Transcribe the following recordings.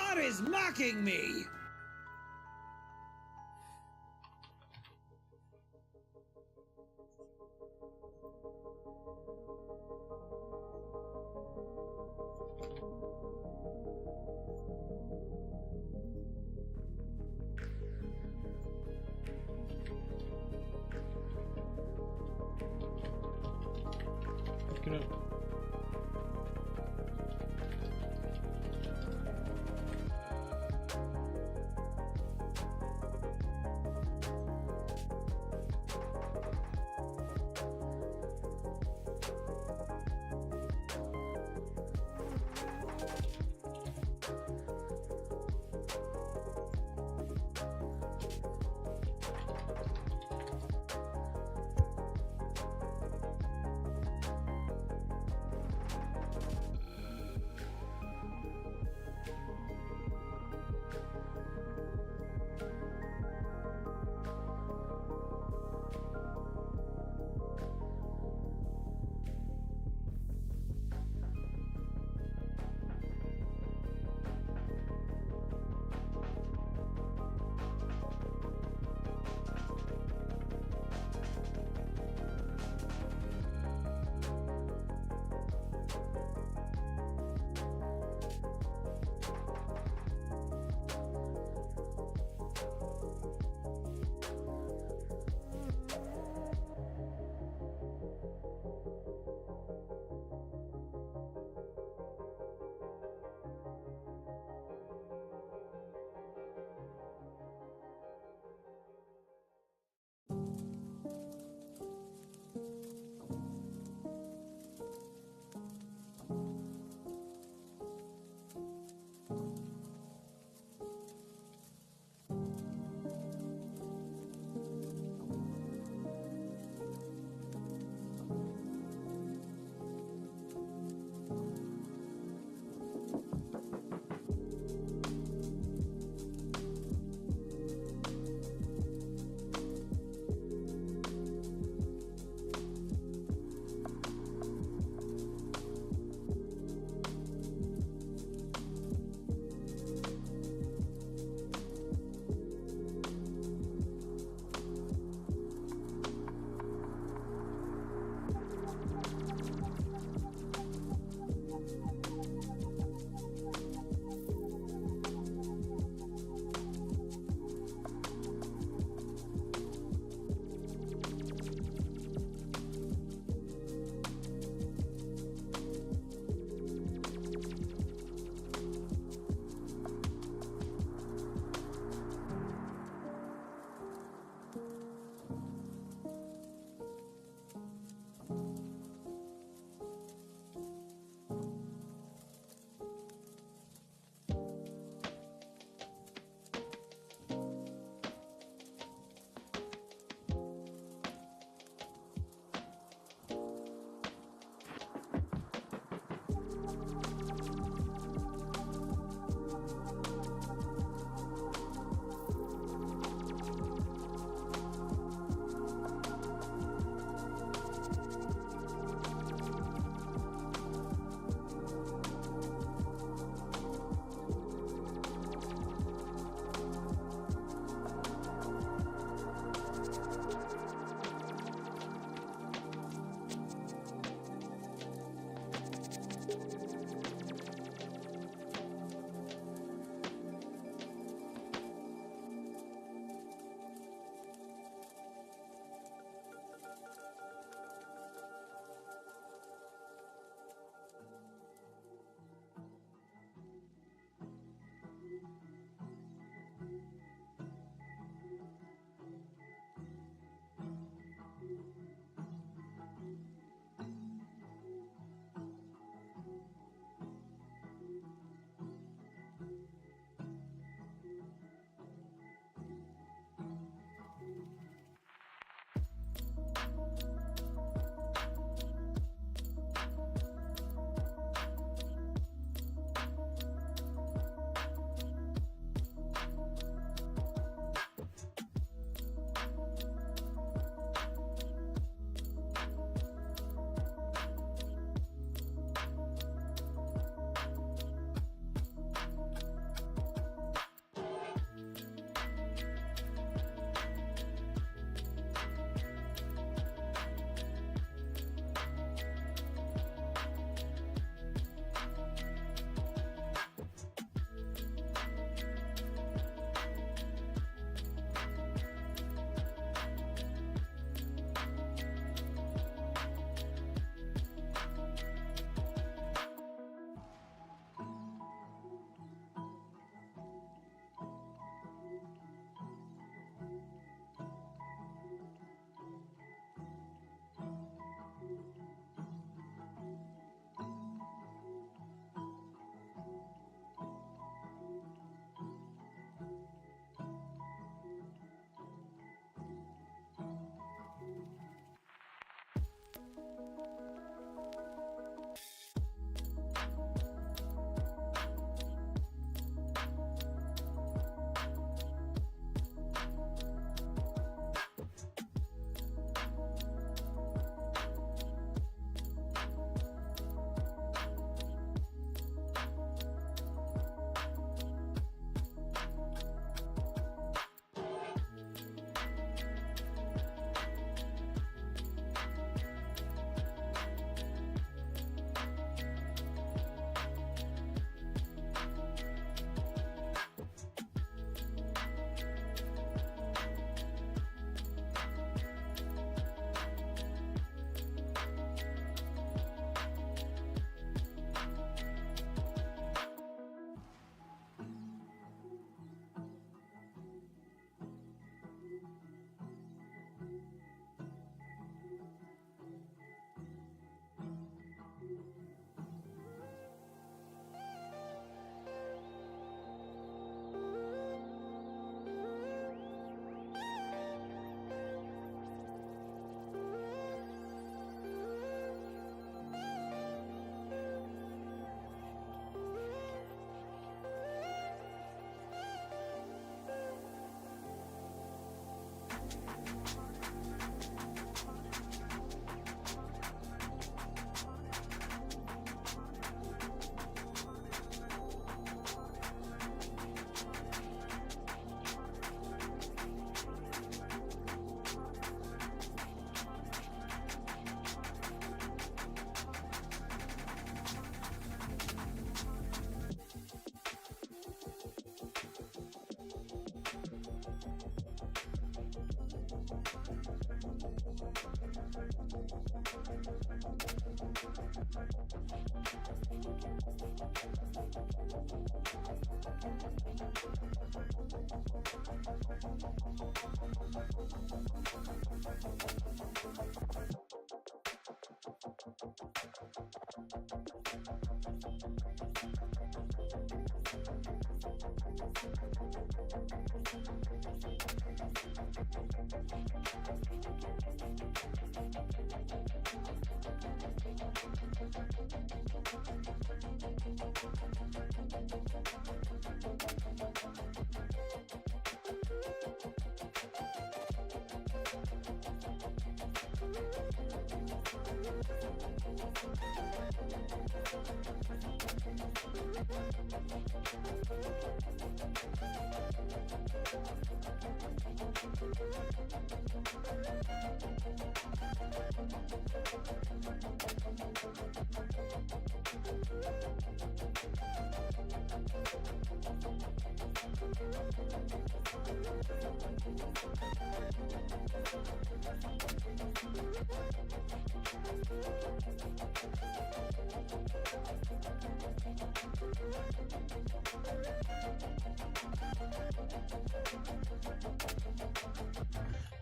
god is mocking me! Gonna...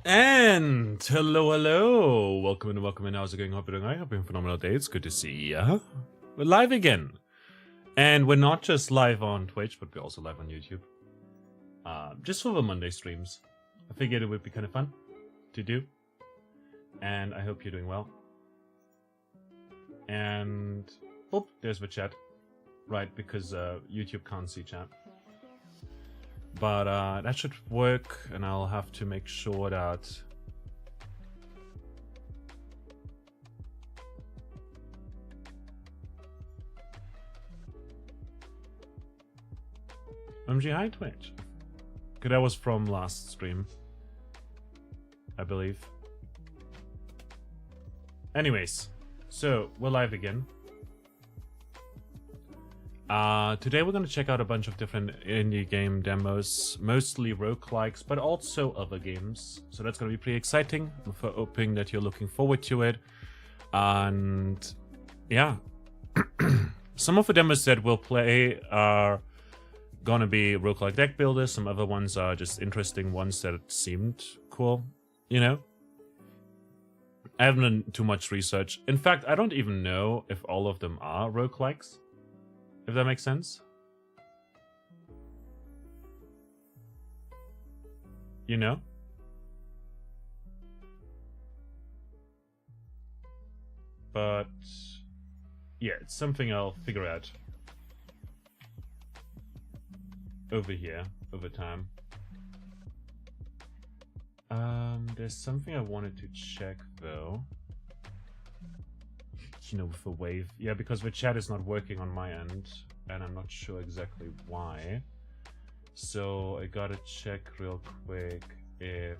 And hello, welcome in. How's it going? Hope you're doing alright. Hope you're having a phenomenal day. It's good to see ya. We're live again, and we're not just live on Twitch, but we're also live on YouTube. Just for the Monday streams. I figured it would be kind of fun to do, and I hope you're doing well. And oh, there's the chat, right? Because YouTube can't see chat. But that should work, and I'll have to make sure that MG, hi Twitch. Okay, that was from last stream, I believe. Anyways, so we're live again. Today we're going to check out a bunch of different indie game demos, mostly roguelikes, but also other games. So that's going to be pretty exciting. I'm hoping that you're looking forward to it. And yeah, some of the demos that we'll play are going to be roguelike deck builders. Some other ones are just interesting ones that seemed cool, you know? I haven't done too much research. In fact, I don't even know if all of them are roguelikes. If that makes sense. You know? But yeah, it's something I'll figure out over here, over time. There's something I wanted to check though. You know, with the wave. Yeah, because the chat is not working on my end, and I'm not sure exactly why. So I gotta check real quick if...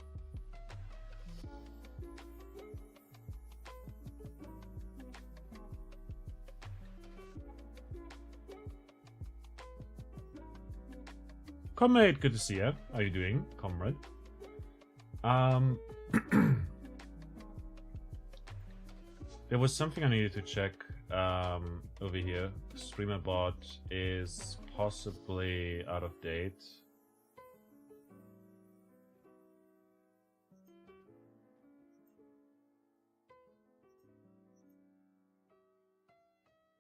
Comrade, good to see you. How are you doing, comrade? There was something I needed to check over here. Streamer bot is possibly out of date.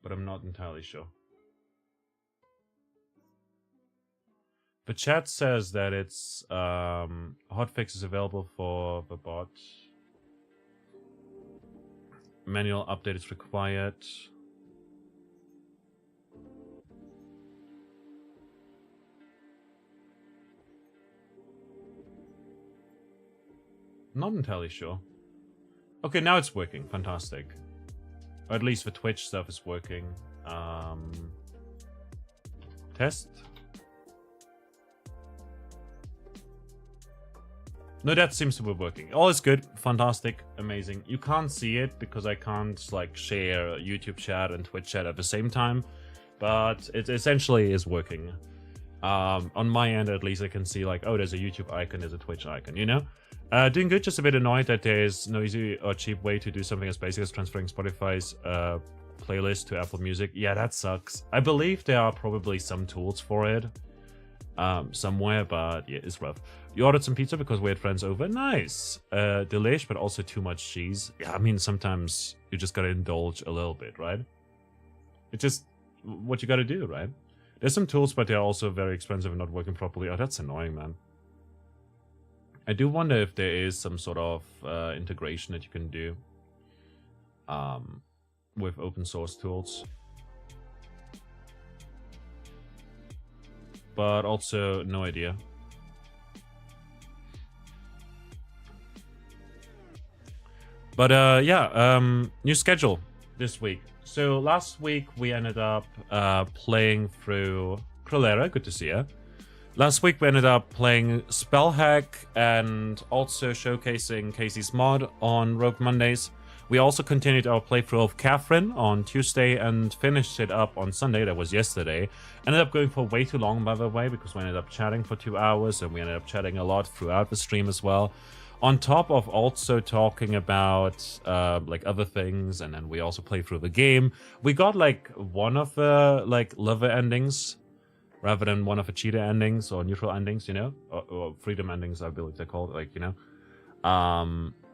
But I'm not entirely sure. The chat says that it's hotfix is available for the bot. Manual update is required. Not entirely sure. Okay, now it's working. Fantastic. Or at least the Twitch stuff is working. Test. No, that seems to be working. All is good. Fantastic. Amazing. You can't see it because I can't like share YouTube chat and Twitch chat at the same time. But it essentially is working. On my end, at least, I can see like, oh, there's a YouTube icon, there's a Twitch icon, you know? Doing good, just a bit annoyed that there's no easy or cheap way to do something as basic as transferring Spotify's playlist to Apple Music. Yeah, that sucks. I believe there are probably some tools for it somewhere, but yeah, it's rough. You ordered some pizza because we had friends over. Nice. Delish, but also too much cheese. Yeah, I mean, sometimes you just gotta indulge a little bit, right? It's just what you gotta do, right? There's some tools, but they're also very expensive and not working properly. Oh, that's annoying, man. I do wonder if there is some sort of integration that you can do with open source tools. But also, no idea. But yeah, new schedule this week. So last week we ended up playing through Krolera, good to see you. Last week we ended up playing Spellhack and also showcasing Casey's mod on Rogue Mondays. We also continued our playthrough of Catherine on Tuesday and finished it up on Sunday, that was yesterday. Ended up going for way too long, by the way, because we ended up chatting for 2 hours and we ended up chatting a lot throughout the stream as well. On top of also talking about like other things, and then we also played through the game. We got like one of the like lover endings rather than one of the cheater endings or neutral endings, you know, or freedom endings, I believe they're called, like, you know.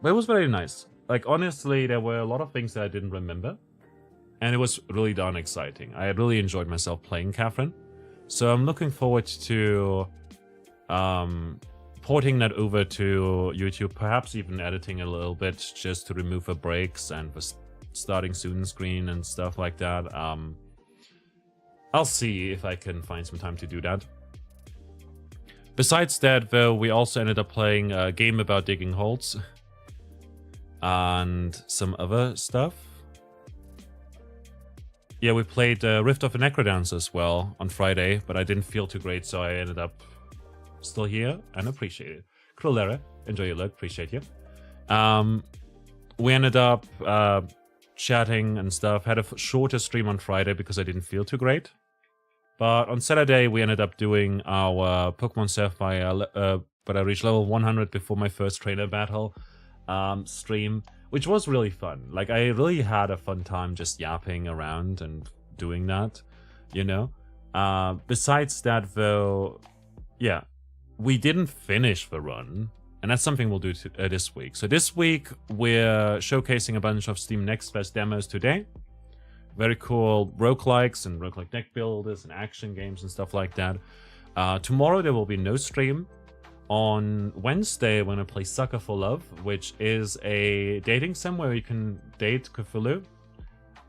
But it was very nice. Like, honestly, there were a lot of things that I didn't remember, and it was really darn exciting. I really enjoyed myself playing Catherine, so I'm looking forward to porting that over to YouTube, perhaps even editing a little bit just to remove the breaks and the starting soon screen and stuff like that. I'll see if I can find some time to do that. Besides that, though, we also ended up playing a game about digging holes and some other stuff. Yeah, we played Rift of the Necrodance as well on Friday, but I didn't feel too great, so I ended up still here and appreciate it. Krolera, enjoy your look, appreciate you. We ended up chatting and stuff, had a shorter stream on Friday because I didn't feel too great. But on Saturday, we ended up doing our Pokemon Sapphire, but I reached level 100 before my first trainer battle stream, which was really fun. Like, I really had a fun time just yapping around and doing that, you know? Besides that, though, yeah, we didn't finish the run, and that's something we'll do this week. So this week, we're showcasing a bunch of Steam Next Fest demos today. Very cool roguelikes and roguelike deck builders and action games and stuff like that. Tomorrow there will be no stream. On Wednesday, we're going to play Sucker for Love, which is a dating sim where you can date Cthulhu.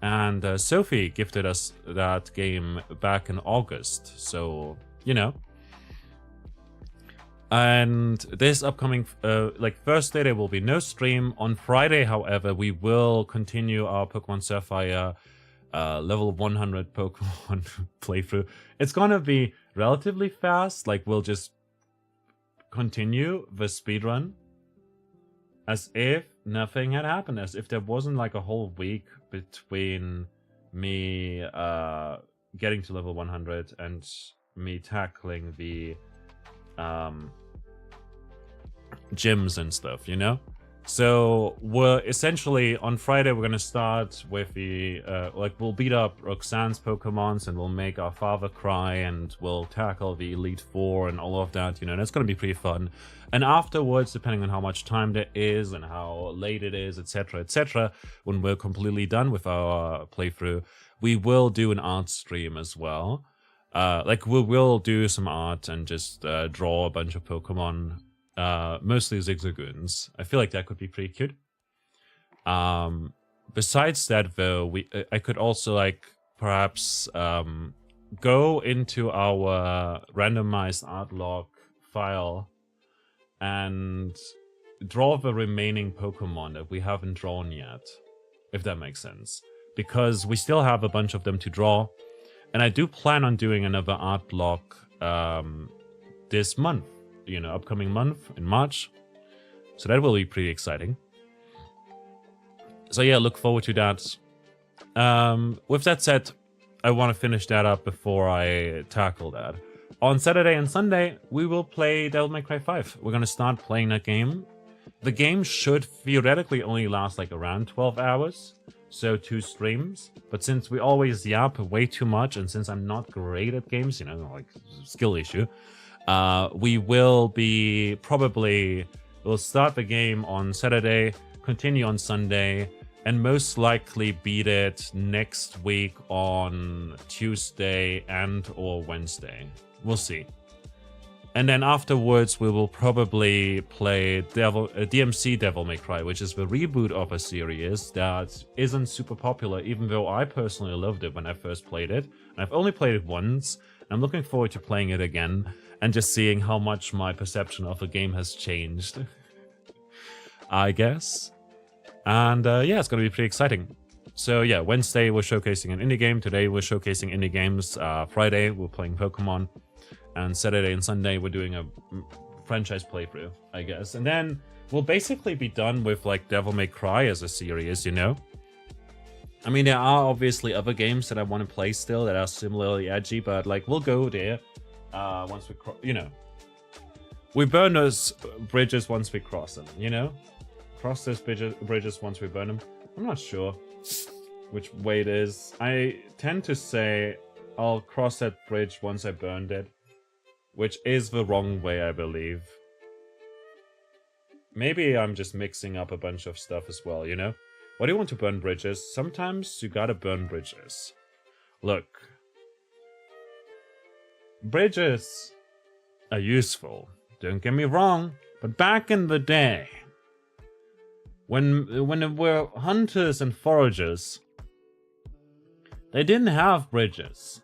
And Sophie gifted us that game back in August, so, you know. And this upcoming, like, Thursday, there will be no stream. On Friday, however, we will continue our Pokemon Sapphire level 100 Pokemon playthrough. It's gonna be relatively fast. Like, we'll just continue the speedrun as if nothing had happened, as if there wasn't like a whole week between me getting to level 100 and me tackling the gyms and stuff, you know? So we're essentially on Friday, we're gonna start with the like, we'll beat up Roxanne's Pokemons and we'll make our father cry and we'll tackle the Elite Four and all of that, you know, and it's gonna be pretty fun. And afterwards, depending on how much time there is and how late it is, etc., when we're completely done with our playthrough, we will do an art stream as well. Like, we will do some art and just draw a bunch of Pokemon. Mostly Zigzagoons. I feel like that could be pretty cute. Besides that, though, I could also, like, perhaps go into our randomized art log file and draw the remaining Pokemon that we haven't drawn yet, if that makes sense. Because we still have a bunch of them to draw, and I do plan on doing another art log this month. You know, upcoming month in March. So that will be pretty exciting. So yeah, look forward to that. With that said, I want to finish that up before I tackle that. on Saturday and Sunday, we will play Devil May Cry 5. We're gonna start playing that game. The game should theoretically only last like around 12 hours, so 2 streams. But since we always yap way too much, and since I'm not great at games, you know, like skill issue, we will be we'll start the game on Saturday, continue on Sunday, and most likely beat it next week on Tuesday and or Wednesday. We'll see. And then afterwards, we will probably play DMC Devil May Cry, which is the reboot of a series that isn't super popular, even though I personally loved it when I first played it. And I've only played it once. I'm looking forward to playing it again and just seeing how much my perception of the game has changed, I guess. And yeah, it's going to be pretty exciting. So yeah, Wednesday we're showcasing an indie game. Today we're showcasing indie games. Friday we're playing Pokemon. And Saturday and Sunday, we're doing a franchise playthrough, I guess. And then we'll basically be done with, like, Devil May Cry as a series, you know? I mean, there are obviously other games that I want to play still that are similarly edgy, but, like, we'll go there once we, you know. We burn those bridges once we cross them, you know? Cross those bridges once we burn them. I'm not sure which way it is. I tend to say I'll cross that bridge once I burned it. Which is the wrong way, I believe. Maybe I'm just mixing up a bunch of stuff as well, you know? Why do you want to burn bridges? Sometimes you gotta burn bridges. Look. Bridges are useful. Don't get me wrong. But back in the day, when there were hunters and foragers, they didn't have bridges.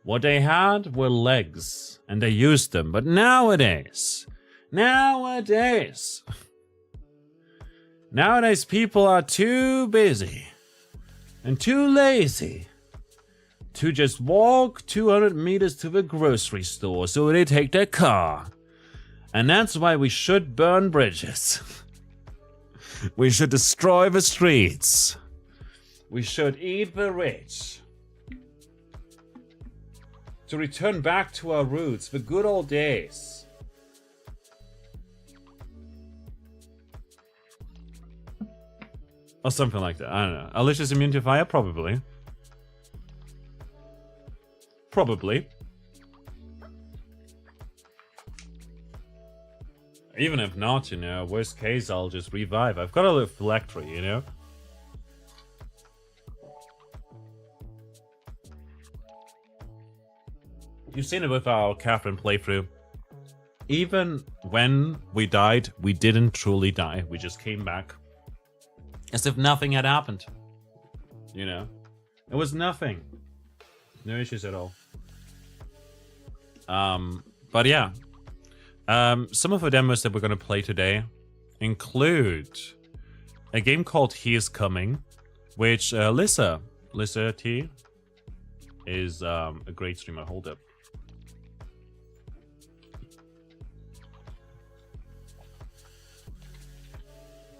What they had were legs, and they used them. But nowadays, people are too busy and too lazy to just walk 200 meters to the grocery store, so they take their car. And that's why we should burn bridges. We should destroy the streets. We should eat the rich. To return back to our roots, the good old days. Or something like that, I don't know. Alicia's immune to fire? Probably. Probably. Even if not, you know, worst case, I'll just revive. I've got a little phylactery, you know? You've seen it with our Catherine playthrough. Even when we died, we didn't truly die. We just came back. As if nothing had happened. You know? It was nothing. No issues at all. But yeah. Some of the demos that we're going to play today include a game called He Is Coming, which Lissa T is a great streamer. Hold up.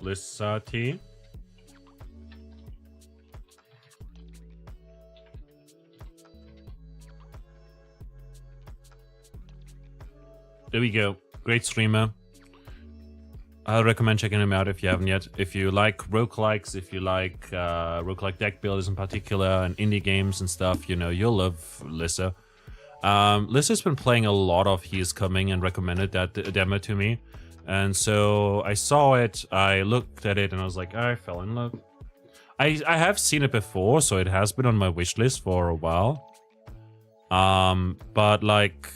Lissa T. There we go. Great streamer. I recommend checking him out if you haven't yet. If you like roguelikes, if you like roguelike deck builders in particular, and indie games and stuff, you know, you'll love Lissa. Lissa's been playing a lot of He Is Coming and recommended that demo to me. And so I saw it, I looked at it, and I was like, I fell in love. I have seen it before, so it has been on my wish list for a while. But like,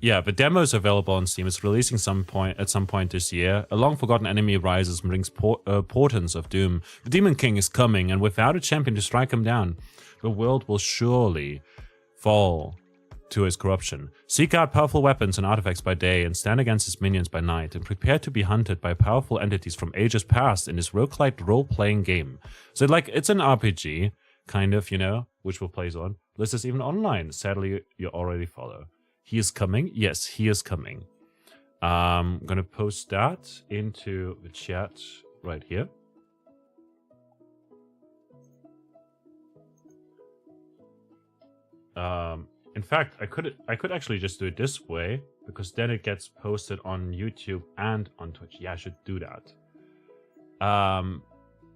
yeah, the demo is available on Steam. It's releasing at some point this year. A long-forgotten enemy rises and brings portents of doom. The Demon King is coming, and without a champion to strike him down, the world will surely fall to his corruption. Seek out powerful weapons and artifacts by day, and stand against his minions by night, and prepare to be hunted by powerful entities from ages past in this roguelike role-playing game. So, like, it's an RPG, kind of, you know, which we'll play on. This is even online. Sadly, you already follow. He is coming? Yes, he is coming. I'm gonna post that into the chat right here. In fact, I could actually just do it this way, because then it gets posted on YouTube and on Twitch. Yeah, I should do that.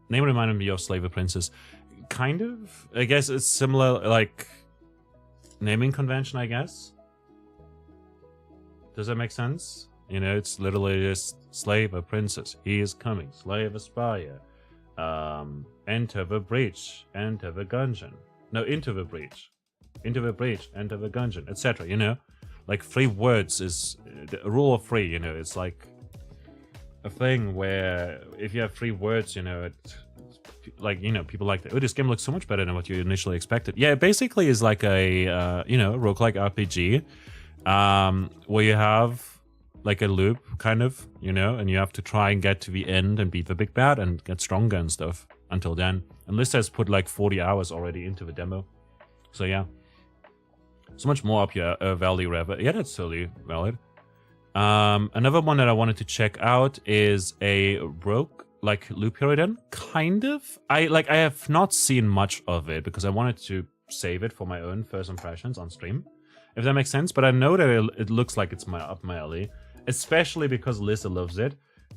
Name reminded me of Slave a Princess. Kind of. I guess it's similar, like, naming convention, I guess. Does that make sense? You know, it's literally just slave a princess. He is coming. Slave aspire. Enter the breach. Enter the dungeon. No, into the breach. Into the breach. Enter the dungeon, etc. You know? Like, 3 words is the rule of 3, you know? It's like a thing where if you have 3 words, you know, it, like, you know, people like that. Oh, this game looks so much better than what you initially expected. Yeah, it basically is like a, you know, roguelike RPG, where you have like a loop, kind of, you know, and you have to try and get to the end and beat the big bad and get stronger and stuff until then. And Liz has put like 40 hours already into the demo. So yeah. So much more up your value rev. Yeah, that's totally valid. Another one that I wanted to check out is a rogue like loop hero. Kind of. I have not seen much of it because I wanted to save it for my own first impressions on stream, if that makes sense. But I know that it looks like it's up my alley, especially because Lisa loves it.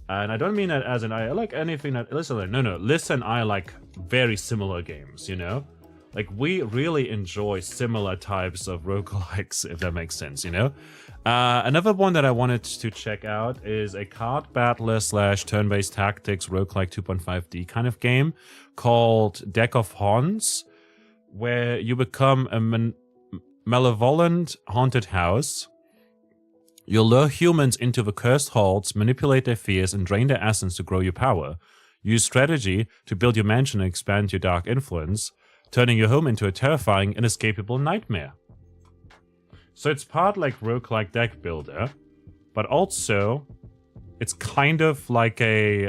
And I don't mean that as an I like anything that Lisa. No, Lisa and I like very similar games, you know. Like, we really enjoy similar types of roguelikes, if that makes sense, you know? Another one that I wanted to check out is a card battler / turn-based tactics roguelike 2.5D kind of game called Deck of Haunts, where you become a malevolent haunted house. You'll lure humans into the cursed halls, manipulate their fears, and drain their essence to grow your power. Use strategy to build your mansion and expand your dark influence, turning your home into a terrifying, inescapable nightmare. So it's part like roguelike deck builder, but also it's kind of like a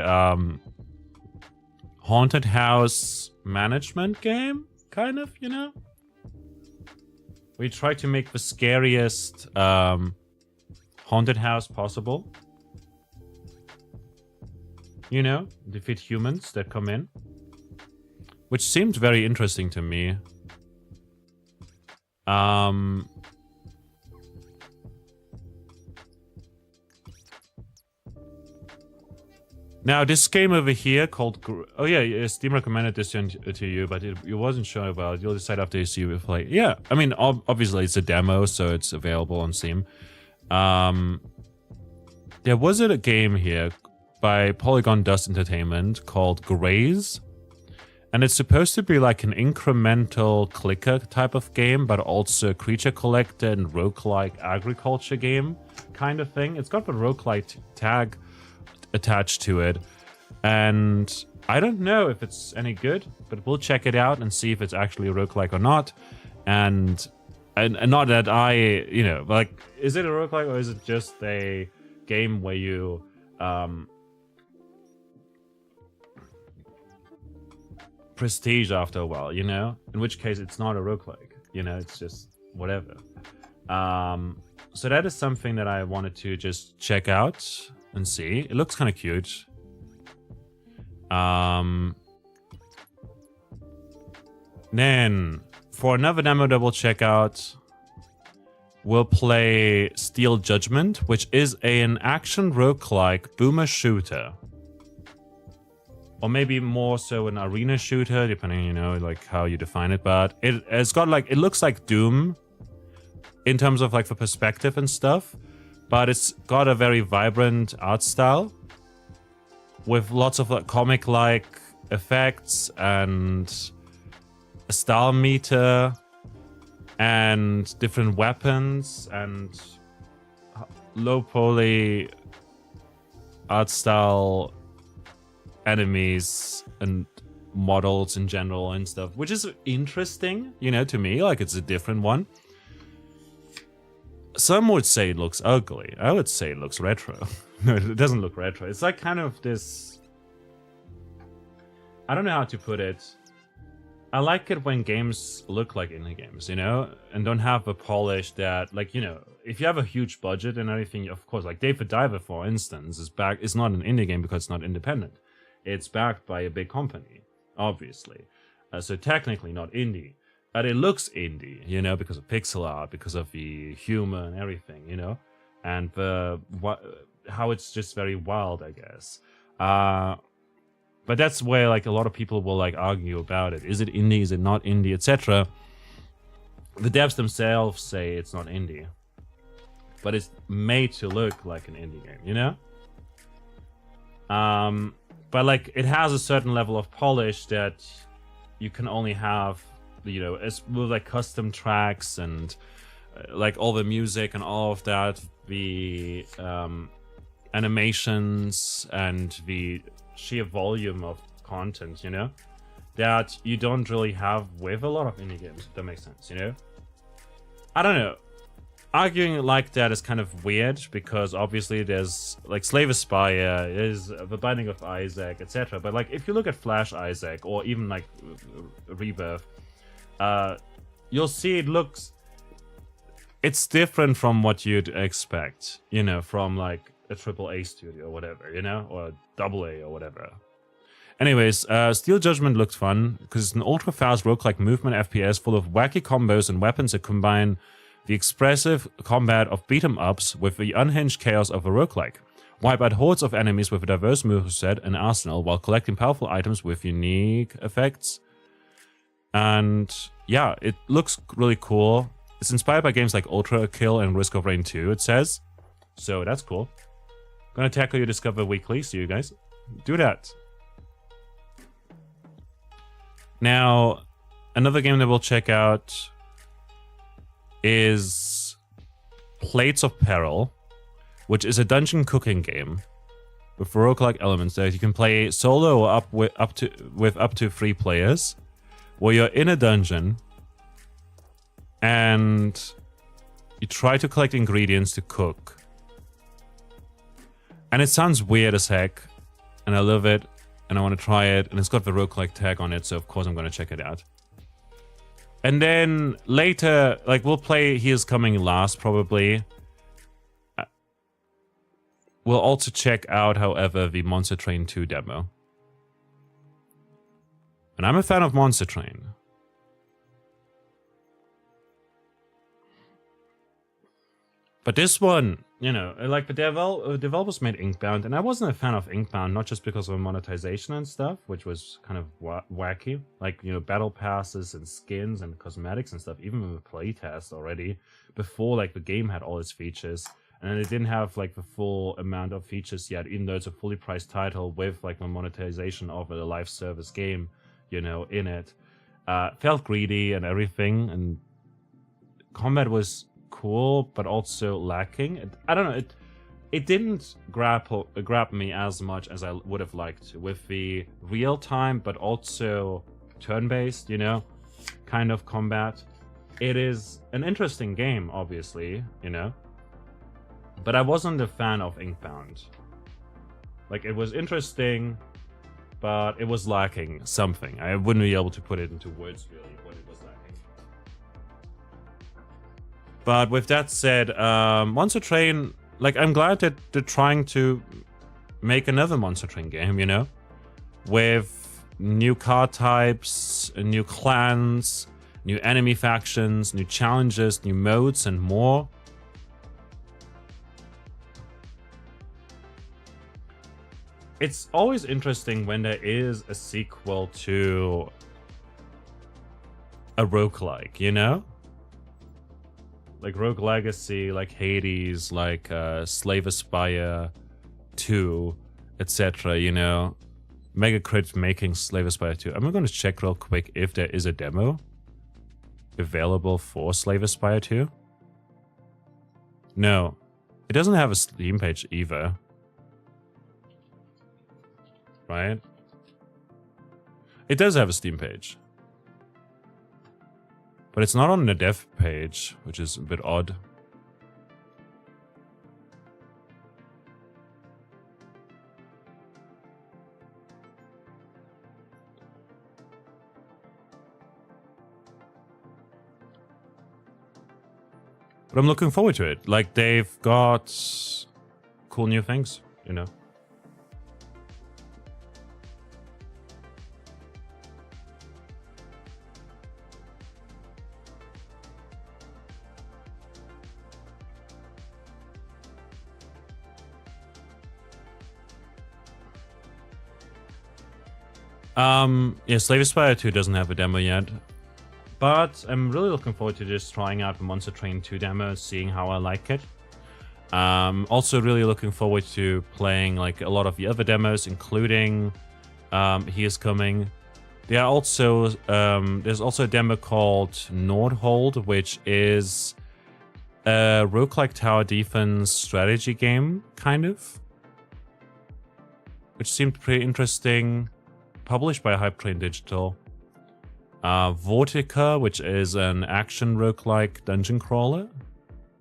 haunted house management game, kind of, you know? We try to make the scariest haunted house possible. You know, defeat humans that come in. Which seemed very interesting to me. Now, this game over here called... Oh yeah, Steam recommended this to you, but you wasn't sure about it. You'll decide after you see it play. Yeah, I mean, obviously it's a demo, so it's available on Steam. There was a game here by Polygon Dust Entertainment called Graze. And it's supposed to be like an incremental clicker type of game, but also a creature collector and roguelike agriculture game kind of thing. It's got the roguelike tag attached to it. And I don't know if it's any good, but we'll check it out and see if it's actually a roguelike or not. And not that I, you know, like, is it a roguelike or is it just a game where you... prestige after a while, you know? In which case it's not a roguelike, you know, it's just whatever. So that is something that I wanted to just check out and see. It looks kind of cute. Then for another demo that we'll check out, we'll play Steel Judgment, which is an action roguelike boomer shooter. Or maybe more so an arena shooter, depending, you know, like how you define it. But it's got like, it looks like Doom in terms of like the perspective and stuff. But it's got a very vibrant art style with lots of like comic-like effects and a style meter and different weapons and low poly art style enemies and models in general and stuff, which is interesting, you know, to me. Like, it's a different one. Some would say it looks ugly. I would say it looks retro. No, it doesn't look retro. It's like kind of this... I don't know how to put it. I like it when games look like indie games, you know, and don't have the polish that, like, you know, if you have a huge budget and everything, of course, like Dave the Diver, for instance, is not an indie game because it's not independent. It's backed by a big company, obviously. So technically not indie. But it looks indie, you know, because of pixel art, because of the humor and everything, you know, and how it's just very wild, I guess. But that's where like a lot of people will like argue about it. Is it indie? Is it not indie? Etc. The devs themselves say it's not indie, but it's made to look like an indie game, you know. But like it has a certain level of polish that you can only have, you know, as with like custom tracks and like all the music and all of that, the animations and the sheer volume of content, you know, that you don't really have with a lot of indie games, if that makes sense, you know. I don't know. Arguing like that is kind of weird because obviously there's like Slave Aspire, there's The Binding of Isaac, etc. But like if you look at Flash Isaac or even like Rebirth, you'll see it's different from what you'd expect, you know, from like a AAA studio or whatever, you know, or AA or whatever. Anyways, Steel Judgment looks fun because it's an ultra-fast roguelike movement FPS full of wacky combos and weapons that combine the expressive combat of beat-em-ups with the unhinged chaos of a roguelike. Wipe out hordes of enemies with a diverse moveset and arsenal while collecting powerful items with unique effects. And yeah, it looks really cool. It's inspired by games like Ultra Kill and Risk of Rain 2, it says. So that's cool. Gonna tackle your Discover Weekly, so you guys do that. Now, another game that we'll check out is Plates of Peril, which is a dungeon cooking game with roguelike elements that you can play solo or up to 3 players, where you're in a dungeon and you try to collect ingredients to cook. And it sounds weird as heck, and I love it, and I want to try it, and it's got the roguelike tag on it, so of course I'm going to check it out. And then later, like, we'll play Here's Coming Last, probably. We'll also check out, however, the Monster Train 2 demo. And I'm a fan of Monster Train. But this one, you know, like the developers made Inkbound, and I wasn't a fan of Inkbound, not just because of monetization and stuff, which was kind of wacky, like, you know, battle passes and skins and cosmetics and stuff, even in the playtest already, before like the game had all its features, and it didn't have like the full amount of features yet, even though it's a fully priced title with like the monetization of a live service game, you know, in it. Felt greedy and everything, and combat was cool but also lacking. I don't know, it didn't grab me as much as I would have liked to, with the real-time but also turn-based, you know, kind of combat. It is an interesting game, obviously, you know, but I wasn't a fan of Inkbound. Like, it was interesting, but it was lacking something. I wouldn't be able to put it into words, really, what it was lacking. But with that said, Monster Train, like, I'm glad that they're trying to make another Monster Train game, you know? With new card types, new clans, new enemy factions, new challenges, new modes, and more. It's always interesting when there is a sequel to a roguelike, you know? Like Rogue Legacy, like Hades, like Slave Aspire 2, etc., you know? Megacrit making Slave Aspire 2. I'm going to check real quick if there is a demo available for Slave Aspire 2. No, it doesn't have a Steam page either. Right? It does have a Steam page. But it's not on the dev page, which is a bit odd. But I'm looking forward to it. Like, they've got cool new things, you know? Yeah, Slave Spire 2 doesn't have a demo yet. But I'm really looking forward to just trying out the Monster Train 2 demo, seeing how I like it. Also really looking forward to playing like a lot of the other demos, including He Is Coming. There are also there's also a demo called Nordhold, which is a roguelike tower defense strategy game, kind of. Which seemed pretty interesting. Published by Hype Train Digital. Vortica, which is an action roguelike dungeon crawler.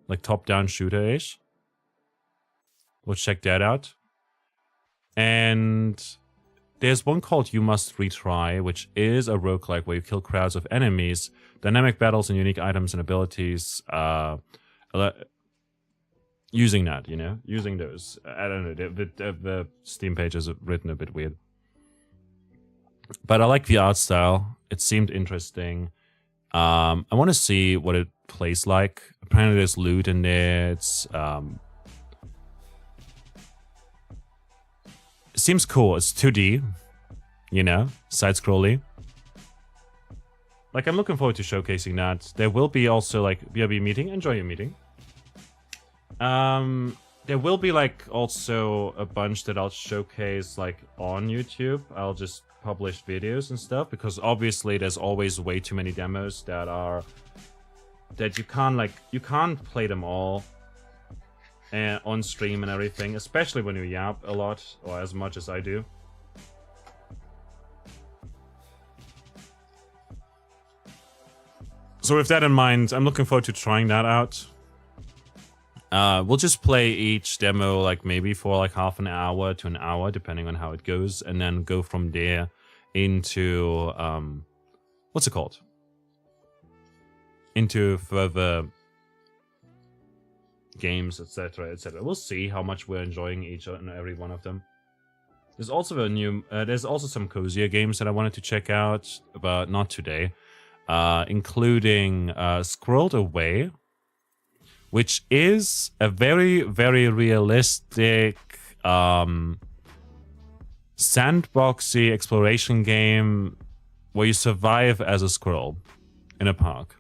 Like top-down shooter-ish. We'll check that out. And there's one called You Must Retry, which is a roguelike where you kill crowds of enemies. Dynamic battles and unique items and abilities. Using that, you know? Using those. I don't know, the Steam page is written a bit weird. But I like the art style. It seemed interesting. I want to see what it plays like. Apparently there's loot in there. It seems cool. It's 2D, you know, side-scrolly. Like, I'm looking forward to showcasing that. There will be also, like, BRB meeting. Enjoy your meeting. There will be, like, also a bunch that I'll showcase, like, on YouTube. I'll just publish videos and stuff, because obviously there's always way too many demos that you can't play them all on stream and everything, especially when you yap a lot, or as much as I do. So with that in mind, I'm looking forward to trying that out. We'll just play each demo like maybe for like half an hour to an hour, depending on how it goes, and then go from there into what's it called? Into further games, etc., etc. We'll see how much we're enjoying each and every one of them. There's also a new, there's also some cozier games that I wanted to check out, but not today, including Squirreled Away, which is a very, very realistic sandboxy exploration game where you survive as a squirrel in a park.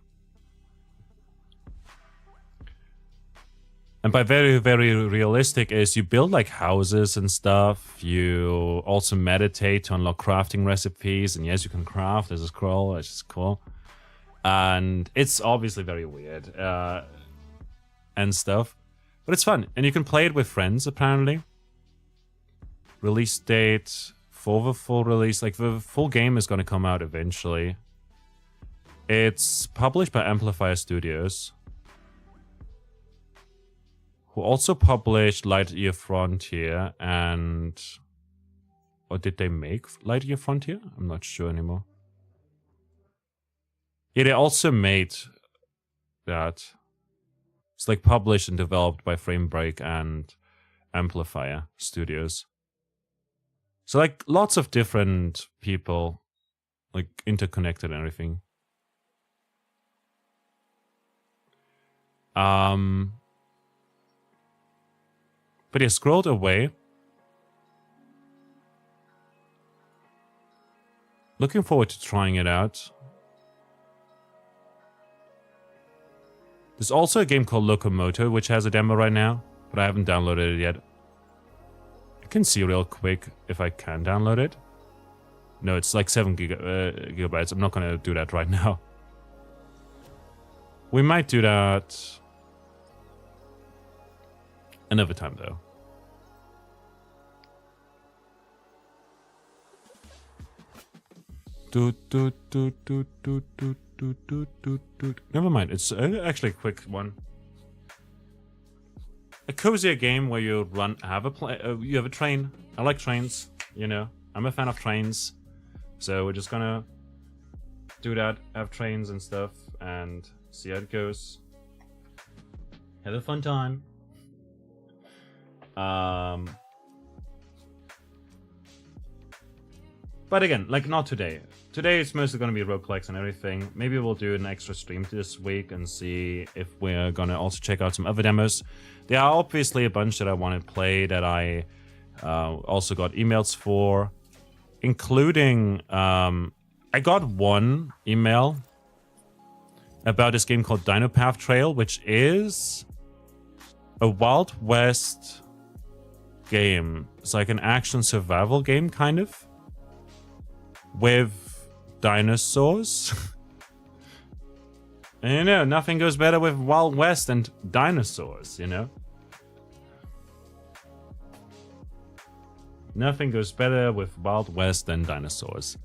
And by very, very realistic is you build like houses and stuff. You also meditate to unlock crafting recipes. And yes, you can craft as a squirrel, which is cool. And it's obviously very weird and stuff. But it's fun. And you can play it with friends, apparently. Release date for the full release. Like the full game is going to come out eventually. It's published by Amplifier Studios, who also published Lightyear Frontier and... Or did they make Lightyear Frontier? I'm not sure anymore. Yeah, they also made that. It's like published and developed by Framebreak and Amplifier Studios. So like lots of different people, like interconnected and everything. But yeah, Scrolled Away. Looking forward to trying it out. There's also a game called Locomoto, which has a demo right now, but I haven't downloaded it yet. I can see real quick if I can download it. No, it's like 7 gigabytes. I'm not going to do that right now. We might do that another time, though. Never mind, it's actually a quick one. A cozier game where you you have a train. I like trains, you know. I'm a fan of trains. So we're just gonna do that, have trains and stuff, and see how it goes. Have a fun time. But again, like not today. Today it's mostly going to be roguelikes and everything. Maybe we'll do an extra stream this week and see if we're going to also check out some other demos. There are obviously a bunch that I want to play that I also got emails for, including I got one email about this game called Dinopath Trail, which is a Wild West game. It's like an action survival game, kind of, with dinosaurs. And you know, nothing goes better with Wild West and dinosaurs, you know? Nothing goes better with Wild West than dinosaurs.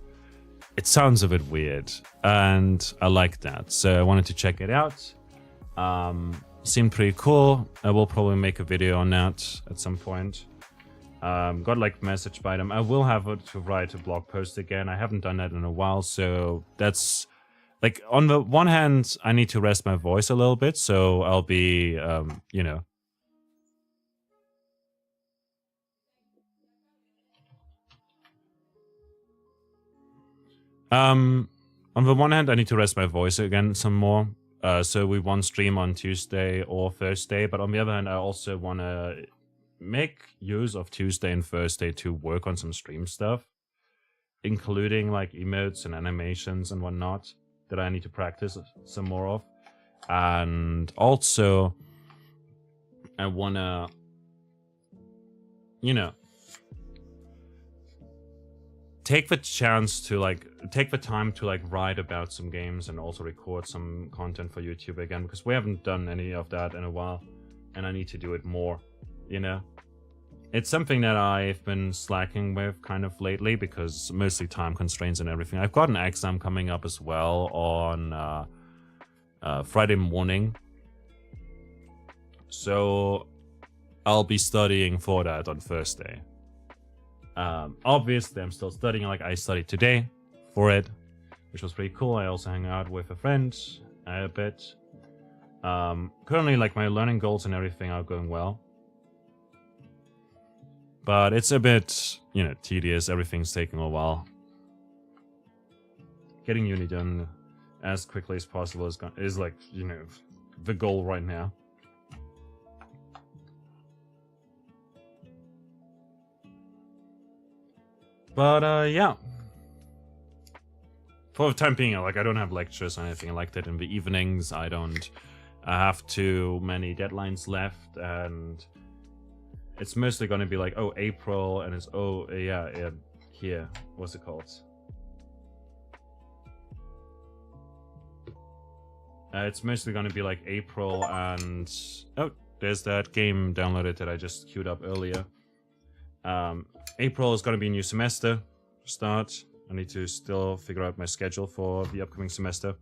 It sounds a bit weird, and I like that, so I wanted to check it out. Seemed pretty cool. I will probably make a video on that at some point. Got like message by them. I will have to write a blog post again. I haven't done that in a while, so that's like, on the one hand, I need to rest my voice a little bit, so I'll be, you know. On the one hand, I need to rest my voice again some more. So we won't stream on Tuesday or Thursday, but on the other hand, I also want to make use of Tuesday and Thursday to work on some stream stuff, including like emotes and animations and whatnot that I need to practice some more of. And also, I want to, you know, take the time to like write about some games and also record some content for YouTube again, because we haven't done any of that in a while, and I need to do it more, you know. It's something that I've been slacking with kind of lately, because mostly time constraints and everything. I've got an exam coming up as well on Friday morning, so I'll be studying for that on Thursday. Obviously, I'm still studying like I studied today for it, which was pretty cool. I also hang out with a friend a bit. Currently, like, my learning goals and everything are going well. But it's a bit, you know, tedious. Everything's taking a while. Getting uni done as quickly as possible is like, you know, the goal right now. But, yeah. For the time being, like, I don't have lectures or anything like that in the evenings. I have too many deadlines left, and it's mostly going to be like, oh, April, and it's, oh, yeah, here. What's it called? It's mostly going to be like April, and, oh, there's that game downloaded that I just queued up earlier. April is going to be a new semester start. I need to still figure out my schedule for the upcoming semester.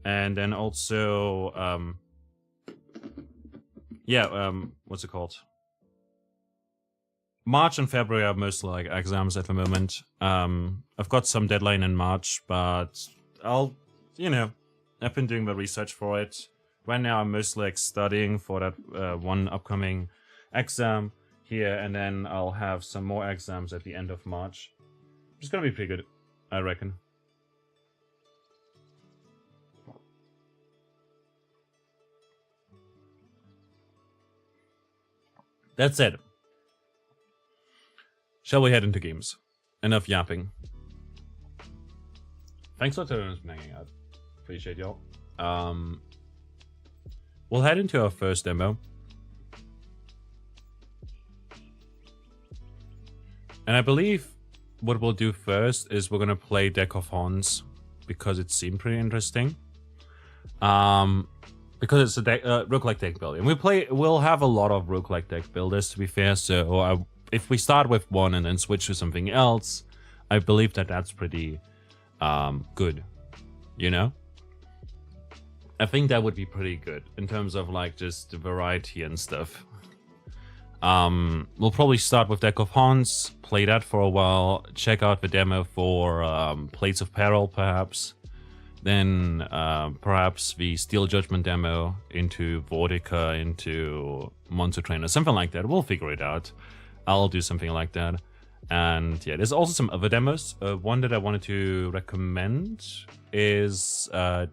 And then also, what's it called? March and February are mostly like exams at the moment. I've got some deadline in March, but I've been doing the research for it. Right now I'm mostly like studying for that one upcoming exam here, and then I'll have some more exams at the end of March. It's gonna be pretty good, I reckon. That's it. Shall we head into games? Enough yapping. Thanks for hanging out. Appreciate y'all. We'll head into our first demo. And I believe what we'll do first is we're gonna play Deck of Horns, because it seemed pretty interesting. Because it's a roguelike deck building. We'll have a lot of roguelike deck builders, to be fair, so if we start with one and then switch to something else, I believe that that's pretty good, you know? I think that would be pretty good in terms of like just the variety and stuff. We'll probably start with Deck of Horns, play that for a while, check out the demo for Plates of Peril, perhaps. Then perhaps the Steel Judgment demo into Vortica, into Monster Trainer, something like that. We'll figure it out. I'll do something like that. And yeah, there's also some other demos. One that I wanted to recommend is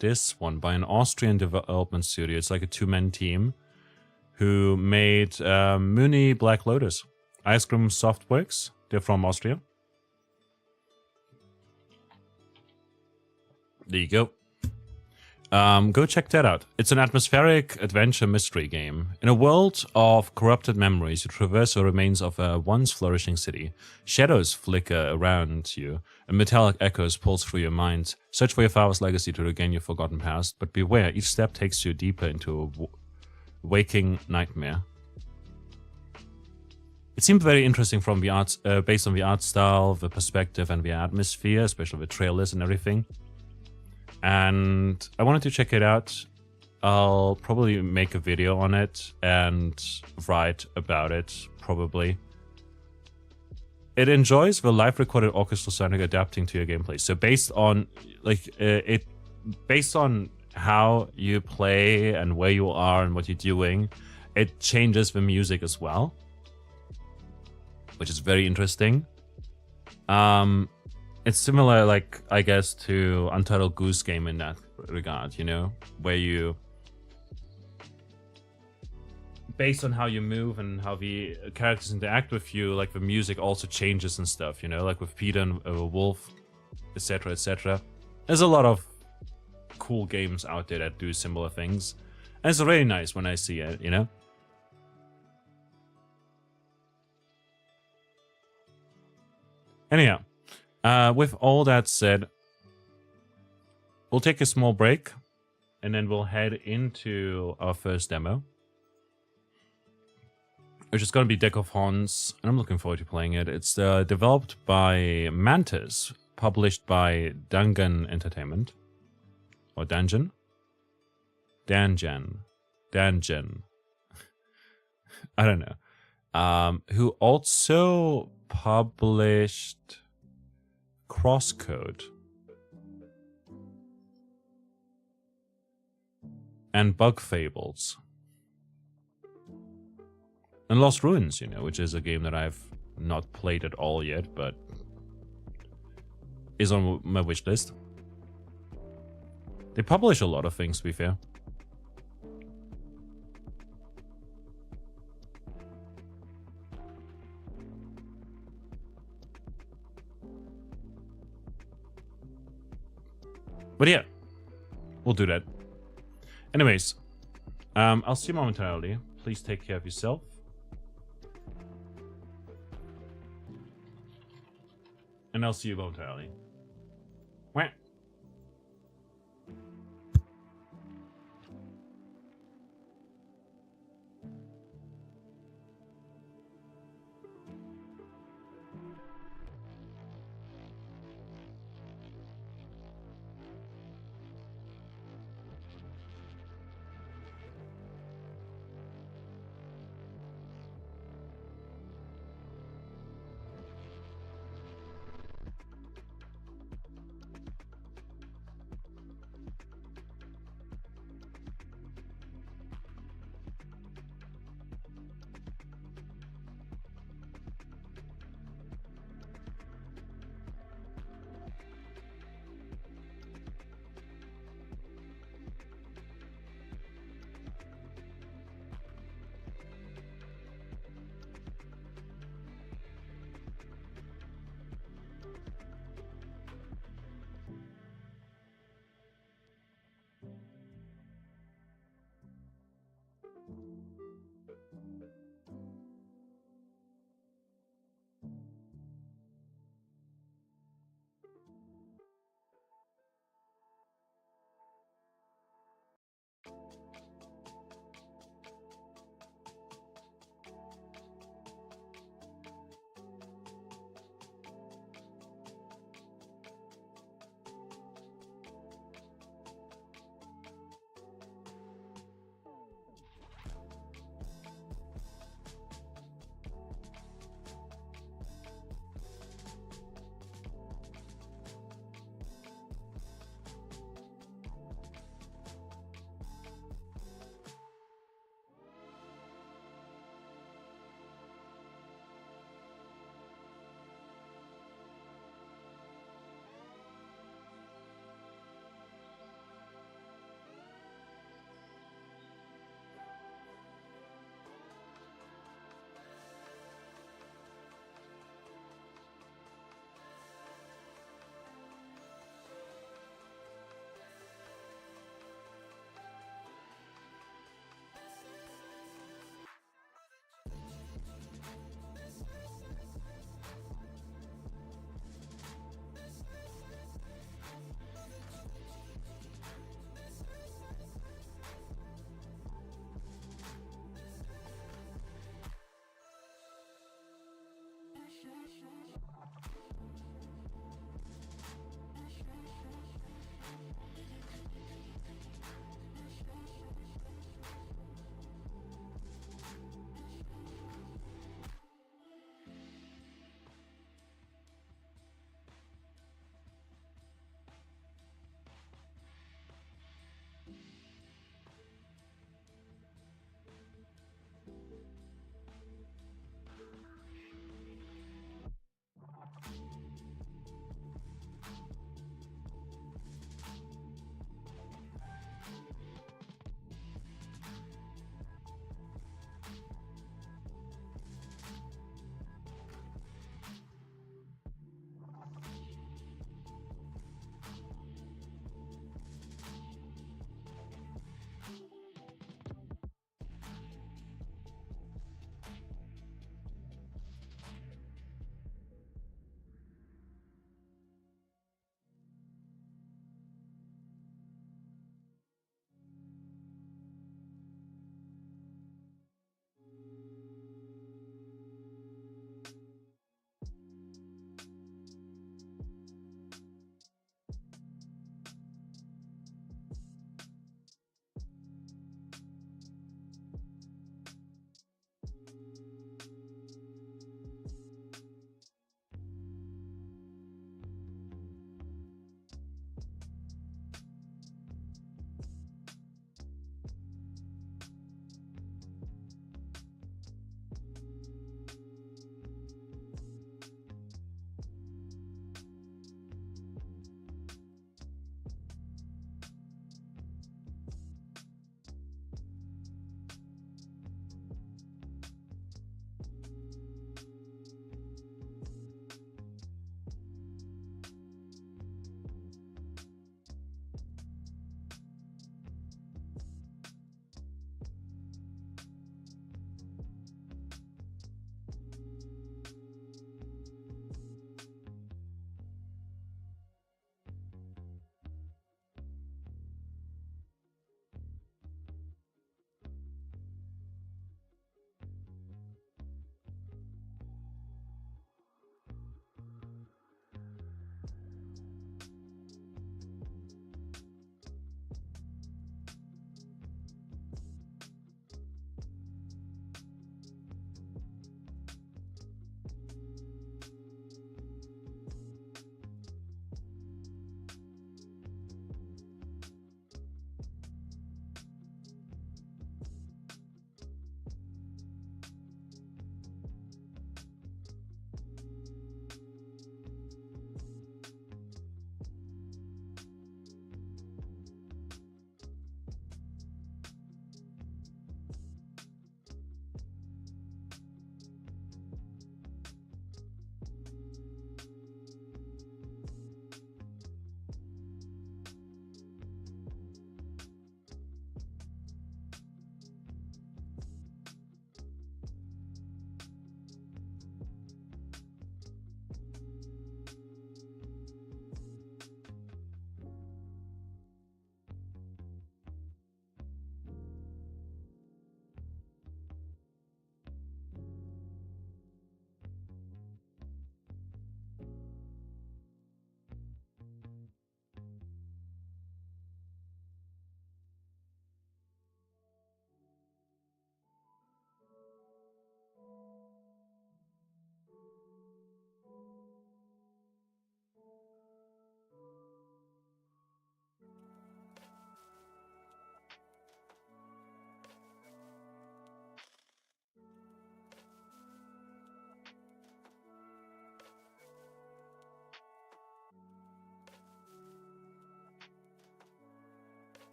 this one by an Austrian development studio. It's like a two-man team who made Muni Black Lotus. Ice Cream Softworks. They're from Austria. There you go. Go check that out. It's an atmospheric adventure mystery game. In a world of corrupted memories, you traverse the remains of a once flourishing city. Shadows flicker around you, and metallic echoes pulse through your mind. Search for your father's legacy to regain your forgotten past, but beware, each step takes you deeper into a waking nightmare. It seemed very interesting from the art, based on the art style, the perspective, and the atmosphere, especially the trailers and everything. And I wanted to check it out. I'll probably make a video on it and write about it, probably. It enjoys the live recorded orchestral soundtrack adapting to your gameplay. So based on based on how you play and where you are and what you're doing, it changes the music as well, which is very interesting. It's similar, like, I guess, to Untitled Goose Game in that regard, you know, where you, based on how you move and how the characters interact with you, like the music also changes and stuff, you know, like with Peter and Wolf, etc., etc. There's a lot of cool games out there that do similar things, and it's really nice when I see it, you know. Anyhow. With all that said, we'll take a small break, and then we'll head into our first demo, which is going to be Deck of Horns, and I'm looking forward to playing it. It's developed by Mantis, published by Dungeon Entertainment, or Dungeon? Dungeon. I don't know. Who also published Crosscode and Bug Fables and Lost Ruins, you know, which is a game that I've not played at all yet, but is on my wish list. They publish a lot of things, to be fair. But yeah, we'll do that. Anyways, I'll see you momentarily. Please take care of yourself. And I'll see you momentarily. Wah.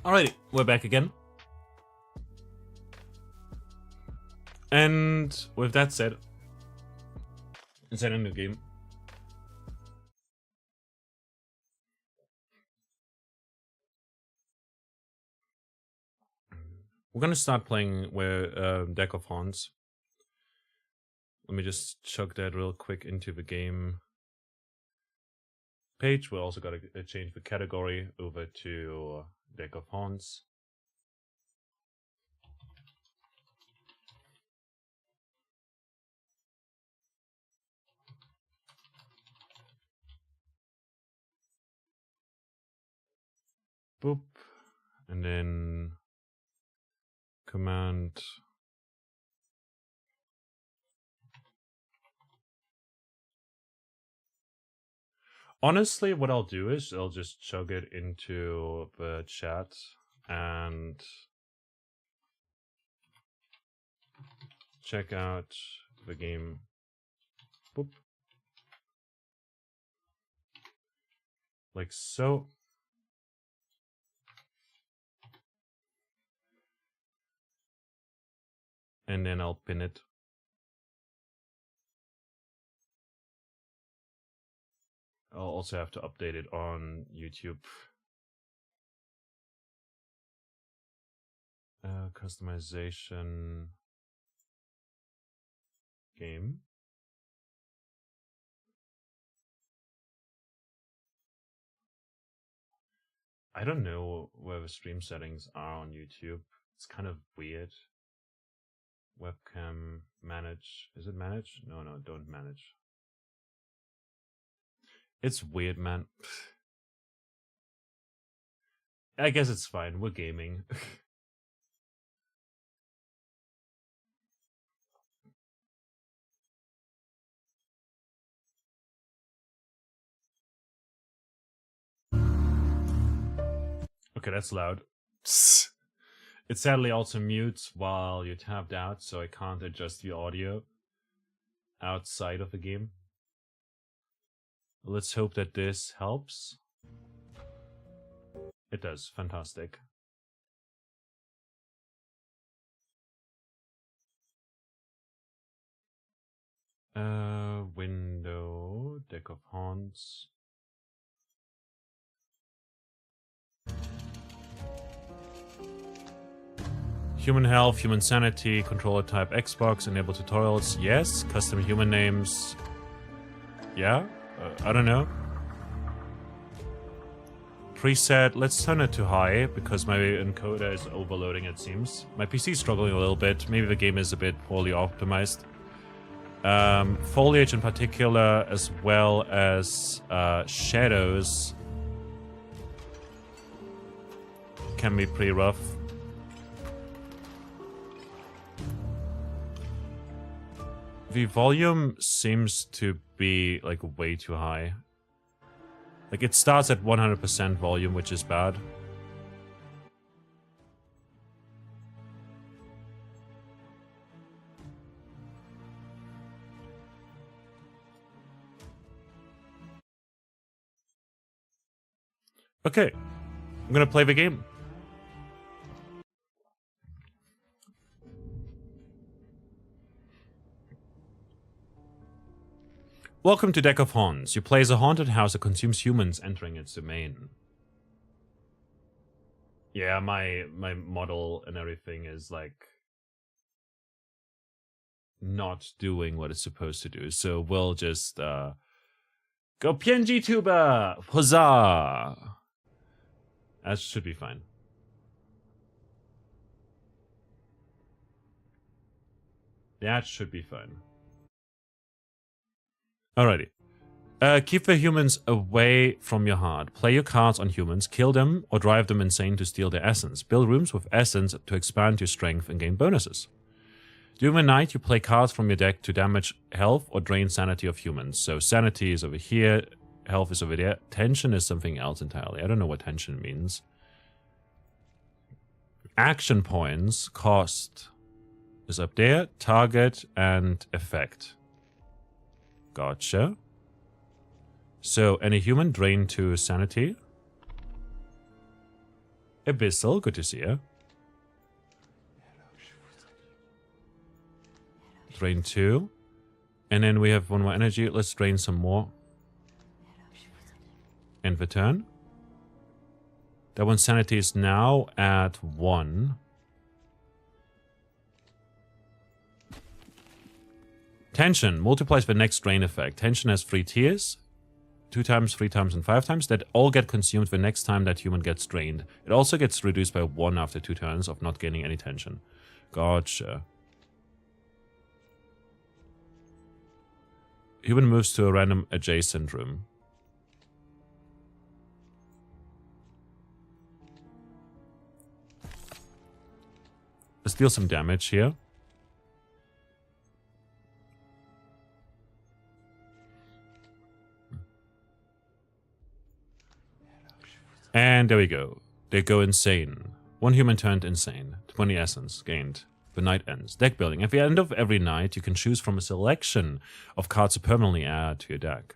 Alrighty, we're back again. And with that said, inside a new game. We're gonna start playing with Deck of Haunts. Let me just chuck that real quick into the game page. We also gotta change the category over to Deck of Haunts. Boop. And then command honestly, what I'll do is I'll just chug it into the chat and check out the game. Boop. Like so. And then I'll pin it. I'll also have to update it on YouTube. Customization game. I don't know where the stream settings are on YouTube. It's kind of weird. Webcam manage. Is it manage? No, don't manage. It's weird, man. I guess it's fine. We're gaming. Okay, that's loud. It sadly also mutes while you're tapped out, so I can't adjust the audio outside of the game. Let's hope that this helps. It does. Fantastic. Window, Deck of Haunts. Human health, human sanity, controller type Xbox, enable tutorials, yes. Custom human names, yeah. I don't know. Preset, let's turn it to high because my encoder is overloading, it seems. My PC is struggling a little bit. Maybe the game is a bit poorly optimized. Foliage in particular, as well as shadows, can be pretty rough. The volume seems to be like way too high. Like it starts at 100% volume, which is bad. Okay, I'm gonna play the game. Welcome to Deck of Haunts. You play as a haunted house that consumes humans entering its domain. Yeah, my model and everything is like not doing what it's supposed to do. So we'll just go PNG tuber! Huzzah! That should be fine. That should be fine. Alrighty. Keep the humans away from your heart. Play your cards on humans, kill them, or drive them insane to steal their essence. Build rooms with essence to expand your strength and gain bonuses. During the night, you play cards from your deck to damage health or drain sanity of humans. So sanity is over here, health is over there. Tension is something else entirely. I don't know what tension means. Action points, cost is up there, target, and effect. Gotcha. So, any human drain to sanity. Abyssal, good to see you. Drain 2. And then we have 1 more energy. Let's drain some more. End the turn. That one's sanity is now at 1. Tension multiplies the next drain effect. Tension has 3 tiers. 2 times, 3 times, and 5 times. That all get consumed the next time that human gets drained. It also gets reduced by 1 after 2 turns of not gaining any tension. Gotcha. Human moves to a random adjacent room. Let's deal some damage here. And there we go. They go insane. 1 human turned insane. 20 essence gained. The night ends. Deck building. At the end of every night, you can choose from a selection of cards to permanently add to your deck.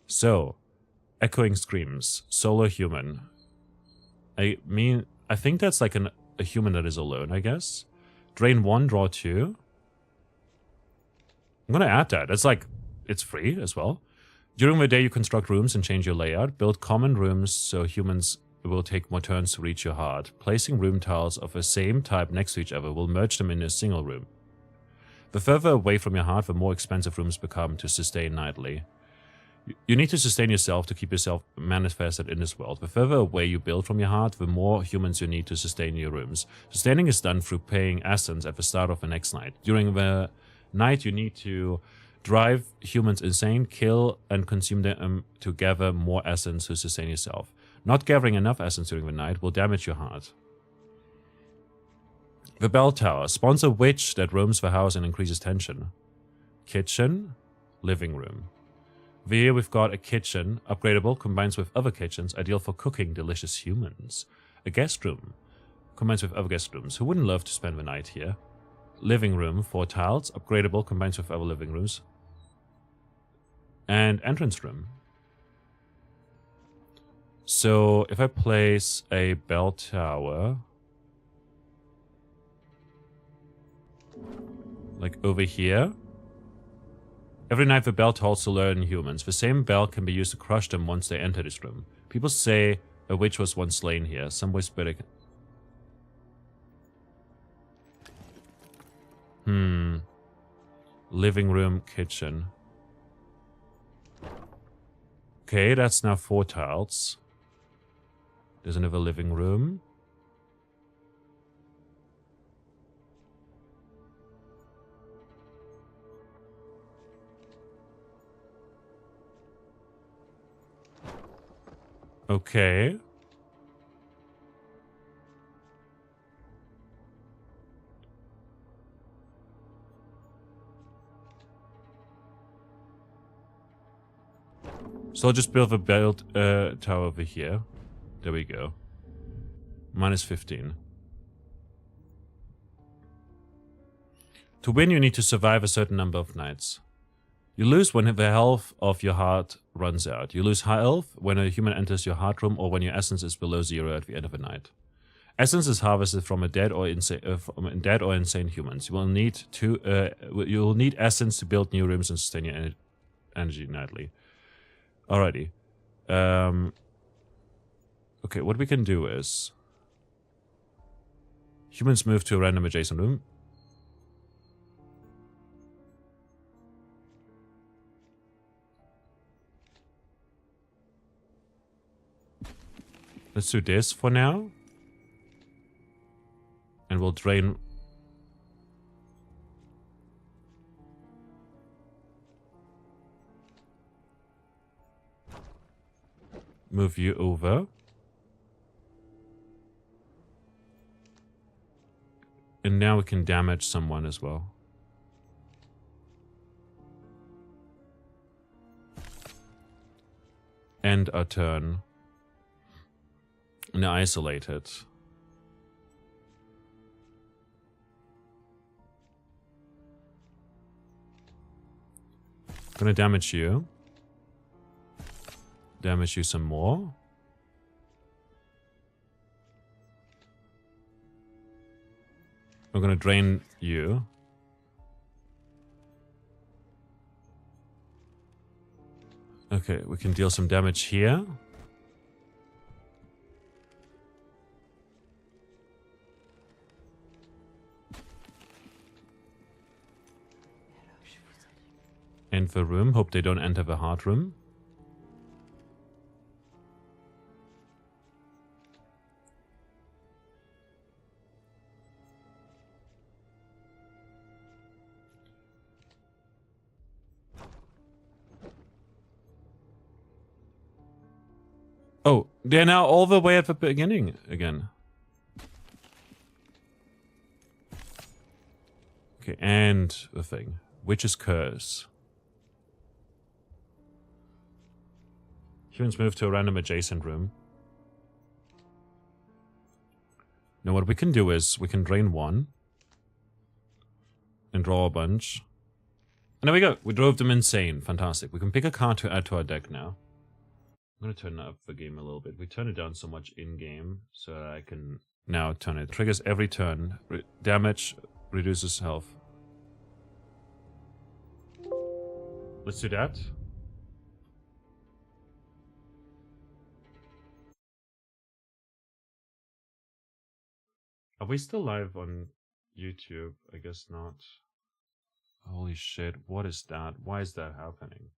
So, Echoing Screams. Solo human. I think that's like a human that is alone, I guess. Drain 1, draw 2. I'm gonna add that. It's like, it's free as well. During the day, you construct rooms and change your layout. Build common rooms so humans will take more turns to reach your heart. Placing room tiles of the same type next to each other will merge them in a single room. The further away from your heart, the more expensive rooms become to sustain nightly. You need to sustain yourself to keep yourself manifested in this world. The further away you build from your heart, the more humans you need to sustain your rooms. Sustaining is done through paying essence at the start of the next night. During the night, you need to drive humans insane, kill and consume them to gather more essence to sustain yourself. Not gathering enough essence during the night will damage your heart. The Bell Tower. Spawns a witch that roams the house and increases tension. Kitchen. Living room. Here we've got a kitchen. Upgradable. Combines with other kitchens. Ideal for cooking delicious humans. A guest room. Combines with other guest rooms. Who wouldn't love to spend the night here? Living room. 4 tiles. Upgradable. Combines with other living rooms. And entrance room. So if I place a bell tower like over here, every night the bell tolls to learn humans. The same bell can be used to crush them once they enter this room. People say a witch was once slain here. Some whisper it. Living room, kitchen. Okay, that's now 4 tiles. There's another living room. Okay. So I'll just build a bell tower over here. There we go. Minus 15. To win, you need to survive a certain number of nights. You lose when the health of your heart runs out. You lose health when a human enters your heart room or when your essence is below 0 at the end of the night. Essence is harvested from dead or insane humans. You will need essence to build new rooms and sustain your energy nightly. Alrighty. Okay, what we can do is humans move to a random adjacent room. Let's do this for now. And we'll drain. Move you over. And now we can damage someone as well. End our turn. And isolate it. Gonna damage you. Damage you some more. We're gonna drain you. Okay, we can deal some damage here. End the room. Hope they don't enter the hard room. Oh, they're now all the way at the beginning again. Okay, and the thing. Witch's Curse. Humans move to a random adjacent room. Now what we can do is, we can drain one. And draw a bunch. And there we go. We drove them insane. Fantastic. We can pick a card to add to our deck now. I'm going to turn up the game a little bit. We turn it down so much in-game, so that I can now turn it. Triggers every turn. Damage, reduces health. Let's do that. Are we still live on YouTube? I guess not. Holy shit, what is that? Why is that happening?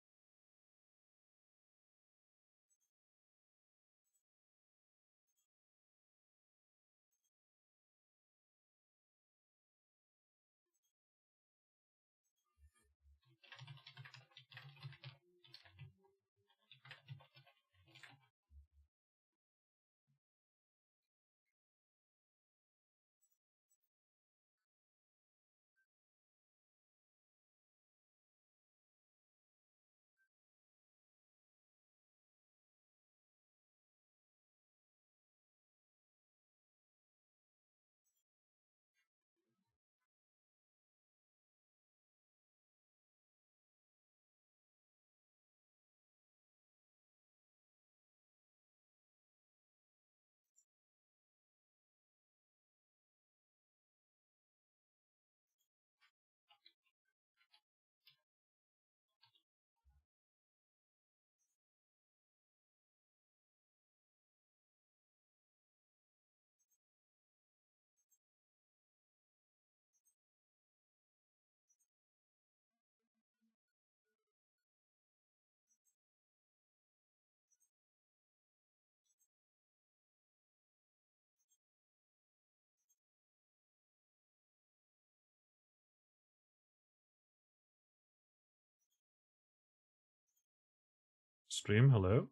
Stream, hello?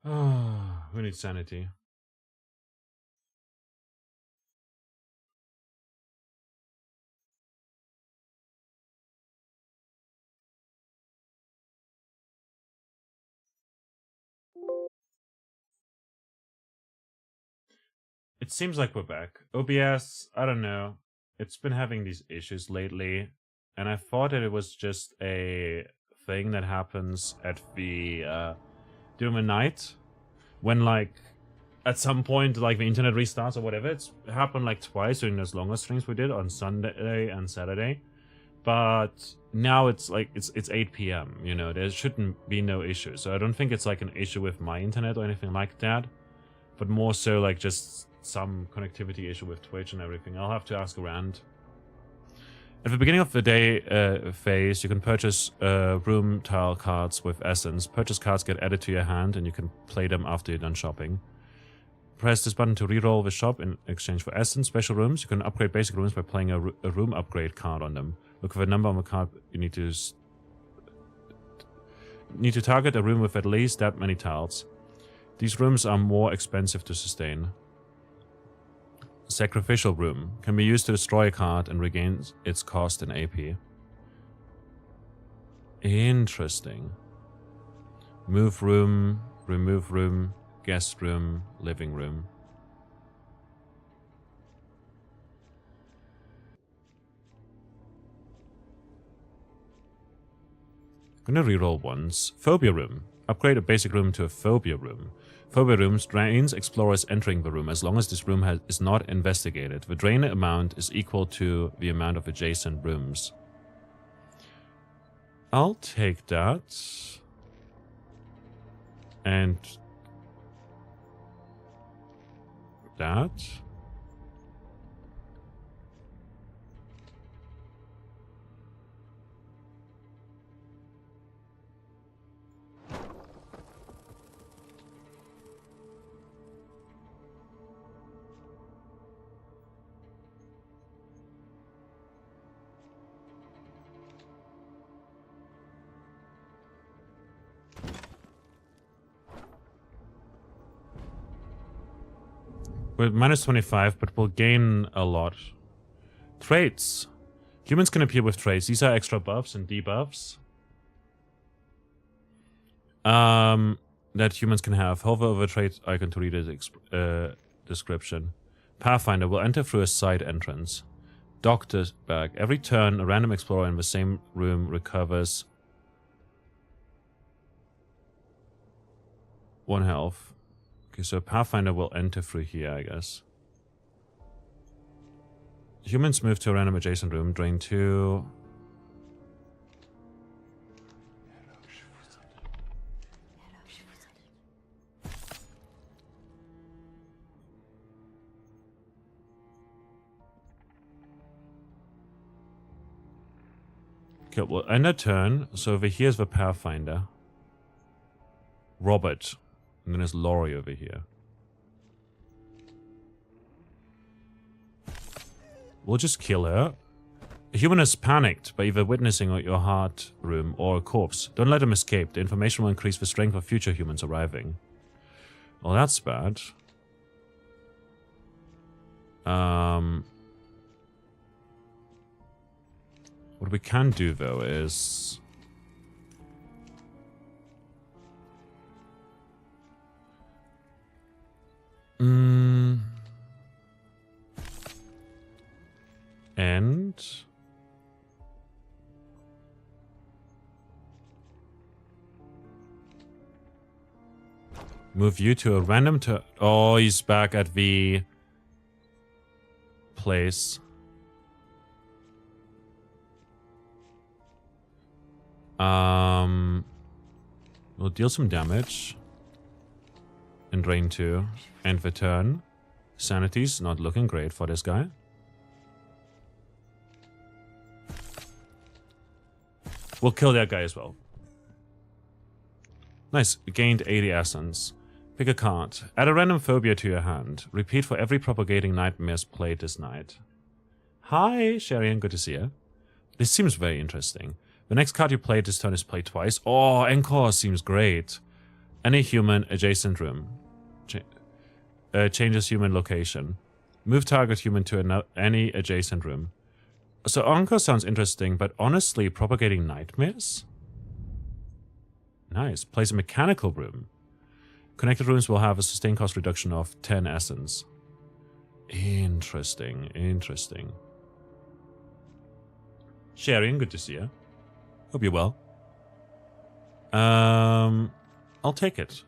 Ah, we need sanity. It seems like we're back. OBS, I don't know. It's been having these issues lately, and I thought that it was just a thing that happens at the during the night, when like at some point like the internet restarts or whatever. It's happened like twice during those longer streams we did on Sunday and Saturday, but now it's like it's 8 p.m. You know, there shouldn't be no issue. So I don't think it's like an issue with my internet or anything like that, but more so like just some connectivity issue with Twitch and everything. I'll have to ask around. At the beginning of the day phase, you can purchase room tile cards with Essence. Purchase cards get added to your hand, and you can play them after you're done shopping. Press this button to reroll the shop in exchange for Essence. Special rooms. You can upgrade basic rooms by playing a room upgrade card on them. Look for the number on the card. You need to target a room with at least that many tiles. These rooms are more expensive to sustain. Sacrificial Room can be used to destroy a card and regains its cost in AP. Interesting. Move room, remove room, guest room, living room. I'm gonna reroll once. Phobia Room. Upgrade a basic room to a phobia room. Phobia rooms drains explorers entering the room as long as this room is not investigated. The drain amount is equal to the amount of adjacent rooms. I'll take that. And that. We're minus 25, but we'll gain a lot. Traits. Humans can appear with traits. These are extra buffs and debuffs. That humans can have. Hover over trait icon to read a description. Pathfinder will enter through a side entrance. Doctor's bag. Every turn, a random explorer in the same room recovers 1 health. Okay, so Pathfinder will enter through here, I guess. Humans move to a random adjacent room, drain 2. Okay, well, end a turn. So over here's the Pathfinder. Robert. And then there's Laurie over here. We'll just kill her. A human is panicked by either witnessing your heart room or a corpse. Don't let them escape. The information will increase the strength of future humans arriving. Well, that's bad. What we can do, though, is... And move you to a random turn. Oh, he's back at the place. We'll deal some damage. And drain 2. End the turn. Sanity's not looking great for this guy. We'll kill that guy as well. Nice. Gained 80 essence. Pick a card. Add a random phobia to your hand. Repeat for every propagating nightmares played this night. Hi, Sharian. Good to see you. This seems very interesting. The next card you play this turn is played twice. Oh, Encore seems great. Any human adjacent room. Changes human location. Move target human to any adjacent room. So Encore sounds interesting, but honestly, propagating nightmares? Nice. Place a mechanical room. Connected rooms will have a sustained cost reduction of 10 essence. Interesting, interesting. Sharing, good to see you. Hope you're well. I'll take it.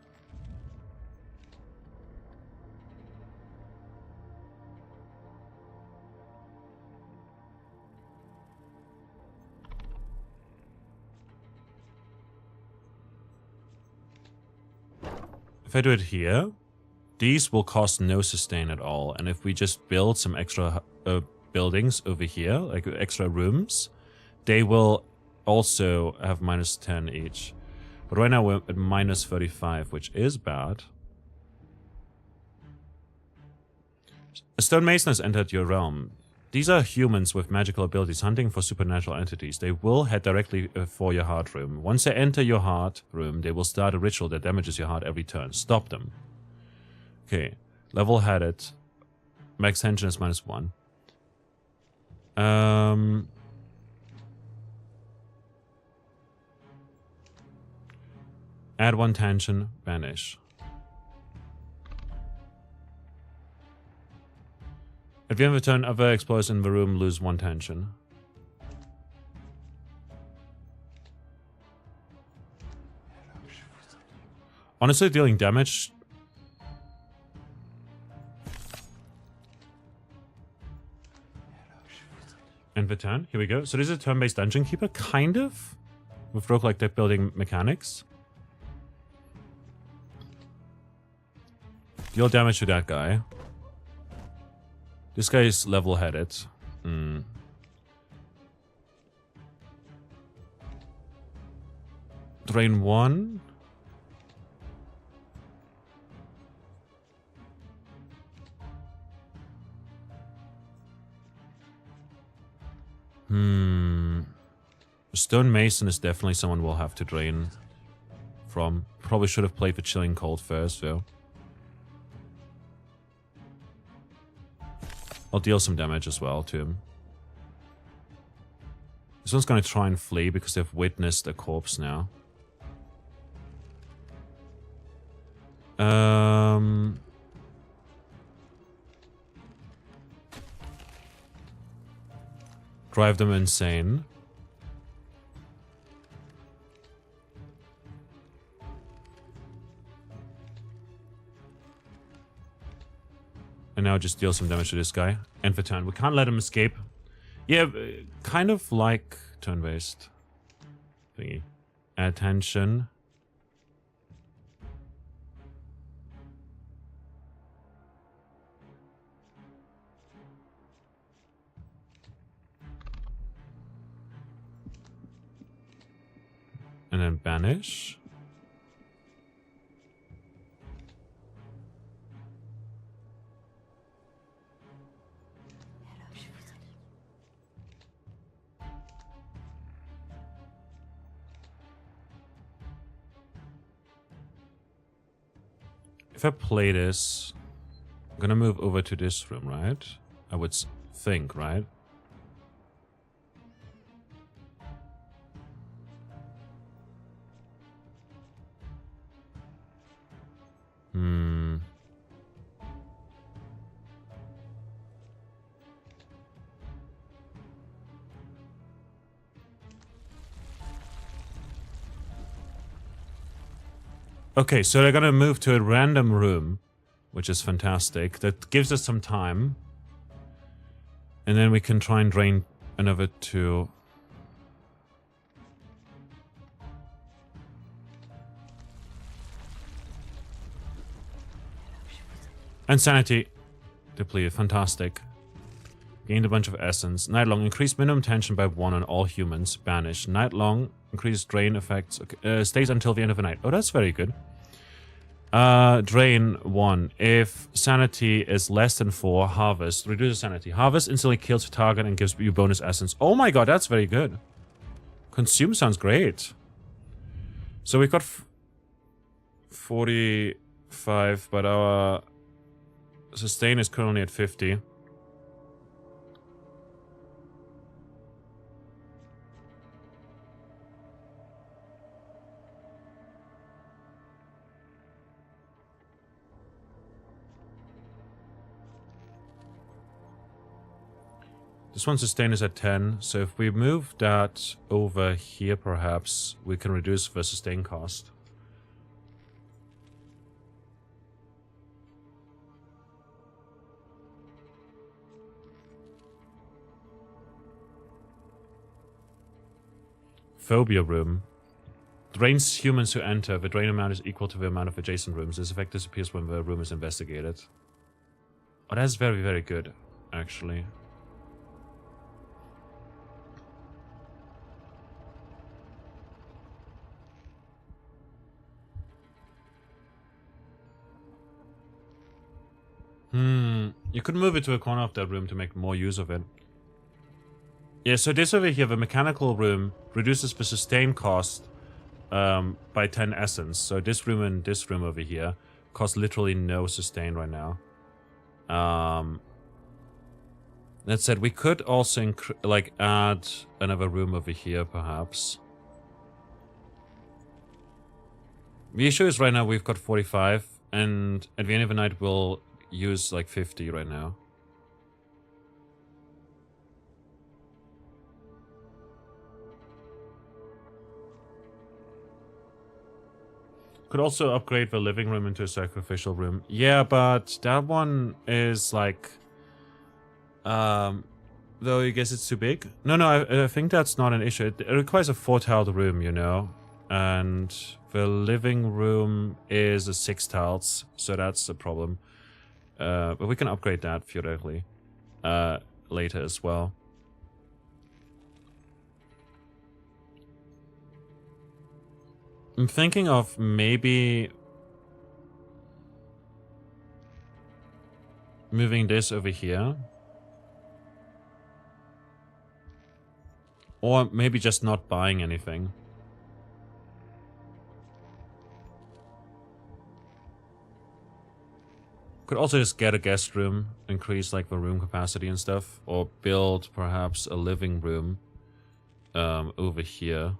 If I do it here, these will cost no sustain at all. And if we just build some extra buildings over here, like extra rooms, they will also have minus 10 each. But right now we're at minus 35, which is bad. A stone mason has entered your realm. These are humans with magical abilities hunting for supernatural entities. They will head directly for your heart room. Once they enter your heart room, they will start a ritual that damages your heart every turn. Stop them. Okay. Level-headed. Max tension is minus 1. Add 1 tension. Banish. At the end of the turn, other explorers in the room lose 1 tension. Honestly, dealing damage... And the turn. Here we go. So this is a turn-based Dungeon Keeper, kind of. With roguelike deck building mechanics. Deal damage to that guy. This guy is level-headed. Drain 1. Stone Mason is definitely someone we'll have to drain from. Probably should have played the Chilling Cold first, though. I'll deal some damage as well to him. This one's going to try and flee because they've witnessed a corpse now. Drive them insane. And now just deal some damage to this guy. End the turn. We can't let him escape. Yeah, kind of like turn-based thingy. Attention. And then banish. If I play this, I'm gonna move over to this room, right? I would think, right? Okay, so they're gonna move to a random room, which is fantastic. That gives us some time. And then we can try and drain another two. And sanity depleted. Fantastic. Gained a bunch of essence. Nightlong. Increased minimum tension by 1 on all humans. Banish. Nightlong. Increased drain effects. Okay, stays until the end of the night. Oh, that's very good. Drain 1. If sanity is less than 4, harvest. Reduces sanity. Harvest instantly kills the target and gives you bonus essence. Oh my god, that's very good. Consume sounds great. So we've got 45, but our sustain is currently at 50. This one's sustain is at 10, so if we move that over here perhaps, we can reduce the sustain cost. Phobia room. Drains humans who enter. The drain amount is equal to the amount of adjacent rooms. This effect disappears when the room is investigated. Oh, that's very, very good, actually. You could move it to a corner of that room to make more use of it. Yeah, so this over here, the mechanical room, reduces the sustain cost by 10 essence. So this room and this room over here cost literally no sustain right now. That said, we could also like add another room over here, perhaps. The issue is right now we've got 45, and at the end of the night we'll use like 50 right now. Could also upgrade the living room into a sacrificial room. Yeah, but that one is like... though I guess it's too big. No, I think that's not an issue. It requires a 4-tiled room, you know? And the living room is a 6 tiles, so that's a problem. But we can upgrade that theoretically later as well. I'm thinking of maybe moving this over here. Or maybe just not buying anything. Could also just get a guest room, increase like the room capacity and stuff, or build perhaps a living room over here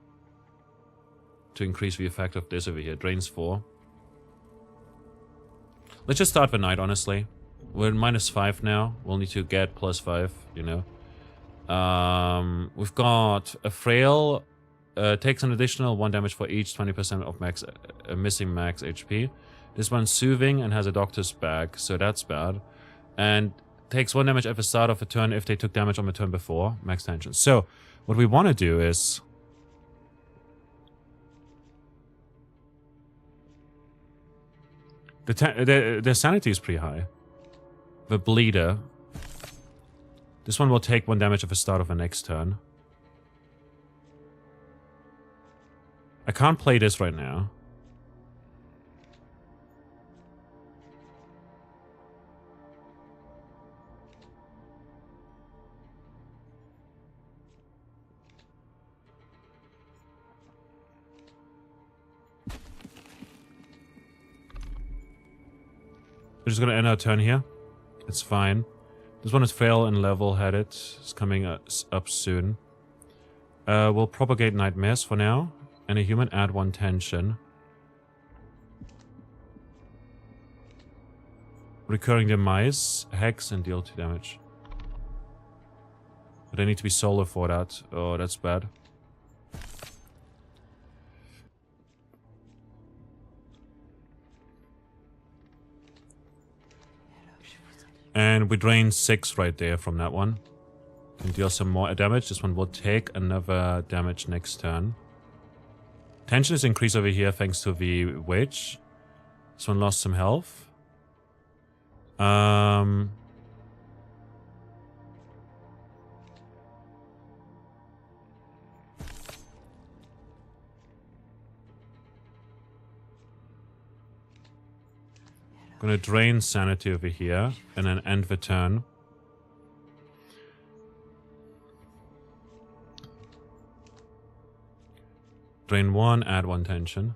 to increase the effect of this over here. Drains 4. Let's just start the night, honestly. We're at -5 now. We'll need to get +5, you know. We've got a frail, takes an additional 1 damage for each 20% of max missing max HP. This one's soothing and has a doctor's bag, so that's bad. And takes 1 damage at the start of a turn if they took damage on the turn before, max tension. So, what we want to do is... The sanity is pretty high. The bleeder... This one will take 1 damage at the start of the next turn. I can't play this right now. We're just gonna end our turn here. It's fine. This one is frail and level-headed. It's coming up soon. We'll propagate nightmares for now. And a human, add 1 tension. Recurring demise, hex, and deal 2 damage. But I need to be solo for that. Oh, that's bad. And we drain 6 right there from that one. Can deal some more damage. This one will take another damage next turn. Tension is increased over here thanks to the witch. This one lost some health. Gonna drain sanity over here and then end the turn. Drain 1, add 1 tension.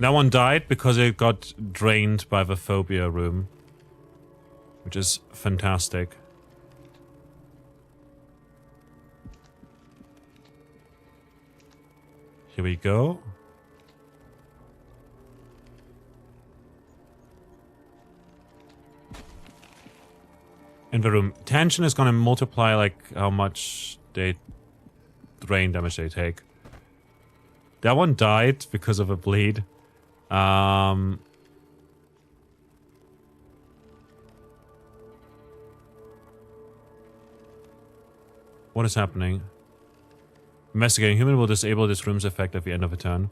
That one died because it got drained by the phobia room. Which is fantastic. Here we go. In the room. Tension is gonna multiply like how much they drain damage they take. That one died because of a bleed. What is happening? Investigating. Human will disable this room's effect at the end of a turn.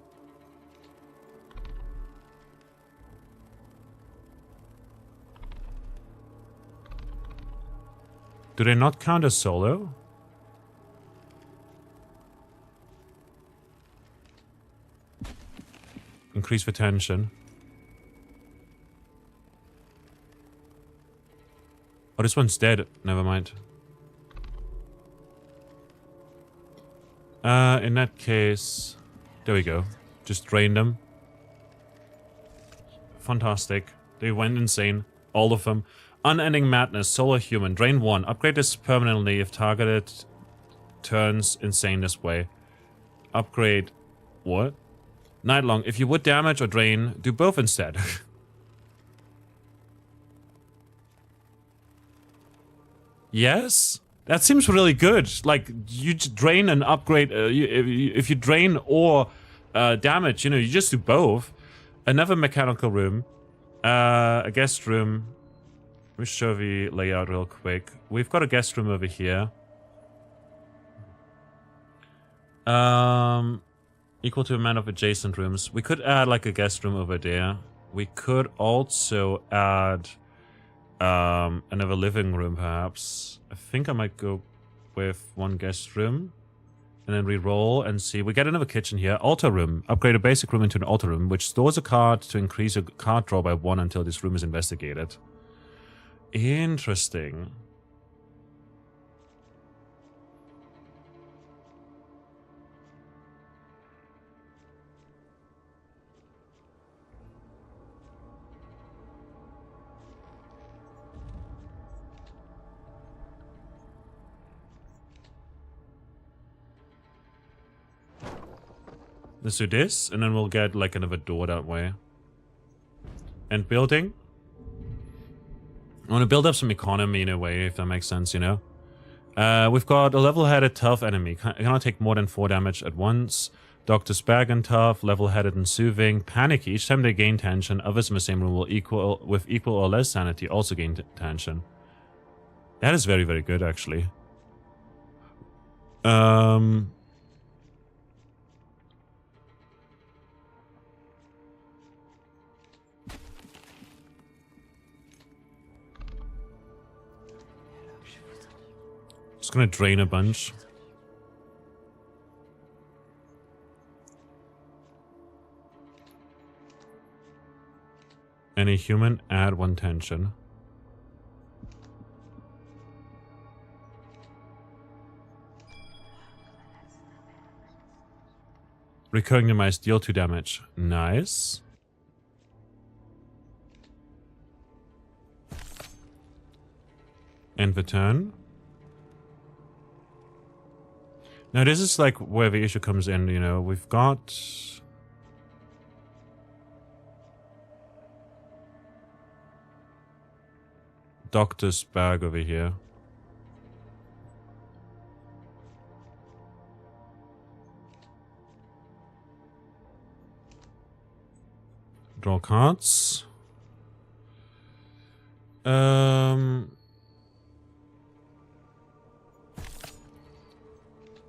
Do they not count as solo? Increase the tension. Oh, this one's dead. Never mind. In that case... There we go. Just drain them. Fantastic. They went insane. All of them. Unending Madness, Solar Human, drain 1. Upgrade this permanently if targeted turns insane this way. Upgrade... what? Nightlong, if you would damage or drain, do both instead. Yes? That seems really good. Like, you drain and upgrade... if you drain or damage, you know, you just do both. Another mechanical room. A guest room. Let me show the layout real quick. We've got a guest room over here. Equal to the amount of adjacent rooms. We could add like a guest room over there. We could also add another living room perhaps. I think I might go with one guest room. And then re-roll and see. We get another kitchen here. Altar room. Upgrade a basic room into an altar room, which stores a card to increase your card draw by 1 until this room is investigated. Interesting. Let's do this, and then we'll get like another door that way. And building. I want to build up some economy in a way, if that makes sense, you know. We've got a level-headed tough enemy. Cannot take more than 4 damage at once. Doctor's Bag and tough, level-headed and soothing. Panicky. Each time they gain tension, others in the same room will with equal or less sanity also gain tension. That is very, very good, actually. Just gonna drain a bunch. Any human, add 1 tension. Recurring demise, deal 2 damage. Nice. End the turn. Now this is like where the issue comes in, you know, we've got... Doctor's Bag over here. Draw cards.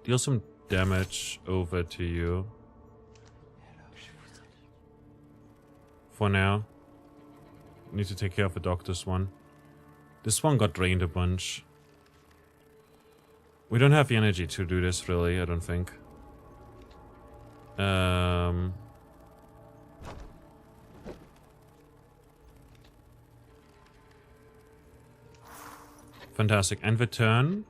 Deal some damage over to you. For now. Need to take care of the doctor's one. This one got drained a bunch. We don't have the energy to do this, really, I don't think. Fantastic. End the turn.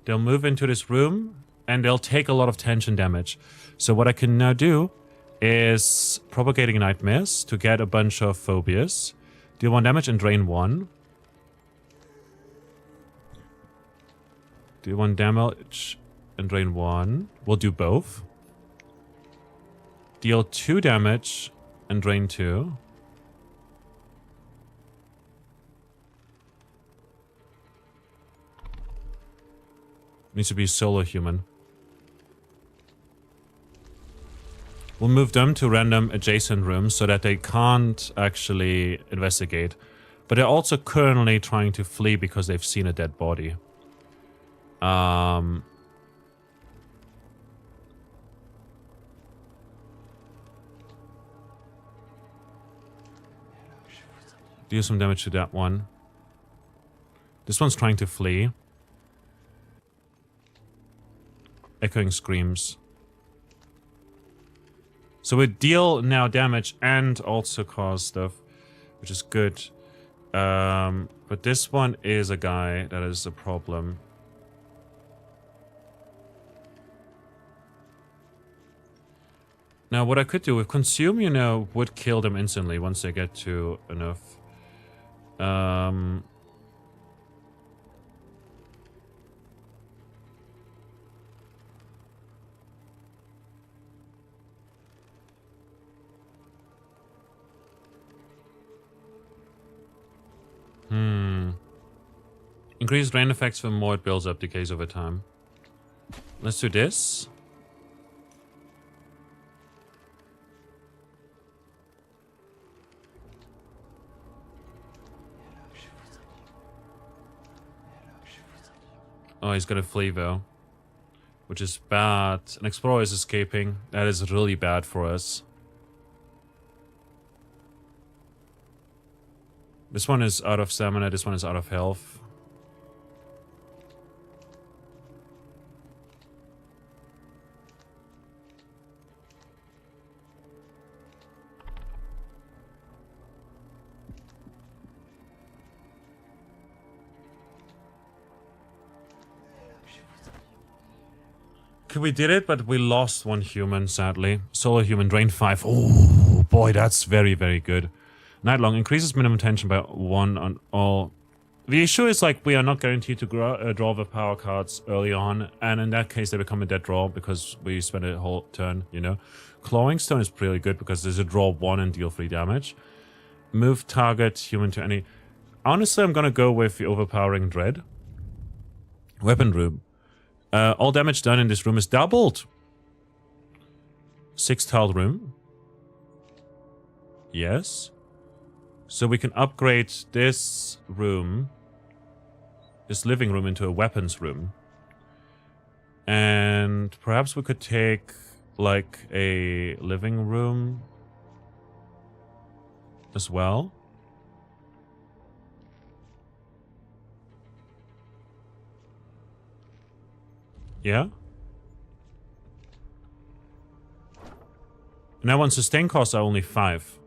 They'll move into this room, and they'll take a lot of tension damage. So what I can now do is Propagating Nightmares to get a bunch of phobias. Deal 1 damage and drain 1. Deal 1 damage and drain 1. We'll do both. Deal 2 damage and drain 2. Needs to be solo human. We'll move them to random adjacent rooms so that they can't actually investigate. But they're also currently trying to flee because they've seen a dead body. Deal some damage to that one. This one's trying to flee. Echoing screams. So we deal now damage and also cause stuff, which is good. But this one is a guy that is a problem. Now what I could do with Consume, you know, would kill them instantly once they get to enough. Um... Increased rain effects for more it builds up decays over time. Let's do this. Oh, he's got a flee though, which is bad. An explorer is escaping. That is really bad for us. This one is out of stamina, this one is out of health. We did it, but we lost one human, sadly. Solar human, drain 5. Oh, boy, that's very, very good. Nightlong increases minimum tension by 1 on all. The issue is, like, we are not guaranteed to draw the power cards early on, and in that case, they become a dead draw because we spend a whole turn, you know? Clawing Stone is pretty good because there's a draw 1 and deal 3 damage. Move target human to any... Honestly, I'm gonna go with the Overpowering Dread. Weapon Room. All damage done in this room is doubled. 6-tiled room. Yes. So we can upgrade this room, this living room, into a weapons room. And perhaps we could take, like, a living room as well. Yeah. Now one sustain costs are only 5.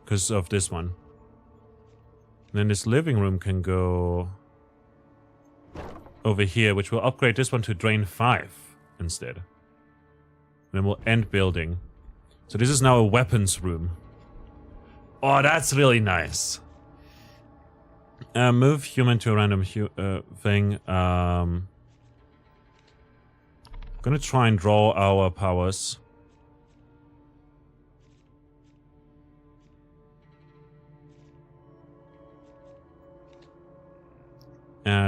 Because of this one. And then this living room can go over here, which will upgrade this one to drain 5 instead. And then we'll end building. So this is now a weapons room. Oh, that's really nice. Move human to a random thing. Gonna try and draw our powers.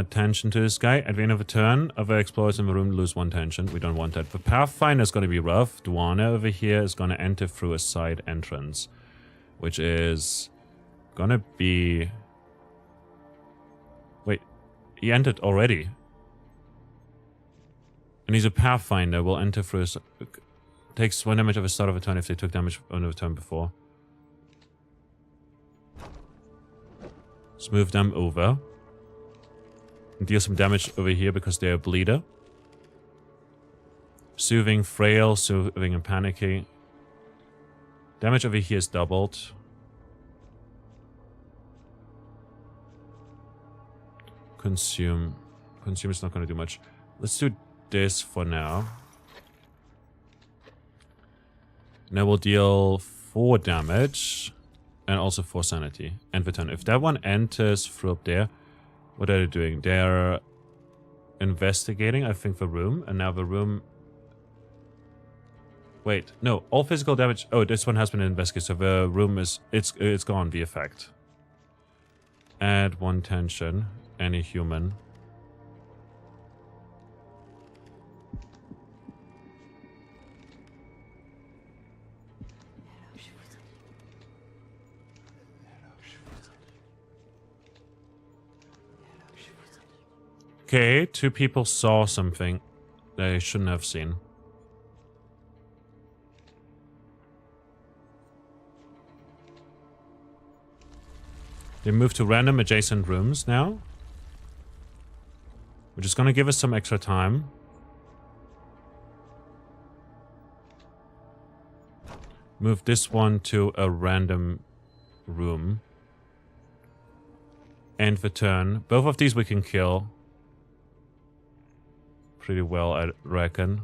Tension to this guy. At the end of a turn, other explorers in the room lose 1 tension. We don't want that. The Pathfinder is going to be rough. Duana over here is going to enter through a side entrance, which is going to be... Wait, he entered already. And he's a Pathfinder. Will enter through a... Takes 1 damage at the start of a turn if they took damage on the turn before. Let's move them over. And deal some damage over here because they're a bleeder. Soothing, frail, soothing and panicky. Damage over here is doubled. Consume. Consume is not going to do much. Let's do this for now. Now we'll deal 4 damage. And also 4 sanity. End the turn. If that one enters through up there... What are they doing? They're investigating, I think, the room. And now the room... Wait, no. All physical damage... Oh, this one has been investigated, so the room is... It's gone, the effect. Add 1 tension. Any human. Okay, 2 people saw something they shouldn't have seen. They move to random adjacent rooms now. Which is going to give us some extra time. Move this one to a random room. End the turn. Both of these we can kill. Pretty well, I reckon.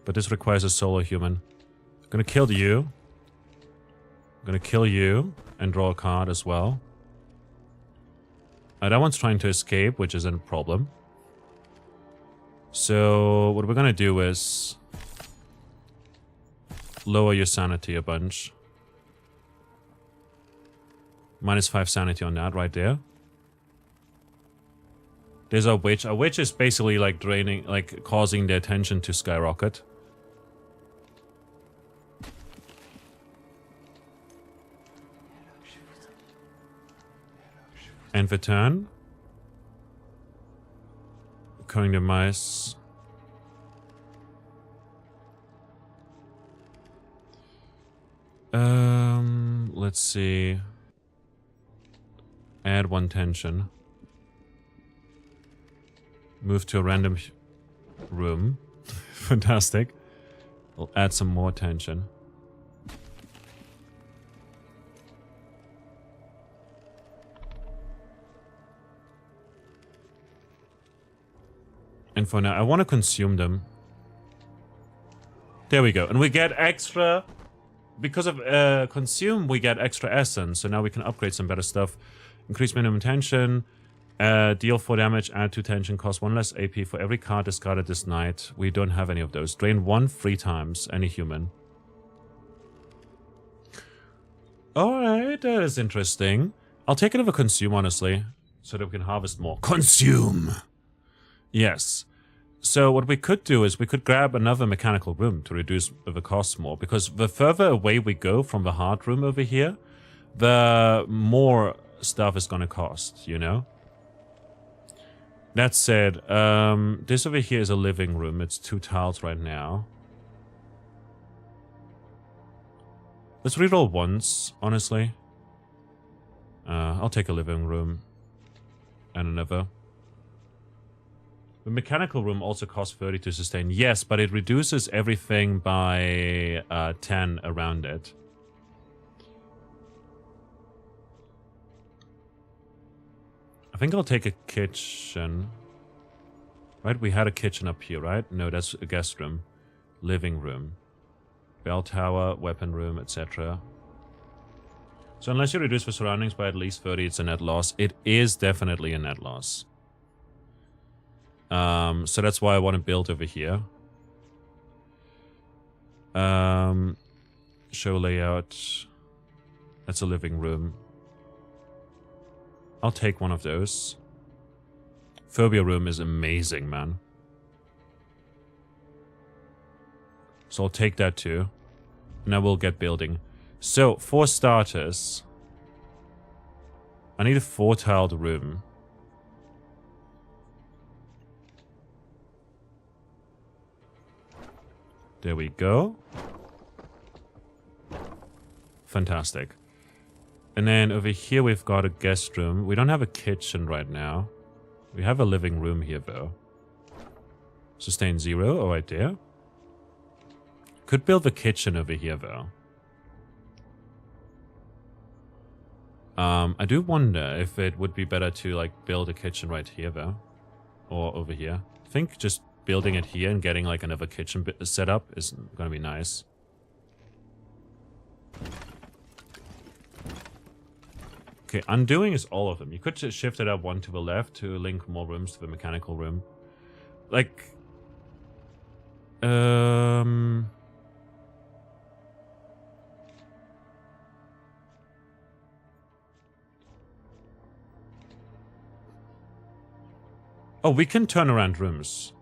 But this requires a solo human. I'm gonna kill you. I'm gonna kill you and draw a card as well. That one's trying to escape, which isn't a problem. So what we're gonna do is lower your sanity a bunch. -5 sanity on that right there. There's our witch. Our witch is basically like draining, like causing the attention to skyrocket. End the turn. Killing the mice. Let's see. Add 1 tension. Move to a random room. Fantastic. We'll add some more tension. And for now, I want to consume them. There we go. And we get extra... Because of consume, we get extra essence. So now we can upgrade some better stuff. Increase minimum tension. Deal 4 damage, add 2 tension, cost 1 less AP for every card discarded this night. We don't have any of those. Drain 1 3 times, any human. Alright, that is interesting. I'll take it over consume, honestly. So that we can harvest more. Consume! Yes. So what we could do is we could grab another mechanical room to reduce the costs more. Because the further away we go from the hard room over here, the more stuff is going to cost, you know? That said, this over here is a living room. It's 2 tiles right now. Let's reroll once, honestly. I'll take a living room. And another. The mechanical room also costs 30 to sustain. Yes, but it reduces everything by 10 around it. I think I'll take a kitchen. Right, we had a kitchen up here, right? No, that's a guest room. Living room. Bell tower, weapon room, etc. So unless you reduce the surroundings by at least 30, it's a net loss. It is definitely a net loss. So that's why I want to build over here. Show layout. That's a living room. I'll take one of those. Phobia room is amazing, man. So I'll take that too. And I will get building. So, for starters, I need a 4-tiled room. There we go. Fantastic. And then over here we've got a guest room. We don't have a kitchen right now. We have a living room here though. Sustain 0, oh right there. Could build the kitchen over here though. I do wonder if it would be better to like build a kitchen right here though. Or over here. I think just building it here and getting like another kitchen set up is gonna be nice. Okay, undoing is all of them. You could just shift it up 1 to the left to link more rooms to the mechanical room. Like... Oh, we can turn around rooms.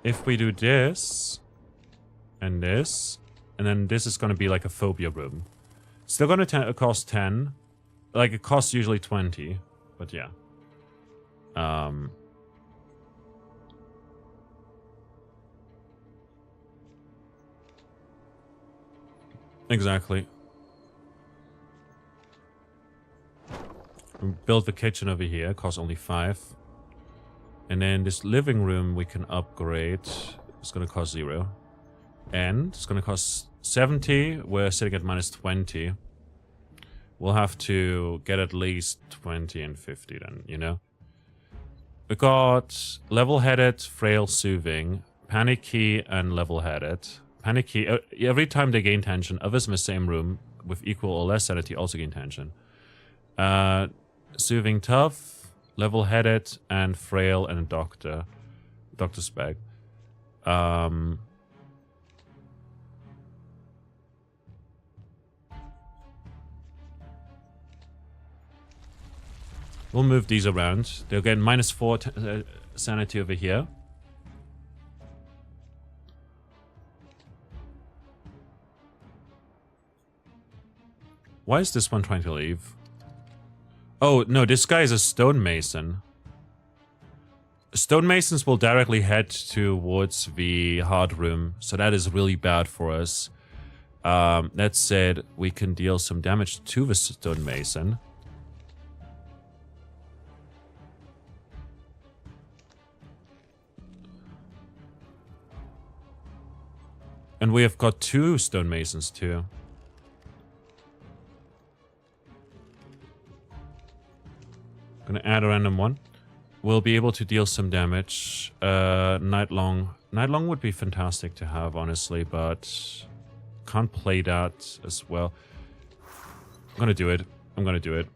If we do this, and this, and then this is going to be like a phobia room. Still going to cost 10. Like, it costs usually 20, but yeah. Exactly. We build the kitchen over here, costs only 5. And then this living room we can upgrade. It's going to cost 0. And it's going to cost 70. We're sitting at -20. We'll have to get at least 20 and 50 then, you know? We got level-headed, frail, soothing, panicky, and level-headed. Panicky. Every time they gain tension, others in the same room with equal or less sanity also gain tension. Soothing tough, level-headed, and frail, and a doctor. Doctor spec. We'll move these around. They'll get -4 sanity over here. Why is this one trying to leave? Oh, no, this guy is a stonemason. Stonemasons will directly head towards the hard room, so that is really bad for us. That said, we can deal some damage to the stonemason. And we have got 2 stonemasons too. Gonna add a random one. We'll be able to deal some damage. Nightlong. Nightlong would be fantastic to have, honestly, but can't play that as well. I'm gonna do it. I'm gonna do it.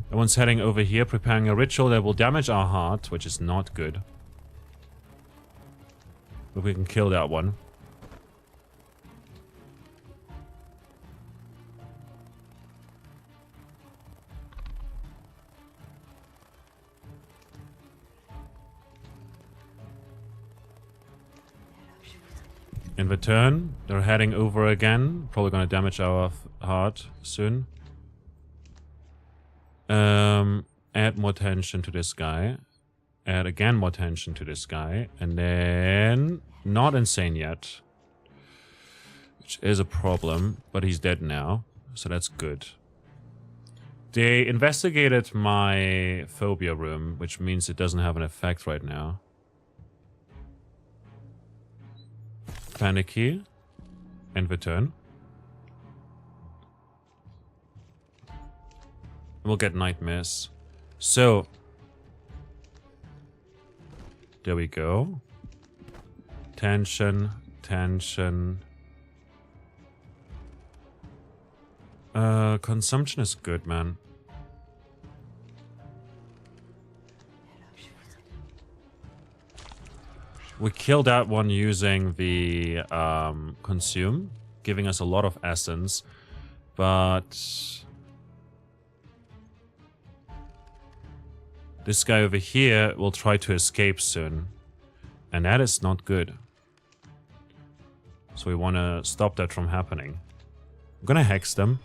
Everyone's heading over here, preparing a ritual that will damage our heart, which is not good. But we can kill that one. In return, they're heading over again. Probably gonna damage our heart soon. Add more tension to this guy. Add again more tension to this guy. And then... not insane yet. Which is a problem, but he's dead now. So that's good. They investigated my phobia room, which means it doesn't have an effect right now. Panicky. And return. We'll get nightmares. So. There we go. Tension. Tension. Consumption is good, man. We killed that one using the consume, giving us a lot of essence, but this guy over here will try to escape soon, and that is not good. So we want to stop that from happening. I'm gonna hex them.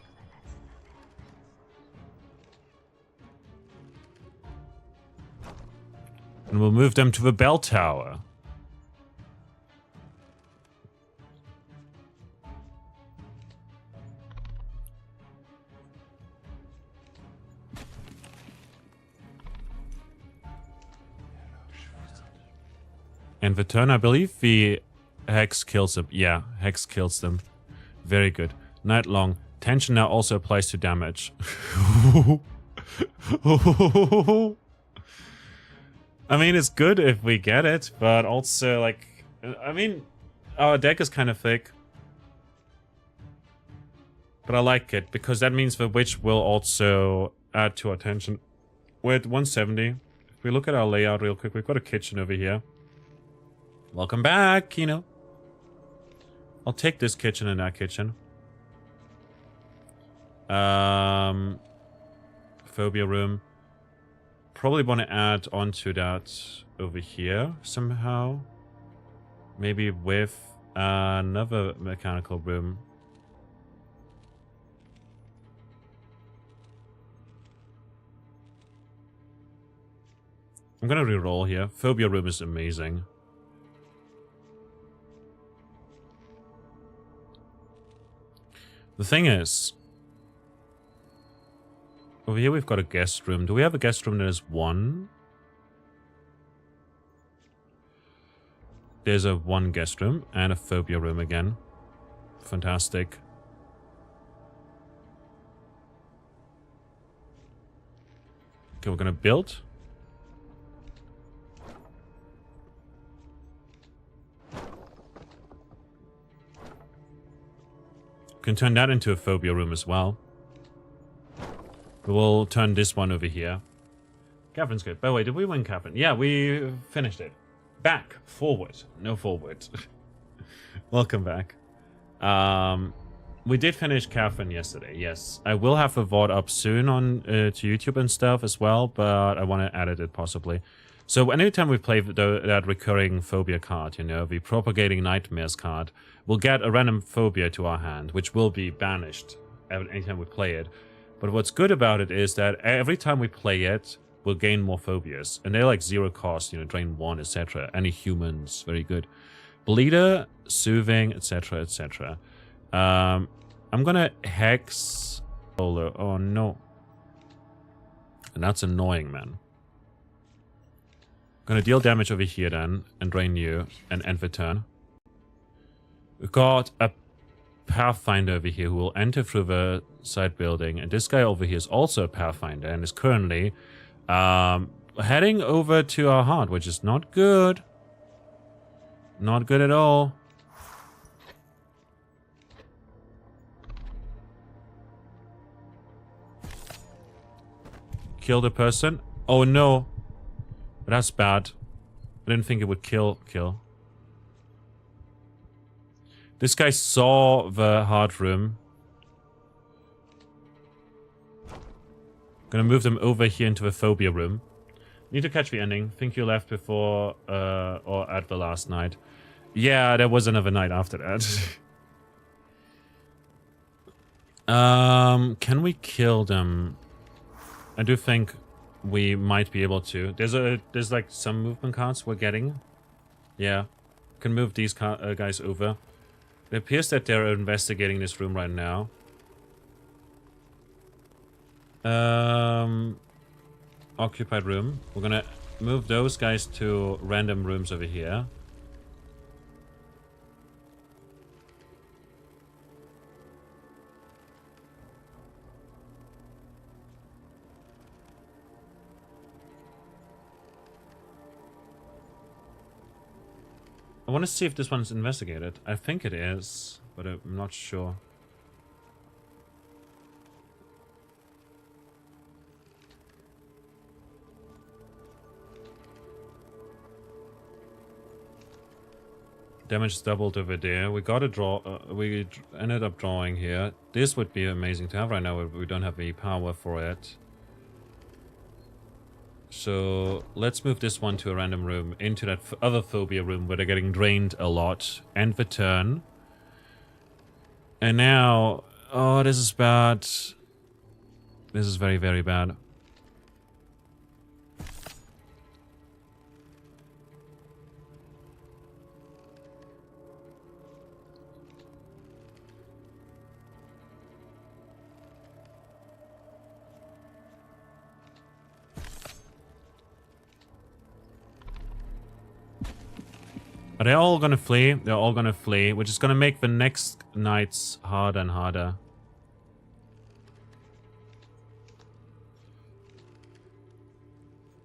And we'll move them to the bell tower. In return, I believe the hex kills them. Yeah, hex kills them. Very good. Nightlong. Tension now also applies to damage. I mean, it's good if we get it, but also, like... I mean, our deck is kind of thick. But I like it, because that means the witch will also add to our tension. We're at 170. If we look at our layout real quick, we've got a kitchen over here. Welcome back, you know. I'll take this kitchen and that kitchen. Phobia room. Probably want to add onto that over here somehow. Maybe with another mechanical room. I'm gonna reroll here. Phobia room is amazing. The thing is, over here we've got a guest room. Do we have a guest room that is 1? There's a 1 guest room and a phobia room again. Fantastic. Okay, we're gonna build. Can turn that into a phobia room as well. We'll turn this one over here. Catherine's good. By the way, did we win Catherine? Yeah, we finished it. Back. Forward. No forward. Welcome back. We did finish Catherine yesterday, yes. I will have a VOD up soon on to YouTube and stuff as well, but I want to edit it possibly. So anytime we play that recurring phobia card, you know, the propagating nightmares card, we'll get a random phobia to our hand, which will be banished anytime we play it. But what's good about it is that every time we play it, we'll gain more phobias. And they're like 0 cost, you know, drain 1, etc. Any humans, very good. Bleeder, soothing, etc., etc. I'm gonna hex Solo. Oh no. And that's annoying, man. Gonna deal damage over here then, and drain you, and end the turn. We've got a Pathfinder over here who will enter through the side building, and this guy over here is also a Pathfinder, and is currently heading over to our heart, which is not good. Not good at all. Kill the person. Oh no. That's bad. I didn't think it would kill. This guy saw the heart room. Gonna move them over here into the phobia room. Need to catch the ending. Think you left before or at the last night. Yeah, there was another night after that. Can we kill them? I do think we might be able to. There's like some movement cards we're getting. Yeah, can move these guys over. It appears that they're investigating this room right now. Occupied room. We're gonna move those guys to random rooms over here. I want to see if this one's investigated. I think it is, but I'm not sure. Damage is doubled over there. We got to draw. We ended up drawing here. This would be amazing to have right now. We don't have any power for it. So let's move this one to a random room into that other phobia room where they're getting drained a lot. End the turn. And now, oh, this is bad. This is very, very bad. Are they all gonna flee? They're all gonna flee, which is gonna make the next nights harder and harder.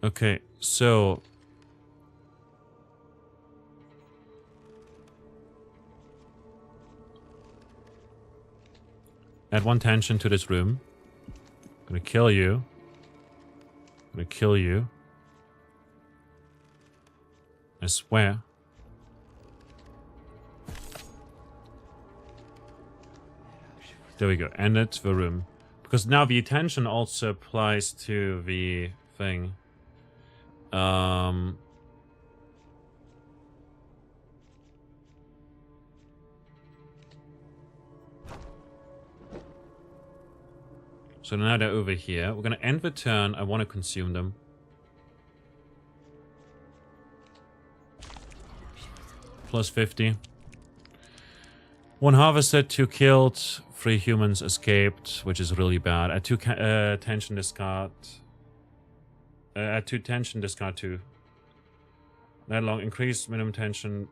Okay, so... add 1 tension to this room. Gonna kill you. Gonna kill you. I swear. There we go. Ended the room. Because now the attention also applies to the thing. So now they're over here. We're going to end the turn. I want to consume them. Plus 50. 1 harvested, 2 killed, 3 humans escaped, which is really bad. Add 2 tension discard. Add 2 tension discard 2. That long increase minimum tension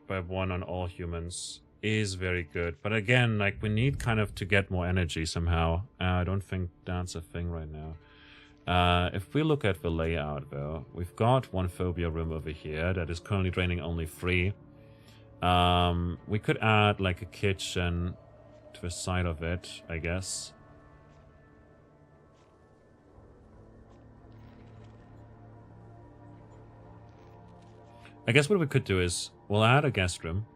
by 1 on all humans is very good. But again, like, we need kind of to get more energy somehow. I don't think that's a thing right now. If we look at the layout though, we've got 1 phobia room over here that is currently draining only 3. We could add like a kitchen to the side of it, I guess. I guess what we could do is we'll add a guest room.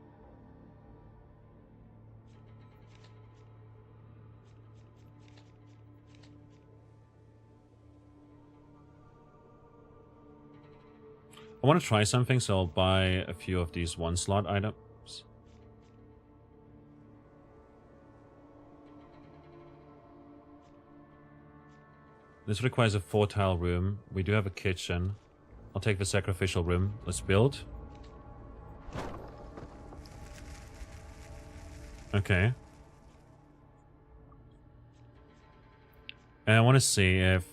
I want to try something, so I'll buy a few of these one slot items. This requires a 4-tile room. We do have a kitchen. I'll take the sacrificial room. Let's build. Okay. And I want to see if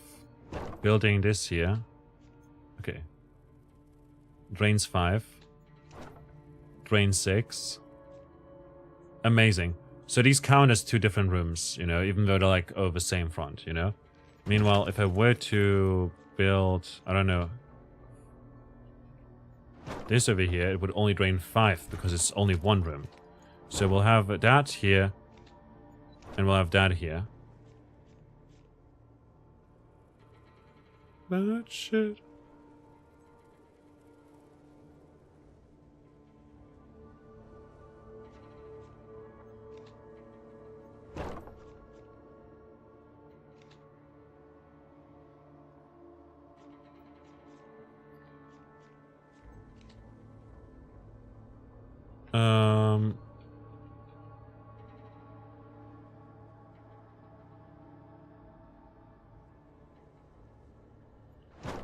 building this here... Okay. Drains 5. Drains 6. Amazing. So these count as 2 different rooms, you know, even though they're like over the same front, you know? Meanwhile, if I were to build, I don't know, this over here, it would only drain 5 because it's only 1 room. So we'll have that here, and we'll have that here. But shit.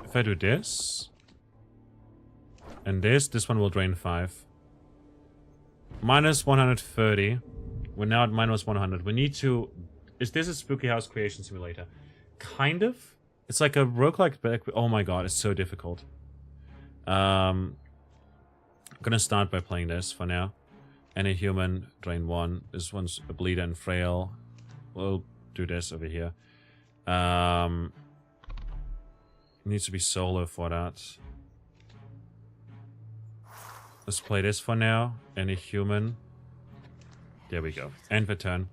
If I do this and this one will drain 5. Minus 130. We're now at minus 100. We need to... Is this a spooky house creation simulator? Kind of. It's like a roguelike back... Oh my god, it's so difficult. I'm gonna start by playing this for now. Any human, drain 1. This one's a bleeder and frail. We'll do this over here. Needs to be solo for that. Let's play this for now. Any human. There we go. End the turn.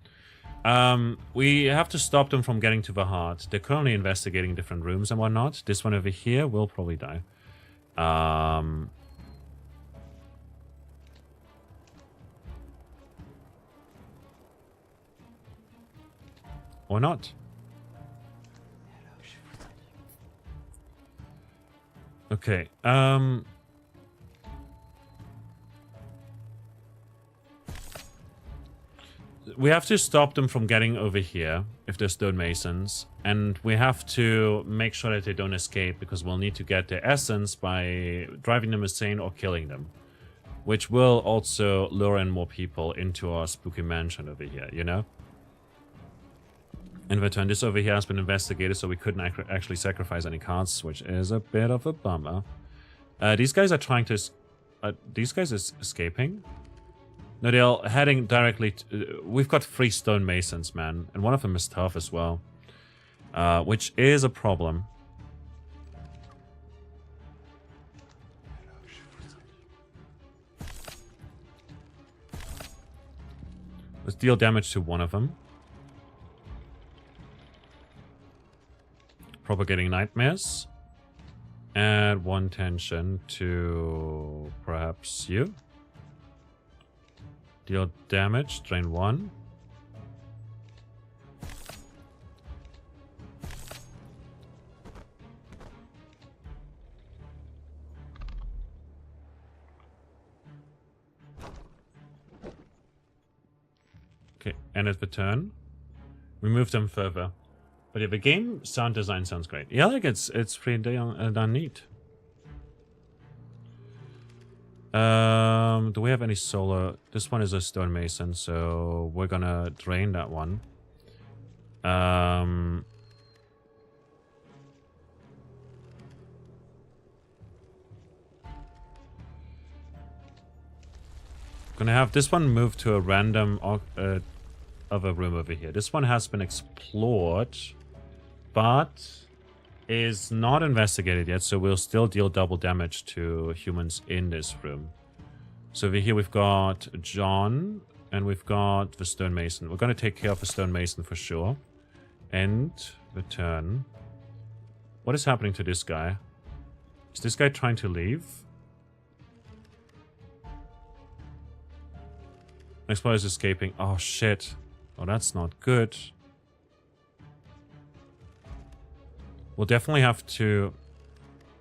We have to stop them from getting to the heart. They're currently investigating different rooms and whatnot. This one over here will probably die. Or not. Okay, we have to stop them from getting over here, if they're stonemasons, and we have to make sure that they don't escape, because we'll need to get their essence by driving them insane or killing them. Which will also lure in more people into our spooky mansion over here, you know? In return, this over here has been investigated, so we couldn't actually sacrifice any cards, which is a bit of a bummer. These guys are trying to... these guys are escaping? No, they're heading directly to... we've got 3 stonemasons, man. And one of them is tough as well. Which is a problem. Let's deal damage to one of them. Propagating nightmares. Add 1 tension to perhaps you. Deal damage, drain 1. Okay, end of the turn. We move them further. But yeah, the game sound design sounds great. Yeah, like it's pretty darn neat. Do we have any solo? This one is a stonemason, so we're gonna drain that one. Gonna have this one move to a random other room over here. This one has been explored, but is not investigated yet, so we'll still deal double damage to humans in this room. So over here we've got John, And we've got the stonemason. We're going to take care of the stonemason for sure. And return. What is happening to this guy? Is this guy trying to leave? Explorer is escaping. Oh, shit. Oh, that's not good. We'll definitely have to...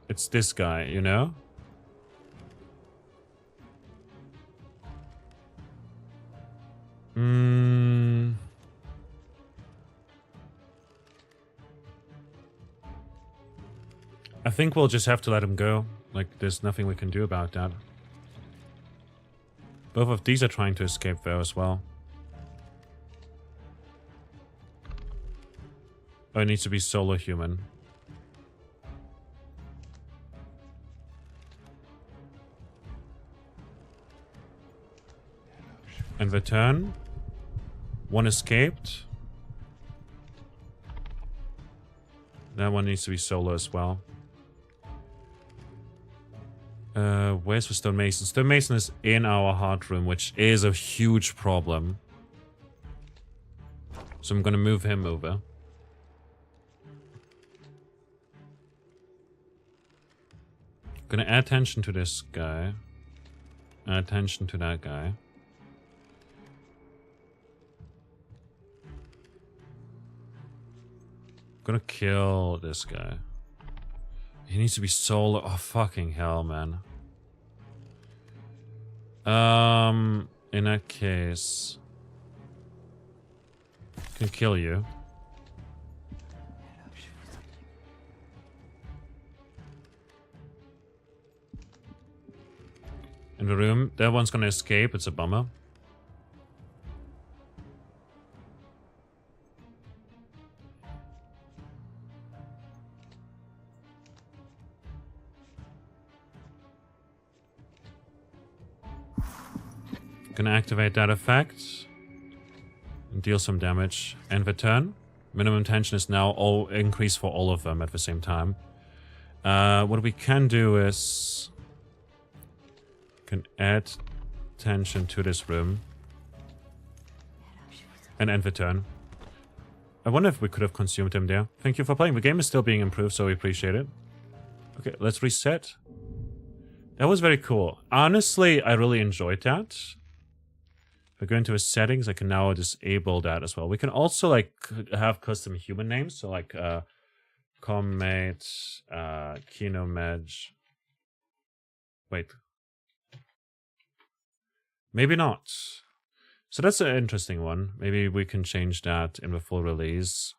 It's this guy, you know? I think we'll just have to let him go. Like, there's nothing we can do about that. Both of these are trying to escape though as well. Oh, it needs to be solo human. And the turn. One escaped. That one needs to be solo as well. Where's the stonemason? Stonemason is in our heart room, which is a huge problem. So I'm gonna move him over. Gonna add attention to this guy. Add attention to that guy. Gonna kill this guy. He needs to be solo. Oh, fucking hell, man. In that case... I can kill you. In the room. That one's gonna escape. It's a bummer. Gonna activate that effect. And deal some damage. End the turn. Minimum tension is now all increased for all of them at the same time. What we can do is... Can add tension to this room. And end the turn. I wonder if we could have consumed him there. Thank you for playing. The game is still being improved, so we appreciate it. Okay, let's reset. That was very cool. Honestly, I really enjoyed that. If I go into his settings, I can now disable that as well. We can also like have custom human names. So like Commate, Kinomeg. Wait. Maybe not. So that's an interesting one. Maybe we can change that in the full release.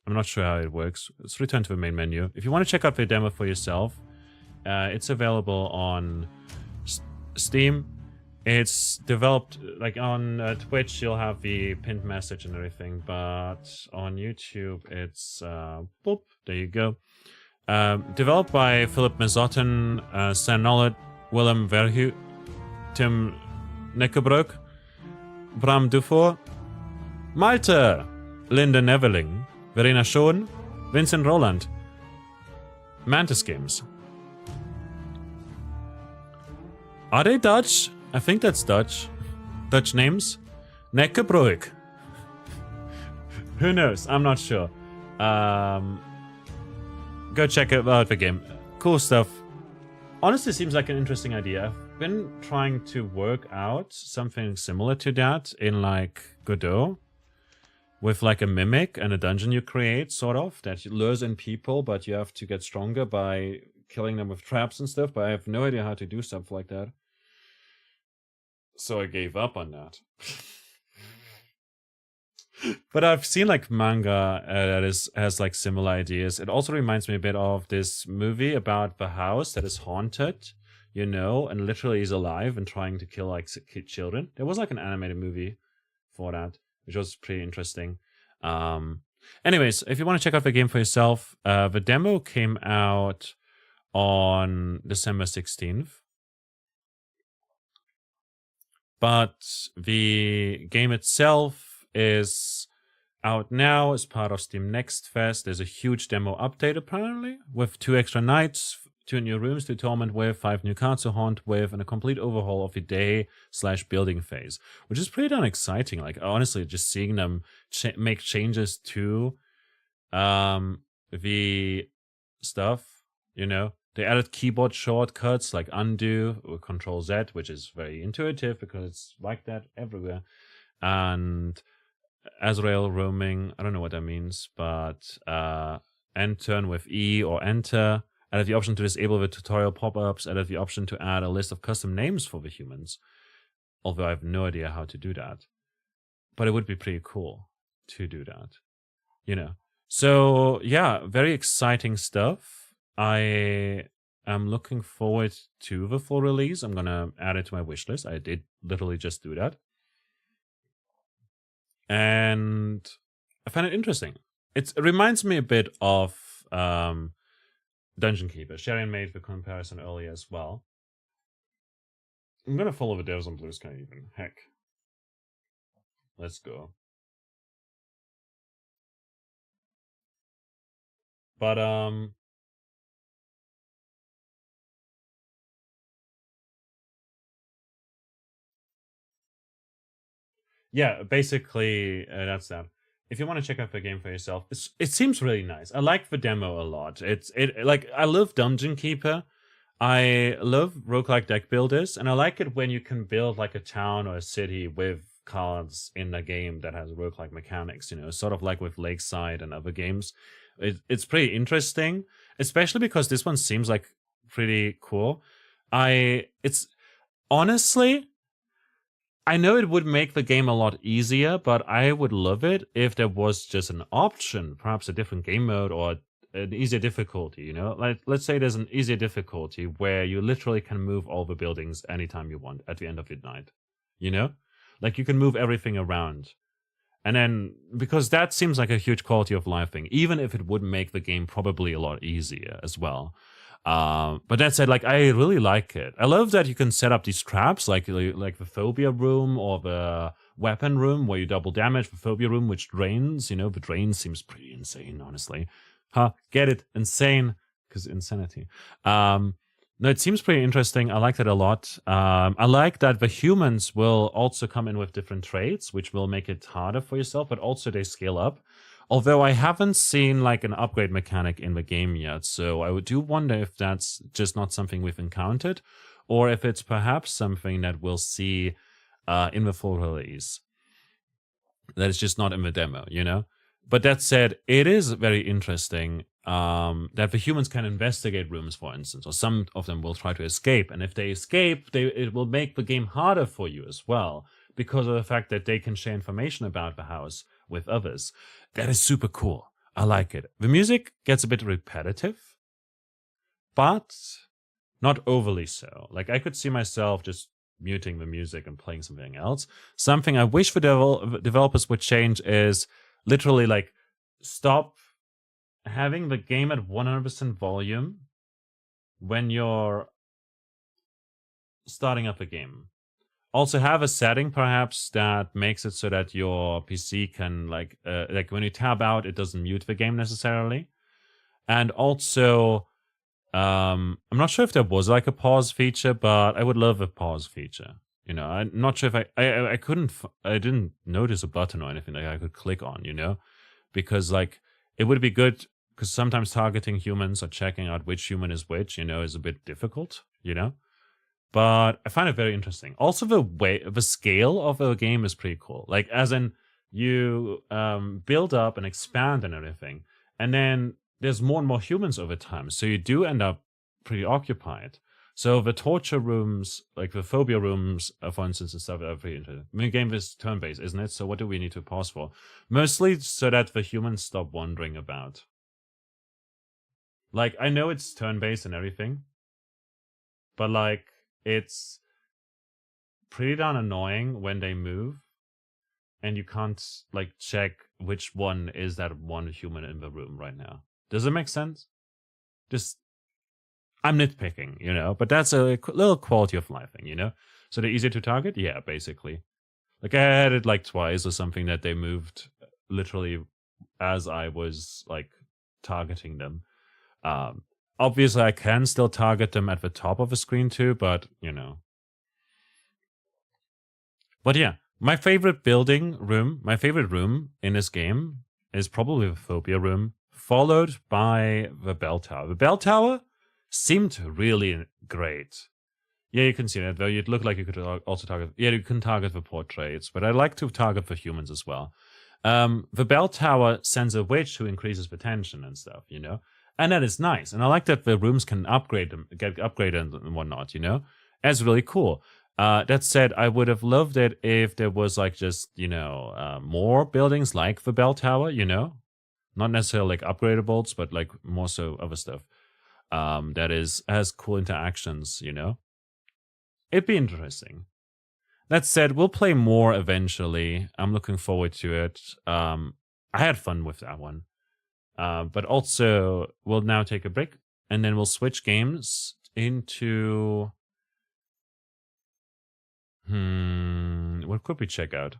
I'm not sure how it works. Let's return to the main menu. If you want to check out the demo for yourself, it's available on Steam. It's developed, like on Twitch, you'll have the pinned message and everything, but on YouTube, it's, boop, there you go. Developed by Philip Mezotten, Stan Nollet, Willem Verhu, Tim Neckebroek, Bram Dufour, Malte, Linda Neveling, Verena Schoen, Vincent Roland, Mantis Games. Are they Dutch? I think that's Dutch. Dutch names? Neckebroek. Who knows? I'm not sure. Go check out the game. Cool stuff. Honestly, seems like an interesting idea. I've been trying to work out something similar to that in like Godot. With like a mimic and a dungeon you create, sort of, that lures in people, but you have to get stronger by killing them with traps and stuff, but I have no idea how to do stuff like that. So I gave up on that. But I've seen like manga that has like similar ideas. It also reminds me a bit of this movie about the house that is haunted, you know, and literally is alive and trying to kill like children. There was like an animated movie for that, which was pretty interesting. Anyways, if you want to check out the game for yourself, the demo came out on December 16th. But the game itself is out now as part of Steam Next Fest. There's a huge demo update apparently, with 2 extra nights 2 new rooms to torment with, 5 new cards to haunt with, and a complete overhaul of your day/building phase, which is pretty darn exciting. Like, honestly, just seeing them make changes to the stuff, you know. They added keyboard shortcuts like undo or Control Z, which is very intuitive because it's like that everywhere. And Azrael roaming, I don't know what that means, but end turn with E or enter. Added the option to disable the tutorial pop-ups. Added the option to add a list of custom names for the humans. Although I have no idea how to do that. But it would be pretty cool to do that, you know. So yeah, very exciting stuff. I am looking forward to the full release. I'm gonna add it to my wish list. I did literally just do that. And I find it interesting. It reminds me a bit of Dungeon Keeper. Sharon made the comparison earlier as well. I'm gonna follow the devs on Blue Sky even. Heck. Let's go. But yeah, basically that's that. If you want to check out the game for yourself, it seems really nice. I like the demo a lot. Like, I love Dungeon Keeper. I love roguelike deck builders, and I like it when you can build like a town or a city with cards in a game that has roguelike mechanics, you know, sort of like with Lakeside and other games. It's pretty interesting, especially because this one seems like pretty cool. It's honestly, I know it would make the game a lot easier, but I would love it if there was just an option, perhaps a different game mode or an easier difficulty, you know? Like, let's say there's an easier difficulty where you literally can move all the buildings anytime you want at the end of the night, you know? Like, you can move everything around. And then, because that seems like a huge quality of life thing, even if it would make the game probably a lot easier as well. But that said, like, I really like it. I love that you can set up these traps, like the phobia room or the weapon room where you double damage, the phobia room which drains, you know, the drain seems pretty insane, honestly. Huh, get it? Insane, because insanity. No, it seems pretty interesting. I like that a lot. I like that the humans will also come in with different traits, which will make it harder for yourself, but also they scale up. Although I haven't seen like an upgrade mechanic in the game yet, so I do wonder if that's just not something we've encountered, or if it's perhaps something that we'll see in the full release. That is just not in the demo, you know? But that said, it is very interesting that the humans can investigate rooms, for instance, or some of them will try to escape. And if they escape, it will make the game harder for you as well, because of the fact that they can share information about the house with others. That is super cool. I like it. The music gets a bit repetitive, but not overly so. Like, I could see myself just muting the music and playing something else. Something I wish the developers would change is literally like stop having the game at 100% volume when you're starting up a game. Also have a setting perhaps that makes it so that your PC can like when you tab out, it doesn't mute the game necessarily. And also, I'm not sure if there was like a pause feature, but I would love a pause feature. You know, I'm not sure if I didn't notice a button or anything like I could click on, you know, because like it would be good because sometimes targeting humans or checking out which human is which, you know, is a bit difficult, you know. But I find it very interesting. Also, the scale of the game is pretty cool. Like, as in, you build up and expand and everything, and then there's more and more humans over time. So you do end up pretty occupied. So the torture rooms, like the phobia rooms, for instance, and stuff, are pretty interesting. I mean, the game is turn-based, isn't it? So what do we need to pause for? Mostly so that the humans stop wandering about. Like, I know it's turn-based and everything, but like, it's pretty darn annoying when they move and you can't like check which one is that one human in the room right now. Does it make sense? Just, I'm nitpicking, you know, but that's a little quality of life thing, you know? So they're easier to target? Yeah, basically. Like, I had it like twice or something that they moved literally as I was like targeting them. Obviously, I can still target them at the top of the screen too, but, you know. But yeah, my favorite room in this game is probably the Phobia room, followed by the Bell Tower. The Bell Tower seemed really great. Yeah, you can see that, though. You'd look like you could also target... Yeah, you can target the portraits, but I like to target the humans as well. The Bell Tower sends a witch who increases the tension and stuff, you know? And that is nice. And I like that the rooms can upgrade them, get upgraded and whatnot, you know? That's really cool. That said, I would have loved it if there was like just, you know, more buildings like the Bell Tower, you know? Not necessarily like upgradables, but like more so other stuff. That has cool interactions, you know? It'd be interesting. That said, we'll play more eventually. I'm looking forward to it. I had fun with that one. But also, we'll now take a break, and then we'll switch games into... what could we check out?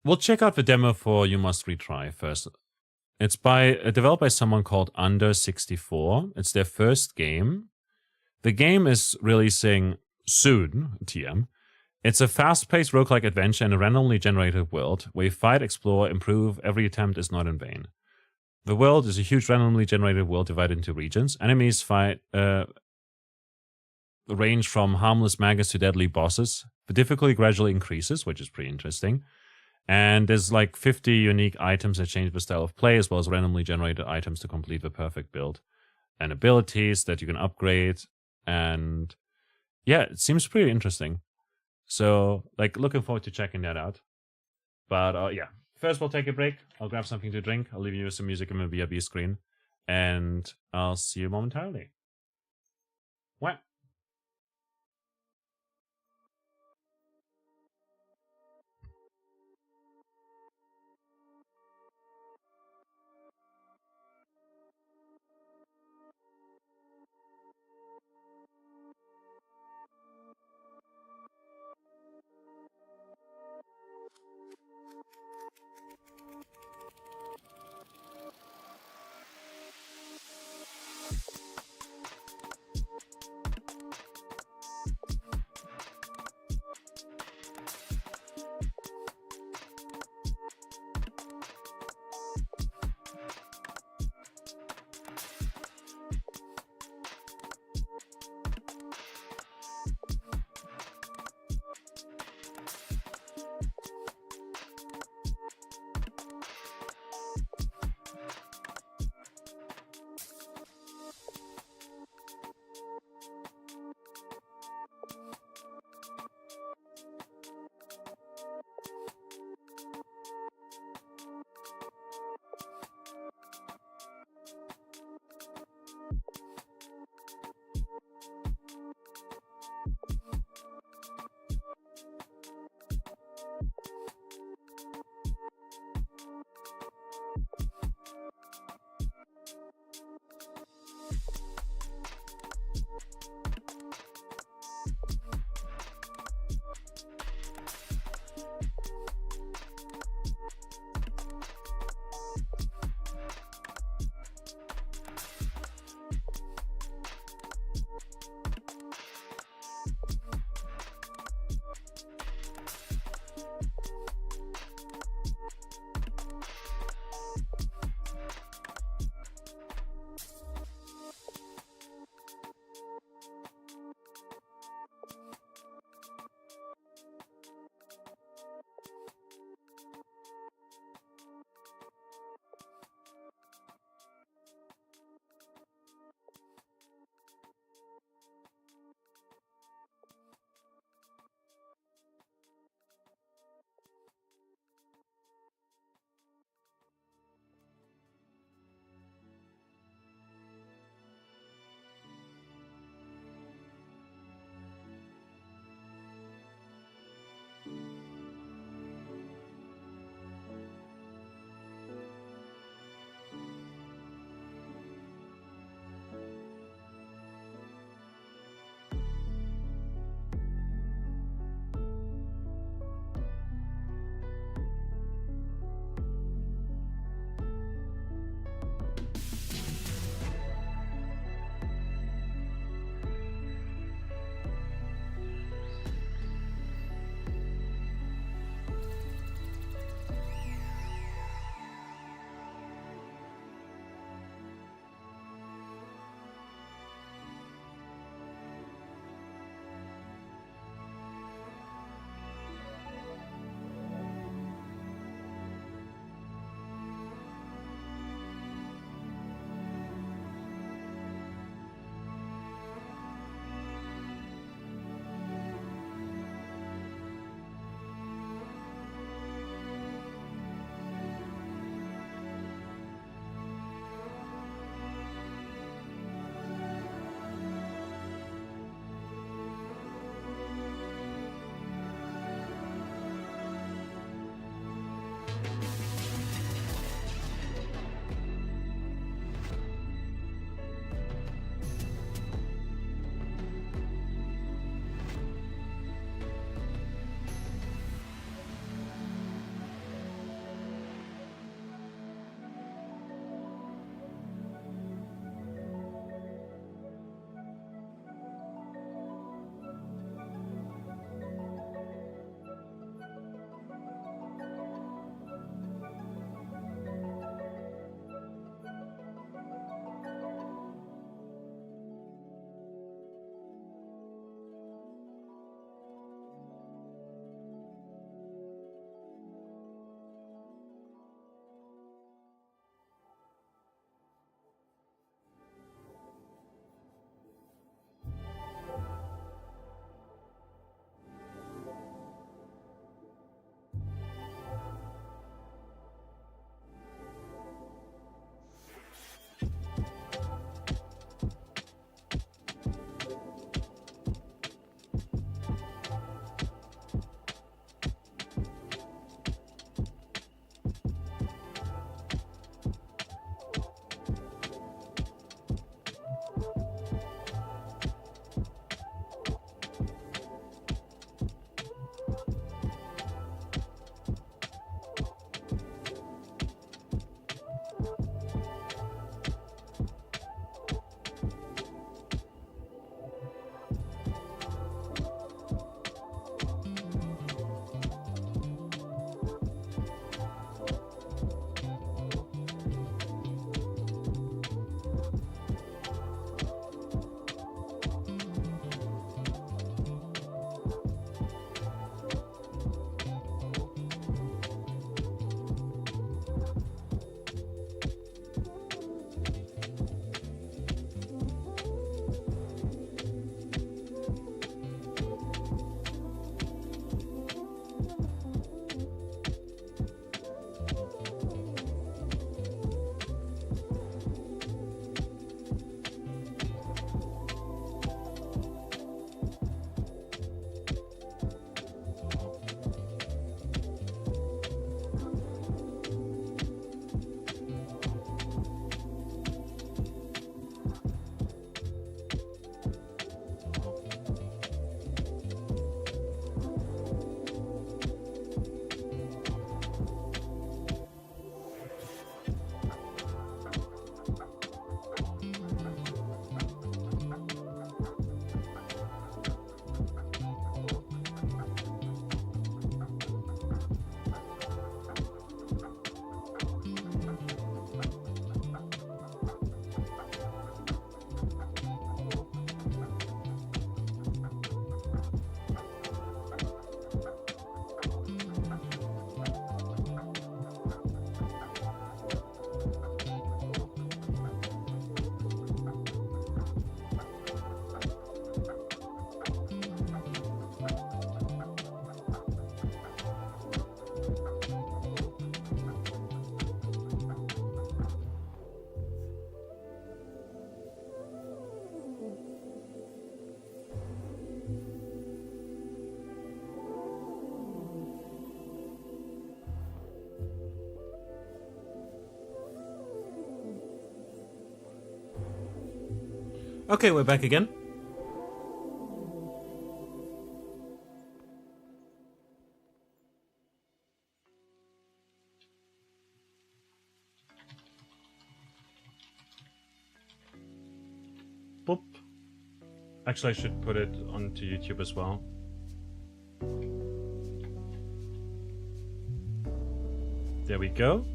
We'll check out the demo for You Must Retry first. It's developed by someone called Under64. It's their first game. The game is releasing soon, TM. It's a fast-paced roguelike adventure in a randomly generated world where you fight, explore, improve. Every attempt is not in vain. The world is a huge randomly generated world divided into regions. Enemies range from harmless maggots to deadly bosses. The difficulty gradually increases, which is pretty interesting. And there's like 50 unique items that change the style of play, as well as randomly generated items to complete the perfect build. And abilities that you can upgrade. And yeah, it seems pretty interesting. So, like, looking forward to checking that out. But yeah, first we'll take a break. I'll grab something to drink. I'll leave you with some music in my VRB screen. And I'll see you momentarily. What? Okay, we're back again. Boop. Actually, I should put it onto YouTube as well. There we go.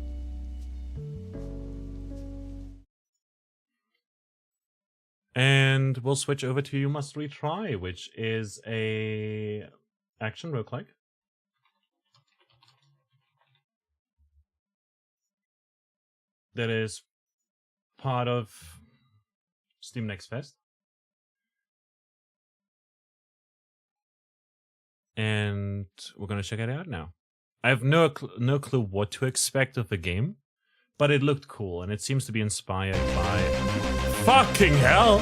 And we'll switch over to You Must Retry, which is a action roguelike. That is part of Steam Next Fest. And we're going to check it out now. I have no clue what to expect of the game, but it looked cool, and it seems to be inspired by... Fucking hell!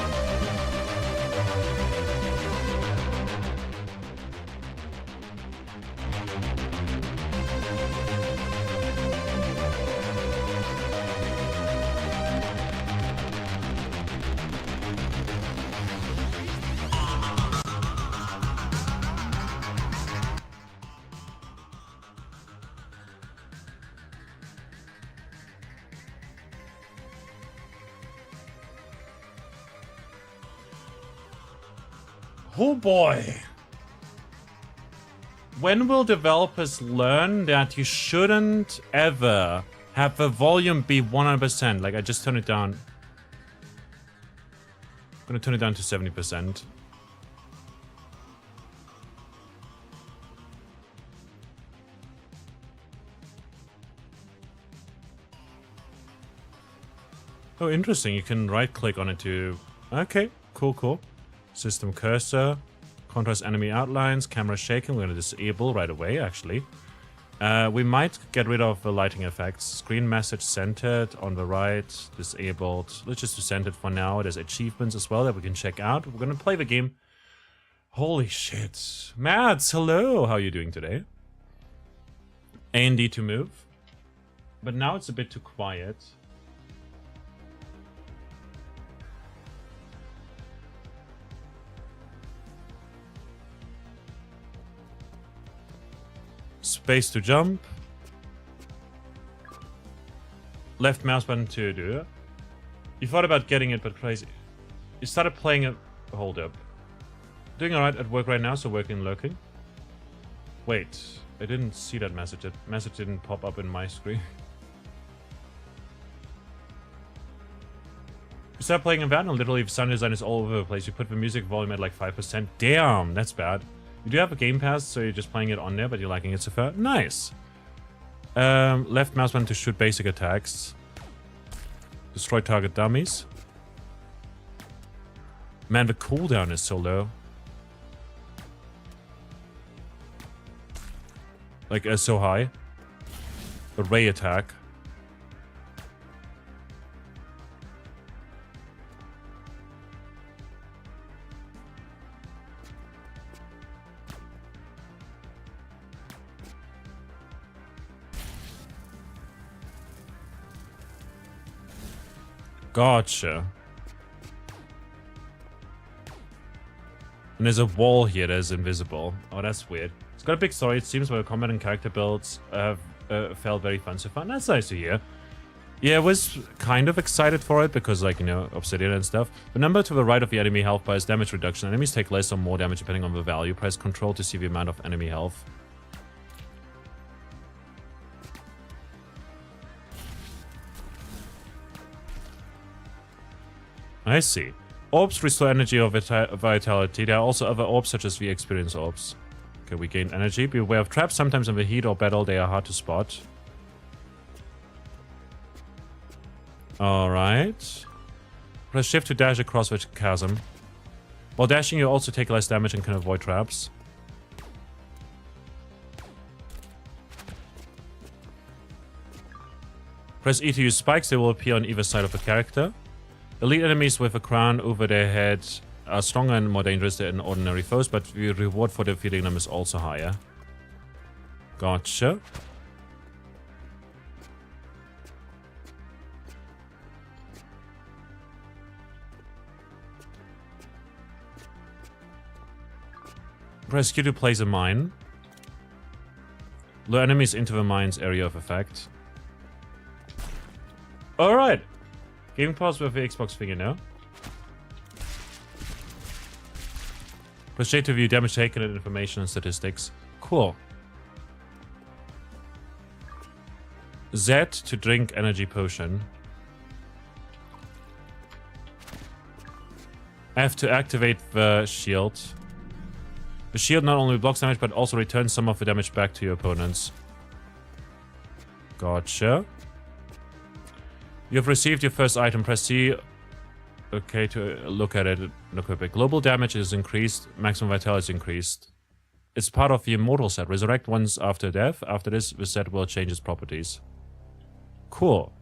Oh boy. When will developers learn that you shouldn't ever have the volume be 100%? Like, I just turned it down. I'm gonna turn it down to 70%. Oh, interesting. You can right click on it to... Okay, cool. System cursor, contrast enemy outlines, camera shaking. We're going to disable right away, actually. We might get rid of the lighting effects. Screen message centered on the right, disabled. Let's just do centered for now. There's achievements as well that we can check out. We're going to play the game. Holy shit. Mads, hello. How are you doing today? A and D to move. But now it's a bit too quiet. Space to jump. Left mouse button to do it. You thought about getting it, but crazy. You started playing it. Hold up. Doing alright at work right now, so working and lurking. Wait, I didn't see that message. That message didn't pop up in my screen. You start playing in that, and literally the sound design is all over the place. You put the music volume at like 5%. Damn, that's bad. You do have a Game Pass, so you're just playing it on there, but you're liking it so far. Nice. Left mouse button to shoot basic attacks. Destroy target dummies. Man, the cooldown is so low. Like, so high. Array attack. Gotcha. And there's a wall here that is invisible. Oh, that's weird. It's got a big story, it seems, where combat and character builds have felt very fun so far. That's nice to hear. Yeah, I was kind of excited for it because, like, you know, obsidian and stuff. The number to the right of the enemy health bar is damage reduction. Enemies take less or more damage depending on the value. Press control to see the amount of enemy health. I see. Orbs restore energy or vitality. There are also other orbs such as the experience orbs. Okay, we gain energy. Be aware of traps. Sometimes in the heat or battle they are hard to spot. Alright. Press shift to dash across the chasm. While dashing you also take less damage and can avoid traps. Press E to use spikes. They will appear on either side of the character. Elite enemies with a crown over their head are stronger and more dangerous than ordinary foes, but the reward for defeating them is also higher. Gotcha. Press Q to place a mine. Lure enemies into the mine's area of effect. Alright. Gaming pause with the Xbox finger now. Press J to view damage taken and information and statistics. Cool. Z to drink energy potion. F to activate the shield. The shield not only blocks damage, but also returns some of the damage back to your opponents. Gotcha. You have received your first item. Press C. Okay, to look at it. Look at it. Global damage is increased. Maximum vitality is increased. It's part of the Immortal set. Resurrect once after death. After this, the set will change its properties. Cool.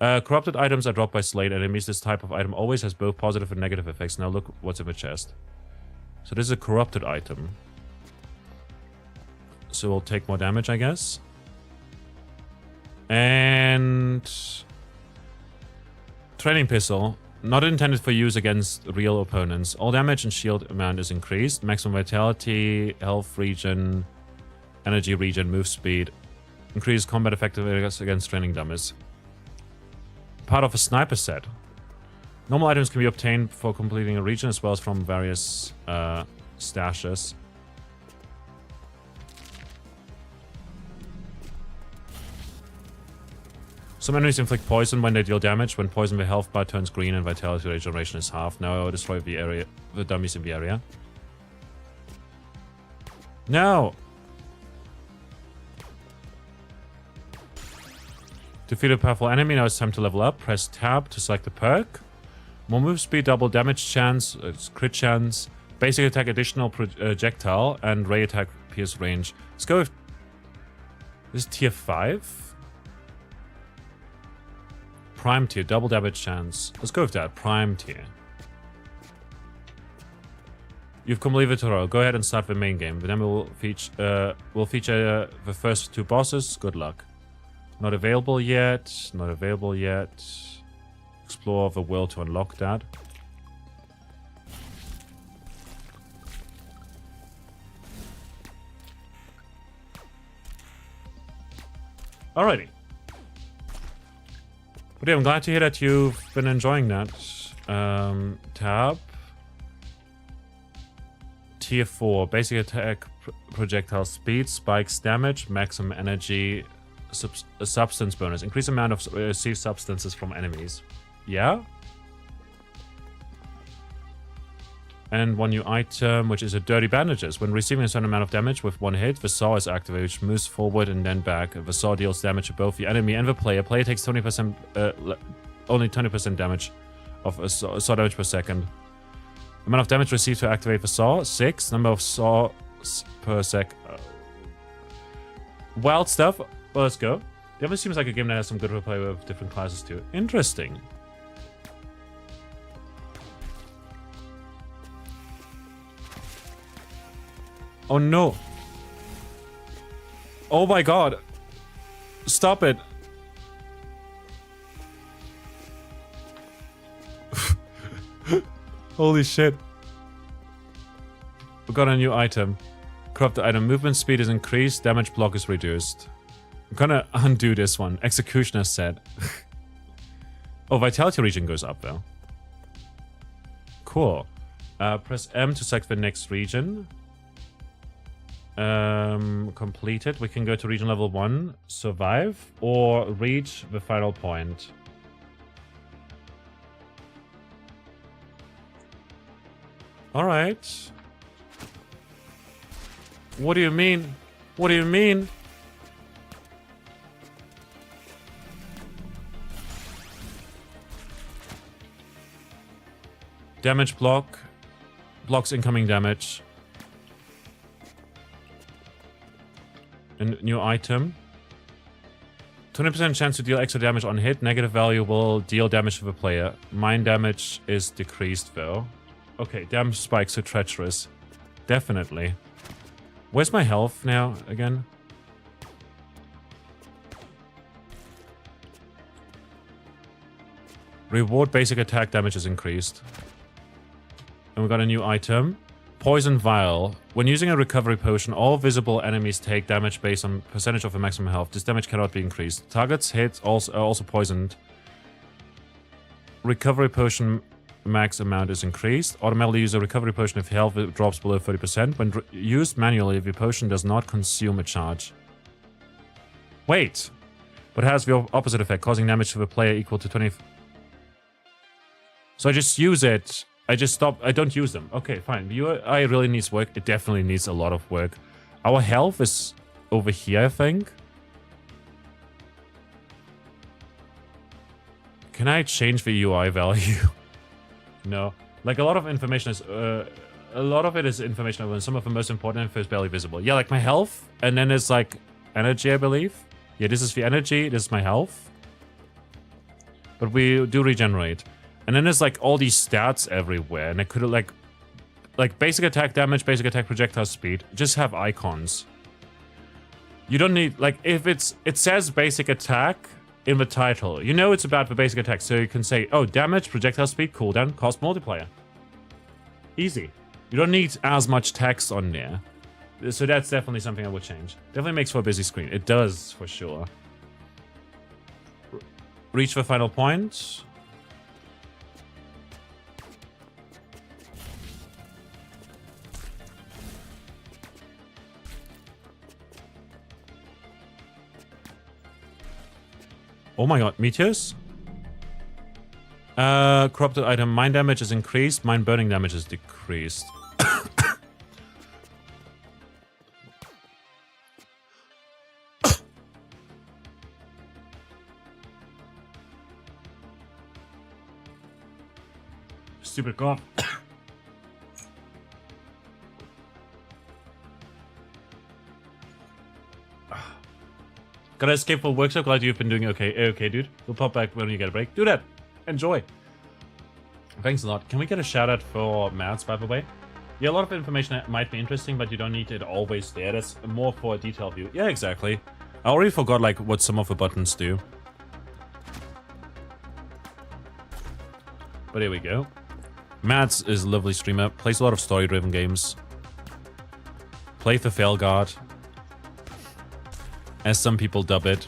Corrupted items are dropped by slain enemies. This type of item always has both positive and negative effects. Now look what's in the chest. So this is a corrupted item. So we'll take more damage, I guess. And... Training Pistol. Not intended for use against real opponents. All damage and shield amount is increased. Maximum vitality, health regen, energy regen, move speed. Increased combat effectiveness against training dummies. Part of a sniper set. Normal items can be obtained for completing a region as well as from various stashes. Some enemies inflict poison when they deal damage. When poison, the health bar turns green and vitality regeneration is half. Now destroy the dummies in the area. No! Defeat a powerful enemy. Now it's time to level up. Press tab to select the perk. More move speed, double damage chance, crit chance, basic attack, additional projectile, and ray attack, pierce range. Let's go with... This is tier 5? Prime tier, double damage chance. Let's go with that, prime tier. You've completed the tutorial. Go ahead and start the main game. The demo will feature the first 2 bosses. Good luck. Not available yet. Not available yet. Explore the world to unlock that. Alrighty. But yeah, I'm glad to hear that you've been enjoying that. Tab. Tier 4. Basic attack, projectile speed, spikes damage, maximum energy, substance bonus. Increase amount of received substances from enemies. Yeah? And 1 new item, which is a Dirty Bandages. When receiving a certain amount of damage with 1 hit, the saw is activated, which moves forward and then back. The saw deals damage to both the enemy and the player. Player takes 20%, only 20% damage of saw damage per second. Amount of damage received to activate the saw, 6. Number of saws per sec. Wild stuff. Well, let's go. Definitely seems like a game that has some good replay with different classes too. Interesting. Oh no. Oh my god. Stop it. Holy shit. We got a new item. Corrupted item. Movement speed is increased. Damage block is reduced. I'm gonna undo this one. Executioner set. Oh, vitality region goes up though. Cool. Press M to select the next region. Completed. We can go to region level 1, survive, or reach the final point. Alright. What do you mean? What do you mean? Damage block. Blocks incoming damage. A new item. 20% chance to deal extra damage on hit. Negative value will deal damage to the player. Mine damage is decreased though. Okay, damage spikes are treacherous. Definitely. Where's my health now again? Reward basic attack damage is increased. And we got a new item. Poison Vial. When using a recovery potion, all visible enemies take damage based on percentage of the maximum health. This damage cannot be increased. Targets hit are also poisoned. Recovery potion max amount is increased. Automatically use a recovery potion if health drops below 30%. When used manually, if your potion does not consume a charge. Wait! But it has the opposite effect, causing damage to the player equal to 20... So I just use it. I just stop. I don't use them. Okay, fine. The UI really needs work. It definitely needs a lot of work. Our health is over here, I think. Can I change the UI value? No. Like, a lot of information is... a lot of it is information, and some of the most important info is barely visible. Yeah, like my health, and then there's like energy, I believe. Yeah, this is the energy, this is my health. But we do regenerate. And then there's like all these stats everywhere, and I could have like basic attack damage, basic attack projectile speed. Just have icons. You don't need, like, if it says basic attack in the title, you know it's about the basic attack, so you can say, oh, damage, projectile speed, cooldown, cost multiplier. Easy. You don't need as much text on there. So that's definitely something I would change. Definitely makes for a busy screen. It does, for sure. Reach the final point. Oh my god, meteors? Corrupted item. Mine damage is increased. Mine burning damage is decreased. Stupid cough. Gotta escape for workshop. Glad you've been doing okay. Okay, dude. We'll pop back when you get a break. Do that. Enjoy. Thanks a lot. Can we get a shout out for Mads, by the way? Yeah, a lot of information might be interesting, but you don't need it always there. That's more for a detailed view. Yeah, exactly. I already forgot, like, what some of the buttons do. But here we go. Mads is a lovely streamer. Plays a lot of story-driven games. Plays the Fail Guard, as some people dub it.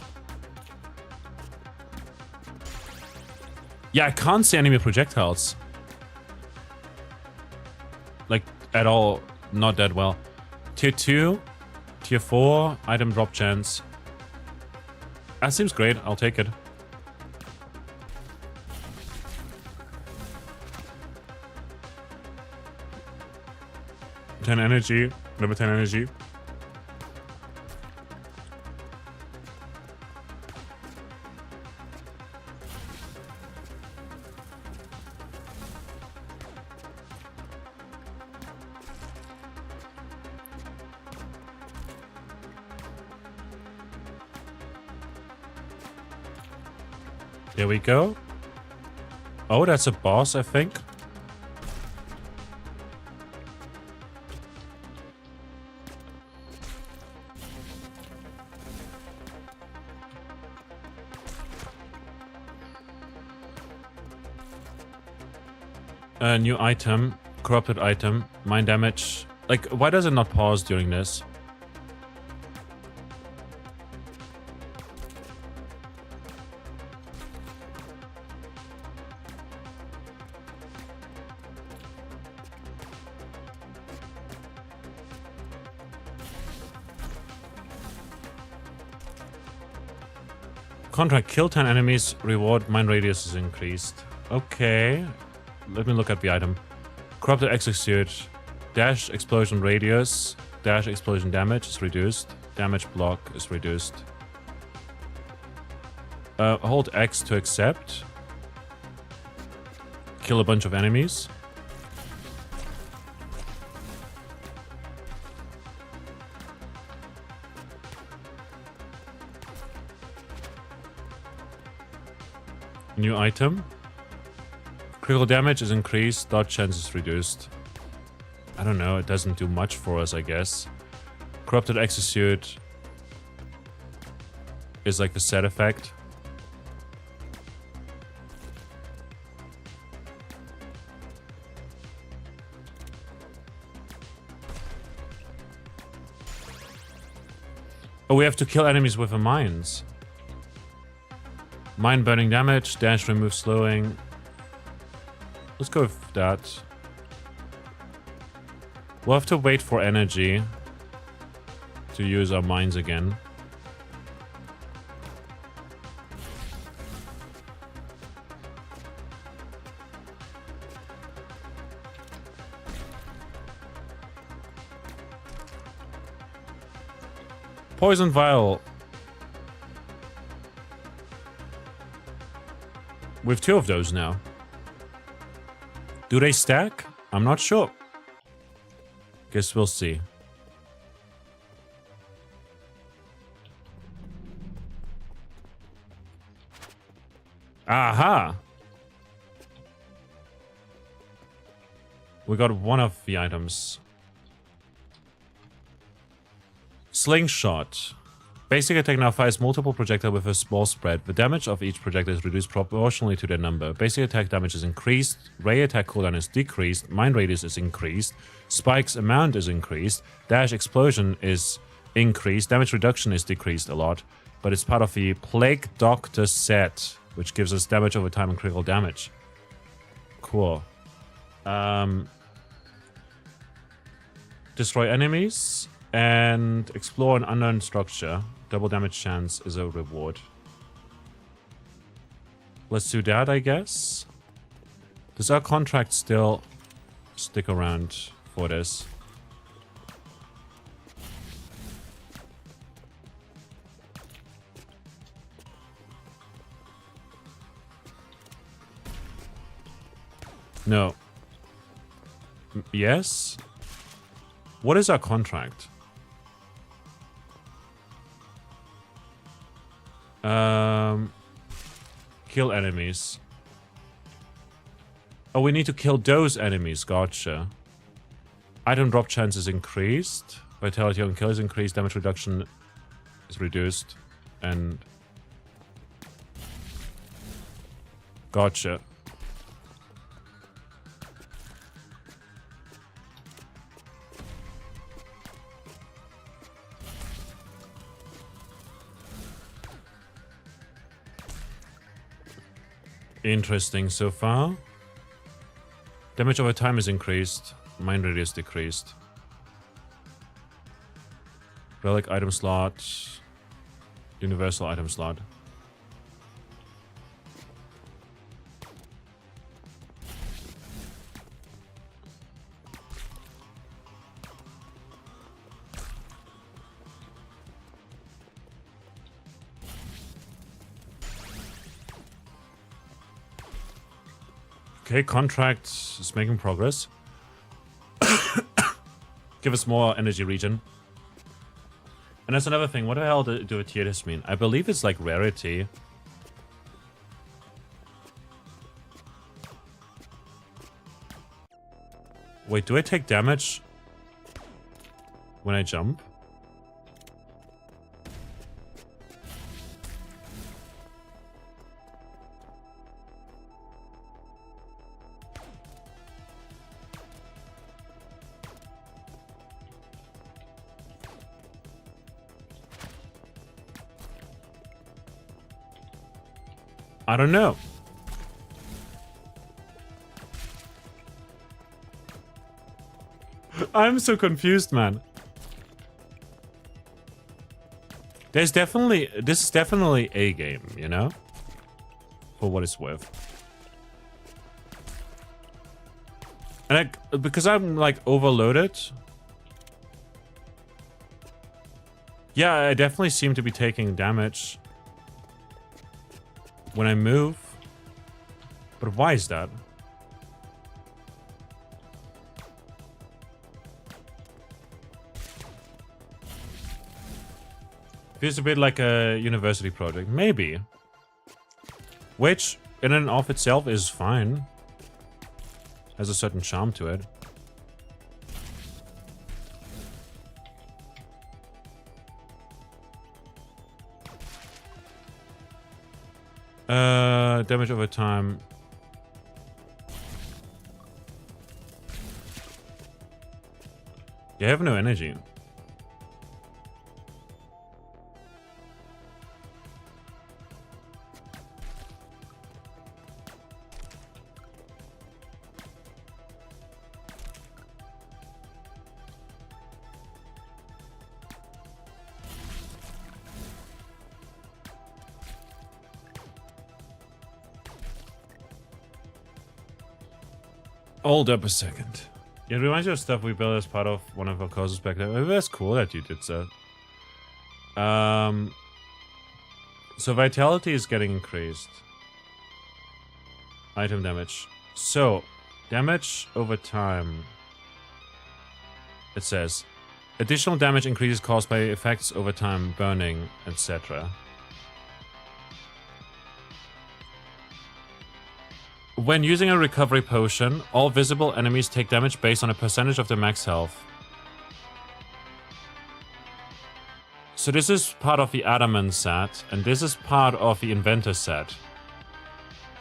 Yeah, I can't see enemy projectiles. Like, at all. Not that well. Tier 2, Tier 4, item drop chance. That seems great. I'll take it. Energy. Number 10 energy. There we go. Oh, that's a boss, I think. A new item, corrupted item, mine damage. Like, why does it not pause during this? Contract, kill 10 enemies, reward, mine radius is increased. Okay. Let me look at the item. Corrupted execute. Dash explosion radius. Dash explosion damage is reduced. Damage block is reduced. Hold X to accept. Kill a bunch of enemies. New item. Critical damage is increased, dodge chance is reduced. I don't know, it doesn't do much for us, I guess. Corrupted execute is like the set effect. Oh, we have to kill enemies with the mines. Mine burning damage, dash remove slowing. Let's go with that. We'll have to wait for energy to use our mines again. Poison vial. We have 2 of those now. Do they stack? I'm not sure. Guess we'll see. Aha! We got one of the items. Slingshot. Basic attack now fires multiple projectiles with a small spread. The damage of each projectile is reduced proportionally to their number. Basic attack damage is increased. Ray attack cooldown is decreased. Mine radius is increased. Spike's amount is increased. Dash explosion is increased. Damage reduction is decreased a lot. But it's part of the Plague Doctor set, which gives us damage over time and critical damage. Cool. Destroy enemies and explore an unknown structure. Double damage chance is a reward. Let's do that, I guess. Does our contract still stick around for this? No. Yes? What is our contract? Kill enemies. Oh, we need to kill those enemies. Gotcha. Item drop chance is increased. Vitality on kill is increased. Damage reduction is reduced. And... Gotcha. Interesting so far. Damage over time is increased. Mine radius decreased. Relic item slot. Universal item slot. Okay, contract is making progress. Give us more energy regen. And that's another thing. What the hell do a tier list mean? I believe it's like rarity. Wait, do I take damage when I jump? I don't know. I'm so confused, man. This is definitely a game, you know? For what it's worth. And because I'm like overloaded. Yeah, I definitely seem to be taking damage when I move. But why is that? Feels a bit like a university project. Maybe. Which, in and of itself, is fine. Has a certain charm to it. Damage over time. Yeah, I have no energy. Hold up a second. It reminds you of stuff we built as part of one of our courses back then. Oh, that's cool that you did so. So vitality is getting increased. Item damage. So, damage over time. It says, additional damage increases caused by effects over time, burning, etc. When using a recovery potion, all visible enemies take damage based on a percentage of their max health. So this is part of the Adamant set, and this is part of the Inventor set.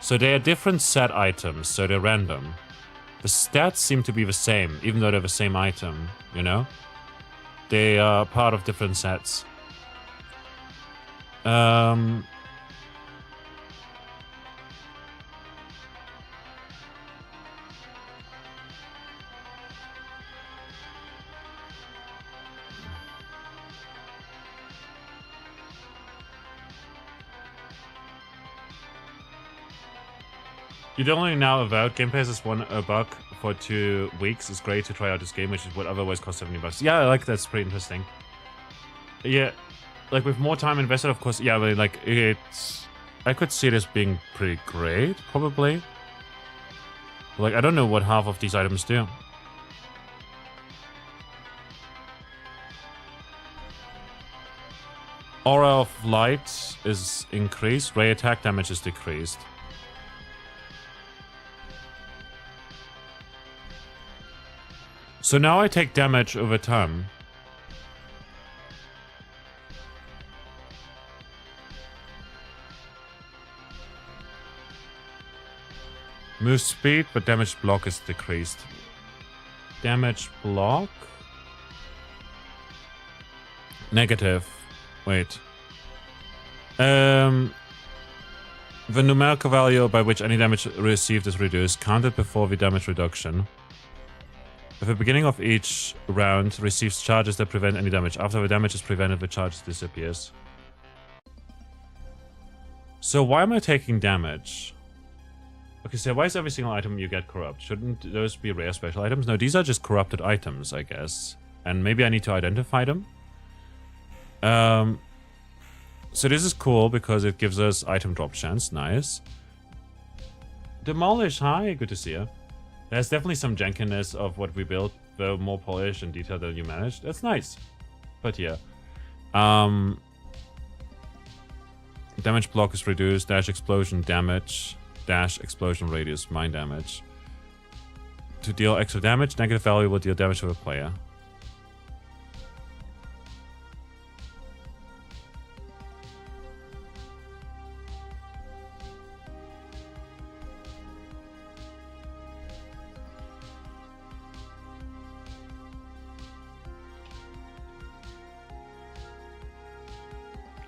So they are different set items, so they're random. The stats seem to be the same, even though they're the same item, you know? They are part of different sets. You'd only now avowed Game Pass is $1 for 2 weeks. It's great to try out this game, which would otherwise cost $70. Yeah, like that's pretty interesting. Yeah, like with more time invested, of course. Yeah, but like it's, I could see this being pretty great, probably. Like I don't know what half of these items do. Aura of Light is increased. Ray attack damage is decreased. So now I take damage over time. Move speed, but damage block is decreased. Damage block? Negative. Wait. The numerical value by which any damage received is reduced, counted before the damage reduction. At the beginning of each round, receives charges that prevent any damage. After the damage is prevented, the charge disappears. So why am I taking damage? Okay, so why is every single item you get corrupt? Shouldn't those be rare special items? No, these are just corrupted items, I guess. And maybe I need to identify them. So this is cool because it gives us item drop chance. Nice. Demolish, hi, good to see you. There's definitely some jankiness of what we built, though more polished and detailed than you managed. That's nice. But yeah. Damage block is reduced. Dash explosion damage. Dash explosion radius. Mine damage. To deal extra damage, negative value will deal damage to the player.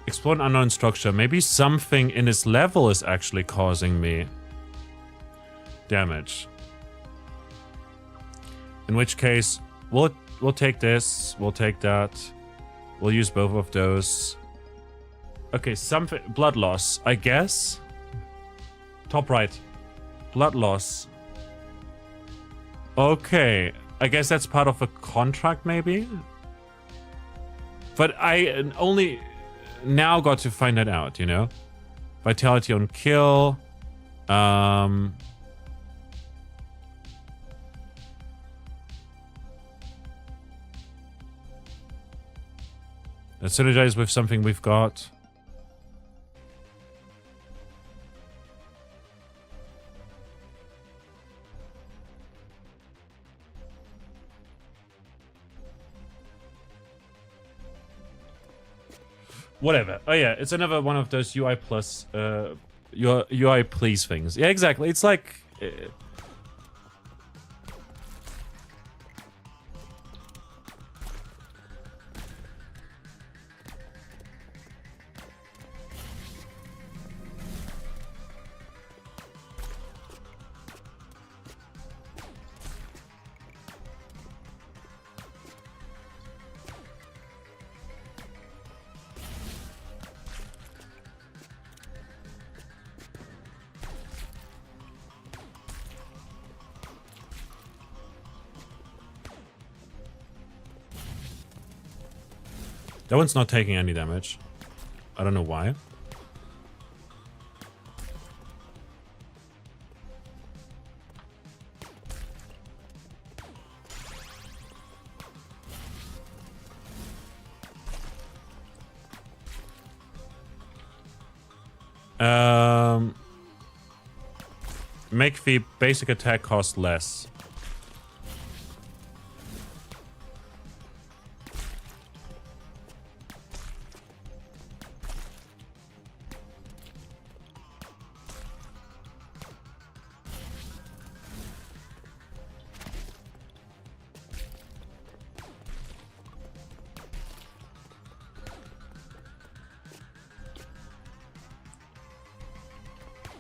Explore an unknown structure. Maybe something in this level is actually causing me damage. In which case, we'll take this, we'll take that, we'll use both of those. Okay, something blood loss, I guess. Top right, blood loss. Okay, I guess that's part of a contract, maybe. But I only now got to find that out, you know? Vitality on kill. Let's synergize with something we've got. Whatever. Oh yeah, it's another one of those UI plus, your UI please things. Yeah, exactly. It's like... That one's not taking any damage. I don't know why. Make the basic attack cost less.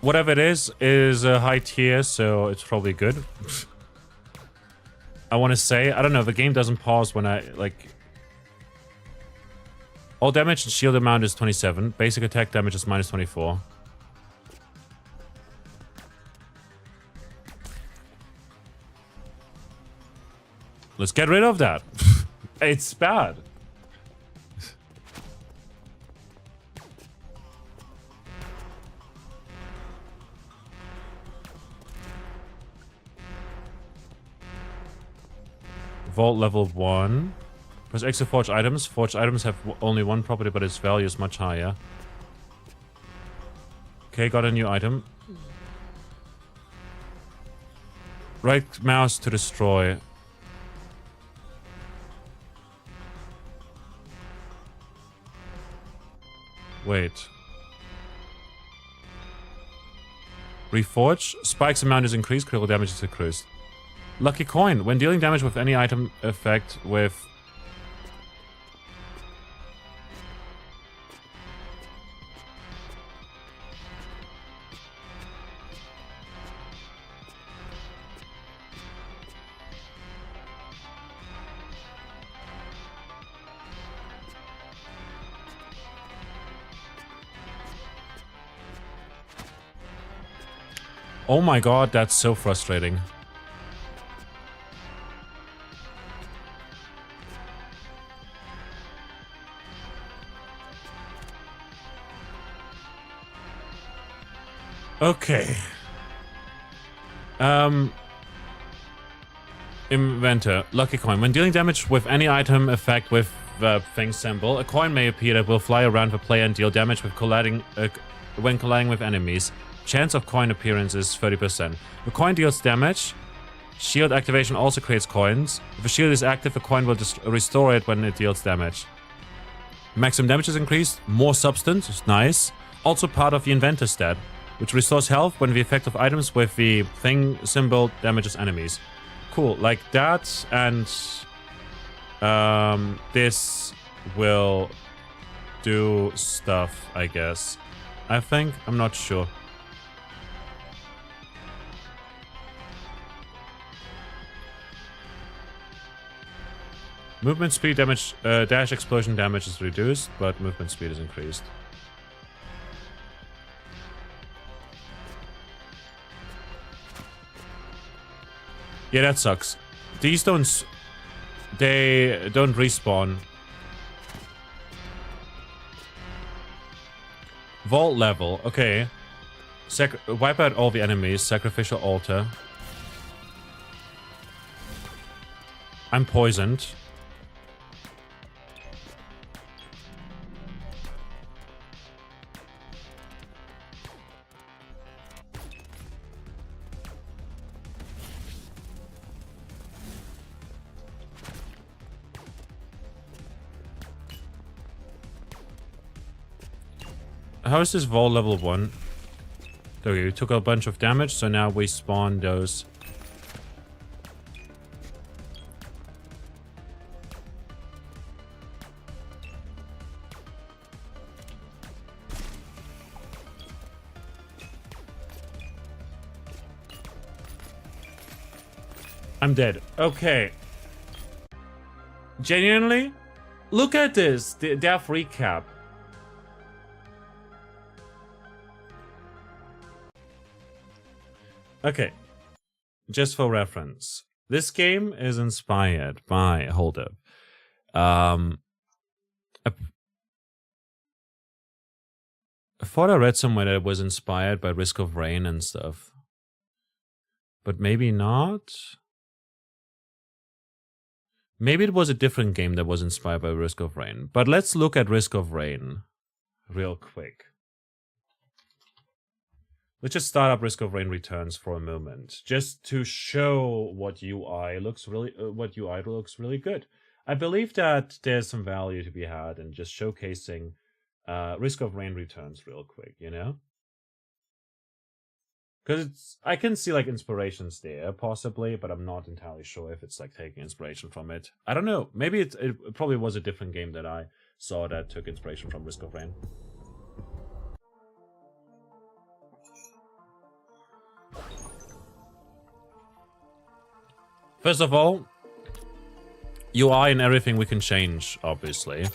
Whatever it is a high tier, so it's probably good. I want to say, I don't know, the game doesn't pause when I, like... All damage and shield amount is 27. Basic attack damage is minus 24. Let's get rid of that. It's bad. Vault level 1. Press X to forge items. Forged items have only one property, but its value is much higher. Okay, got a new item. Right mouse to destroy. Wait. Reforge. Spike's amount is increased, critical damage is decreased. Lucky coin. When dealing damage with any item effect with... Oh my god, that's so frustrating. Okay. Inventor. Lucky coin. When dealing damage with any item effect with the thing symbol, a coin may appear that will fly around the player and deal damage with when colliding with enemies. Chance of coin appearance is 30%. The coin deals damage. Shield activation also creates coins. If a shield is active, a coin will restore it when it deals damage. Maximum damage is increased. More substance is nice. Also part of the inventor stat, which restores health when the effect of items with the thing symbol damages enemies. Cool, like that, and this will do stuff, I guess. I think, I'm not sure. Movement speed damage, dash explosion damage is reduced, but movement speed is increased. Yeah, that sucks. These don't... They don't respawn. Vault level. Okay. Wipe out all the enemies. Sacrificial altar. I'm poisoned. How is this Vol level 1? Okay, we took a bunch of damage, so now we spawn those. I'm dead. Okay. Genuinely? Look at this. The death recap. Okay, just for reference, this game is inspired by, hold up, a I thought I read somewhere that it was inspired by Risk of Rain and stuff. But maybe not. Maybe it was a different game that was inspired by Risk of Rain. But let's look at Risk of Rain real quick. Let's just start up Risk of Rain Returns for a moment, just to show what UI looks really good. I believe that there's some value to be had in just showcasing Risk of Rain Returns real quick, you know? Because I can see like inspirations there, possibly, but I'm not entirely sure if it's like taking inspiration from it. I don't know. Maybe it probably was a different game that I saw that took inspiration from Risk of Rain. First of all, UI and everything we can change, obviously.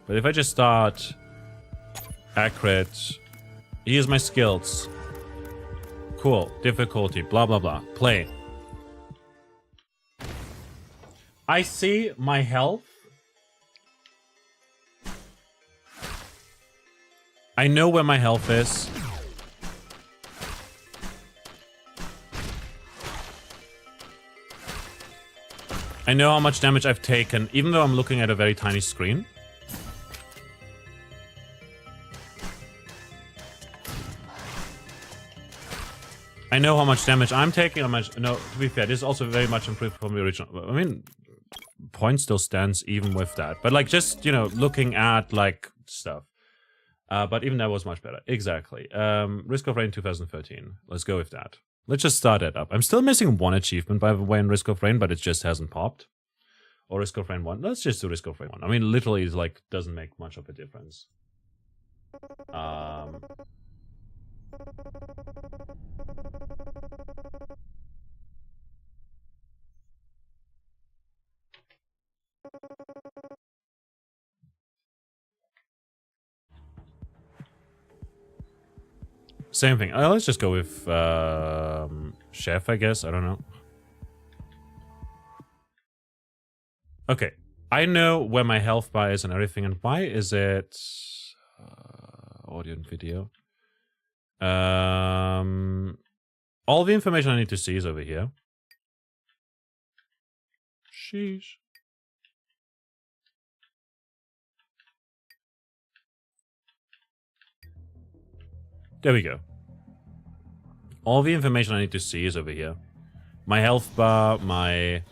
But if I just start accurate, here's my skills. Cool, difficulty, blah blah blah. Play. I see my health. I know where my health is. I know how much damage I've taken, even though I'm looking at a very tiny screen. I know how much damage I'm taking. No, to be fair, this is also very much improved from the original. I mean, point still stands even with that. But like, just, you know, looking at like stuff. But even that was much better. Exactly. Risk of Rain 2013. Let's go with that. Let's just start it up. I'm still missing one achievement, by the way, in Risk of Rain, but it just hasn't popped. Or Risk of Rain 1. Let's just do Risk of Rain 1. I mean, literally, it's like, doesn't make much of a difference. Same thing. Let's just go with Chef, I guess. I don't know. Okay. I know where my health bar is and everything. And why is it audio and video? All the information I need to see is over here. Sheesh. There we go. All the information I need to see is over here. My health bar, my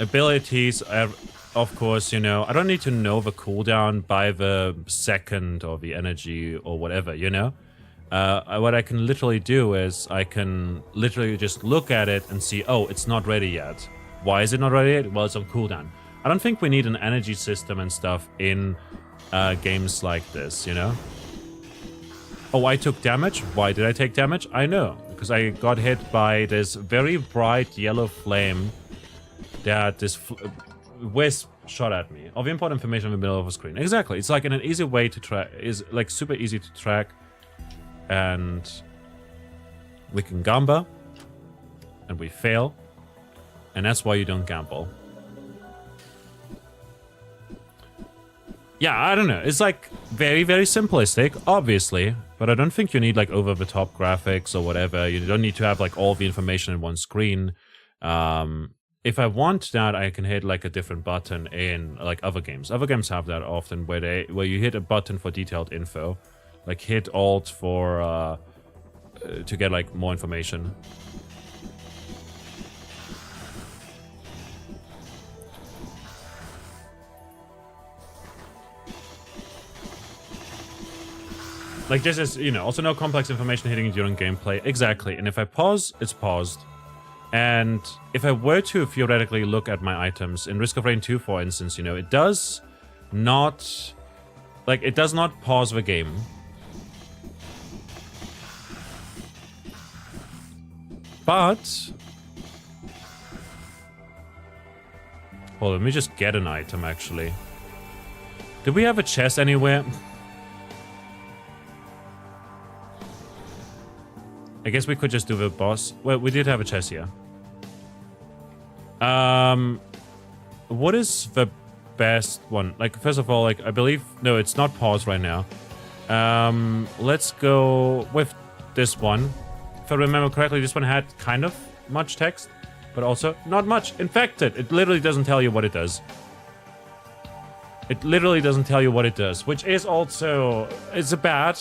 abilities, of course, you know. I don't need to know the cooldown by the second or the energy or whatever, you know. What I can literally do is I can literally just look at it and see, oh, it's not ready yet. Why is it not ready yet? Well, it's on cooldown. I don't think we need an energy system and stuff in games like this, you know. Oh, I took damage? Why did I take damage? I know, because I got hit by this very bright yellow flame that this wisp shot at me. Of import information in the middle of a screen. Exactly. It's like an easy way to track. Is like super easy to track. And we can gamba. And we fail. And that's why you don't gamble. Yeah, I don't know. It's like very, very simplistic, obviously. But I don't think you need like over-the-top graphics or whatever. You don't need to have like all the information in one screen. If I want that, I can hit like a different button in like other games. Other games have that often where you hit a button for detailed info. Like hit Alt for to get like more information. Like this is, you know, also no complex information hitting during gameplay. Exactly. And if I pause, it's paused. And if I were to theoretically look at my items in Risk of Rain 2, for instance, you know, it does not, like, it does not pause the game. But, hold on, let me just get an item, actually. Do we have a chest anywhere? I guess we could just do the boss. Well, we did have a chest here. What is the best one. Like, first of all, like, I believe... No, it's not pause right now. Let's go with this one. If I remember correctly, this one had kind of much text, but also not much. Infected. It literally doesn't tell you what it does. It literally doesn't tell you what it does, which is also... It's a bad...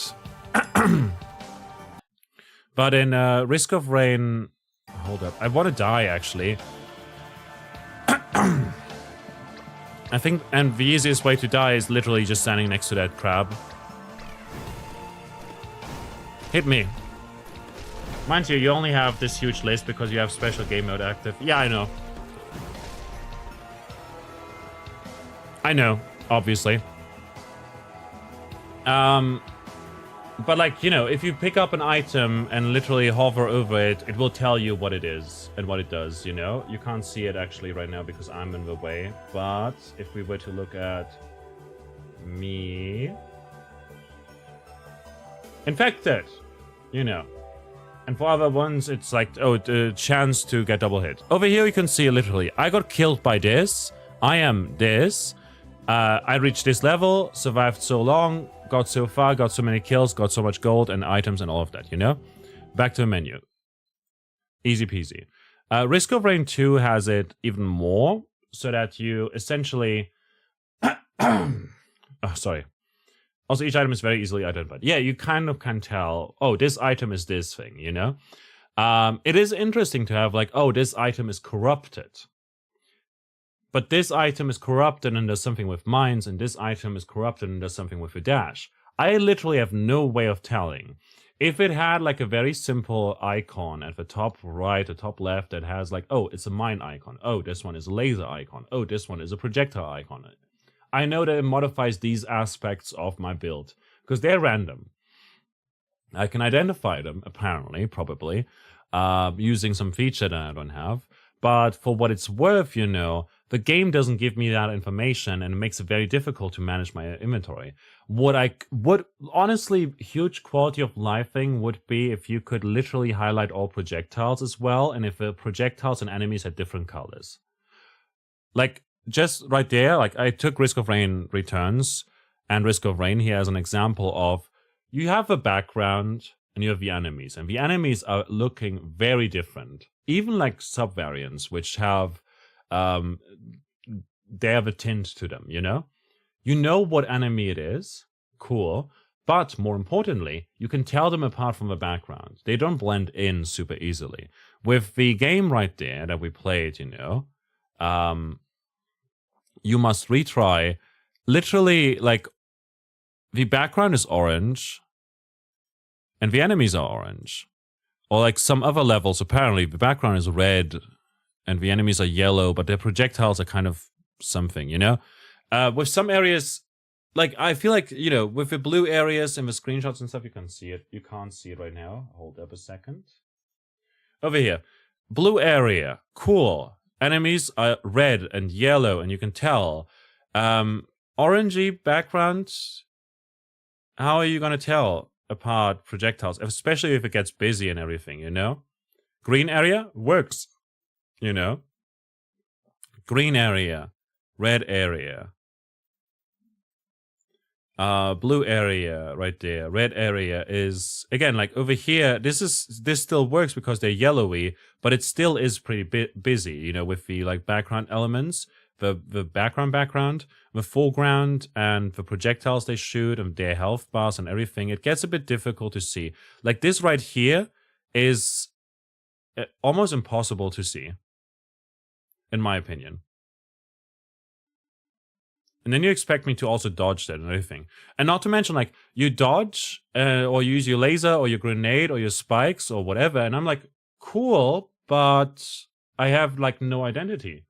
But in Risk of Rain... Hold up. I want to die, actually. I think, and the easiest way to die is literally just standing next to that crab. Hit me. Mind you, you only have this huge list because you have special game mode active. Yeah, I know. I know, obviously. But like, you know, if you pick up an item and literally hover over it, it will tell you what it is and what it does, you know? You can't see it actually right now because I'm in the way. But if we were to look at me... Infected! You know. And for other ones, it's like, oh, the chance to get double hit. Over here you can see literally, I got killed by this. I am this. I reached this level, survived so long, got so far, got so many kills, got so much gold and items and all of that, you know? Back to the menu. Easy peasy. Risk of Rain 2 has it even more, so that you essentially... oh, sorry. Also, each item is very easily identified. Yeah, you kind of can tell, oh, this item is this thing, you know? It is interesting to have like, oh, this item is corrupted. But this item is corrupted and does something with mines, and this item is corrupted and does something with a dash. I literally have no way of telling. If it had like a very simple icon at the top right, the top left that has like, oh, it's a mine icon. Oh, this one is a laser icon. Oh, this one is a projectile icon. I know that it modifies these aspects of my build because they're random. I can identify them, apparently, probably, using some feature that I don't have. But for what it's worth, you know, the game doesn't give me that information and it makes it very difficult to manage my inventory. What honestly, huge quality of life thing would be if you could literally highlight all projectiles as well, and if the projectiles and enemies had different colors. Like, just right there, like I took Risk of Rain Returns and Risk of Rain here as an example of, you have a background and you have the enemies, and the enemies are looking very different. Even like sub-variants, which have, they have a tint to them, you know? You know what enemy it is, cool, but more importantly, you can tell them apart from the background. They don't blend in super easily. With the game right there that we played, you know, you must retry, literally, like, the background is orange, and the enemies are orange. Or like some other levels, apparently, the background is red, and the enemies are yellow, but their projectiles are kind of something, you know? With some areas, like, I feel like, you know, with the blue areas and the screenshots and stuff, you can see it. You can't see it right now. Hold up a second. Over here. Blue area. Cool. Enemies are red and yellow, and you can tell. Orangey background. How are you going to tell apart projectiles? Especially if it gets busy and everything, you know? Green area works, you know? Green area. Red area. Blue area right there. Red area is, again, like over here, this still works because they're yellowy, but it still is pretty busy, you know, with the like background elements, the background, the foreground, and the projectiles they shoot, and their health bars and everything. It gets a bit difficult to see. Like this right here is almost impossible to see, in my opinion. And then you expect me to also dodge that and everything. And not to mention, like, you dodge or use your laser or your grenade or your spikes or whatever. And I'm like, cool, but I have, like, no identity.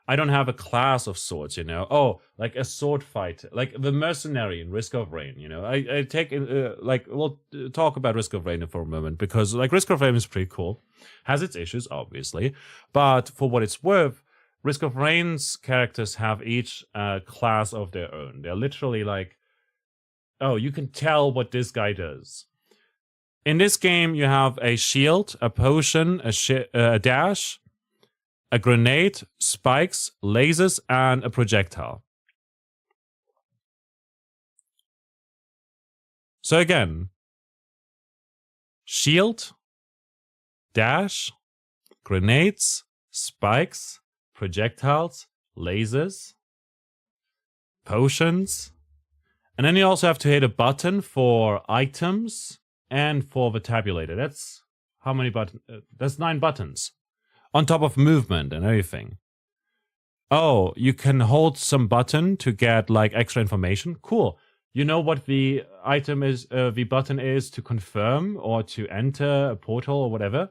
I don't have a class of swords, you know? Oh, like a sword fight. Like the mercenary in Risk of Rain, you know? I take, like, we'll talk about Risk of Rain for a moment. Because, like, Risk of Rain is pretty cool. Has its issues, obviously. But for what it's worth, Risk of Rain's characters have each class of their own. They're literally like, oh, you can tell what this guy does. In this game, you have a shield, a potion, a dash, a grenade, spikes, lasers, and a projectile. So again, shield, dash, grenades, spikes, projectiles, lasers, potions. And then you also have to hit a button for items and for the tabulator. That's how many buttons? That's 9 buttons. On top of movement and everything. Oh, you can hold some button to get like extra information. Cool. You know what the item is, the button is to confirm or to enter a portal or whatever?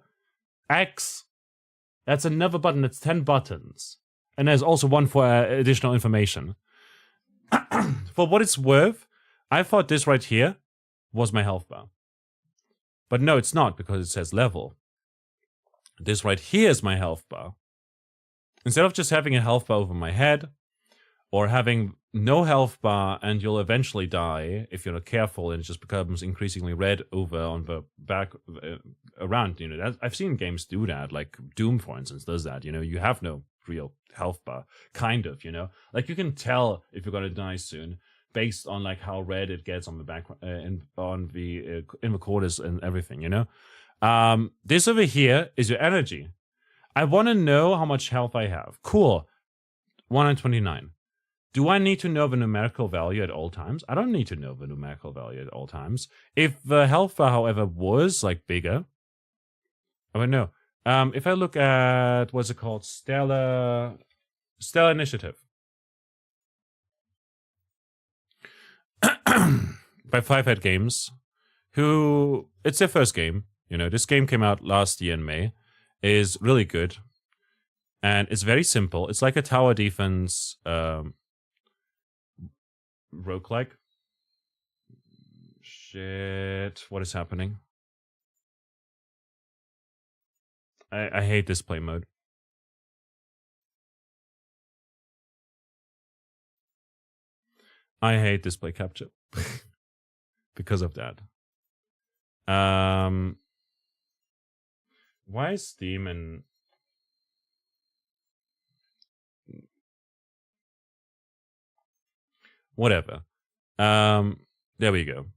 X. That's another button. That's 10 buttons. And there's also one for additional information. For what it's worth, I thought this right here was my health bar. But no, it's not, because it says level. This right here is my health bar. Instead of just having a health bar over my head, or having no health bar and you'll eventually die if you're not careful, and it just becomes increasingly red over on the back around, you know, I've seen games do that, like Doom, for instance, does that, you know, you have no real health bar, kind of, you know, like you can tell if you're gonna die soon based on like how red it gets on the back, in the corners and everything, you know. This over here is your energy. I want to know how much health I have. Cool. 129. Do I need to know the numerical value at all times? I don't need to know the numerical value at all times. If the health bar, however, was like bigger, I would know. If I look at, what's it called? Stellar Initiative. By Five Head Games, who, it's their first game. You know, this game came out last year in May. Is really good. And it's very simple. It's like a tower defense roguelike. Shit. What is happening? I hate display mode. I hate display capture. Because of that. Why is Steam and... Whatever. There we go.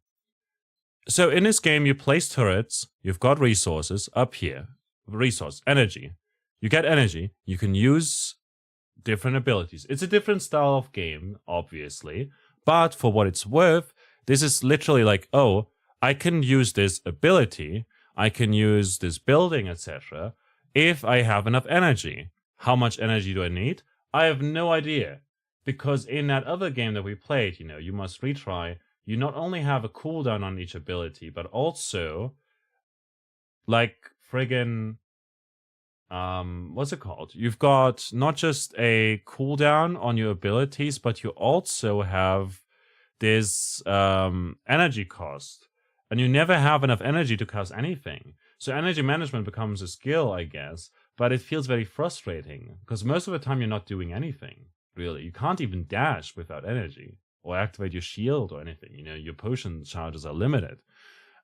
So in this game, you place turrets. You've got resources up here. Resource, energy. You get energy. You can use different abilities. It's a different style of game, obviously. But for what it's worth, this is literally like, oh, I can use this ability, I can use this building, etc. if I have enough energy. How much energy do I need? I have no idea. Because in that other game that we played, you know, You Must Retry, you not only have a cooldown on each ability, but also, like, friggin', what's it called? You've got not just a cooldown on your abilities, but you also have this energy cost. And you never have enough energy to cast anything. So energy management becomes a skill, I guess. But it feels very frustrating. Because most of the time you're not doing anything, really. You can't even dash without energy. Or activate your shield or anything. You know, your potion charges are limited.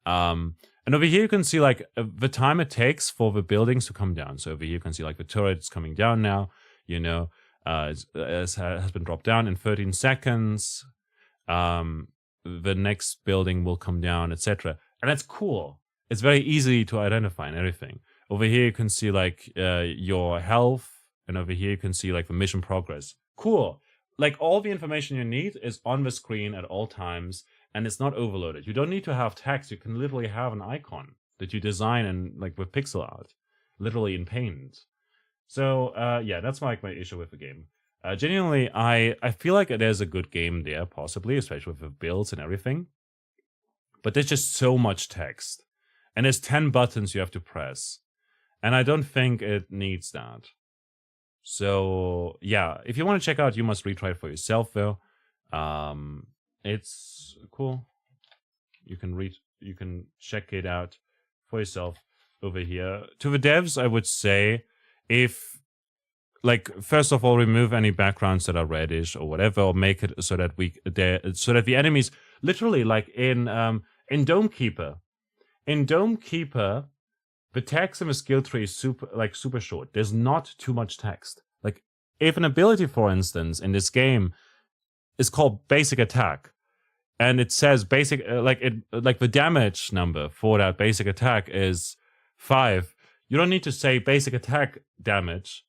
And over here you can see like the time it takes for the buildings to come down. So over here you can see like the turret is coming down now. You know, it has been dropped down in 13 seconds. The next building will come down, etc. And that's cool. It's very easy to identify and everything. Over here you can see like your health, and over here you can see like the mission progress. Cool. Like all the information you need is on the screen at all times, and it's not overloaded. You don't need to have text. You can literally have an icon that you design in like with pixel art, literally in Paint. So yeah, that's like my issue with the game. Genuinely, I feel like there's a good game there, possibly, especially with the builds and everything. But there's just so much text. And there's 10 buttons you have to press. And I don't think it needs that. So, yeah, if you want to check out You Must Retry it for yourself, though. It's cool. You can check it out for yourself over here. To the devs, I would say, if... like, first of all, remove any backgrounds that are reddish or whatever, or make it so that the enemies, literally, like in Dome Keeper. In Dome Keeper, the text in the skill tree is super short. There's not too much text. Like, if an ability, for instance, in this game is called Basic Attack, and it says basic, like the damage number for that basic attack is 5. You don't need to say basic attack damage.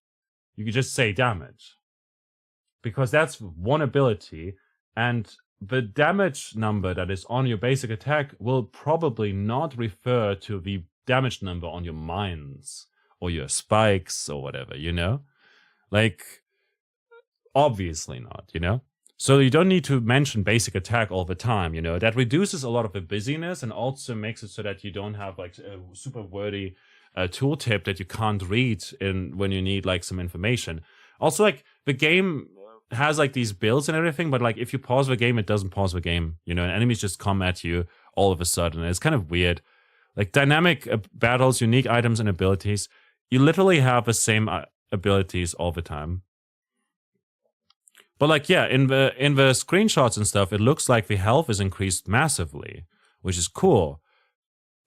You can just say damage, because that's one ability, and the damage number that is on your basic attack will probably not refer to the damage number on your mines or your spikes or whatever, you know? Like, obviously not, you know? So you don't need to mention basic attack all the time, you know? That reduces a lot of the busyness and also makes it so that you don't have like a super wordy tooltip that you can't read in when you need like some information. Also, like, the game has like these builds and everything, but like if you pause the game, it doesn't pause the game, you know, and enemies just come at you all of a sudden. It's kind of weird. Like dynamic battles, unique items and abilities. You literally have the same abilities all the time. But like, yeah, in the screenshots and stuff, it looks like the health is increased massively, which is cool.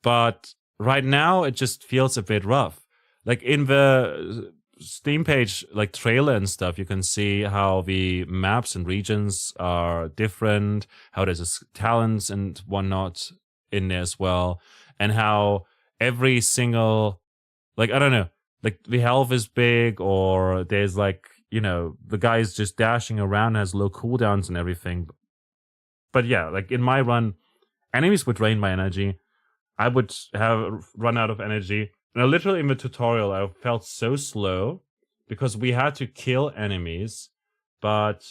But right now, it just feels a bit rough. Like in the Steam page, like trailer and stuff, you can see how the maps and regions are different, how there's talents and whatnot in there as well, and how every single, like, I don't know, like the health is big, or there's like, you know, the guy's just dashing around, has low cooldowns and everything. But yeah, like in my run, enemies would drain my energy. I would have run out of energy. And literally in the tutorial, I felt so slow because we had to kill enemies, but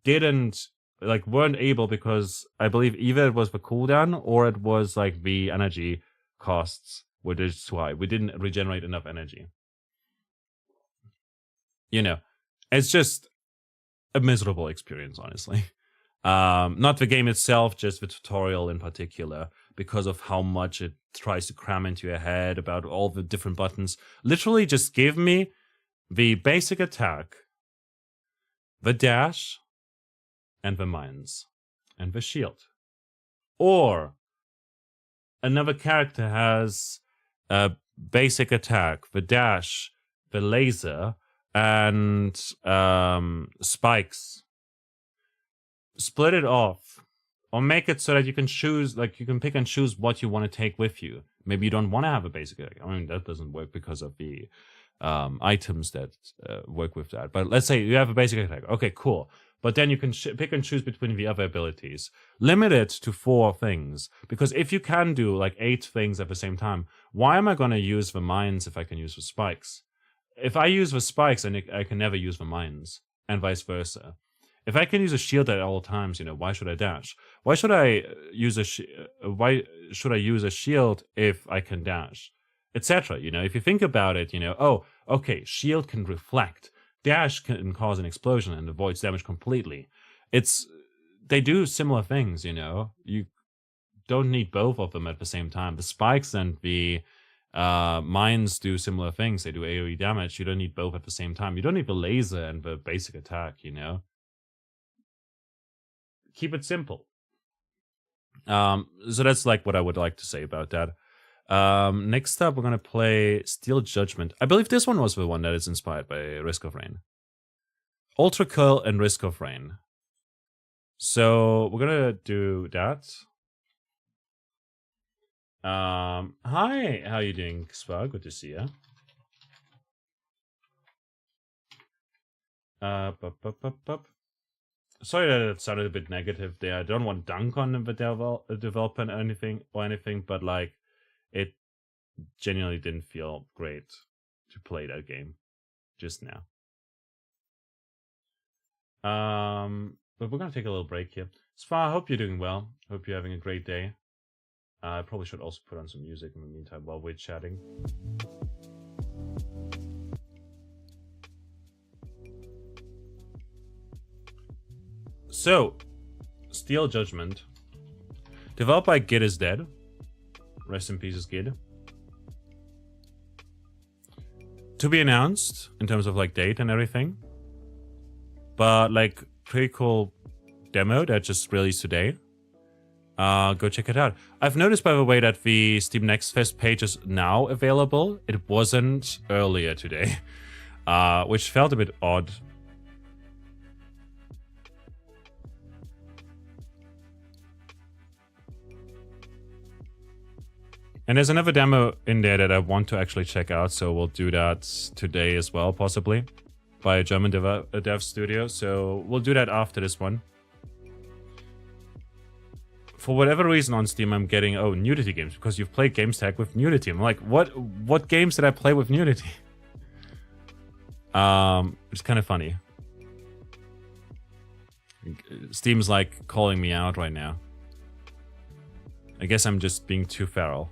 weren't able, because I believe either it was the cooldown or it was like the energy costs were just too high. We didn't regenerate enough energy. You know, it's just a miserable experience, honestly. Not the game itself, just the tutorial in particular, because of how much it tries to cram into your head about all the different buttons. Literally just give me the basic attack, the dash, and the mines, and the shield. Or another character has a basic attack, the dash, the laser, and spikes. Split it off, or make it so that you can choose, like you can pick and choose what you want to take with you. Maybe you don't want to have a basic attack. I mean, that doesn't work because of the items that work with that. But let's say you have a basic attack. Okay, cool. But then you can pick and choose between the other abilities. Limit it to 4 things. Because if you can do like 8 things at the same time, why am I going to use the mines if I can use the spikes? If I use the spikes, I can never use the mines, and vice versa. If I can use a shield at all times, you know, why should I dash? Why should I use a shield if I can dash? Etc. You know, if you think about it, you know, oh, okay, shield can reflect. Dash can cause an explosion and avoids damage completely. They do similar things, you know. You don't need both of them at the same time. The spikes and the mines do similar things. They do AoE damage. You don't need both at the same time. You don't need the laser and the basic attack, you know. Keep it simple. So that's like what I would like to say about that. Next up, we're gonna play Steel Judgment. I believe this one was the one that is inspired by Risk of Rain. Ultra Curl and Risk of Rain. So we're gonna do that. Hi, how you doing, Spa? Good to see you. Sorry that it sounded a bit negative there. I don't want to dunk on the developer or anything, but like, it genuinely didn't feel great to play that game just now. But we're gonna take a little break here. Spa, I hope you're doing well. Hope you're having a great day. I probably should also put on some music in the meantime while we're chatting. So, Steel Judgment, developed by Gid is Dead. Rest in pieces, Gid. To be announced in terms of like date and everything, but like pretty cool demo that just released today. Go check it out. I've noticed, by the way, that the Steam Next Fest page is now available. It wasn't earlier today, which felt a bit odd. And there's another demo in there that I want to actually check out, so we'll do that today as well, possibly, by a German dev studio. So we'll do that after this one. For whatever reason on Steam, I'm getting, oh, nudity games, because you've played games tagged with nudity. I'm like, what games did I play with nudity? It's kind of funny. Steam's like calling me out right now. I guess I'm just being too feral.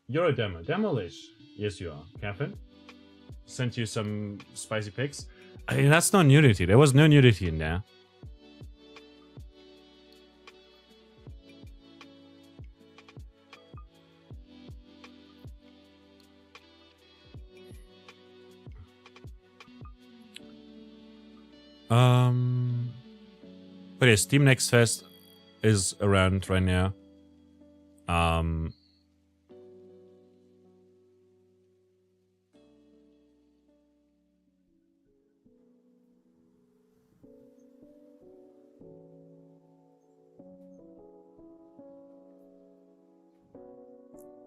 You're a demo. Demolish. Yes, you are. Catherine? Sent you some spicy pics. I mean, that's not nudity. There was no nudity in there. But yeah, Steam Next Fest is around right now.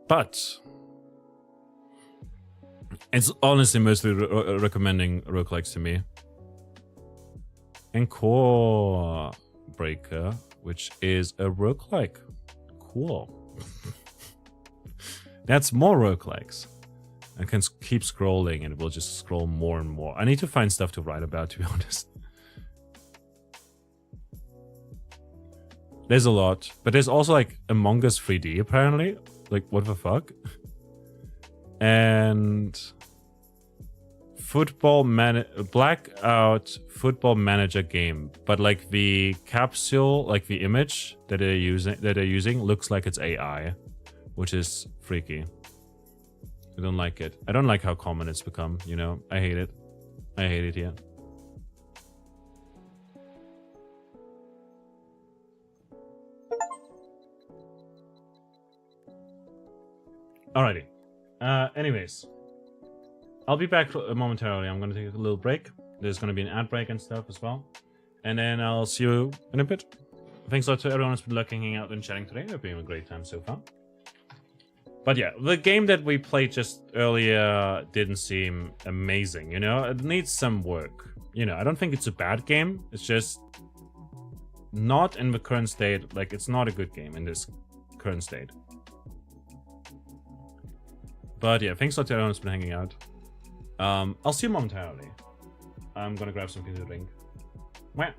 But it's honestly mostly recommending roguelikes to me. And Core Breaker, which is a roguelike. Cool. That's more roguelikes. I can keep scrolling and it will just scroll more and more. I need to find stuff to write about, to be honest. There's a lot. But there's also like Among Us 3D apparently. Like, what the fuck? And Blackout Football Manager game, but like the capsule, like the image that they're using looks like it's AI, which is freaky. I don't like it. I don't like how common it's become, you know? I hate it. I hate it, yeah. Alrighty. Anyways. I'll be back momentarily. I'm going to take a little break. There's going to be an ad break and stuff as well. And then I'll see you in a bit. Thanks a lot to everyone who's been lurking, hanging out, and chatting today. It's been a great time so far. But yeah, the game that we played just earlier didn't seem amazing, you know? It needs some work. You know, I don't think it's a bad game. It's just not in the current state. Like, it's not a good game in this current state. But yeah, thanks a lot to everyone who's been hanging out. I'll see you momentarily. I'm gonna grab something to drink. Mwah.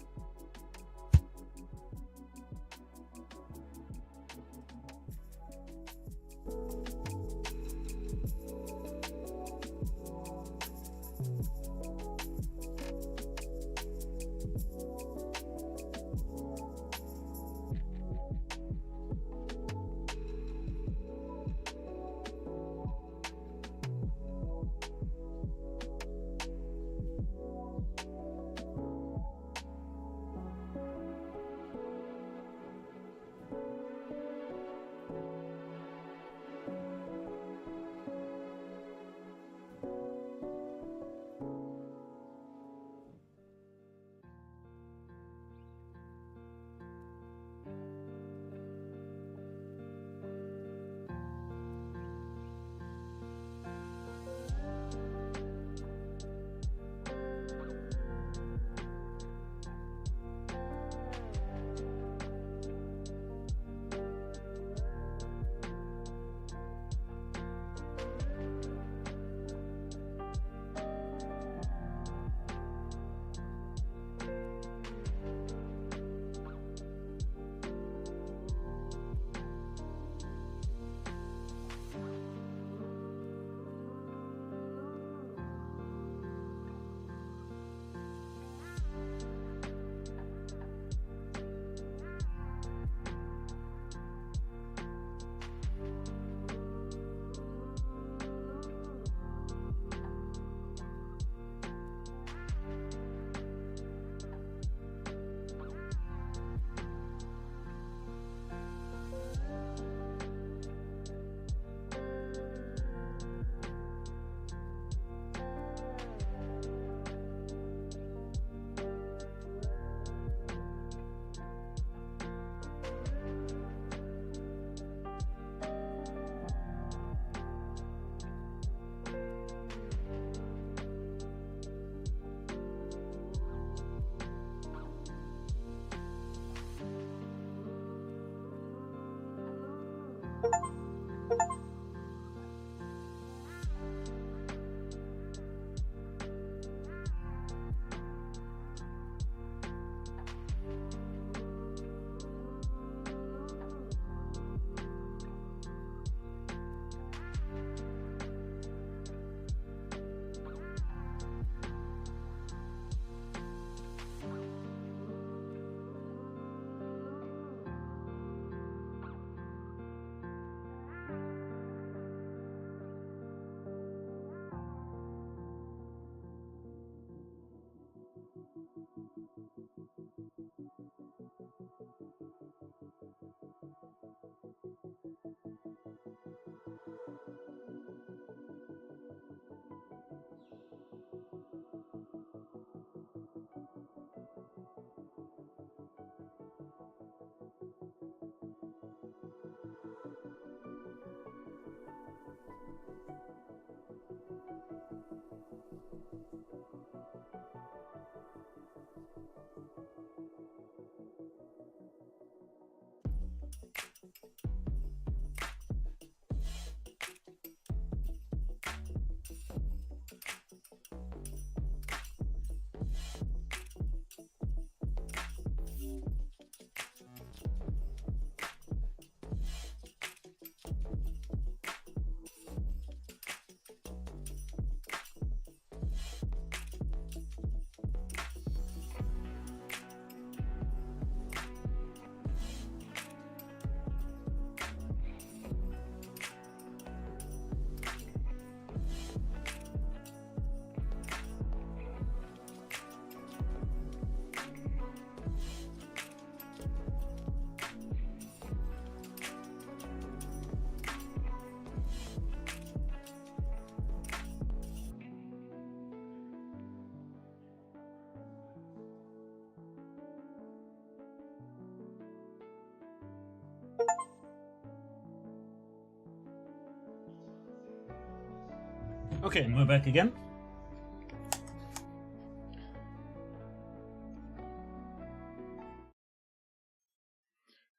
Okay, we're back again.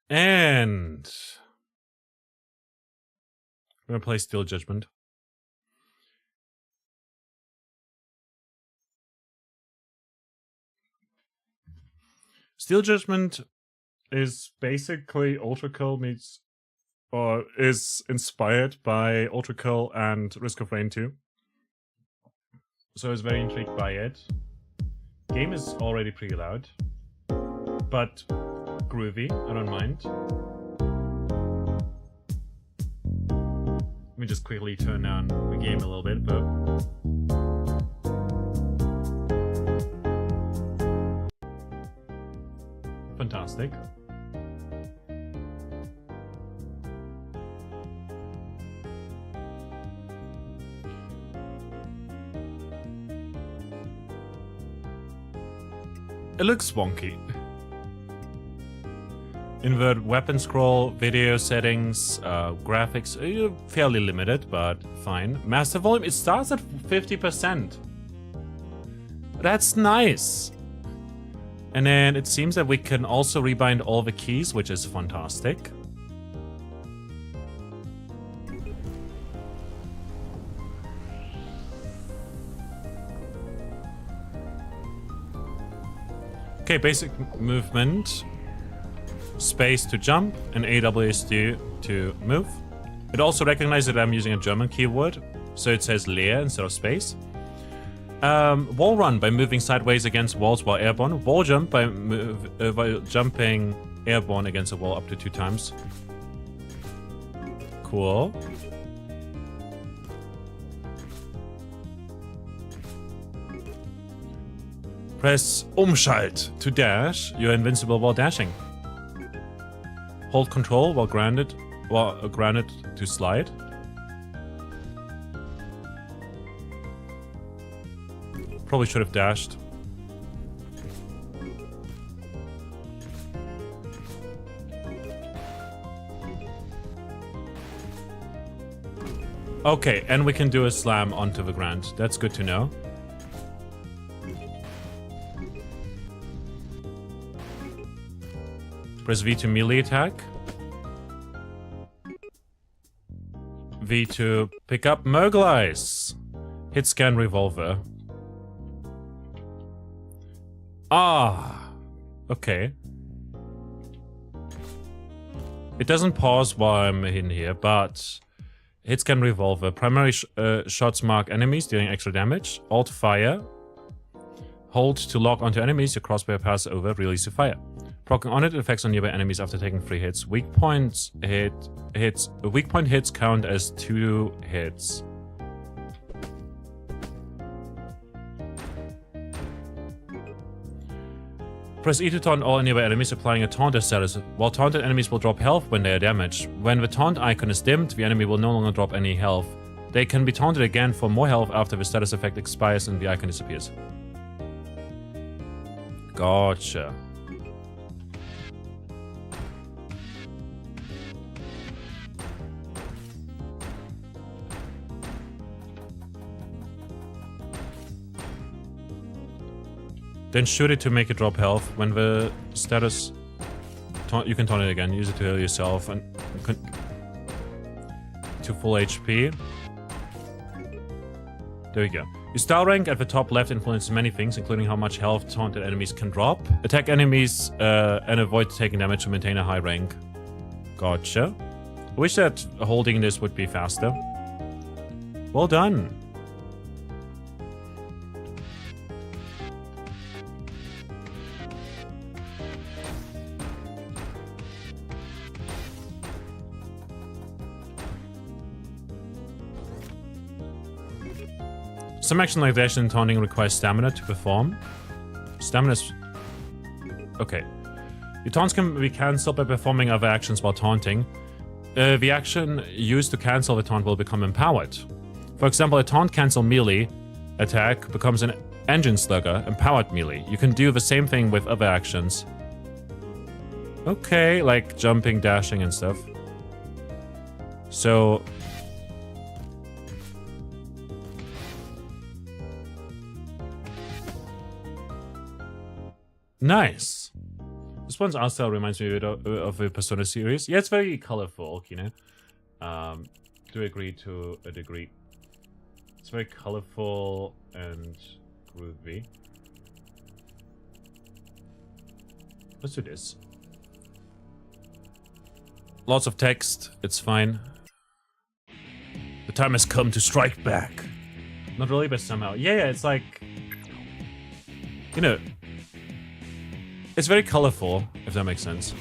And I'm gonna play Steel Judgment. Steel Judgment is basically Ultra Kill meets, or is inspired by Ultra Kill and Risk of Rain 2. So I was very intrigued by it. Game is already pretty loud, but groovy, I don't mind. Let me just quickly turn down the game a little bit, but fantastic. It looks wonky. Invert weapon scroll, video settings, graphics, fairly limited, but fine. Master volume, it starts at 50%. That's nice. And then it seems that we can also rebind all the keys, which is fantastic. Okay, basic movement. Space to jump and AWSD to move. It also recognizes that I'm using a German keyword, so it says Leer instead of space. Wall run by moving sideways against walls while airborne. Wall jump by jumping airborne against a wall up to 2 times. Cool. Press Umschalt to dash. You're invincible while dashing. Hold control while grounded to slide. Probably should have dashed. Okay, and we can do a slam onto the ground. That's good to know. Press V to melee attack. V to pick up Merglice. Hit scan revolver. Ah, okay. It doesn't pause while I'm in here, but hit scan revolver. Primary shots mark enemies dealing extra damage. Alt fire. Hold to lock onto enemies. Your crossbow passes over. Release your fire. Proccing on it effects on nearby enemies after taking 3 hits. Weak point hits count as 2 hits. Press E to taunt all nearby enemies, applying a taunter status. While taunted enemies will drop health when they are damaged. When the taunt icon is dimmed, the enemy will no longer drop any health. They can be taunted again for more health after the status effect expires and the icon disappears. Gotcha. Then shoot it to make it drop health. When the status... You can taunt it again. Use it to heal yourself. And to full HP. There we go. Your style rank at the top left influences many things, including how much health taunted enemies can drop. Attack enemies and avoid taking damage to maintain a high rank. Gotcha. I wish that holding this would be faster. Well done. Some action like dash and taunting requires stamina to perform. Stamina's... Okay. Your taunts can be cancelled by performing other actions while taunting. The action used to cancel the taunt will become empowered. For example, a taunt cancel melee attack becomes an engine slugger, empowered melee. You can do the same thing with other actions. Okay, like jumping, dashing, and stuff. So... Nice. This one's art style reminds me of the Persona series. Yeah, it's very colorful, you know. Do agree to a degree. It's very colorful and groovy. Let's do this. Lots of text. It's fine. The time has come to strike back. Not really, but somehow. Yeah, it's like... You know... It's very colorful, if that makes sense.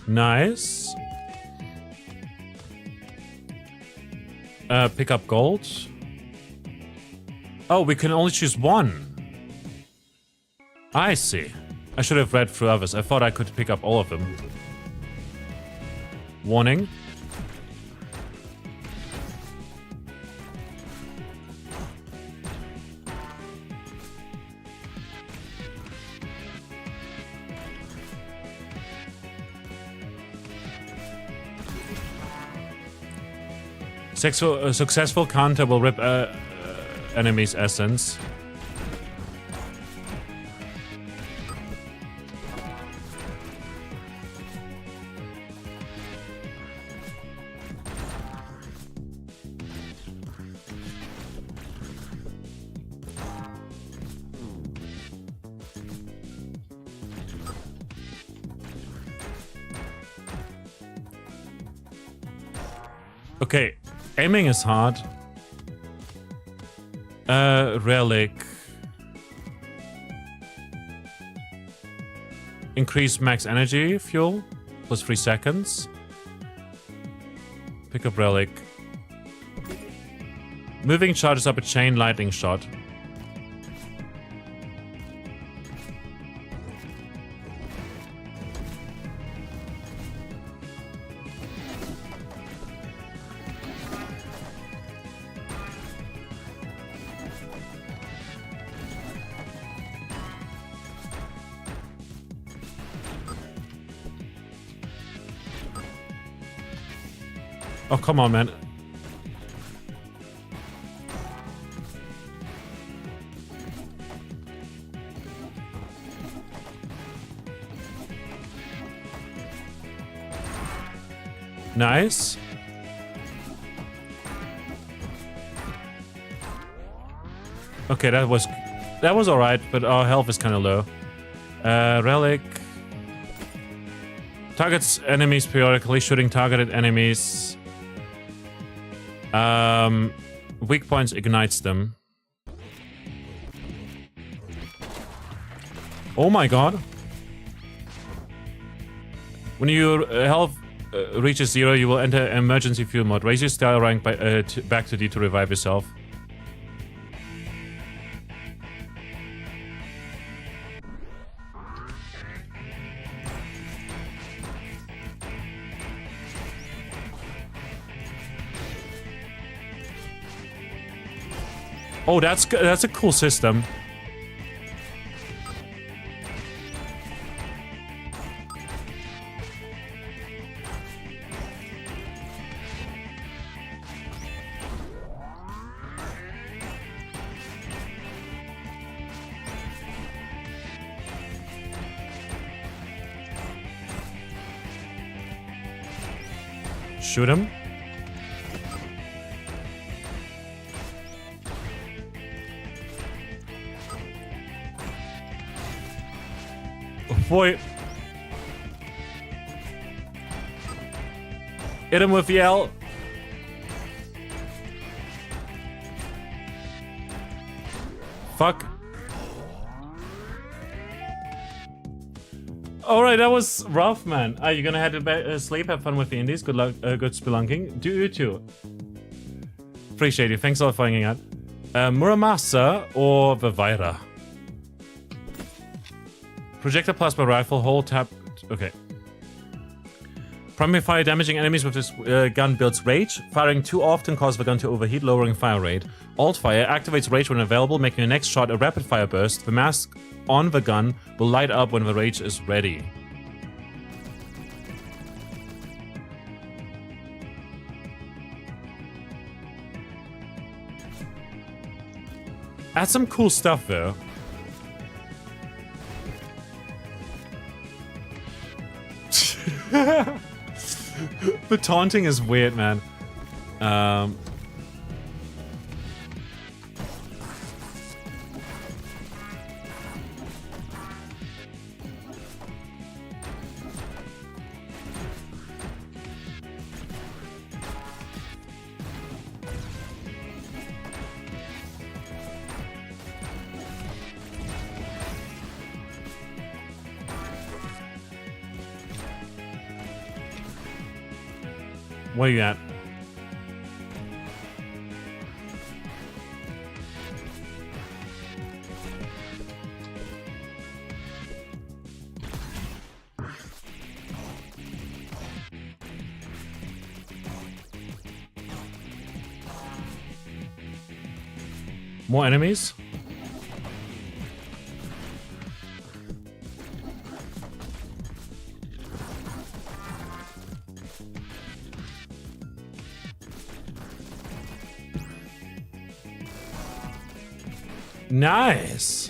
Nice. Pick up gold. Oh, we can only choose one. I see. I should have read through others. I thought I could pick up all of them. Warning. Successful counter will rip enemy's essence. Okay, aiming is hard. Relic. Increase max energy fuel. Plus 3 seconds. Pick up relic. Moving charges up a chain lightning shot. Oh, come on, man. Nice. Okay, that was all right, but our health is kind of low. Relic. Targets enemies periodically, shooting targeted enemies. Weak points ignites them. Oh my god. When your health reaches 0, you will enter emergency fuel mode. Raise your style rank by, back to D to revive yourself. Oh, that's a cool system. Shoot him. Oh boy. Hit him with the L. Fuck. Alright, that was rough, man. Are you gonna head to sleep? Have fun with the indies. Good luck, good spelunking. Do you too. Appreciate you. Thanks a lot for hanging out. Muramasa or Vivira? Projectile plasma rifle, hold tap. Okay. Primary fire damaging enemies with this gun builds rage. Firing too often causes the gun to overheat, lowering fire rate. Alt fire activates rage when available, making the next shot a rapid fire burst. The mask on the gun will light up when the rage is ready. That's some cool stuff though. The taunting is weird, man. Where you at? More enemies? Nice.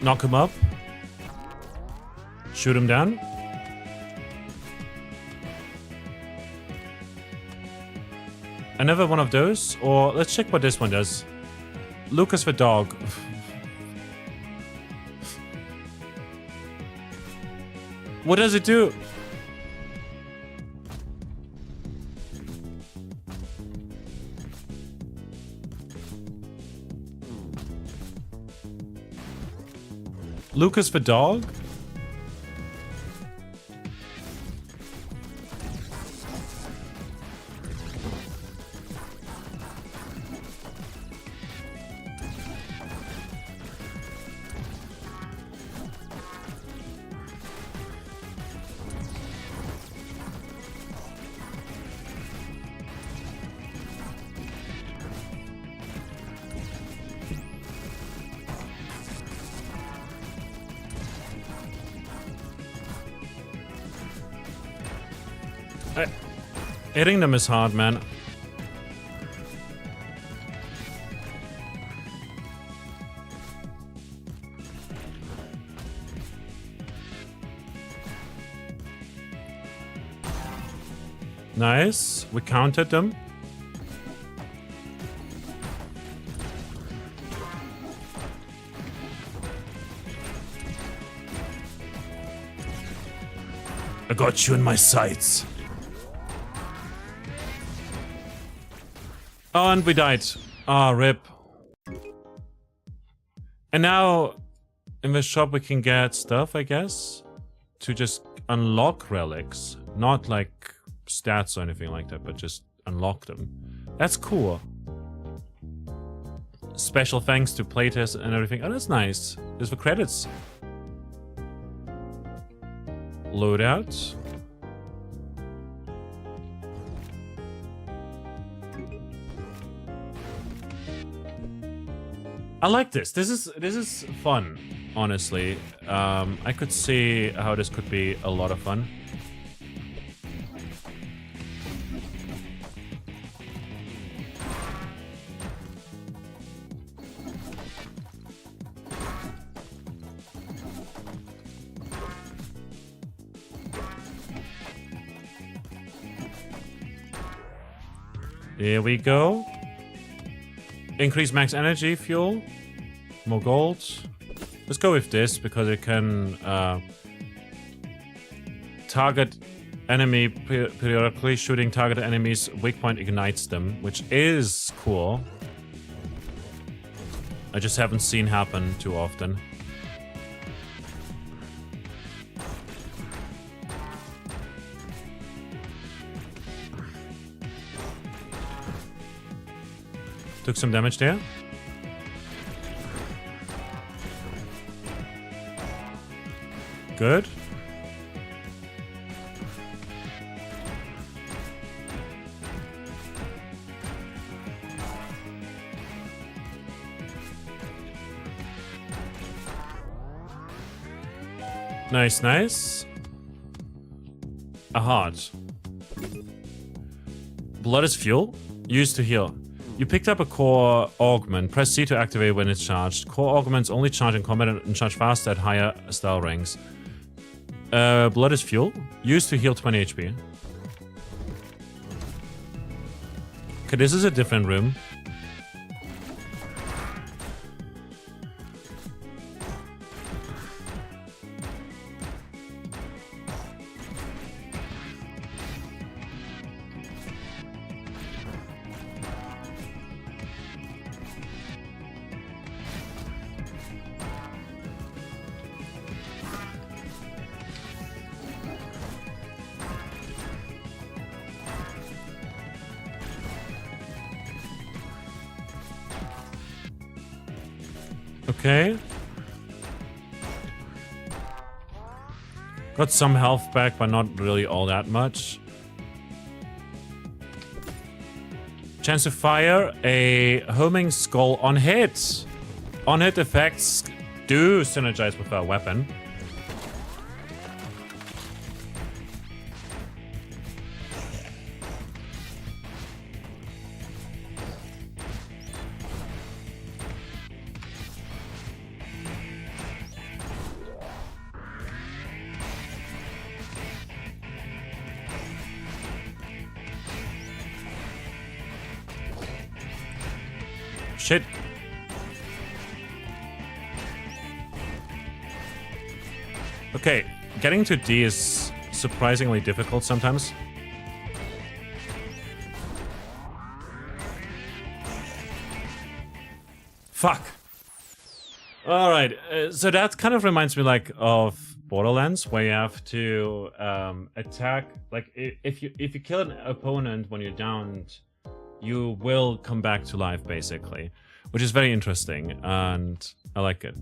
Knock him up. Shoot him down. Another one of those? Or let's check what this one does. Lucas the dog. What does it do? Lucas the dog? Hitting them is hard, man. Nice. We counted them. I got you in my sights. Oh, and we died. Ah, rip. And now, in the shop we can get stuff, I guess, to just unlock relics. Not like stats or anything like that, but just unlock them. That's cool. Special thanks to playtest and everything. Oh, that's nice. There's the credits. Loadout. I like this. This is fun, honestly. I could see how this could be a lot of fun. Here we go. Increase max energy, fuel, more gold. Let's go with this because it can target enemy periodically. Shooting targeted enemies, weak point ignites them, which is cool. I just haven't seen happen too often. Took some damage there. Good. Nice, nice. A heart. Blood is fuel. Used to heal. You picked up a core augment. Press C to activate when it's charged. Core augments only charge in combat and charge faster at higher style ranks. Blood is fuel. Used to heal 20 HP. Okay, this is a different room. Okay. Got some health back, but not really all that much. Chance to fire a homing skull on hit. On hit effects do synergize with our weapon. Shit. Okay, getting to D is surprisingly difficult sometimes. Fuck. Alright, so that kind of reminds me like of Borderlands, where you have to attack, like if you kill an opponent when you're downed, you will come back to life, basically, which is very interesting, and I like it.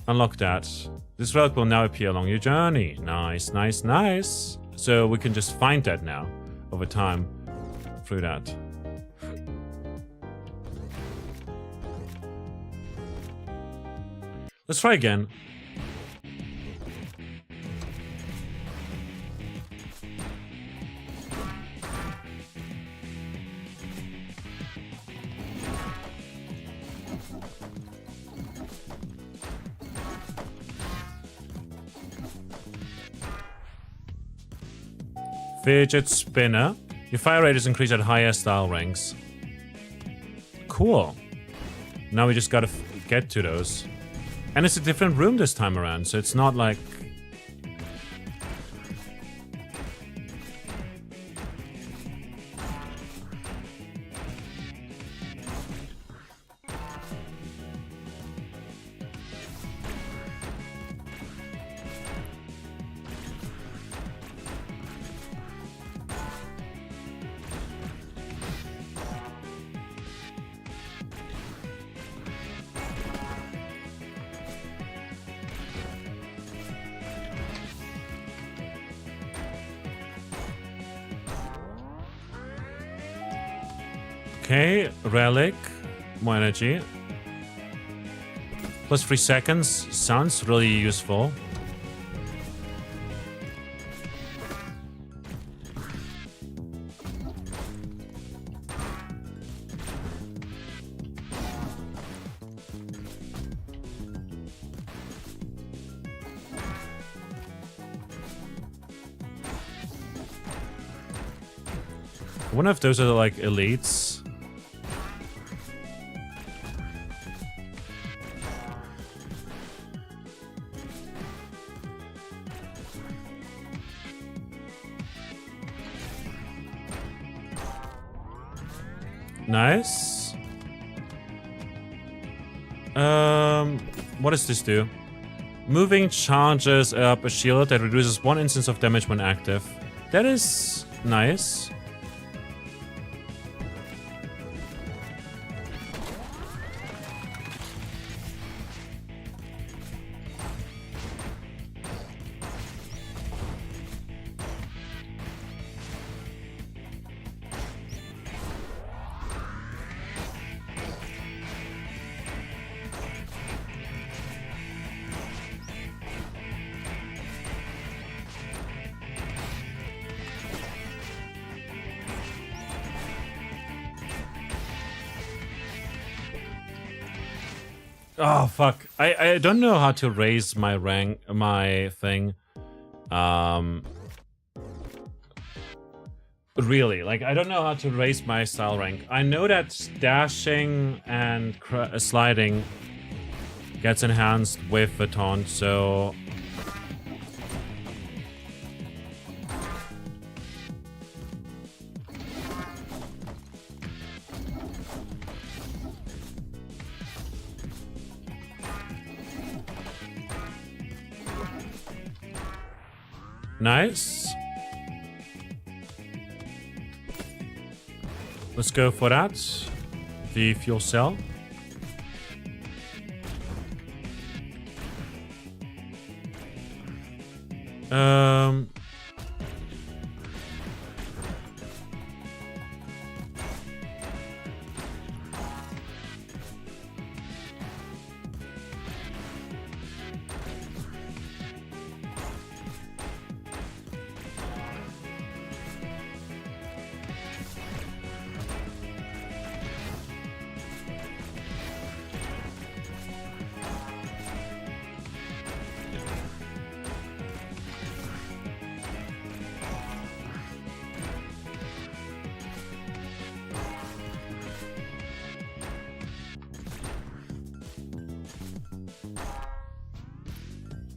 Unlock that. This relic will now appear along your journey. Nice, nice, nice. So we can just find that now, over time, through that. Let's try again. Fidget spinner. Your fire rate is increased at higher style ranks. Cool. Now we just gotta get to those. And it's a different room this time around, so it's not like... Okay, relic, more energy. Plus 3 seconds. Sounds really useful. I wonder if those are like elites. Nice. What does this do? Moving charges up a shield that reduces 1 instance of damage when active. That is nice. Oh fuck. I don't know how to raise my rank, my thing. Really, like I don't know how to raise my style rank. I know that dashing and sliding gets enhanced with a taunt, so nice. Let's go for that. The fuel cell.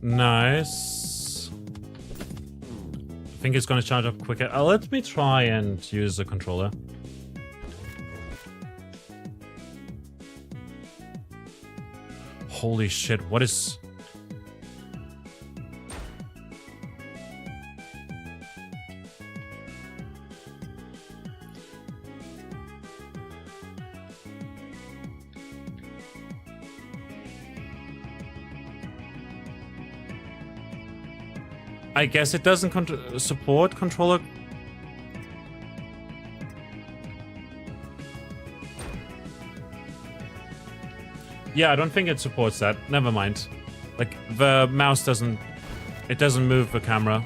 Nice. I think it's gonna charge up quicker. Let me try and use the controller. Holy shit, what is... I guess it doesn't support controller. Yeah, I don't think it supports that. Never mind. Like, the mouse doesn't... It doesn't move the camera.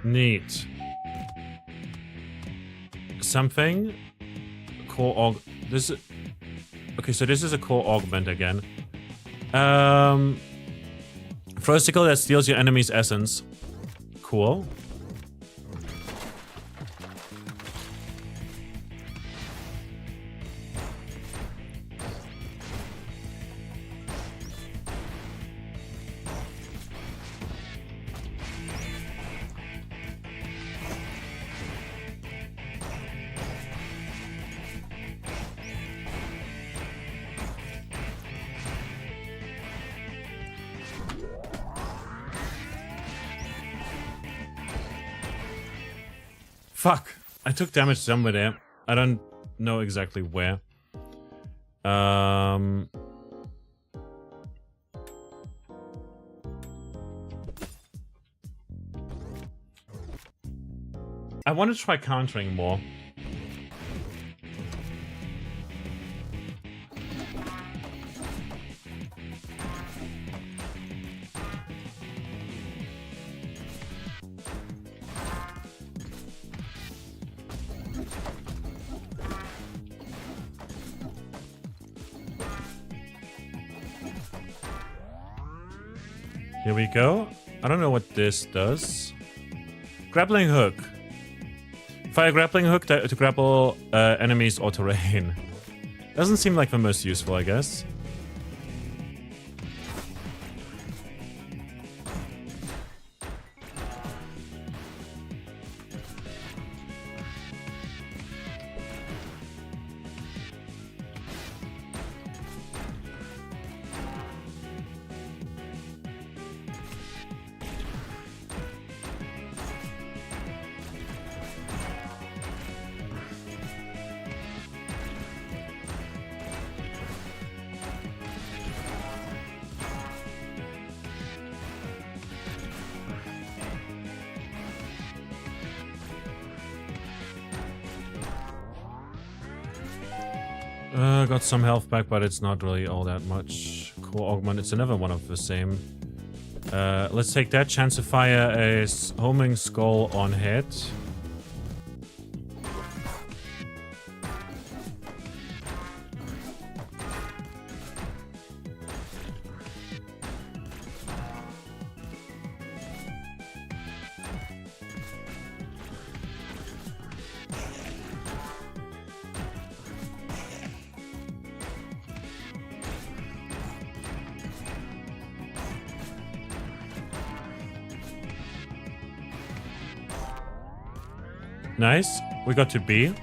Neat. Something. Core aug. This is... Okay, so this is a core augment again. Throw a sickle that steals your enemy's essence. Cool. Fuck! I took damage somewhere there. I don't know exactly where. I want to try countering more. Here we go. I don't know what this does. Grappling hook. Fire grappling hook to grapple enemies or terrain. Doesn't seem like the most useful, I guess. Got some health back, but it's not really all that much. Core augment, it's another one of the same. Let's take that. Chance to fire a homing skull on head. Nice. We got to B.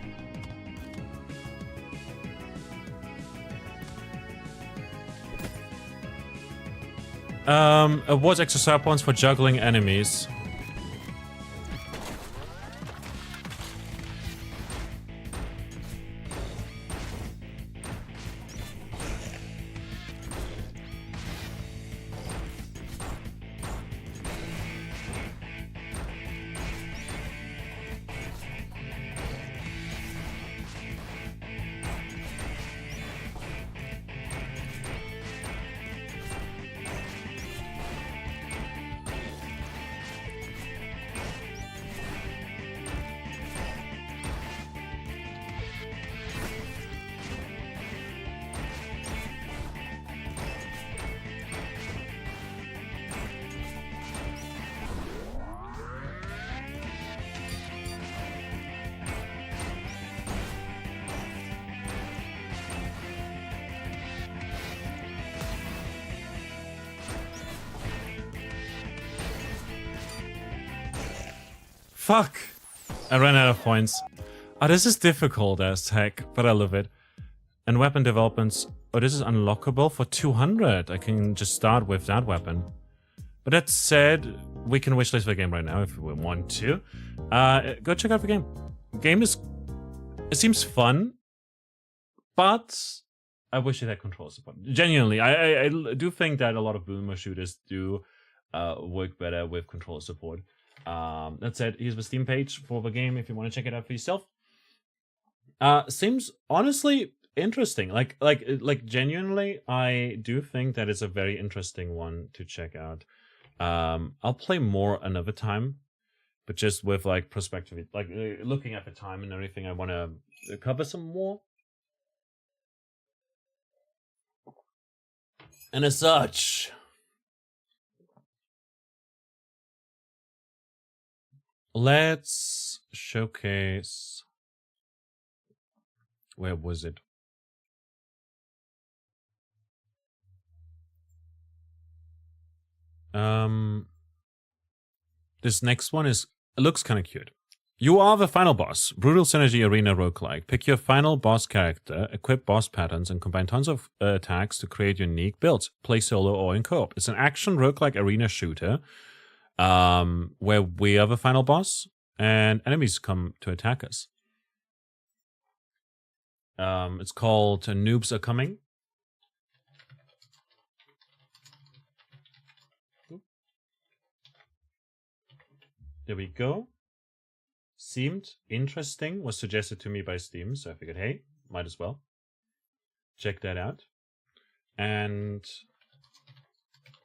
Awards extra star points for juggling enemies. Fuck! I ran out of points. Oh, this is difficult as heck, but I love it. And weapon developments. Oh, this is unlockable for 200. I can just start with that weapon. But that said, we can wishlist the game right now if we want to. Go check out the game. The game is... It seems fun, but I wish it had control support. Genuinely, I do think that a lot of boomer shooters do work better with control support. That said, here's the Steam page for the game if you want to check it out for yourself. Seems honestly interesting. Like genuinely, I do think that it's a very interesting one to check out. I'll play more another time, but just with like perspective, like looking at the time and everything, I want to cover some more. And as such, let's showcase. Where was it? This next one looks kind of cute. You are the final boss. Brutal Synergy Arena roguelike. Pick your final boss character, equip boss patterns, and combine tons of attacks to create unique builds. Play solo or in co-op. It's an action roguelike arena shooter, where we are the final boss. and enemies come to attack us. It's called Noobs Are Coming. There we go. Seemed interesting, was suggested to me by Steam, so I figured, hey, might as well check that out. And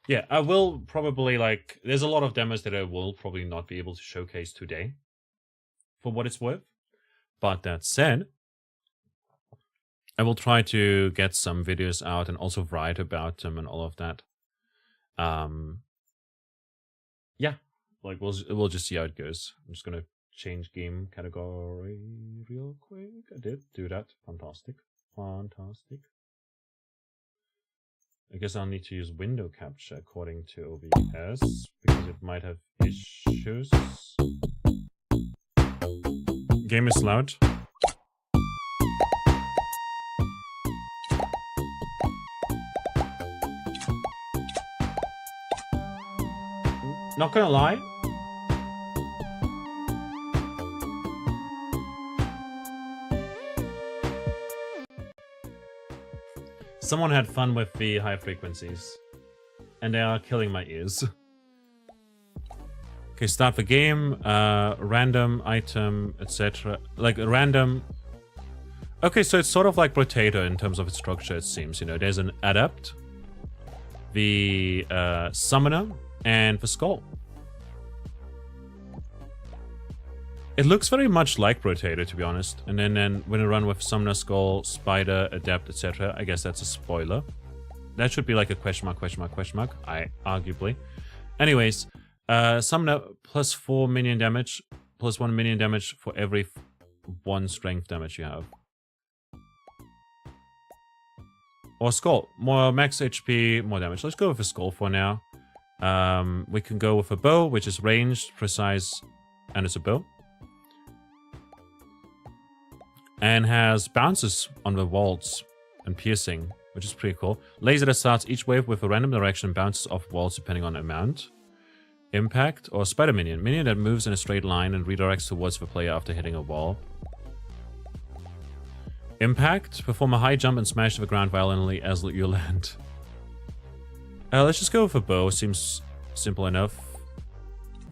yeah, I will probably, like, there's a lot of demos that I will probably not be able to showcase today, for what it's worth. But that said, I will try to get some videos out and also write about them and all of that. Yeah, like we'll just see how it goes. I'm just gonna change game category real quick. I did do that. Fantastic. Fantastic. I guess I'll need to use window capture according to OBS because it might have issues. Game is loud. Not gonna lie. Someone had fun with the high frequencies. And they are killing my ears. Okay, start the game. Random item, etc. Like random. Okay, so it's sort of like Potato in terms of its structure, it seems. You know, there's an adept, the summoner, and the skull. It looks very much like Potato, to be honest. And then when you run with summoner, skull, spider, adept, etc., I guess that's a spoiler. That should be like a question mark, question mark, question mark. Arguably. Anyways, summoner plus 4 minion damage, plus 1 minion damage for every 1 strength damage you have. Or skull, more max HP, more damage. Let's go with a skull for now. We can go with a bow, which is ranged, precise, and it's a bow. And has bounces on the walls and piercing, which is pretty cool. Laser that starts each wave with a random direction and bounces off walls depending on amount. Impact, or spider minion. Minion that moves in a straight line and redirects towards the player after hitting a wall. Impact, perform a high jump and smash to the ground violently as you land. Let's just go with a bow, seems simple enough.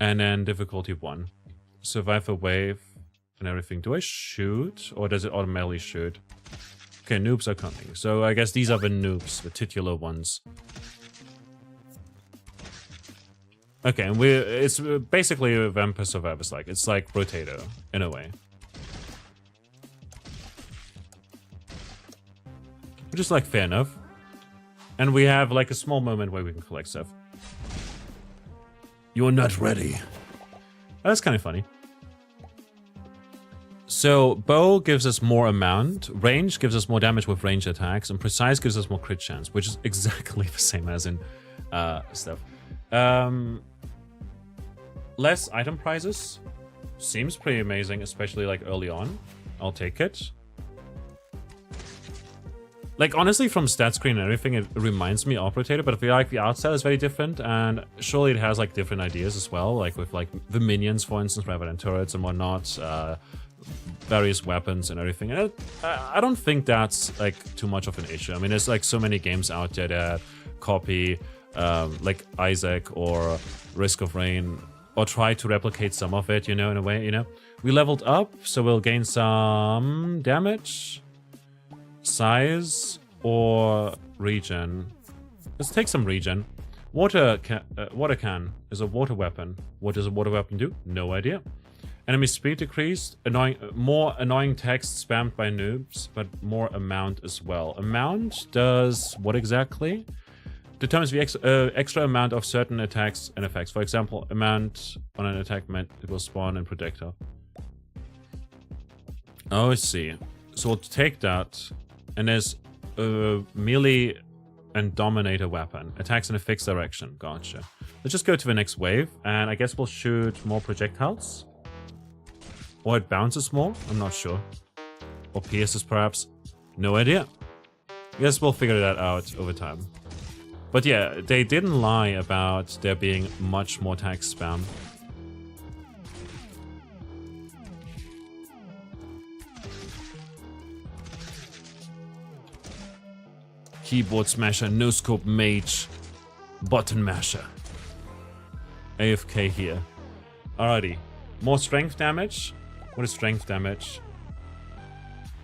And then difficulty 1. Survive a wave and everything. Do I shoot, or does it automatically shoot? Okay, noobs are coming. So I guess these are the noobs, the titular ones. Okay, and it's basically a Vampire Survivors like. It's like Potato, in a way. Which is like fair enough. And we have like a small moment where we can collect stuff. You're not ready. That's kind of funny. So, bow gives us more amount, range gives us more damage with ranged attacks, and precise gives us more crit chance, which is exactly the same as in stuff. Less item prizes. Seems pretty amazing, especially like early on. I'll take it. Like, honestly, from stat screen and everything, it reminds me of Potato, but I feel like the art style is very different, and surely it has like different ideas as well, like with like the minions, for instance, rather than turrets and whatnot. Various weapons and everything. And I don't think that's like too much of an issue. I mean, there's like so many games out there that copy like Isaac or Risk of Rain, or try to replicate some of it, you know, in a way, you know. We leveled up, so we'll gain some damage, size, or regen. Let's take some regen. Water can is a water weapon. What does a water weapon do? No idea. Enemy speed decreased, more annoying text spammed by noobs, but more amount as well. Amount does what exactly? Determines the extra amount of certain attacks and effects. For example, amount on an attack meant it will spawn in projectile. Oh, I see. So we'll take that, and there's a melee and dominator weapon. Attacks in a fixed direction. Gotcha. Let's just go to the next wave, and I guess we'll shoot more projectiles. Or it bounces more? I'm not sure. Or pierces, perhaps? No idea. I guess we'll figure that out over time. But yeah, they didn't lie about there being much more attack spam. keyboard smasher, no scope mage, button masher. AFK here. Alrighty. More strength damage. What is strength damage?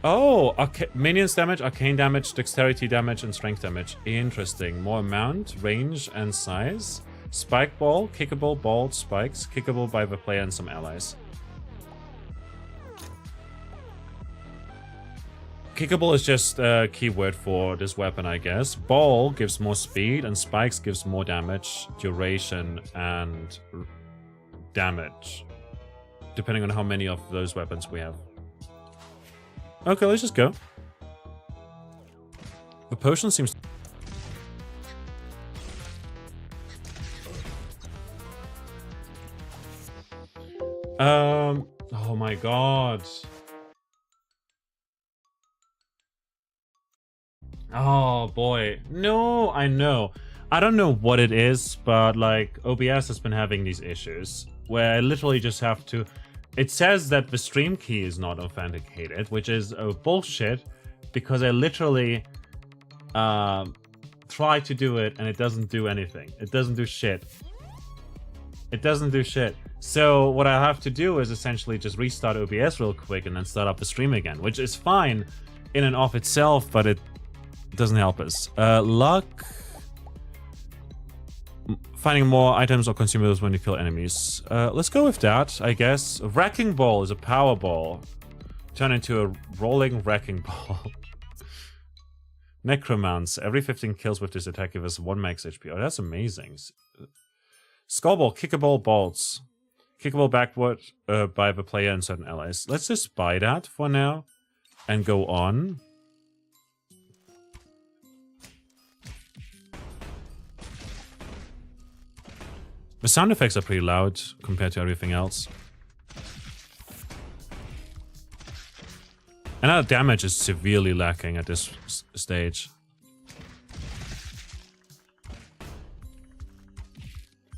Oh, minions damage, arcane damage, dexterity damage, and strength damage. Interesting. More amount, range, and size. Spike ball, kickable, ball, spikes, kickable by the player and some allies. Kickable is just a keyword for this weapon, I guess. Ball gives more speed, and spikes gives more damage, duration, and damage. Depending on how many of those weapons we have. Okay, let's just go. The potion seems... Oh my god. Oh boy. No, I know. I don't know what it is, but like OBS has been having these issues where I literally just have to... It says that the stream key is not authenticated, which is bullshit because I literally try to do it and it doesn't do anything. It doesn't do shit. It doesn't do shit. So what I have to do is essentially just restart OBS real quick and then start up the stream again, which is fine in and of itself, but it doesn't help us. Luck. Finding more items or consumables when you kill enemies. Let's go with that, I guess. A wrecking ball is a power ball. Turn into a rolling wrecking ball. Necromance. Every 15 kills with this attack gives us 1 max HP. Oh, that's amazing. Skullball. Kickable bolts. Kickable backward by the player and certain allies. Let's just buy that for now. And go on. The sound effects are pretty loud compared to everything else. And our damage is severely lacking at this stage.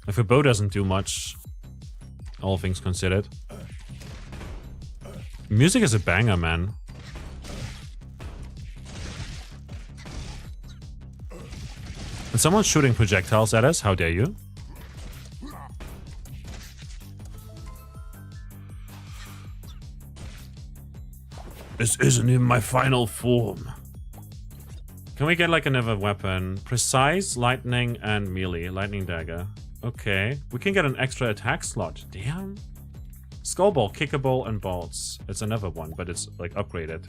If a bow doesn't do much, all things considered. Music is a banger, man. And someone's shooting projectiles at us, how dare you? This isn't in my final form. Can we get like another weapon? Precise, lightning, and melee. Lightning dagger. Okay. We can get an extra attack slot. Damn. Skullball, kickable, and bolts. It's another one, but it's like upgraded.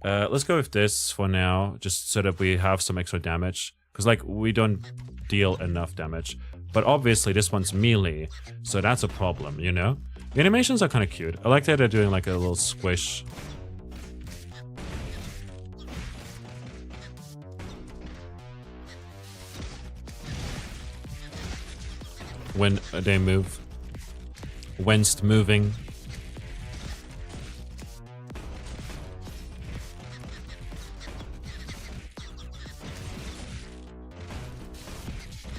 Let's go with this for now, just so that we have some extra damage. Because like we don't deal enough damage. But obviously this one's melee, so that's a problem, you know? The animations are kind of cute. I like that they're doing like a little squish. When they move. Whenst moving.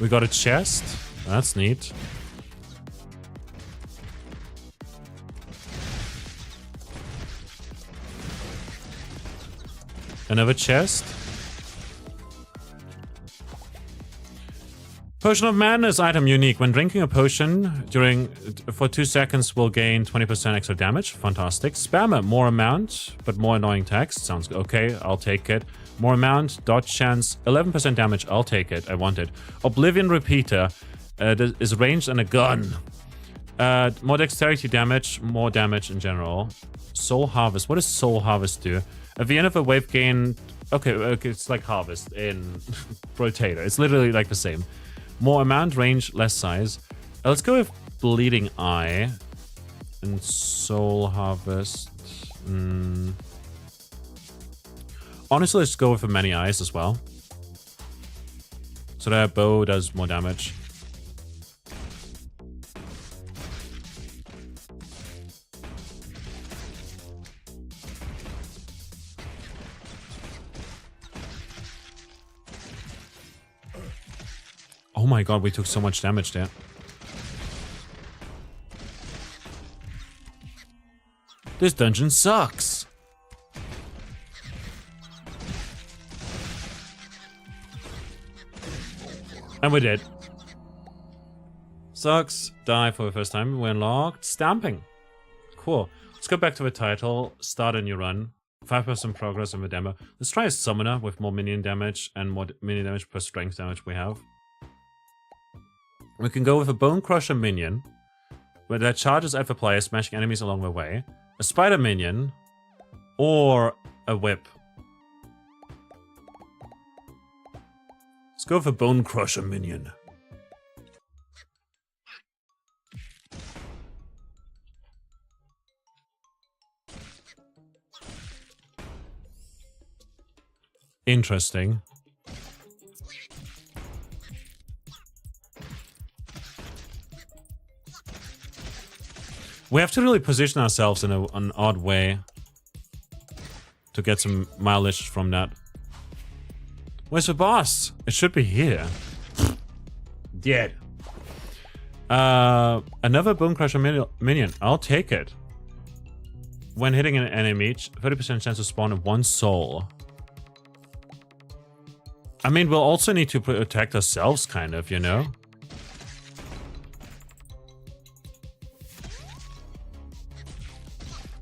We got a chest. That's neat. Another chest. Potion of Madness item unique. When drinking a potion for 2 seconds will gain 20% extra damage. Fantastic. Spammer. More amount, but more annoying text. Sounds good. Okay, I'll take it. More amount, dodge chance, 11% damage. I'll take it. I want it. Oblivion Repeater is ranged and a gun. More dexterity damage, more damage in general. Soul Harvest. What does Soul Harvest do? At the end of a wave gain... Okay, it's like Harvest in Rotator. It's literally like the same. More amount, range, less size. Let's go with Bleeding Eye. And Soul Harvest. Honestly, let's go with Many Eyes as well. So that bow does more damage. Oh my god, we took so much damage there. This dungeon sucks. And we did. Sucks. Die for the first time. We unlocked Stamping. Cool. Let's go back to the title. Start a new run. 5% progress in the demo. Let's try a Summoner with more minion damage and more minion damage per strength damage we have. We can go with a Bone Crusher minion, where that charges at the player, smashing enemies along the way. A Spider minion, or a Whip. Let's go with a Bone Crusher minion. Interesting. We have to really position ourselves in an odd way to get some mileage from that. Where's the boss? It should be here. Dead. Another Bone Crusher minion. I'll take it. When hitting an enemy, 30% chance to spawn in 1 soul. I mean, we'll also need to protect ourselves, kind of, you know?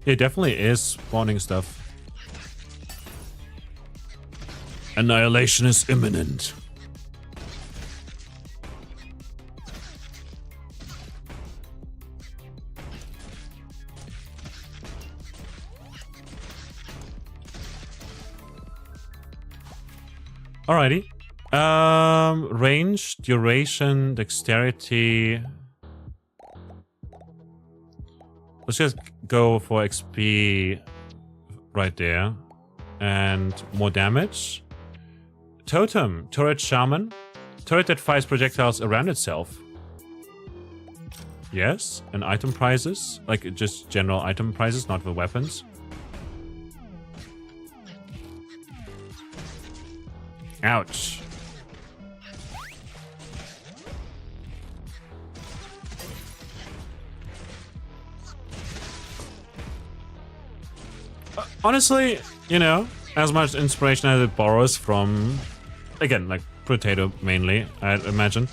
It definitely is spawning stuff. Annihilation is imminent. Alrighty. Range, duration, dexterity. Let's just go for XP right there. And more damage. Totem, turret shaman. Turret that fires projectiles around itself. Yes, and item prizes. Like just general item prizes, not the weapons. Ouch. Honestly, you know, as much inspiration as it borrows from, again, like Potato mainly, I'd imagine.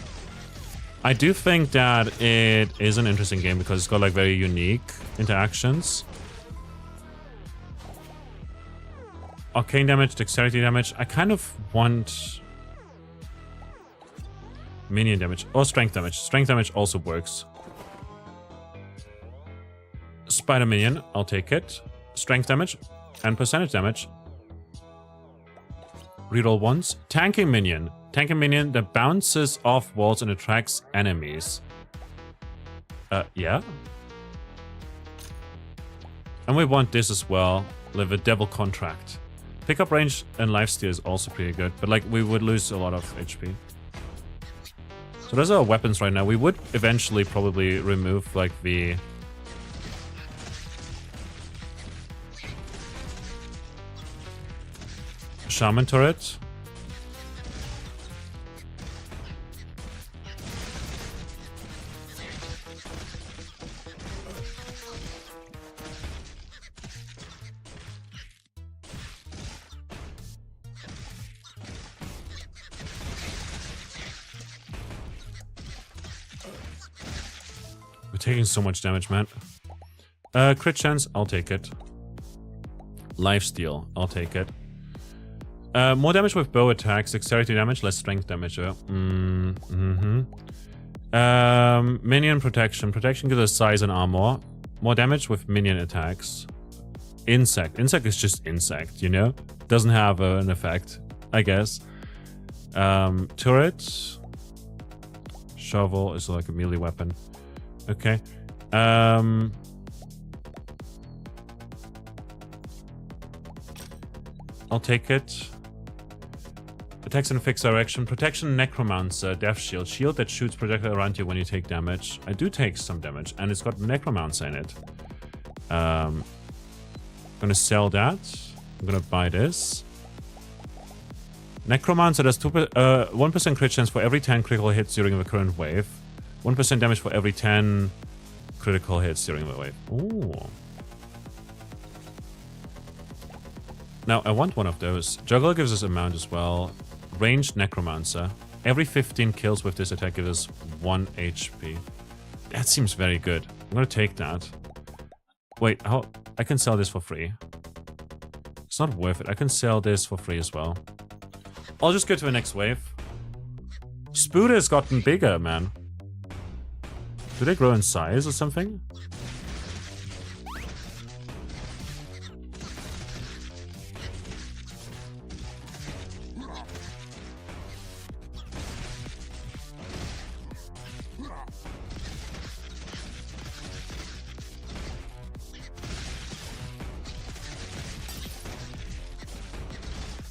I do think that it is an interesting game because it's got like very unique interactions. Arcane damage, dexterity damage. I kind of want minion damage or strength damage. Strength damage also works. Spider minion, I'll take it. Strength damage and percentage damage. Reroll once. Tanking minion. Tanking minion that bounces off walls and attracts enemies. Yeah. And we want this as well. Live a devil contract. Pickup range and lifesteal is also pretty good, but like we would lose a lot of HP. So those are our weapons right now. We would eventually probably remove like the shaman turret. We're taking so much damage, man. Crit chance, I'll take it. Lifesteal, I'll take it. More damage with bow attacks, dexterity damage, less strength damage. Minion protection. Protection gives us size and armor. More damage with minion attacks. Insect. Insect is just insect, you know? Doesn't have an effect, I guess. Turret. Shovel is like a melee weapon. Okay. I'll take it. Attacks in a fixed direction. Protection, Necromancer, Death Shield. Shield that shoots projectile around you when you take damage. I do take some damage, and it's got Necromancer in it. I'm gonna sell that. I'm gonna buy this. Necromancer does 1% crit chance for every 10 critical hits during the current wave. 1% damage for every 10 critical hits during the wave. Ooh. Now, I want one of those. Juggler gives us a mount as well. Ranged Necromancer. Every 15 kills with this attack gives us 1 HP. That seems very good. I'm gonna take that. Wait, how? I can sell this for free. It's not worth it. I can sell this for free as well. I'll just go to the next wave. Spooder has gotten bigger, man. Do they grow in size or something?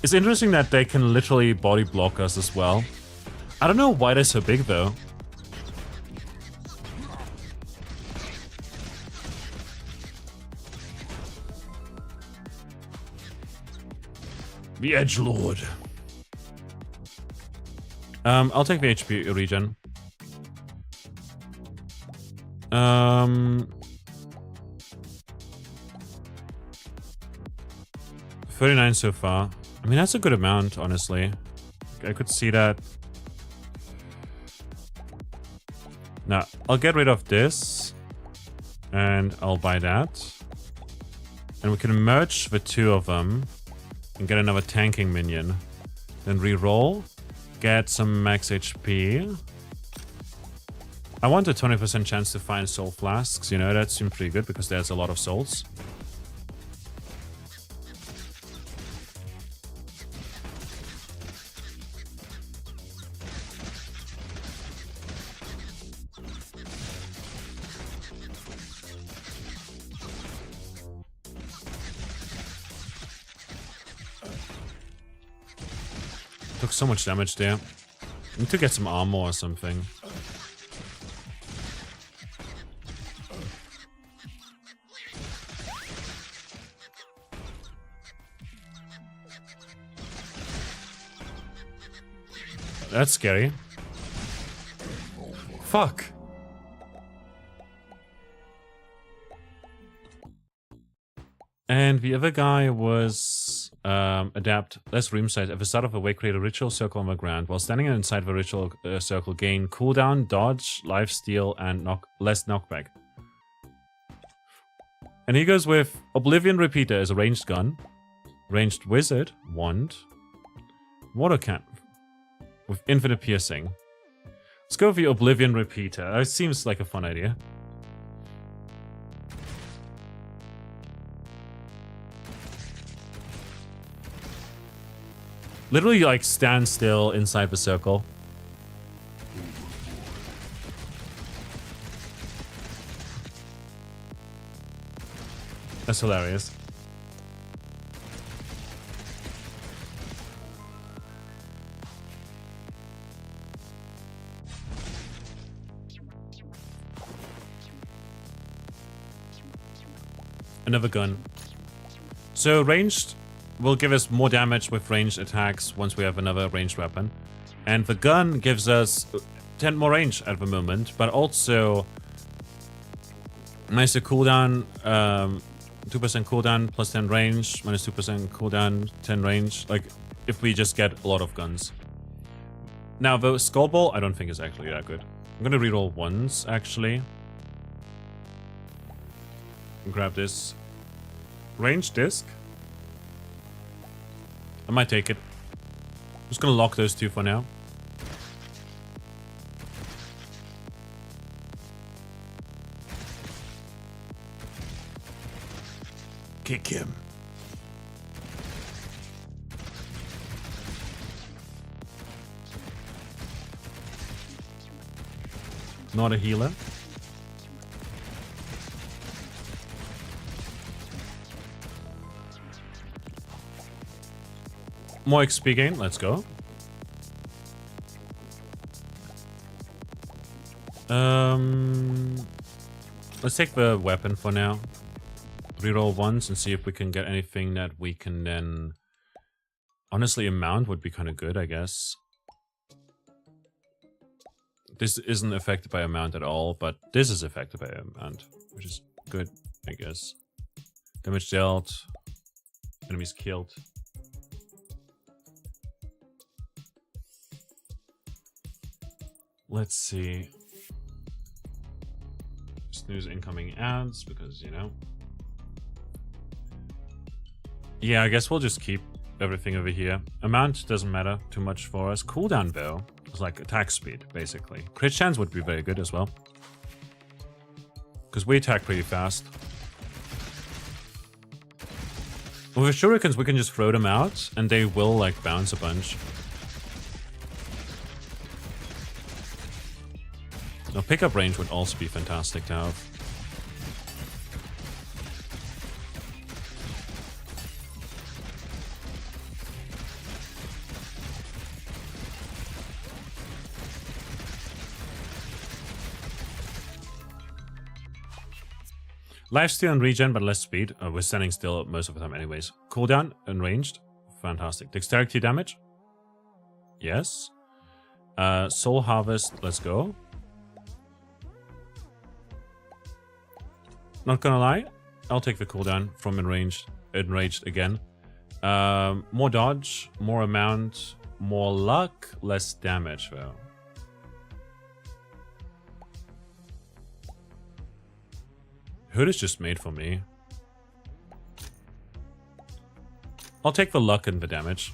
It's interesting that they can literally body block us as well. I don't know why they're so big though. The Edgelord. I'll take the HP regen. 39 so far. I mean, that's a good amount, honestly. I could see that. Now, I'll get rid of this. And I'll buy that. And we can merge the two of them. And get another tanking minion. Then re-roll. Get some max HP. I want a 20% chance to find soul flasks. You know, that seems pretty good because there's a lot of souls. Took so much damage there. I need to get some armor or something. That's scary. Fuck. And the other guy was adapt less room size. At the start of a wave, create a ritual circle on the ground. While standing inside the ritual circle, gain cooldown, dodge, lifesteal, and less knockback. And he goes with Oblivion Repeater as a ranged gun, ranged wizard, wand, water cannon with infinite piercing. Let's go with the Oblivion Repeater. It seems like a fun idea. Literally, like, stand still inside the circle. That's hilarious. Another gun. So ranged will give us more damage with ranged attacks once we have another ranged weapon. And the gun gives us 10 more range at the moment, but also minus a cooldown, 2% cooldown plus 10 range, minus 2% cooldown, 10 range. Like, if we just get a lot of guns. Now, the Skull Ball, I don't think is actually that good. I'm gonna reroll once, actually. Grab this. Range disc. I might take it. I'm just gonna lock those two for now. Kick him. Not a healer. More XP gain, let's go. Let's take the weapon for now. Reroll once and see if we can get anything that we can then... Honestly, a mount would be kind of good, I guess. This isn't affected by a mount at all, but this is affected by a mount, which is good, I guess. Damage dealt. Enemies killed. Let's see. Snooze incoming ads because, you know. Yeah, I guess we'll just keep everything over here. Amount doesn't matter too much for us. Cooldown though is like attack speed, basically. Crit chance would be very good as well, because we attack pretty fast. With shurikens, we can just throw them out, and they will like bounce a bunch. Now, pickup range would also be fantastic to have. Lifesteal and regen, but less speed. We're standing still most of the time anyways. Cooldown and ranged. Fantastic. Dexterity damage. Yes. Soul Harvest. Let's go. Not gonna lie. I'll take the cooldown from enraged again. More dodge, more amount, more luck, less damage though. Hood is just made for me. I'll take the luck and the damage.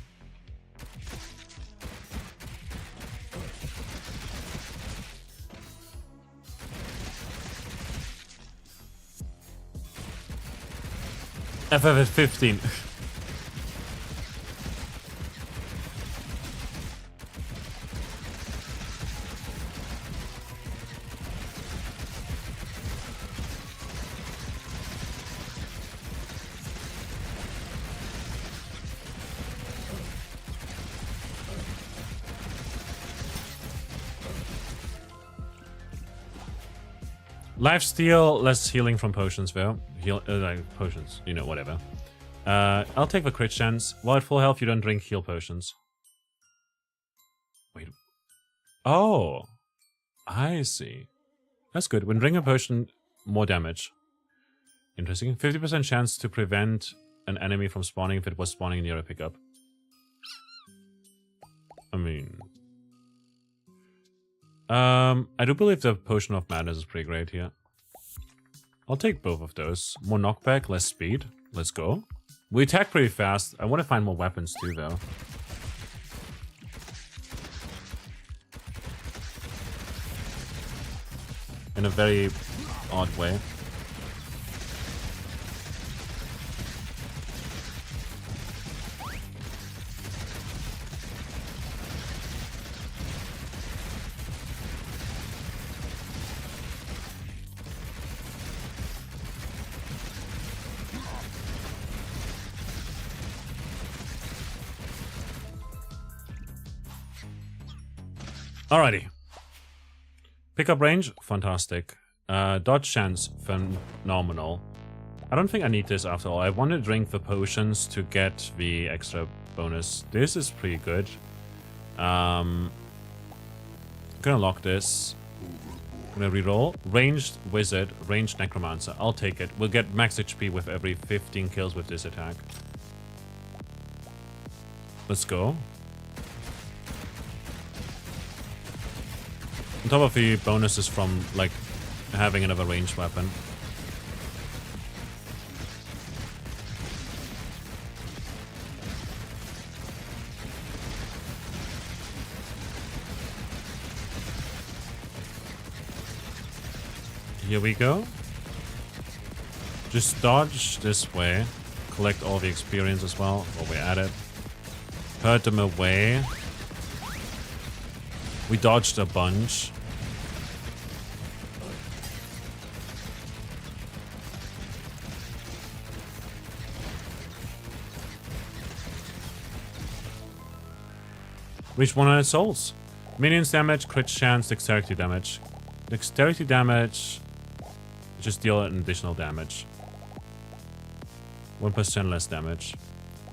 FF at 15. Lifesteal, less healing from potions though. Like potions, you know, whatever. I'll take the crit chance. While at full health, you don't drink heal potions. Wait. Oh. I see. That's good. When drinking a potion, more damage. Interesting. 50% chance to prevent an enemy from spawning if it was spawning near a pickup. I mean... I do believe the Potion of Madness is pretty great here. I'll take both of those. More knockback, less speed. Let's go. We attack pretty fast. I want to find more weapons too, though. In a very odd way. Alrighty. Pickup range, fantastic. Dodge chance, phenomenal. I don't think I need this after all. I want to drink the potions to get the extra bonus. This is pretty good. Gonna lock this. Gonna reroll. Ranged wizard, ranged necromancer. I'll take it. We'll get max HP with every 15 kills with this attack. Let's go. On top of the bonuses from, like, having another ranged weapon. Here we go. Just dodge this way. Collect all the experience as well while we're at it. Hurt them away. We dodged a bunch. Reach 100 souls. Minions damage, crit chance, dexterity damage. Dexterity damage, just deal an additional damage. 1% less damage.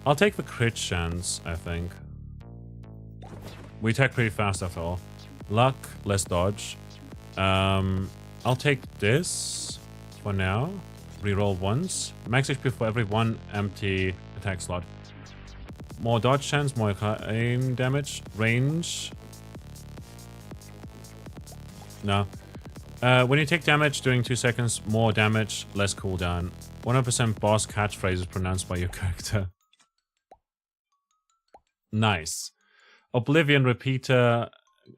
I'll take the crit chance, I think. We attack pretty fast after all. Luck, less dodge. I'll take this for now. Reroll once. Max HP for every one empty attack slot. More dodge chance, more aim damage. Range. No. When you take damage during 2 seconds, more damage, less cooldown. 100% boss catchphrases pronounced by your character. Nice. Oblivion Repeater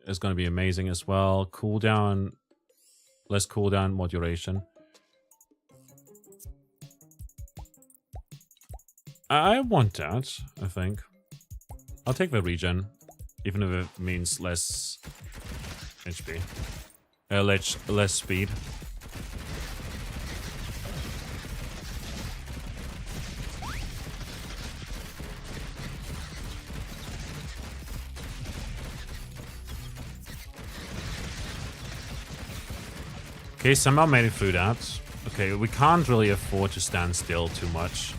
is going to be amazing as well. Cooldown, less cooldown, more duration. I want that, I think. I'll take the regen, even if it means less HP. Less speed. Okay, somehow made it through that. Okay, we can't really afford to stand still too much.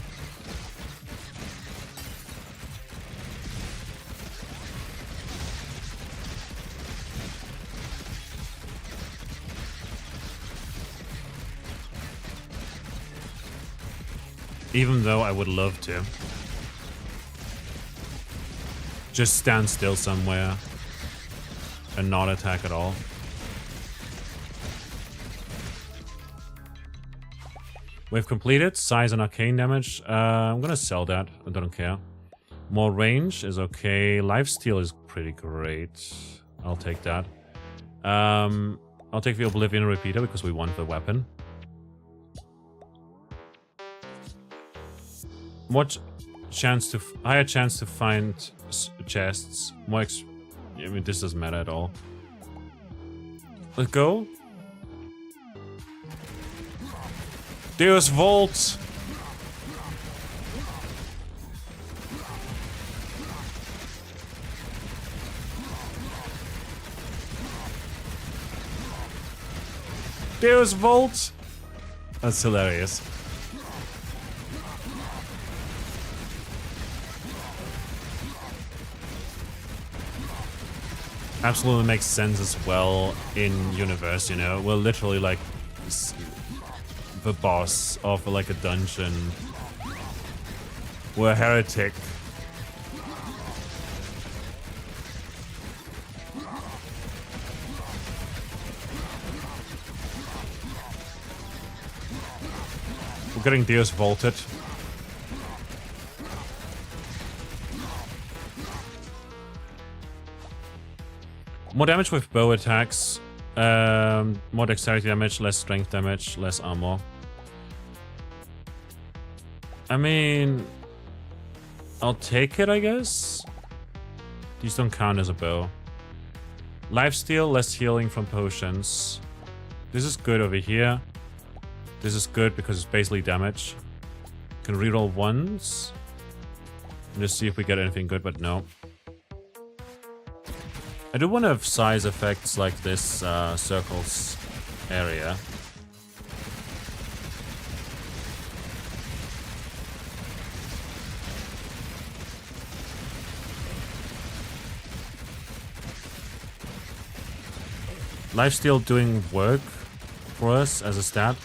Even though I would love to. Just stand still somewhere and not attack at all. We've completed size and arcane damage. I'm gonna sell that. I don't care. More range is okay. Lifesteal is pretty great. I'll take that. I'll take the Oblivion Repeater because we want the weapon. Higher chance to find chests. I mean, this doesn't matter at all. Let's go. Deus Volt. Deus Volt. That's hilarious. Absolutely makes sense as well in universe, you know. We're literally like the boss of like a dungeon. We're a heretic. We're getting Deus Vaulted. More damage with bow attacks. More dexterity damage, less strength damage, less armor. I mean, I'll take it, I guess. These don't count as a bow. Lifesteal, less healing from potions. This is good over here. This is good because it's basically damage. Can reroll once. And just see if we get anything good, but no. I do want to have size effects like this circles area. Lifesteal doing work for us as a stat.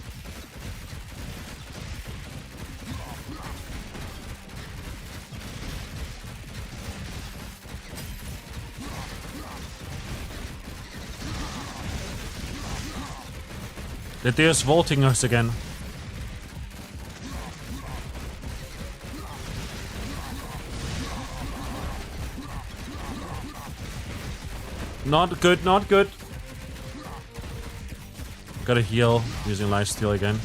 The Deus vaulting us again. Not good, not good. Gotta heal using lifesteal again.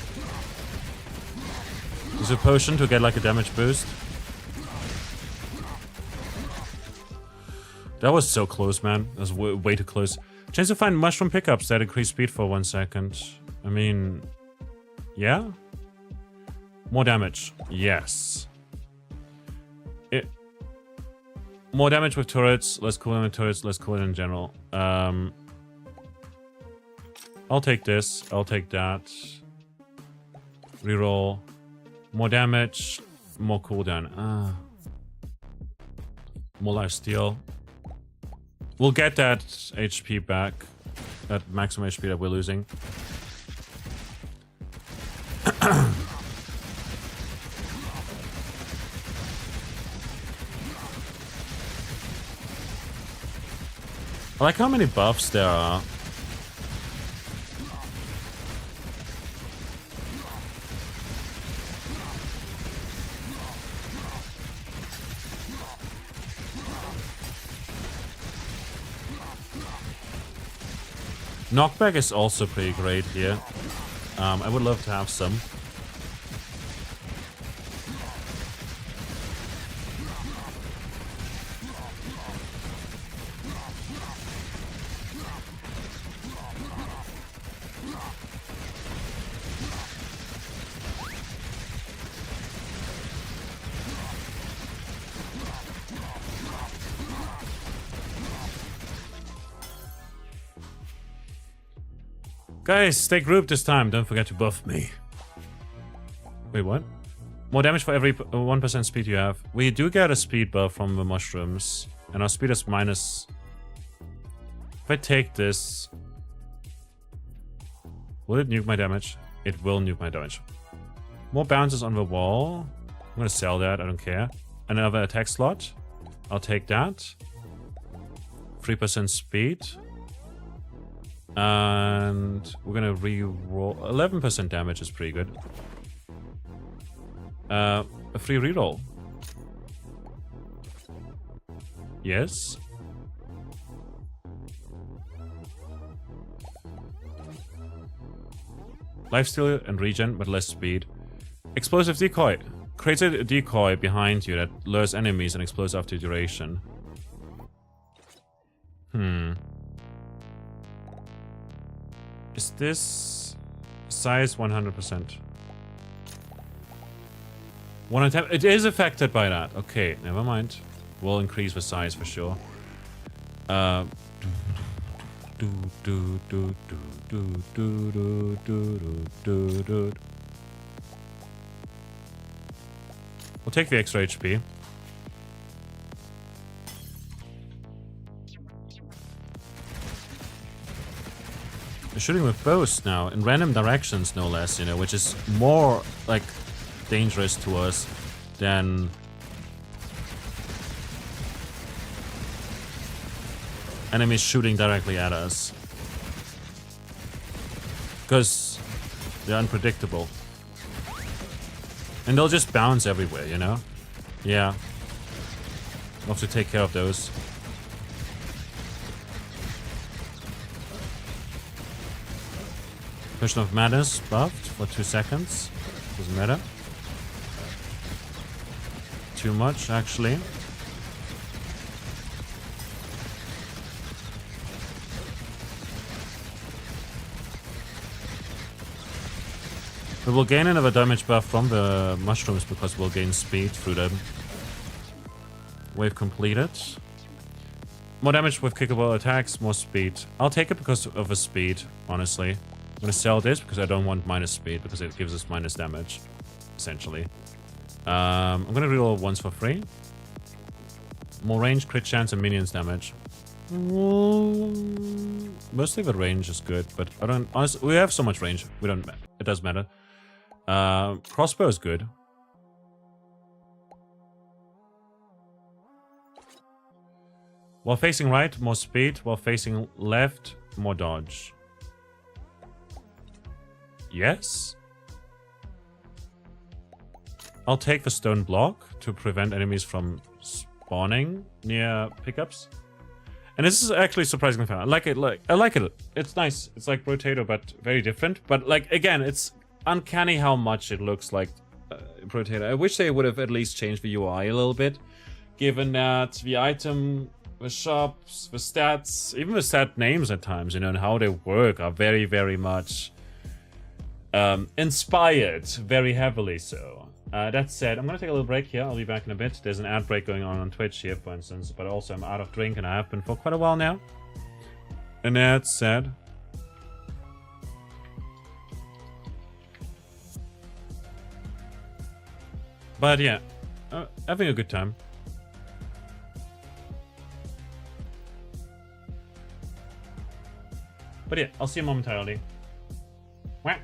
Use a potion to get like a damage boost. That was so close, man. That was way too close. Chance to find mushroom pickups that increase speed for 1 second. I mean, yeah. More damage, yes. More damage with turrets, less cooldown with turrets, less cooldown in general. I'll take this. I'll take that. Reroll. More damage, more cooldown. More lifesteal. We'll get that HP back. That maximum HP that we're losing. I like how many buffs there are. Knockback is also pretty great here. I would love to have some. Guys, stay grouped this time. Don't forget to buff me. Wait, what? More damage for every 1% speed you have. We do get a speed buff from the mushrooms. And our speed is minus... If I take this... Will it nuke my damage? It will nuke my damage. More bounces on the wall. I'm gonna sell that, I don't care. Another attack slot. I'll take that. 3% speed. And we're gonna re-roll. 11% damage is pretty good. A free reroll. Yes. Lifesteal and regen, but less speed. Explosive decoy. Creates a decoy behind you that lures enemies and explodes after duration. Is this size 100%? One attempt. It is affected by that. Okay, never mind. We'll increase the size for sure. We'll take the extra HP. We're shooting with bows now, in random directions no less, you know, which is more, like, dangerous to us than... enemies shooting directly at us. Because they're unpredictable. And they'll just bounce everywhere, you know? Yeah. We'll have to take care of those. Potion of Madness buffed for 2 seconds. Doesn't matter. Too much, actually. We will gain another damage buff from the mushrooms because we'll gain speed through them. Wave completed. More damage with kickable attacks, more speed. I'll take it because of the speed, honestly. I'm gonna sell this because I don't want minus speed because it gives us minus damage, essentially. I'm gonna reroll once for free. More range, crit chance, and minions damage. Mostly the range is good, but I don't... Honestly, we have so much range. We don't... It doesn't matter. Crossbow is good. While facing right, more speed. While facing left, more dodge. Yes. I'll take the stone block to prevent enemies from spawning near pickups. And this is actually surprisingly fun. I like it. I like it. It's nice. It's like Brotato, but very different. But like again, it's uncanny how much it looks like Brotato. I wish they would have at least changed the UI a little bit, given that the item, the shops, the stats, even the stat names at times, you know, and how they work are very, very much inspired, very heavily so. That said, I'm going to take a little break here. I'll be back in a bit. There's an ad break going on Twitch here, for instance. But also, I'm out of drink, and I have been for quite a while now. And that said... But yeah, having a good time. But yeah, I'll see you momentarily. Wah.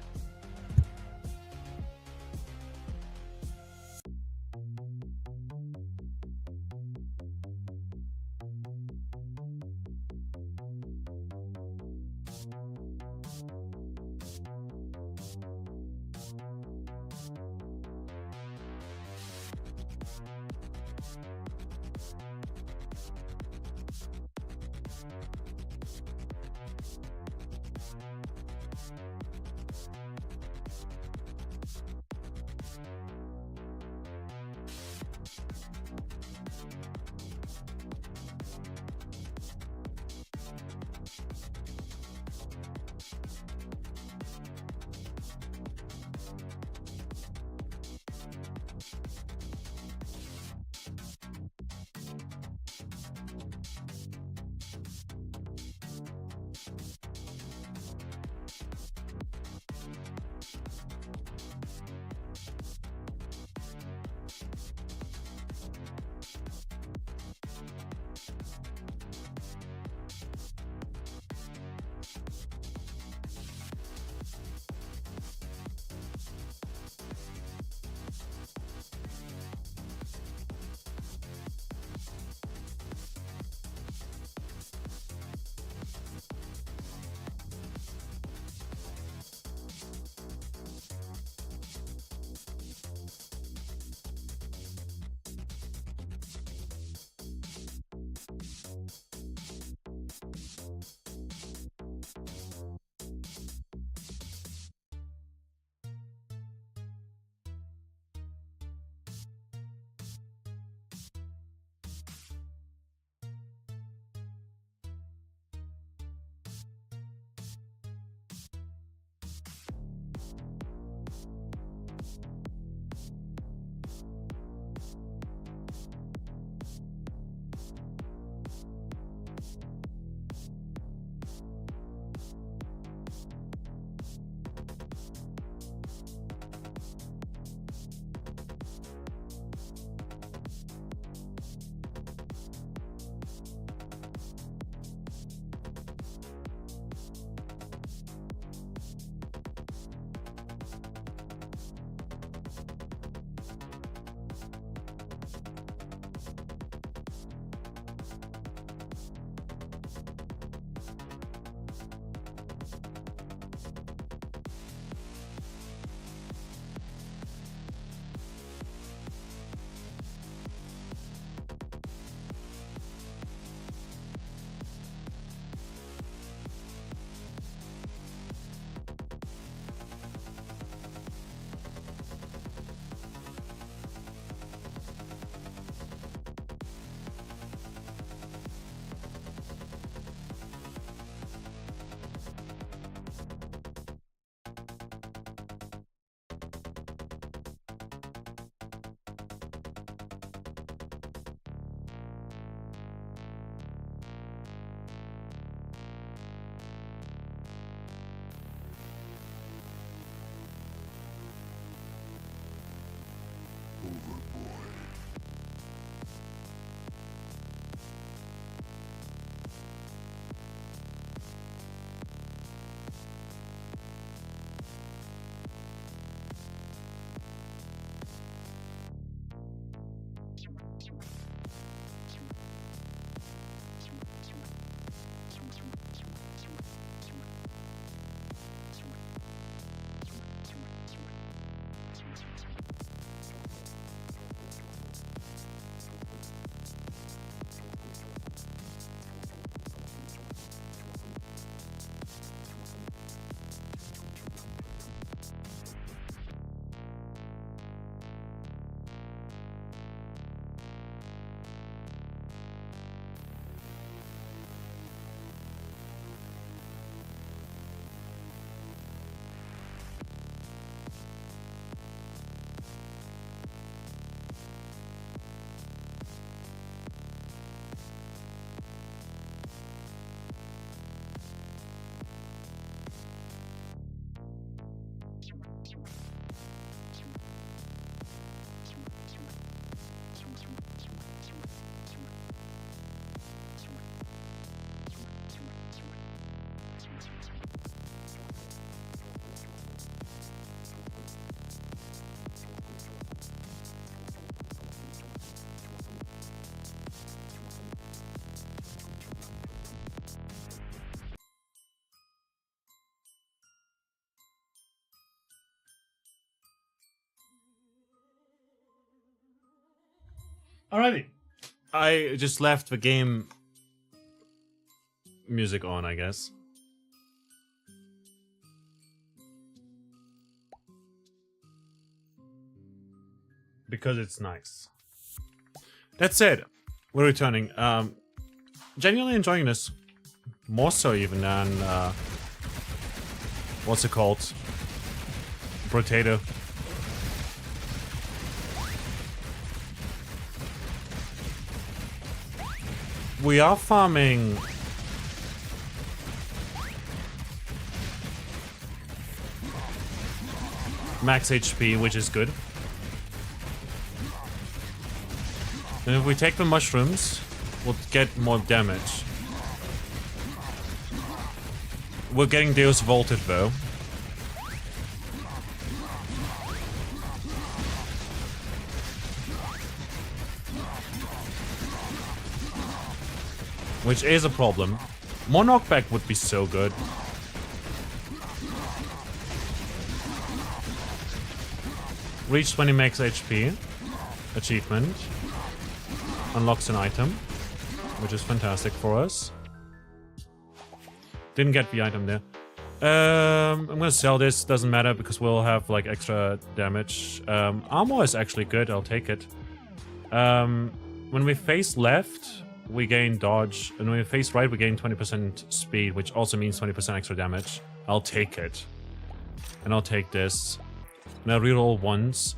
Alrighty. I just left the game music on, I guess. Because it's nice. That's it. We're returning. Genuinely enjoying this. More so even than, what's it called? Potato. We are farming max HP, which is good. And if we take the mushrooms, we'll get more damage. We're getting Deus Vaulted though. Which is a problem. More knockback would be so good. Reach 20 max HP. Achievement. Unlocks an item. Which is fantastic for us. Didn't get the item there. I'm gonna sell this. Doesn't matter because we'll have like extra damage. Armor is actually good. I'll take it. When we face left, we gain dodge, and when we face right, we gain 20% speed, which also means 20% extra damage. I'll take it. And I'll take this. And I'll reroll once.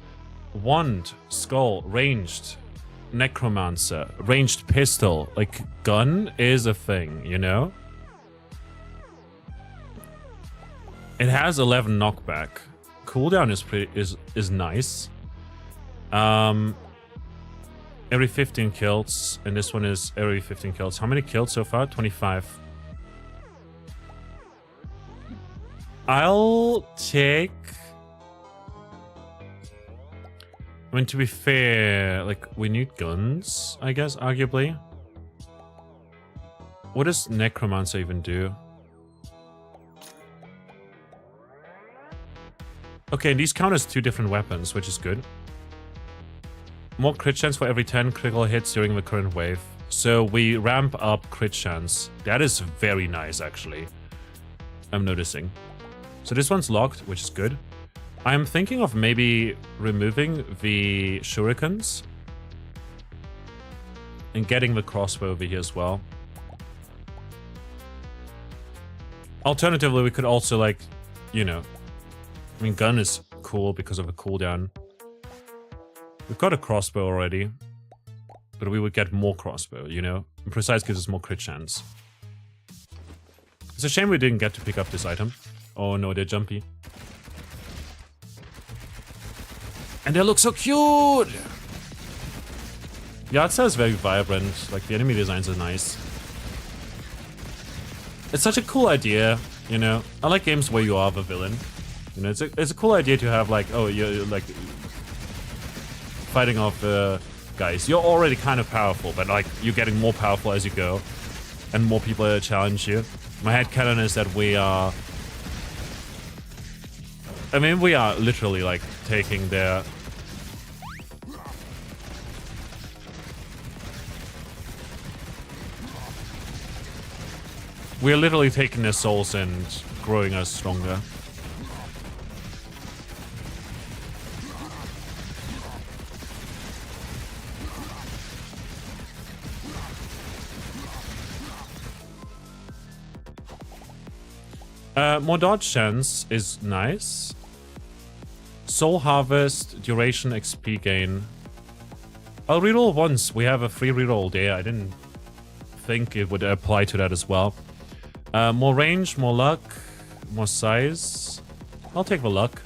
Wand, skull, ranged, necromancer, ranged pistol. Like, gun is a thing, you know? It has 11 knockback. Cooldown is nice. Every 15 kills, and this one is every 15 kills. How many kills so far? 25. I'll take... I mean, to be fair, like, we need guns, I guess, arguably. What does Necromancer even do? Okay, these count as 2 different weapons, which is good. More crit chance for every 10 critical hits during the current wave. So we ramp up crit chance. That is very nice, actually. I'm noticing. So this one's locked, which is good. I'm thinking of maybe removing the shurikens. And getting the crossbow over here as well. Alternatively, we could also, like, you know... I mean, gun is cool because of a cooldown. We've got a crossbow already, but we would get more crossbow, you know? And precise gives us more crit chance. It's a shame we didn't get to pick up this item. Oh no, they're jumpy. And they look so cute! The art style is very vibrant, like the enemy designs are nice. It's such a cool idea, you know. I like games where you are the villain. You know, it's a cool idea to have like, oh, you're like fighting off guys. You're already kind of powerful, but like you're getting more powerful as you go, and more people challenge you. My headcanon is that we are. I mean, we are literally like taking their. We are literally taking their souls and growing us stronger. More dodge chance is nice. Soul Harvest, duration XP gain. I'll reroll once. We have a free reroll there. I didn't think it would apply to that as well. More range, more luck, more size. I'll take the luck.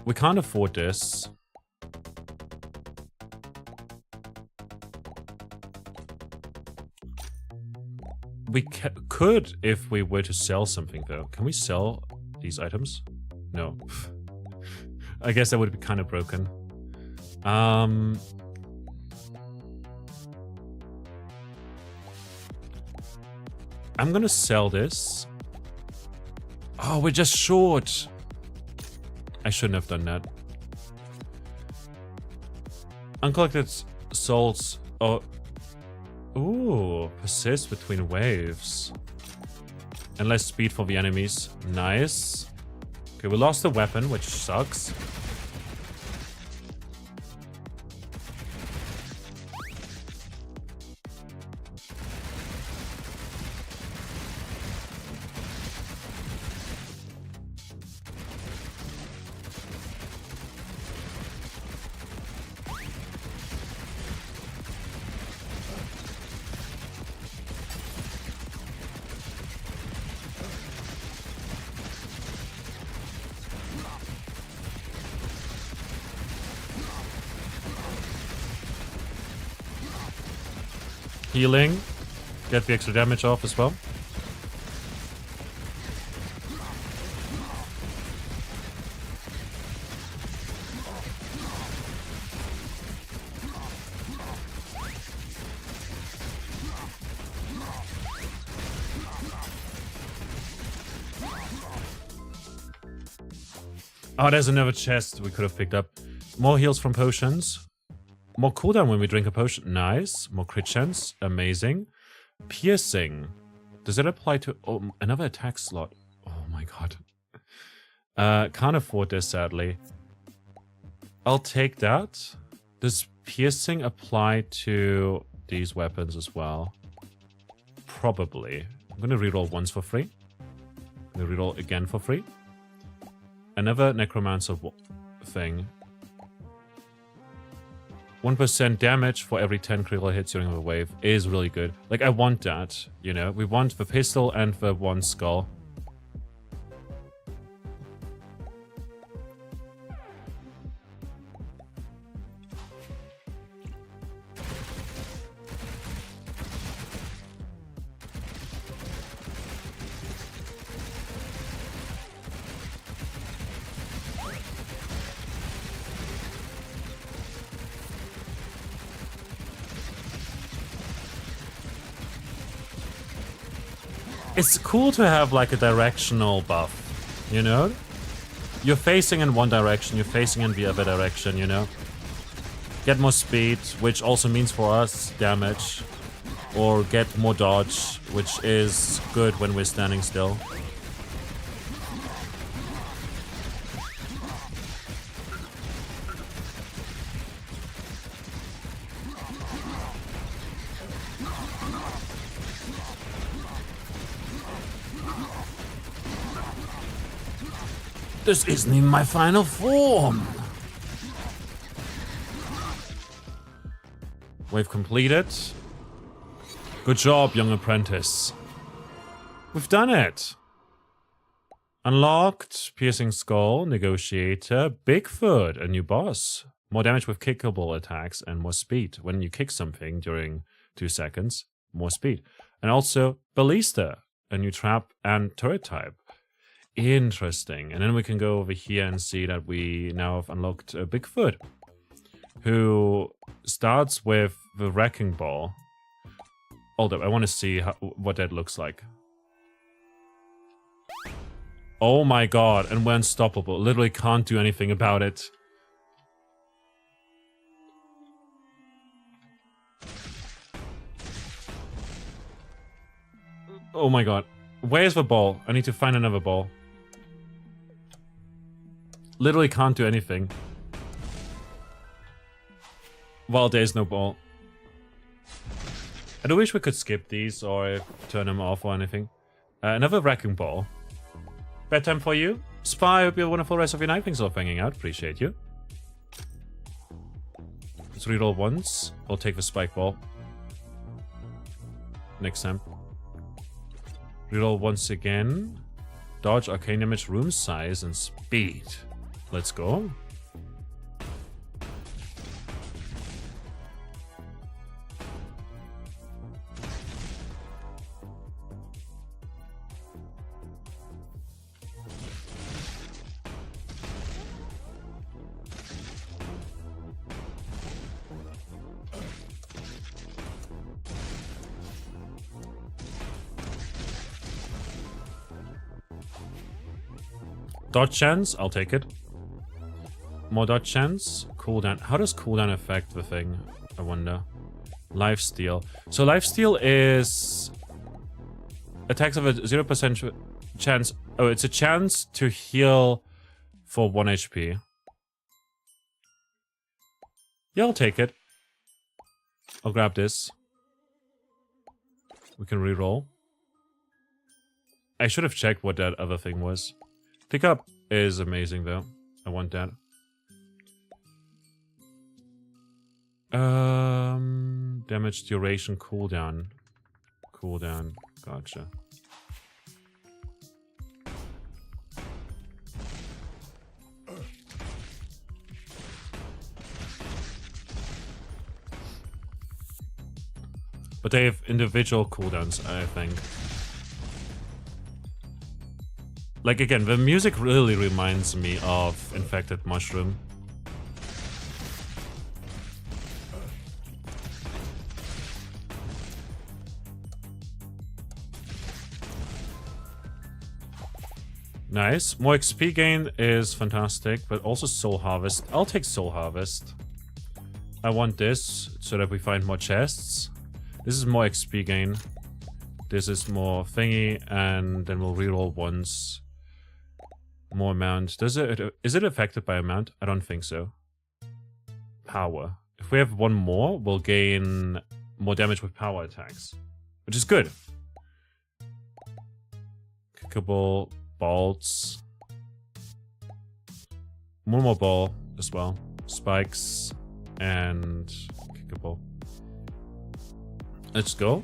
We can't afford this. We could if we were to sell something, though. Can we sell these items? No. I guess that would be kind of broken. I'm gonna sell this. Oh, we're just short. I shouldn't have done that. Uncollected souls. Oh. Ooh, persist between waves. And less speed for the enemies. Nice. Okay, we lost the weapon, which sucks. Healing. Get the extra damage off as well. Oh, there's another chest we could have picked up. More heals from potions. More cooldown when we drink a potion. Nice. More crit chance. Amazing. Piercing. Does it apply to... Oh, another attack slot. Oh my god. Can't afford this, sadly. I'll take that. Does piercing apply to these weapons as well? Probably. I'm gonna reroll once for free. I'm gonna reroll again for free. Another necromancer thing. 1% damage for every 10 critical hits during a wave is really good. Like, I want that, you know? We want the pistol and the one skull. It's cool to have like a directional buff, you know? You're facing in one direction, you're facing in the other direction, you know? Get more speed, which also means for us damage. Or get more dodge, which is good when we're standing still. This isn't even my final form! We've completed. Good job, young apprentice. We've done it! Unlocked, Piercing Skull, Negotiator, Bigfoot, a new boss. More damage with kickable attacks and more speed. When you kick something during 2 seconds, more speed. And also Ballista, a new trap and turret type. Interesting. And then we can go over here and see that we now have unlocked Bigfoot, who starts with the Wrecking Ball. Hold up, I want to see what that looks like. Oh my god, and we're unstoppable. Literally can't do anything about it. Oh my god. Where's the ball? I need to find another ball. Literally can't do anything. Well, there's no ball. I do wish we could skip these or turn them off or anything. Another Wrecking Ball. Bedtime for you. Spy, hope you have a wonderful rest of your night. Thanks for hanging out. Appreciate you. Let's reroll once. I'll take the Spike Ball. Next time. Reroll once again. Dodge, arcane damage, room size, and speed. Let's go. Dodge chance, I'll take it. More dodge chance. Cooldown. How does cooldown affect the thing? I wonder. Lifesteal. So lifesteal is attacks of a 0% chance. Oh, it's a chance to heal for 1 HP. Yeah, I'll take it. I'll grab this. We can reroll. I should have checked what that other thing was. Pickup is amazing though. I want that. Damage duration cooldown. Cooldown. Gotcha. But they have individual cooldowns, I think. Like, again, the music really reminds me of Infected Mushroom. Nice. More XP gain is fantastic, but also Soul Harvest. I'll take Soul Harvest. I want this so that we find more chests. This is more XP gain. This is more thingy, and then we'll reroll once. More amount. Is it affected by amount? I don't think so. Power. If we have one more, we'll gain more damage with power attacks, which is good. Kickable bolts. One more ball as well. Spikes and kickable. Let's go.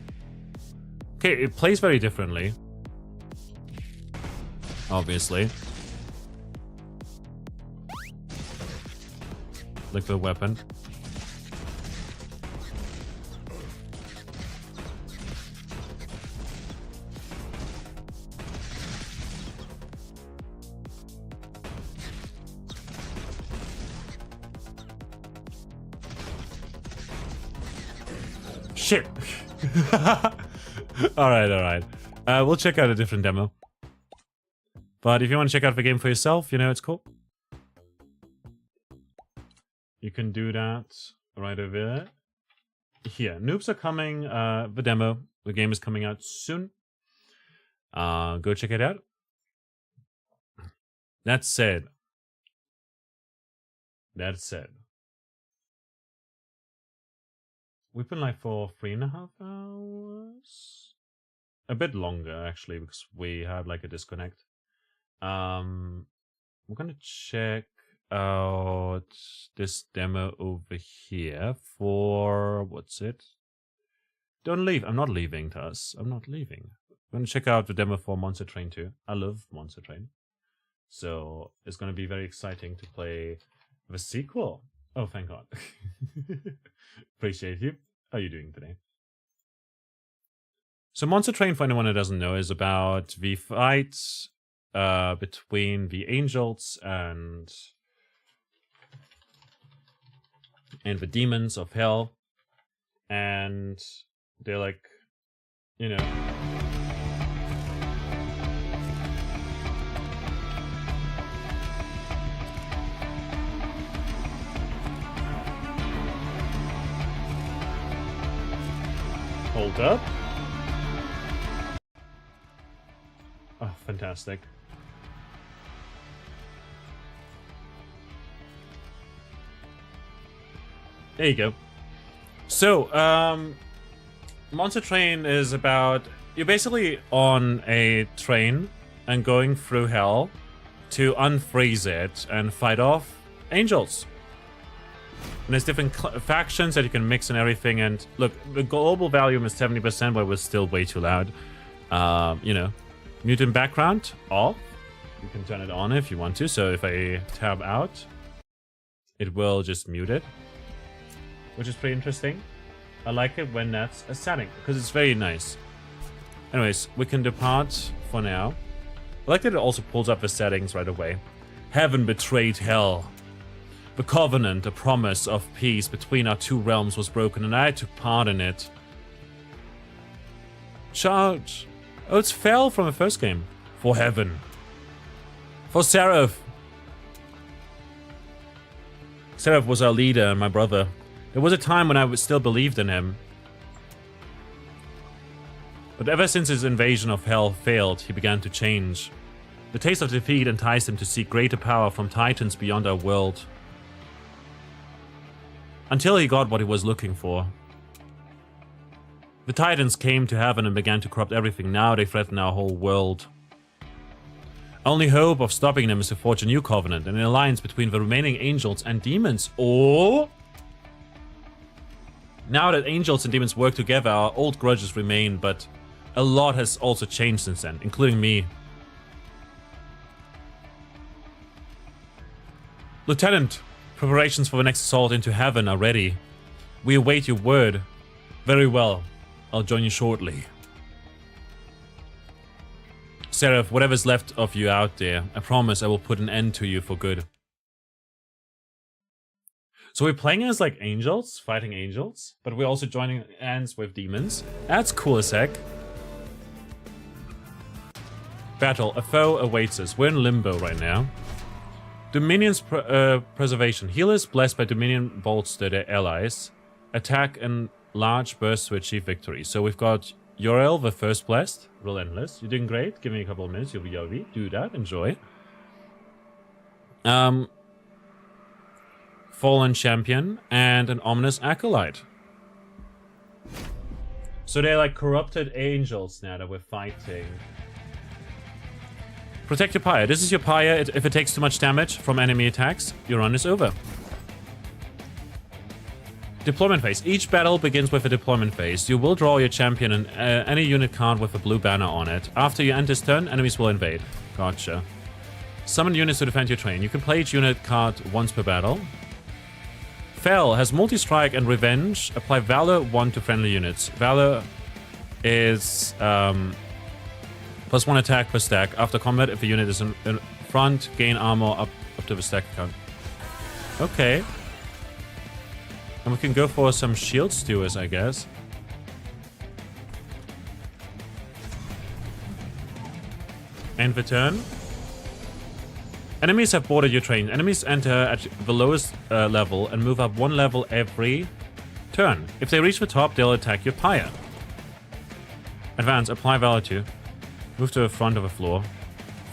Okay, it plays very differently. Obviously. Like the weapon. Shit. Alright. We'll check out a different demo. But if you want to check out the game for yourself, you know, it's cool. You can do that right over there. Here, noobs are coming. The demo, the game is coming out soon. Go check it out. That said. We've been live for 3.5 hours. A bit longer, actually, because we had like a disconnect. We're gonna check out this demo over here for what's it? Don't leave. I'm not leaving, Tuss. I'm not leaving. I'm gonna check out the demo for Monster Train 2. I love Monster Train. So it's going to be very exciting to play the sequel. Oh, thank God. Appreciate you. How are you doing today? So Monster Train, for anyone who doesn't know, is about the fight between the angels and the demons of hell. And they're like, you know... Hold up. Oh, fantastic. There you go. So, Monster Train is about... You're basically on a train and going through hell to unfreeze it and fight off angels. And there's different factions that you can mix and everything. And look, the global volume is 70%, but it was still way too loud. You know, mutant background off. You can turn it on if you want to. So if I tab out, it will just mute it, which is pretty interesting. I like it when that's a setting because it's very nice. Anyways, we can depart for now. I like that it also pulls up the settings right away. Heaven betrayed hell. The covenant, a promise of peace between our two realms, was broken, and I took part in it. Charge. Oh, it's fell from the first game. For heaven. For Seraph. Seraph was our leader and my brother. There was a time when I still believed in him. But ever since his invasion of hell failed, he began to change. The taste of defeat enticed him to seek greater power from titans beyond our world. Until he got what he was looking for. The Titans came to heaven and began to corrupt everything. Now they threaten our whole world. Only hope of stopping them is to forge a new covenant, an alliance between the remaining angels and demons. Or... Now that angels and demons work together, our old grudges remain, but a lot has also changed since then, including me. Lieutenant! Preparations for the next assault into heaven are ready. We await your word. Very well. I'll join you shortly. Seraph, whatever's left of you out there, I promise I will put an end to you for good. So we're playing as like angels, fighting angels, but we're also joining hands with demons. That's cool as heck. Battle, a foe awaits us. We're in limbo right now. Dominion's preservation. Healers blessed by Dominion bolster their allies. Attack in large bursts to achieve victory. So we've got Uriel, the first blessed. Relentless. You're doing great. Give me a couple of minutes. You'll be Yovi. Do that. Enjoy. Fallen champion and an ominous acolyte. So they're like corrupted angels now that we're fighting. Protect your pyre. This is your pyre. If it takes too much damage from enemy attacks, your run is over. Deployment phase. Each battle begins with a deployment phase. You will draw your champion and any unit card with a blue banner on it. After you end this turn, enemies will invade. Gotcha. Summon units to defend your train. You can play each unit card once per battle. Fell has multi-strike and revenge. Apply Valor 1 to friendly units. Valor is... +1 attack per stack. After combat, if the unit is in front, gain armor up to the stack count. Okay. And we can go for some shield stewards, I guess. End the turn. Enemies have boarded your train. Enemies enter at the lowest level and move up 1 level every turn. If they reach the top, they'll attack your pyre. Advance, apply Valor 2. Move to the front of the floor.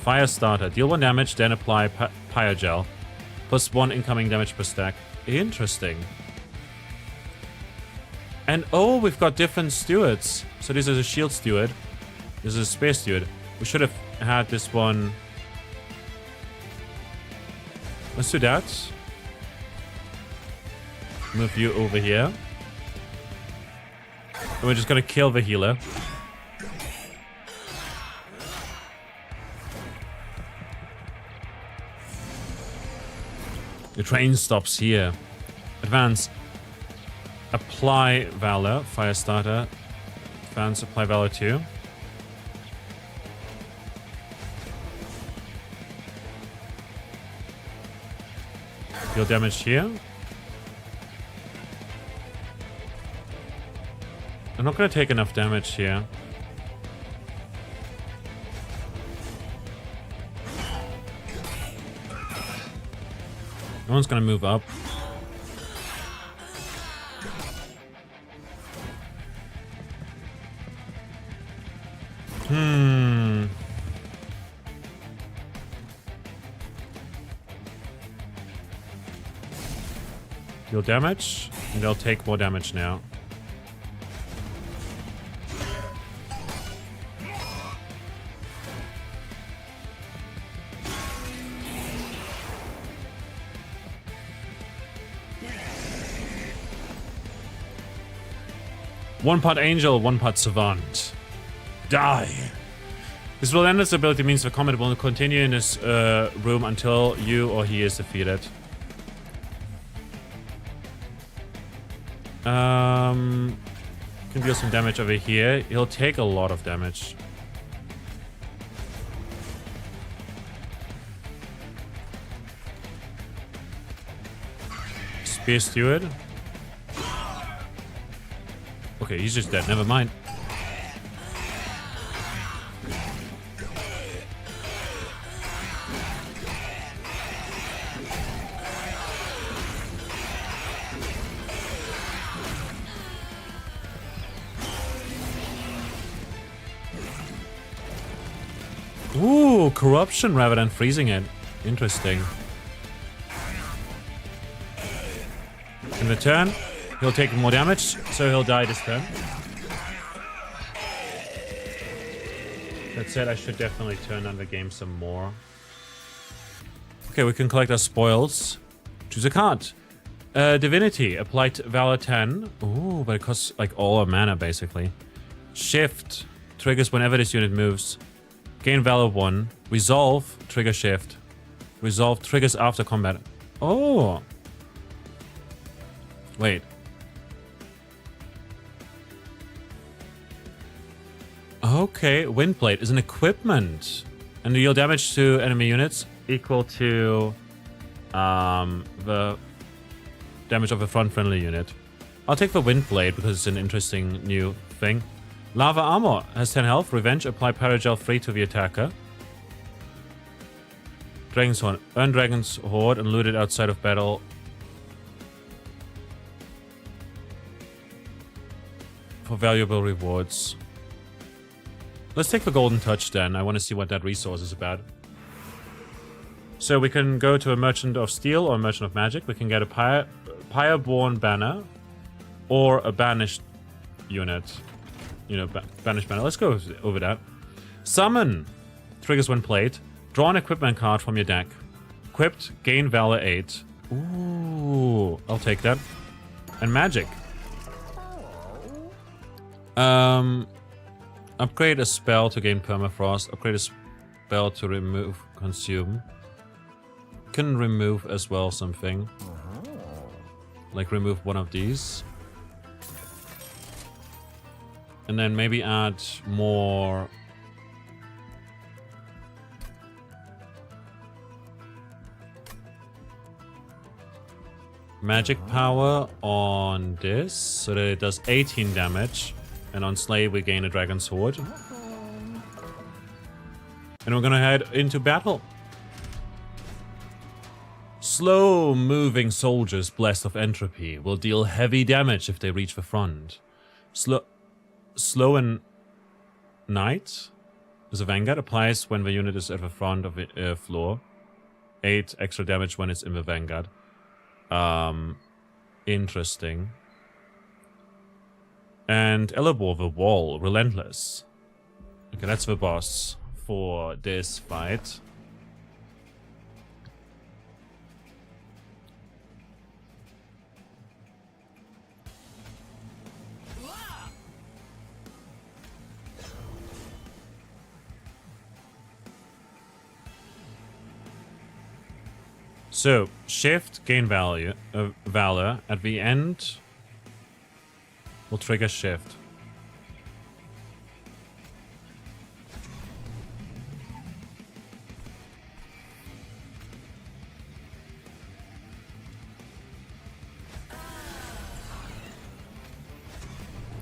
Fire starter. Deal 1 damage, then apply pyre gel. +1 incoming damage per stack. Interesting. And oh, we've got different stewards. So this is a shield steward. This is a spear steward. We should have had this one. Let's do that. Move you over here. And we're just gonna kill the healer. The train stops here. Advance. Apply Valor. Firestarter. Advance. Apply Valor 2. Deal damage here. I'm not gonna take enough damage here. No one's gonna move up. Deal damage, and they'll take more damage now. One part angel, one part savant. Die. This relentless ability means the combat will continue in this room until you or he is defeated. Can deal some damage over here. He'll take a lot of damage. Spear Steward. Okay, he's just dead. Never mind. Ooh, corruption rather than freezing it. Interesting. In return, he'll take more damage, so he'll die this turn. That said, I should definitely turn on the game some more. Okay, we can collect our spoils. Choose a card. Divinity. Applied Valor 10. Ooh, but it costs like all our mana, basically. Shift. Triggers whenever this unit moves. Gain Valor 1. Resolve. Trigger Shift. Resolve triggers after combat. Oh. Wait. Okay, Windblade is an equipment. And deal damage to enemy units equal to the damage of a front friendly unit. I'll take the Windblade because it's an interesting new thing. Lava Armor has 10 health. Revenge. Apply Paragel 3 to the attacker. Dragon's Horn. Earn Dragon's Hoard and loot it outside of battle. For valuable rewards. Let's take the Golden Touch then. I want to see what that resource is about. So we can go to a Merchant of Steel or a Merchant of Magic. We can get a Pyreborn Banner or a Banished unit. You know, Banished Banner. Let's go over that. Summon. Triggers when played. Draw an equipment card from your deck. Equipped. Gain Valor 8. Ooh. I'll take that. And Magic. Upgrade a spell to gain permafrost. Upgrade a spell to remove consume. Can remove as well something. Like remove one of these. And then maybe add more. Magic power on this so that it does 18 damage. And on Slay, we gain a Dragon's Sword. And we're gonna head into battle. Slow-moving soldiers blessed of entropy will deal heavy damage if they reach the front. Slow and Knight is a Vanguard. Applies when the unit is at the front of the floor. 8 extra damage when it's in the Vanguard. Interesting. And Elebor the Wall, Relentless. Okay, that's the boss for this fight. So, shift, gain valor. At the end, we'll trigger shift.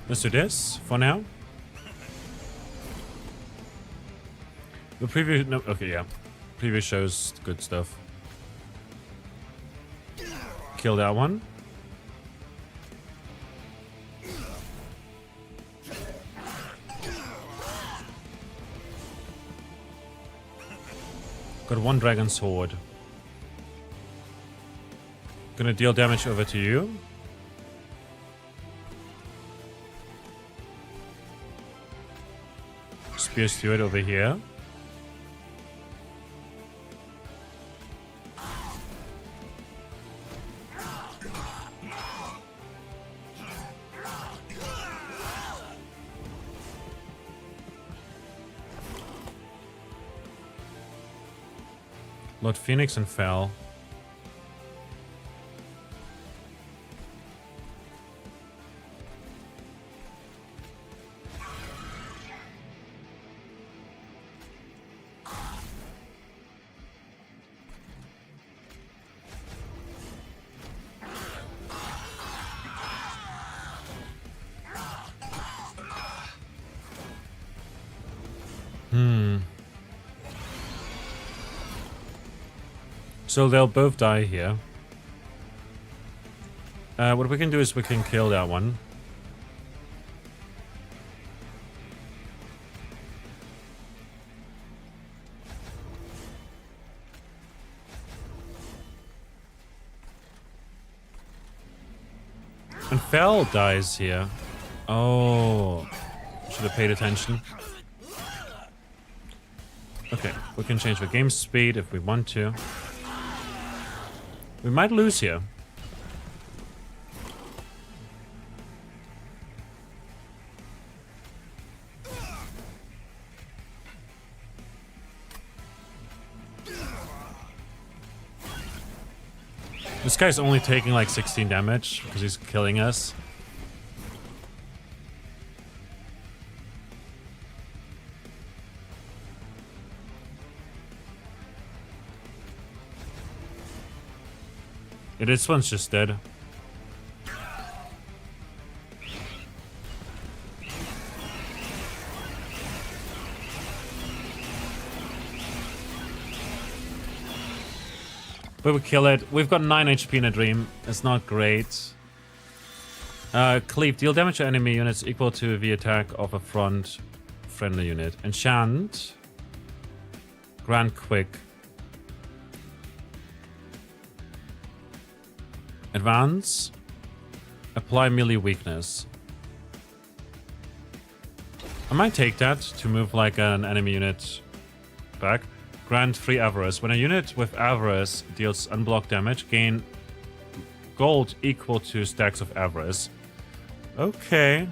Let's do this for now. The preview, no, okay, yeah. Preview shows good stuff. Kill that one. Got one dragon sword. Gonna deal damage over to you. Spear Steward over here. Lord Phoenix and Fel. So they'll both die here. What we can do is we can kill that one. And Fel dies here. Oh, should have paid attention. Okay, we can change the game speed if we want to. We might lose here. This guy's only taking like 16 damage because he's killing us. Yeah, this one's just dead. But we kill it. We've got 9 HP in a dream. It's not great. Cleave. Deal damage to enemy units equal to the attack of a front friendly unit. Enchant. Grant Quick. Advance. Apply melee weakness. I might take that to move like an enemy unit back. Grant 3 Avarice. When a unit with Avarice deals unblocked damage, gain gold equal to stacks of Avarice. Okay.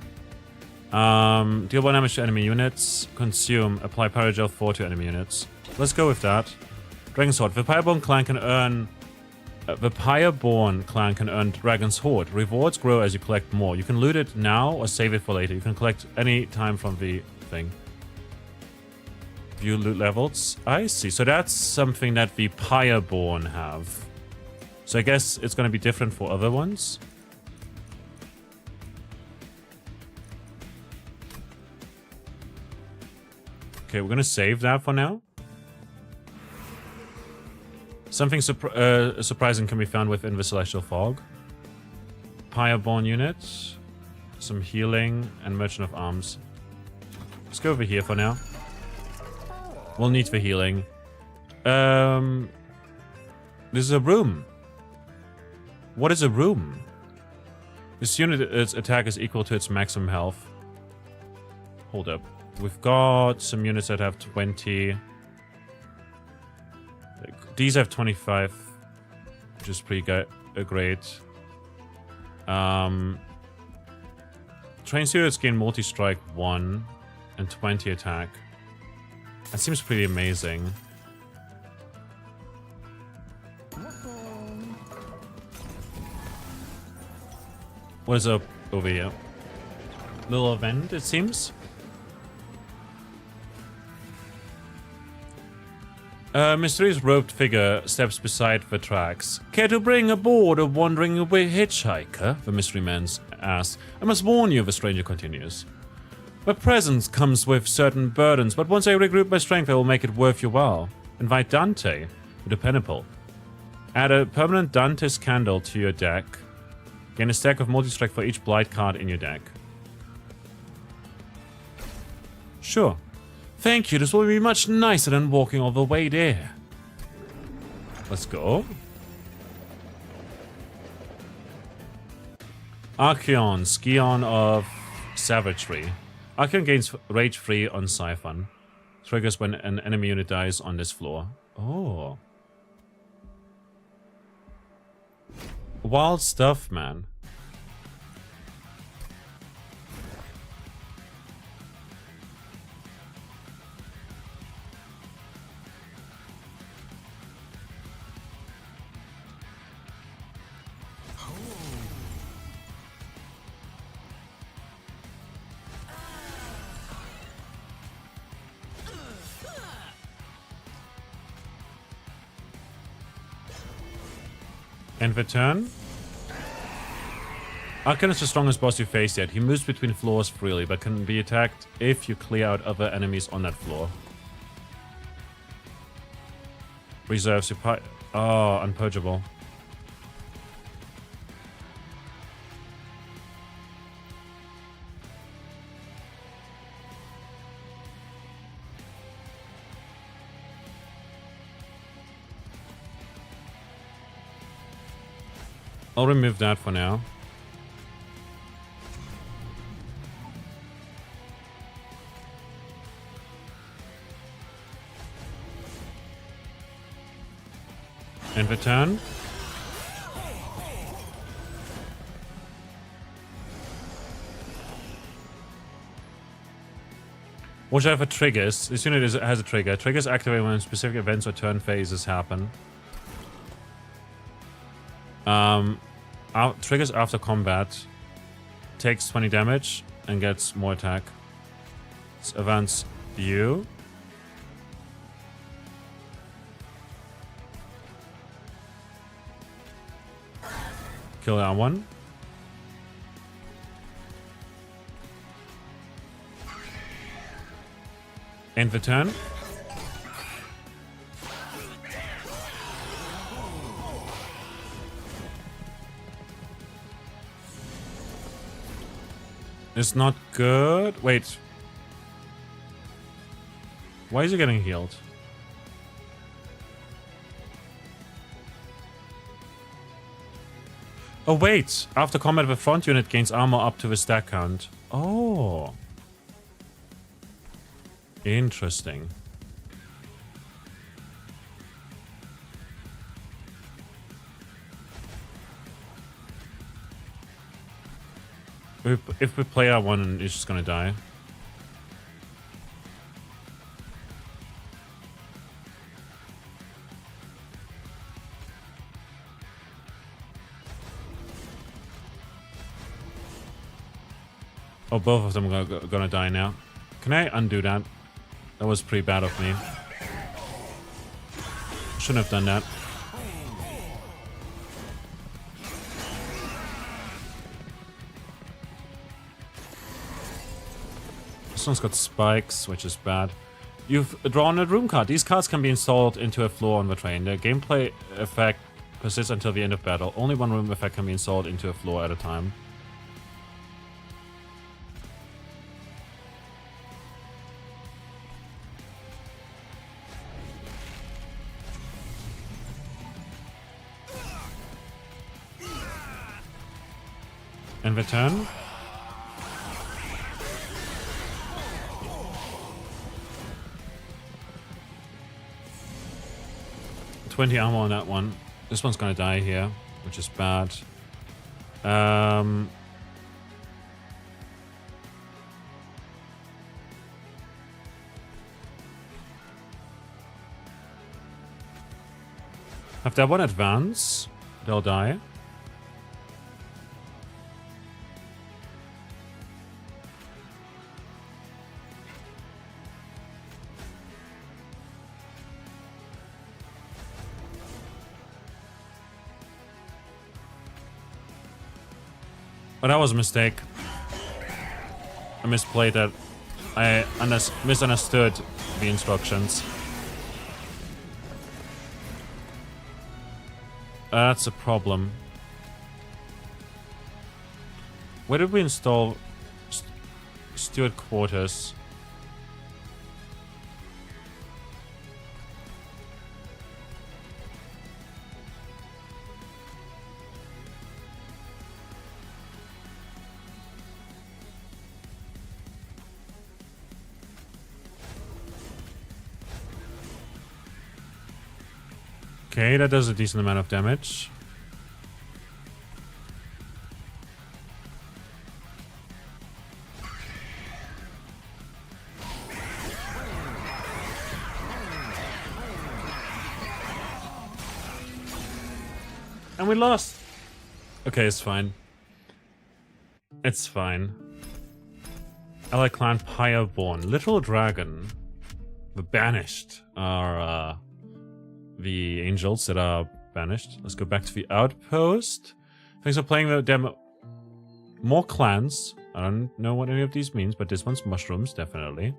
Deal 1 damage to enemy units. Consume. Apply Paragel 4 to enemy units. Let's go with that. Dragon's Sword. The Pyreborn clan can earn... the Pyreborn clan can earn Dragon's Horde. Rewards grow as you collect more. You can loot it now or save it for later. You can collect any time from the thing. View loot levels. I see. So that's something that the Pyreborn have. So I guess it's going to be different for other ones. Okay, we're going to save that for now. Something surprising can be found within the Celestial Fog. Pyreborn unit, some healing, and Merchant of Arms. Let's go over here for now. We'll need the healing. This is a room. What is a room? This unit's attack is equal to its maximum health. Hold up. We've got some units that have 20... These have 25, which is pretty great. Trained units gain multi-strike 1 and 20 attack. That seems pretty amazing. What is up over here? Little event, it seems. A mysterious robed figure steps beside the tracks. Care to bring aboard a wandering away hitchhiker? The mystery man asks. I must warn you, the stranger continues. My presence comes with certain burdens, but once I regroup my strength, I will make it worth your while. Invite Dante with a pentacle. Add a permanent Dante's candle to your deck. Gain a stack of multi-strike for each blight card in your deck. Sure. Thank you, this will be much nicer than walking all the way there. Let's go. Archeon, Scion of Savagery. Archeon gains Rage Free on Siphon. Triggers when an enemy unit dies on this floor. Oh. Wild stuff, man. End the turn. Archeon is the strongest boss you faced yet. He moves between floors freely, but can be attacked if you clear out other enemies on that floor. Reserves your pi- Oh, unpurgeable. I'll remove that for now. End the turn. Watch out for triggers. This unit has a trigger. Triggers activate when specific events or turn phases happen. Triggers after combat. Takes 20 damage and gets more attack. Let's advance you. Kill that one. End the turn. It's not good. Wait. Why is he getting healed? Oh wait, after combat the front unit gains armor up to the stack count. Oh. Interesting. If we play that one, it's just gonna die. Oh, both of them are gonna die now. Can I undo that? That was pretty bad of me. Shouldn't have done that. This one's got spikes, which is bad. You've drawn a room card. These cards can be installed into a floor on the train. The gameplay effect persists until the end of battle. Only one room effect can be installed into a floor at a time. End the turn. $20 armor on that one. This one's gonna die here, which is bad. Have that one advance, they'll die. But that was a mistake. I misplayed that. I misunderstood the instructions. That's a problem. Where did we install steward quarters? Okay, that does a decent amount of damage. And we lost. Okay, it's fine. It's fine. Allied clan Pyreborn. Literal dragon. The banished are the angels that are banished. Let's go back to the outpost. Thanks for playing the demo. More clans. I don't know what any of these means, but this one's mushrooms, definitely.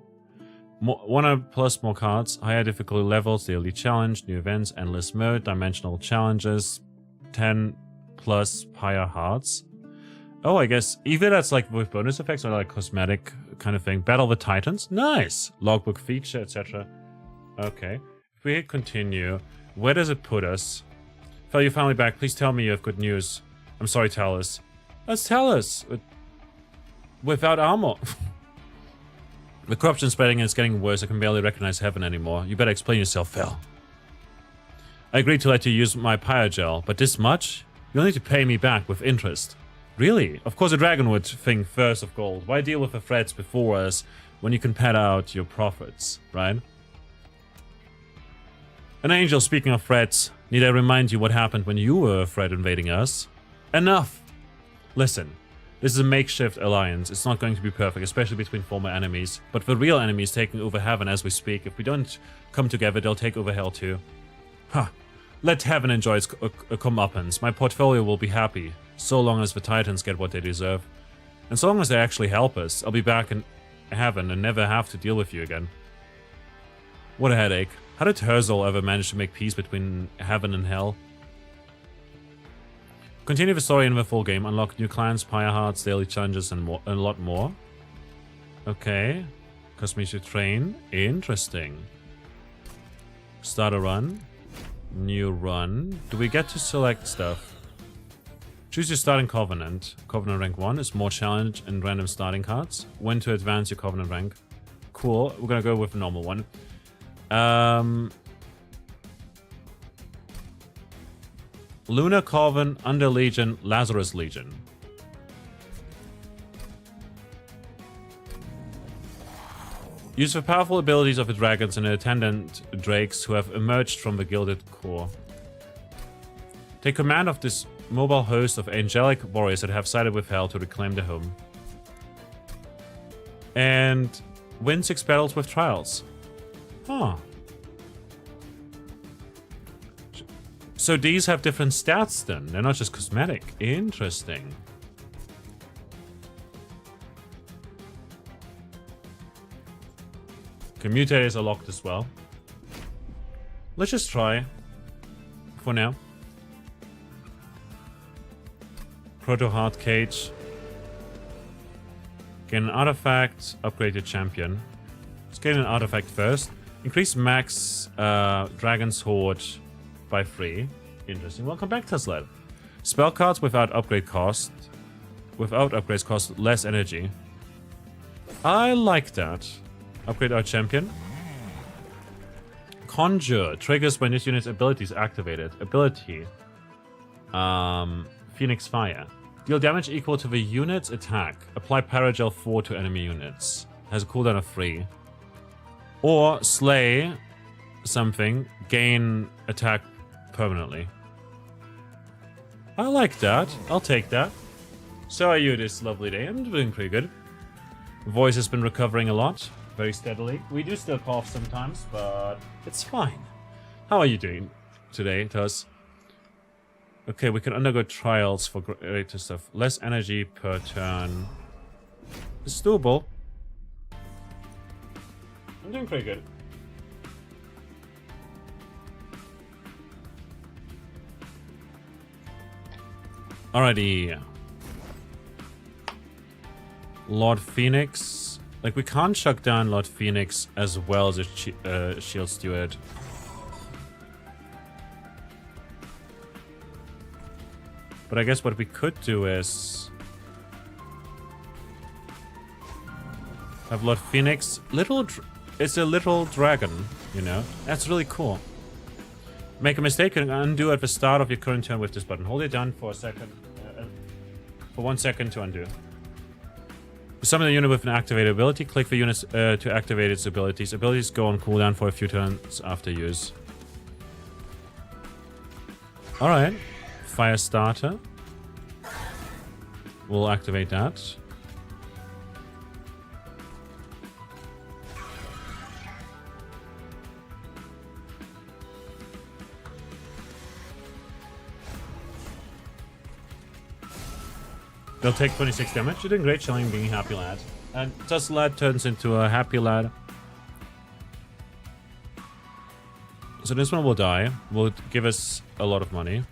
More, 100 plus more cards, higher difficulty levels, daily challenge, new events, endless mode, dimensional challenges, 10 plus pyre hearts. Oh, I guess either that's like with bonus effects or like cosmetic kind of thing. Battle the Titans, nice. Logbook feature, etc. Okay. If we hit continue, where does it put us? Fel, you're finally back. Please tell me you have good news. I'm sorry, Talus. Let's tell us. Without armor. The corruption spreading and it's getting worse. I can barely recognize heaven anymore. You better explain yourself, Fel. I agreed to let you use my pyrogel, but this much? You'll need to pay me back with interest. Really? Of course a dragon would think first of gold. Why deal with the threats before us when you can pad out your profits, right? An angel, speaking of threats, need I remind you what happened when you were a threat invading us? Enough! Listen, this is a makeshift alliance. It's not going to be perfect, especially between former enemies. But the real enemy is taking over heaven as we speak. If we don't come together, they'll take over hell too. Huh. Let heaven enjoy its comeuppance. My portfolio will be happy, so long as the Titans get what they deserve. And so long as they actually help us, I'll be back in heaven and never have to deal with you again. What a headache. How did Herzl ever manage to make peace between heaven and hell? Continue the story in the full game. Unlock new clans, pyre hearts, daily challenges, and more, a lot more. Okay. Cost me to train. Interesting. Start a run. New run. Do we get to select stuff? Choose your starting covenant. Covenant rank 1 is more challenge and random starting cards. When to advance your covenant rank. Cool. We're gonna go with a normal one. Lunar Coven, Under Legion, Lazarus Legion. Use the powerful abilities of the dragons and the attendant drakes who have emerged from the Gilded Core. Take command of this mobile host of angelic warriors that have sided with hell to reclaim their home. And win 6 battles with trials. Huh. So these have different stats then? They're not just cosmetic. Interesting. Okay, mutators are locked as well. Let's just try. For now. Proto Heart Cage. Gain an artifact. Upgrade your champion. Let's gain an artifact first. Increase max Dragon's Horde by 3. Interesting. Welcome back, Tesla. Spell cards without upgrade cost. Without upgrades cost less energy. I like that. Upgrade our champion. Conjure. Triggers when this unit's ability is activated. Ability. Phoenix Fire. Deal damage equal to the unit's attack. Apply Paragel 4 to enemy units. Has a cooldown of 3. Or slay something. Gain attack permanently. I like that. I'll take that. So are you this lovely day? I'm doing pretty good. Voice has been recovering a lot. Very steadily. We do still cough sometimes, but it's fine. How are you doing today, Tuss? Okay, we can undergo trials for greater stuff. Less energy per turn. It's doable. I'm doing pretty good. Alrighty. Lord Phoenix. Like, we can't shut down Lord Phoenix as well as a Shield Steward. But I guess what we could do is have Lord Phoenix. It's a little dragon, you know? That's really cool. Make a mistake and undo at the start of your current turn with this button. Hold it down for a second. For 1 second to undo. Summon a unit with an activated ability. Click the unit to activate its abilities. Abilities go on cooldown for a few turns after use. Alright. Fire starter. We'll activate that. They'll take 26 damage. You're doing great, Shelling, being a happy lad. And Dust Lad turns into a happy lad. So this one will die. Will give us a lot of money.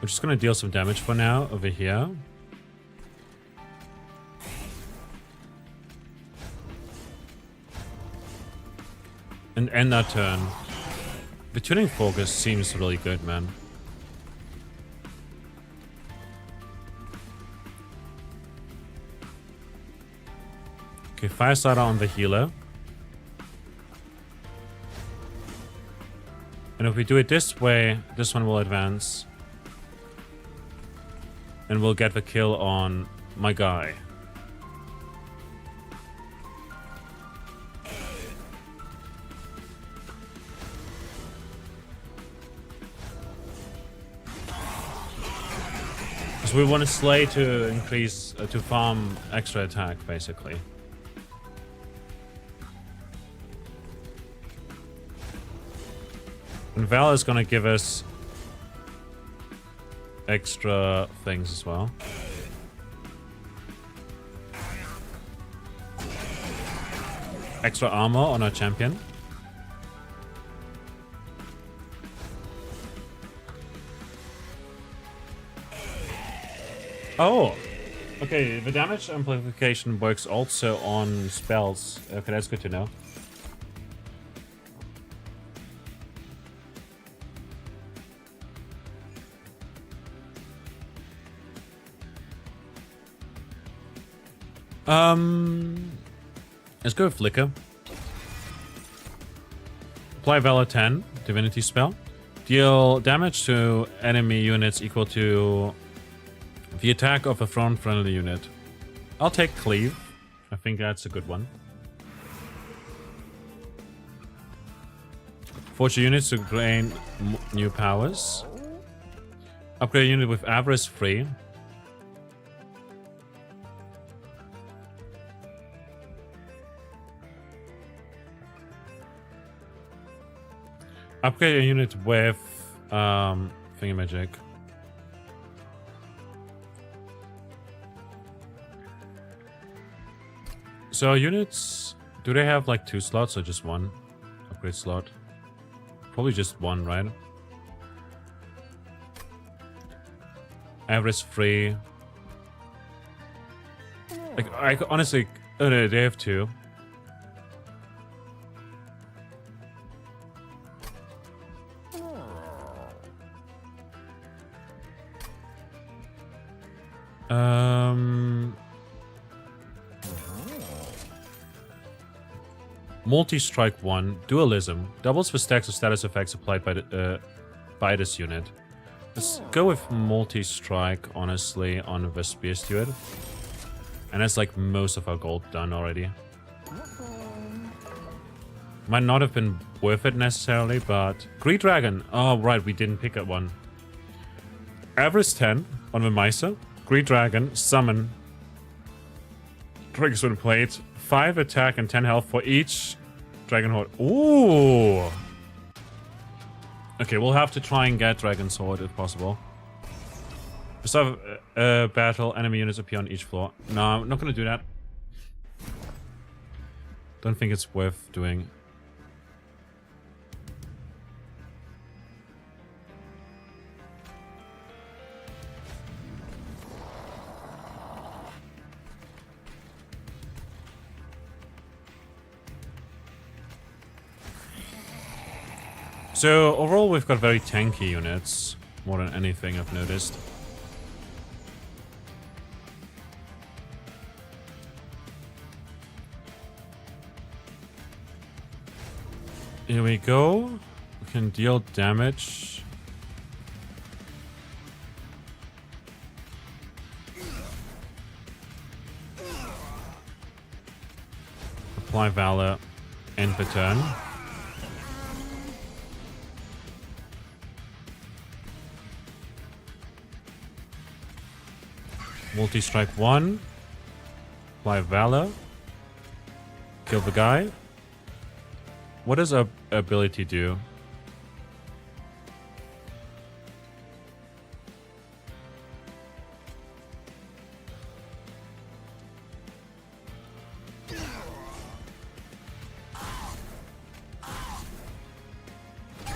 We're just gonna deal some damage for now over here. And end that turn. The tuning focus seems really good, man. Okay, Fire Starter on the healer. And if we do it this way, this one will advance. And we'll get the kill on my guy. So we want to slay to increase, to farm extra attack, basically. And Val is gonna give us extra things as well. Extra armor on our champion. Oh! Okay, the damage amplification works also on spells. Okay, that's good to know. Let's go with Flicker. Apply Valor 10, Divinity spell. Deal damage to enemy units equal to the attack of a thrown friendly unit. I'll take Cleave. I think that's a good one. Forge units to gain new powers. Upgrade a unit with Avarice free. Upgrade a unit with Thingamagic. So units, do they have like 2 slots or just 1 upgrade slot? Probably just 1, right? Avarice free. Like, I honestly, oh no, they have 2. Multi-strike 1, dualism, doubles the stacks of status effects applied by this unit. Let's go with multi-strike, honestly, on the Spear Steward. And that's like most of our gold done already. Might not have been worth it necessarily, but... Greed Dragon. Oh, right, we didn't pick up one. Average 10 on the Meister. Greed Dragon. Summon. Dragon Plate. 5 attack and 10 health for each Dragon Horde. Ooh! Okay, we'll have to try and get Dragon Sword if possible. Start a battle, enemy units appear on each floor. No, I'm not gonna do that. Don't think it's worth doing. So overall we've got very tanky units, more than anything I've noticed. Here we go. We can deal damage. Apply Valor. End the turn. Multi-strike 1. Apply Valor. Kill the guy. What does our ability do?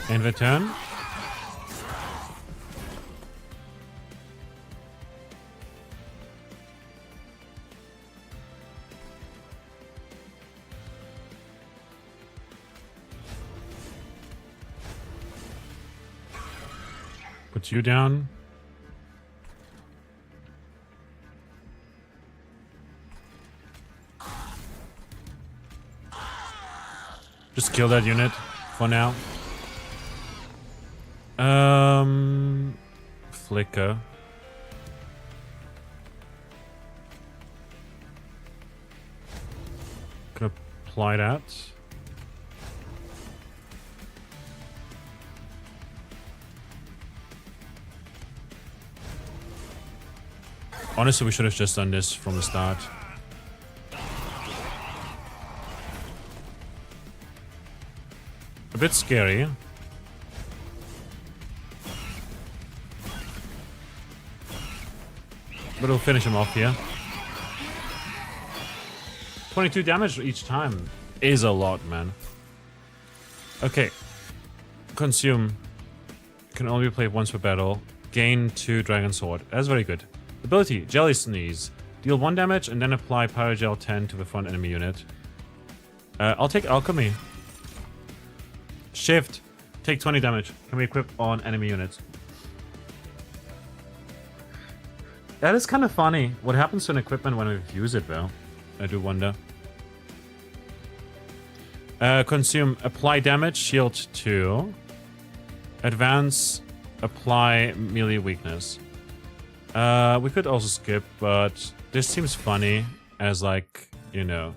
End the turn. Put you down. Just kill that unit for now. Flicker. Gonna apply that. Honestly, we should have just done this from the start. A bit scary. But we'll finish him off here. 22 damage each time is a lot, man. Okay. Consume. Can only be played once per battle. Gain 2 Dragon Sword. That's very good. Ability, Jelly Sneeze. Deal 1 damage and then apply Pyrogel 10 to the front enemy unit. I'll take Alchemy. Shift. Take 20 damage. Can we equip on enemy units? That is kind of funny. What happens to an equipment when we use it, though? I do wonder. Consume. Apply damage. Shield 2. Advance. Apply melee weakness. We could also skip, but this seems funny as, like, you know,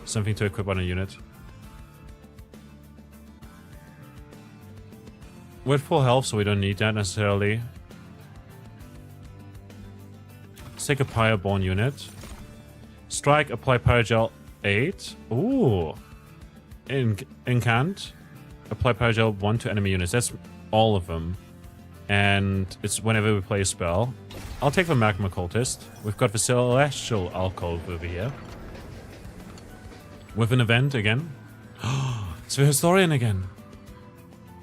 something to equip on a unit. We're at full health, so we don't need that necessarily. Let's take a Pyreborn unit. Strike, apply Pyrogel 8. Ooh. Incant. Apply Pyrogel 1 to enemy units. That's all of them. And it's whenever we play a spell. I'll take the Magma Cultist. We've got the Celestial Alcove over here. With an event again. It's the Historian again.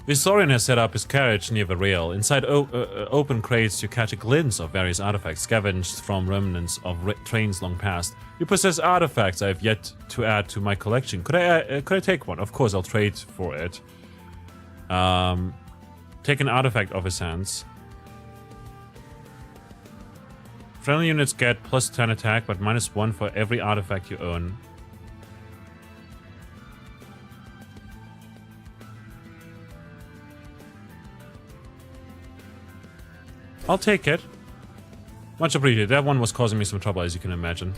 The Historian has set up his carriage near the rail. Inside open crates, you catch a glimpse of various artifacts scavenged from remnants of trains long past. You possess artifacts I have yet to add to my collection. Could I take one? Of course, I'll trade for it. Take an artifact off his hands. Friendly units get plus 10 attack, but minus 1 for every artifact you own. I'll take it. Much appreciated. That one was causing me some trouble, as you can imagine.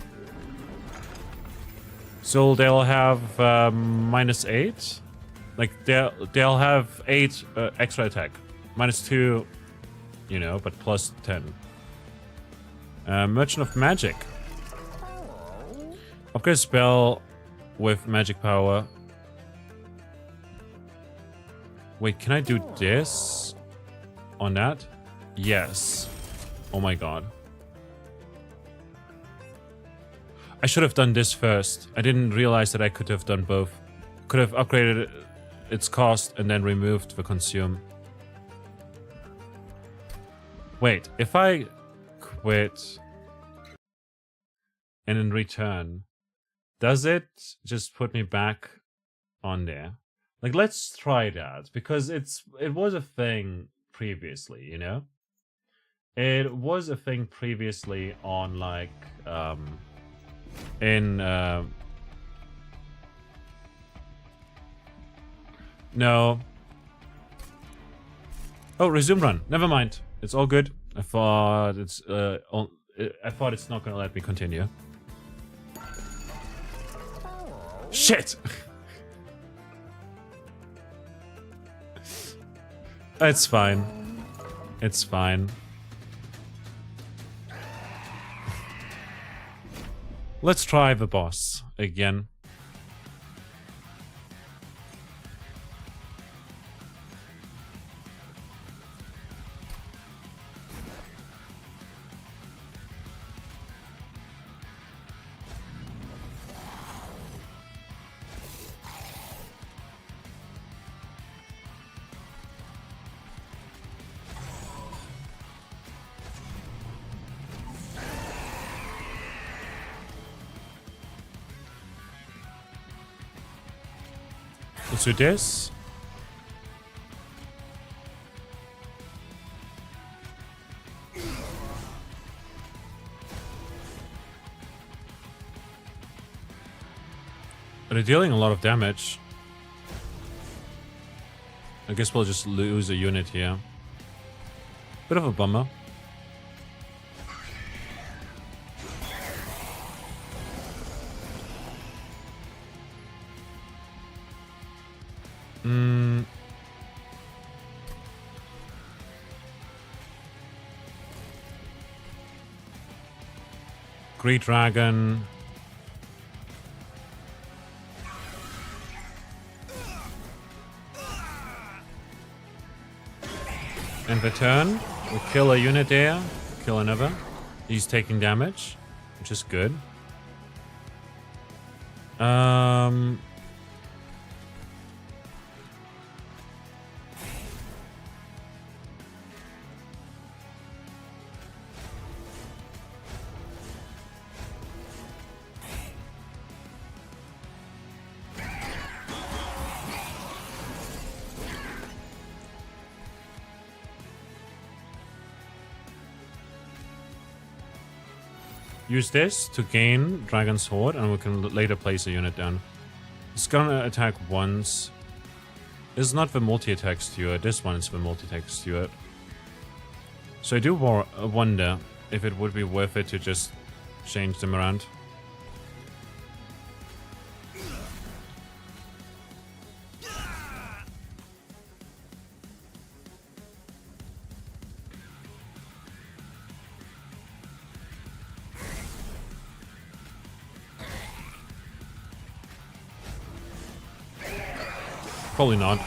So they'll have -8. Like they'll have 8 extra attack, -2, you know, but +10. Merchant of Magic. Upgrade spell with magic power. Wait, can I do this on that? Yes. Oh my god. I should have done this first. I didn't realize that I could have done both. Could have upgraded its cost and then removed the consume. Wait, if I quit and in return, does it just put me back on there? Like, let's try that, because it was a thing previously, you know? It was a thing previously on, like, no. Oh, resume run. Never mind. It's all good. I thought it's not gonna let me continue. Shit! It's fine. It's fine. Let's try the boss again. Let's do this. But they're dealing a lot of damage. I guess we'll just lose a unit here. Bit of a bummer. Great Dragon. And return. We kill a unit there. Kill another. He's taking damage, which is good. Use this to gain Dragon's Sword, and we can later place a unit down. It's gonna attack once. This is not the multi-attack steward. This one is the multi-attack steward. So I do wonder if it would be worth it to just change them around. Probably not.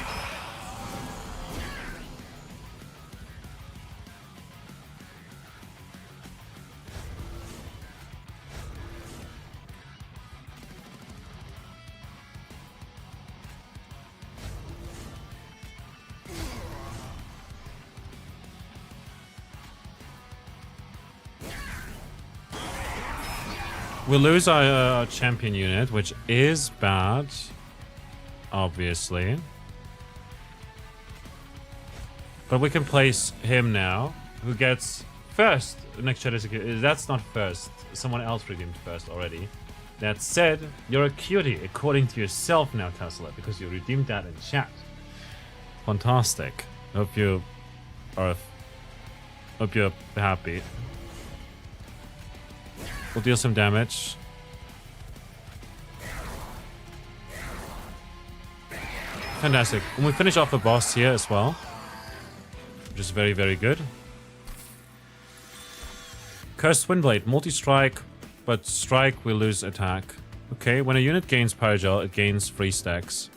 We'll lose our champion unit, which is bad. Obviously. But we can place him now, who gets first next shadow security. That's not first. Someone else redeemed first already. That said, you're a cutie, according to yourself now, Tesla, because you redeemed that in chat. Fantastic. Hope you're happy. We'll deal some damage. Fantastic. And we finish off the boss here as well, which is very, very good. Cursed Windblade, multi-strike, but strike we lose attack. Okay, when a unit gains Pyrogel, it gains 3 stacks.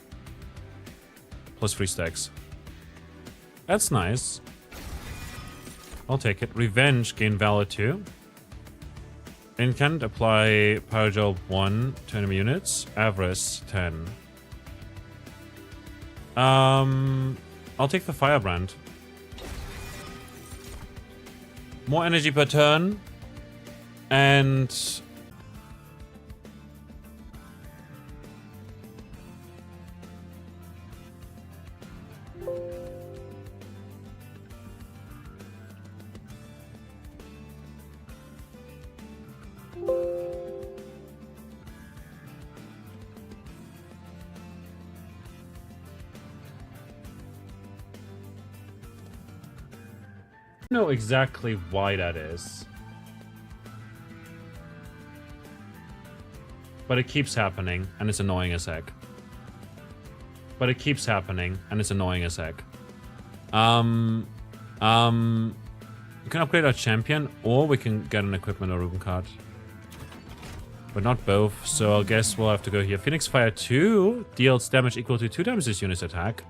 Plus 3 stacks. That's nice. I'll take it. Revenge, gain Valor 2. Incant, apply Pyrogel 1 to enemy units. Avarice, 10. I'll take the Firebrand. More energy per turn. And I don't know exactly why that is. But it keeps happening, and it's annoying as heck. But it keeps happening, and it's annoying as heck. We can upgrade our champion, or we can get an equipment or Rubin card. But not both, so I guess we'll have to go here. Phoenix Fire 2 deals damage equal to 2 times this unit's attack.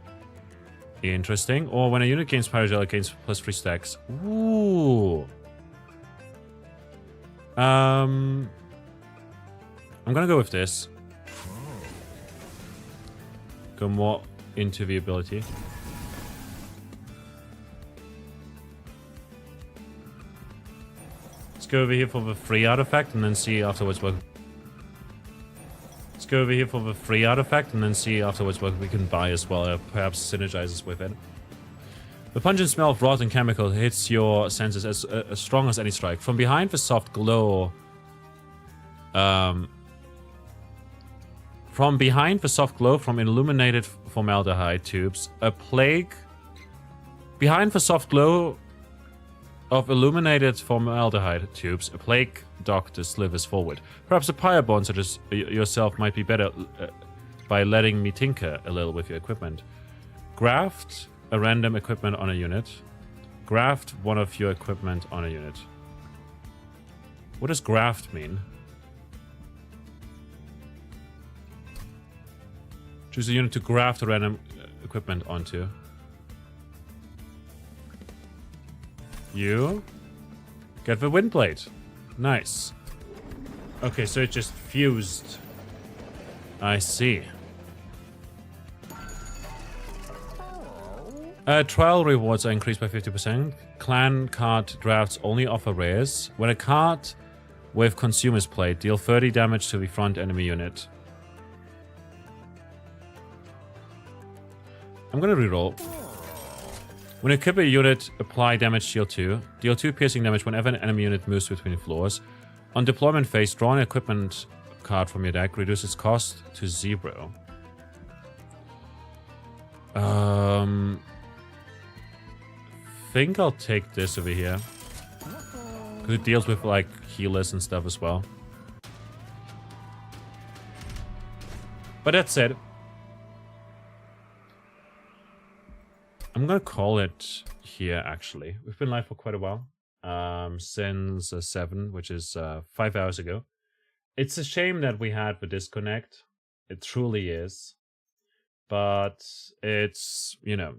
Interesting. Or when a unit gains Pyrogel, it gains plus 3 stacks. Ooh. I'm gonna go with this. Go more into the ability. Let's go over here for the free artifact and then see afterwards what... Let's go over here for the free artifact and then see afterwards what we can buy as well. Perhaps synergizes with it. The pungent smell of rot and chemical hits your senses as strong as any strike. From behind the soft glow... From behind the soft glow from illuminated formaldehyde tubes, a plague... Behind the soft glow of illuminated formaldehyde tubes, a plague doctor slithers forward. Perhaps a pyre-born such as yourself might be better by letting me tinker a little with your equipment. Graft a random equipment on a unit. Graft one of your equipment on a unit. What does graft mean? Choose a unit to graft a random equipment onto. You get the Windblade. Nice. Okay, so it just fused. I see. Trial rewards are increased by 50%. Clan card drafts only offer rares. When a card with Consumer's played, deal 30 damage to the front enemy unit. I'm gonna reroll. When you equip a unit, apply damage shield 2. Deal 2 piercing damage whenever an enemy unit moves between floors. On deployment phase, draw an equipment card from your deck. Reduce its cost to 0. Think I'll take this over here. Because it deals with, like, healers and stuff as well. But that said, I'm gonna call it here, actually. We've been live for quite a while. Since 7, which is 5 hours ago. It's a shame that we had the disconnect. It truly is. But it's, you know...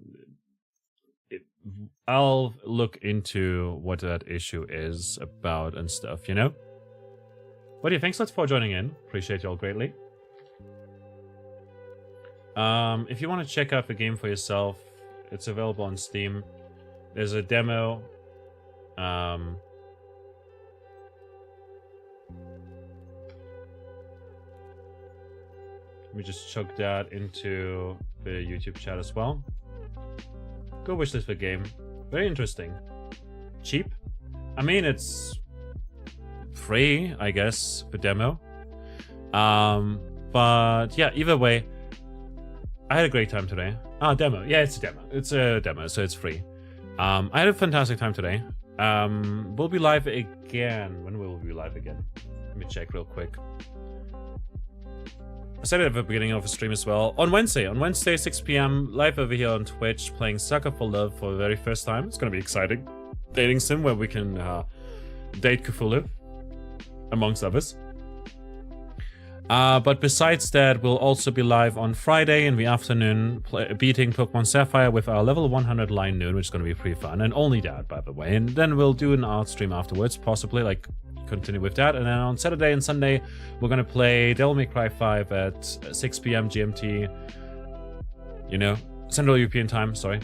I'll look into what that issue is about and stuff, you know? But yeah, thanks a lot for joining in. Appreciate you all greatly. If you want to check out the game for yourself, it's available on Steam. There's a demo. Let me just chuck that into the YouTube chat as well. Go wishlist the game. Very interesting. Cheap? I mean, it's free, I guess, the demo. But yeah, either way, I had a great time today. Ah, demo. Yeah, it's a demo. It's a demo, so it's free. I had a fantastic time today. We'll be live again. When will we be live again? Let me check real quick. I said it at the beginning of the stream as well. On Wednesday, 6 p.m, live over here on Twitch, playing Sucker for Love for the very first time. It's gonna be exciting. Dating sim where we can date Cthulhu, amongst others. But besides that, we'll also be live on Friday in the afternoon, beating Pokemon Sapphire with our level 100 line noon, which is gonna be pretty fun. And only that, by the way. And then we'll do an art stream afterwards, possibly, like, continue with that. And then on Saturday and Sunday we're gonna play Devil May Cry 5 at 6 p.m. GMT, you know, Central European time, sorry.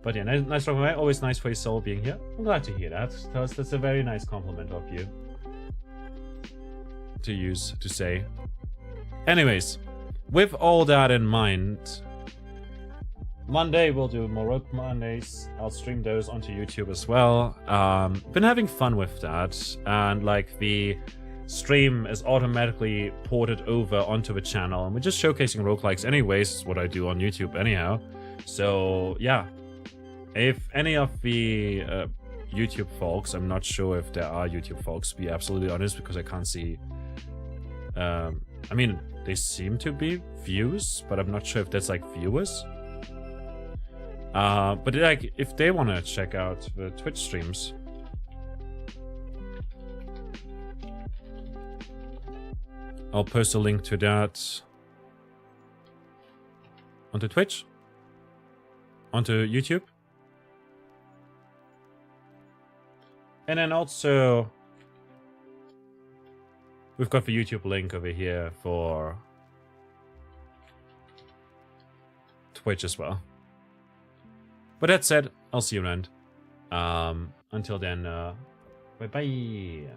But yeah, nice talking away. Always nice for your soul being here. I'm glad to hear that, because that's a very nice compliment of you to say. Anyways, with all that in mind, Monday we'll do more Rogue Mondays. I'll stream those onto YouTube as well. Been having fun with that, and like the stream is automatically ported over onto the channel, and we're just showcasing roguelikes anyways. Is what I do on YouTube anyhow. So yeah, if any of the YouTube folks, I'm not sure if there are YouTube folks, to be absolutely honest, because I can't see. I mean, they seem to be views, but I'm not sure if that's like viewers. But like, if they want to check out the Twitch streams, I'll post a link to that onto Twitch, onto YouTube, and then also we've got the YouTube link over here for Twitch as well. But that said, I'll see you around. Until then, bye-bye.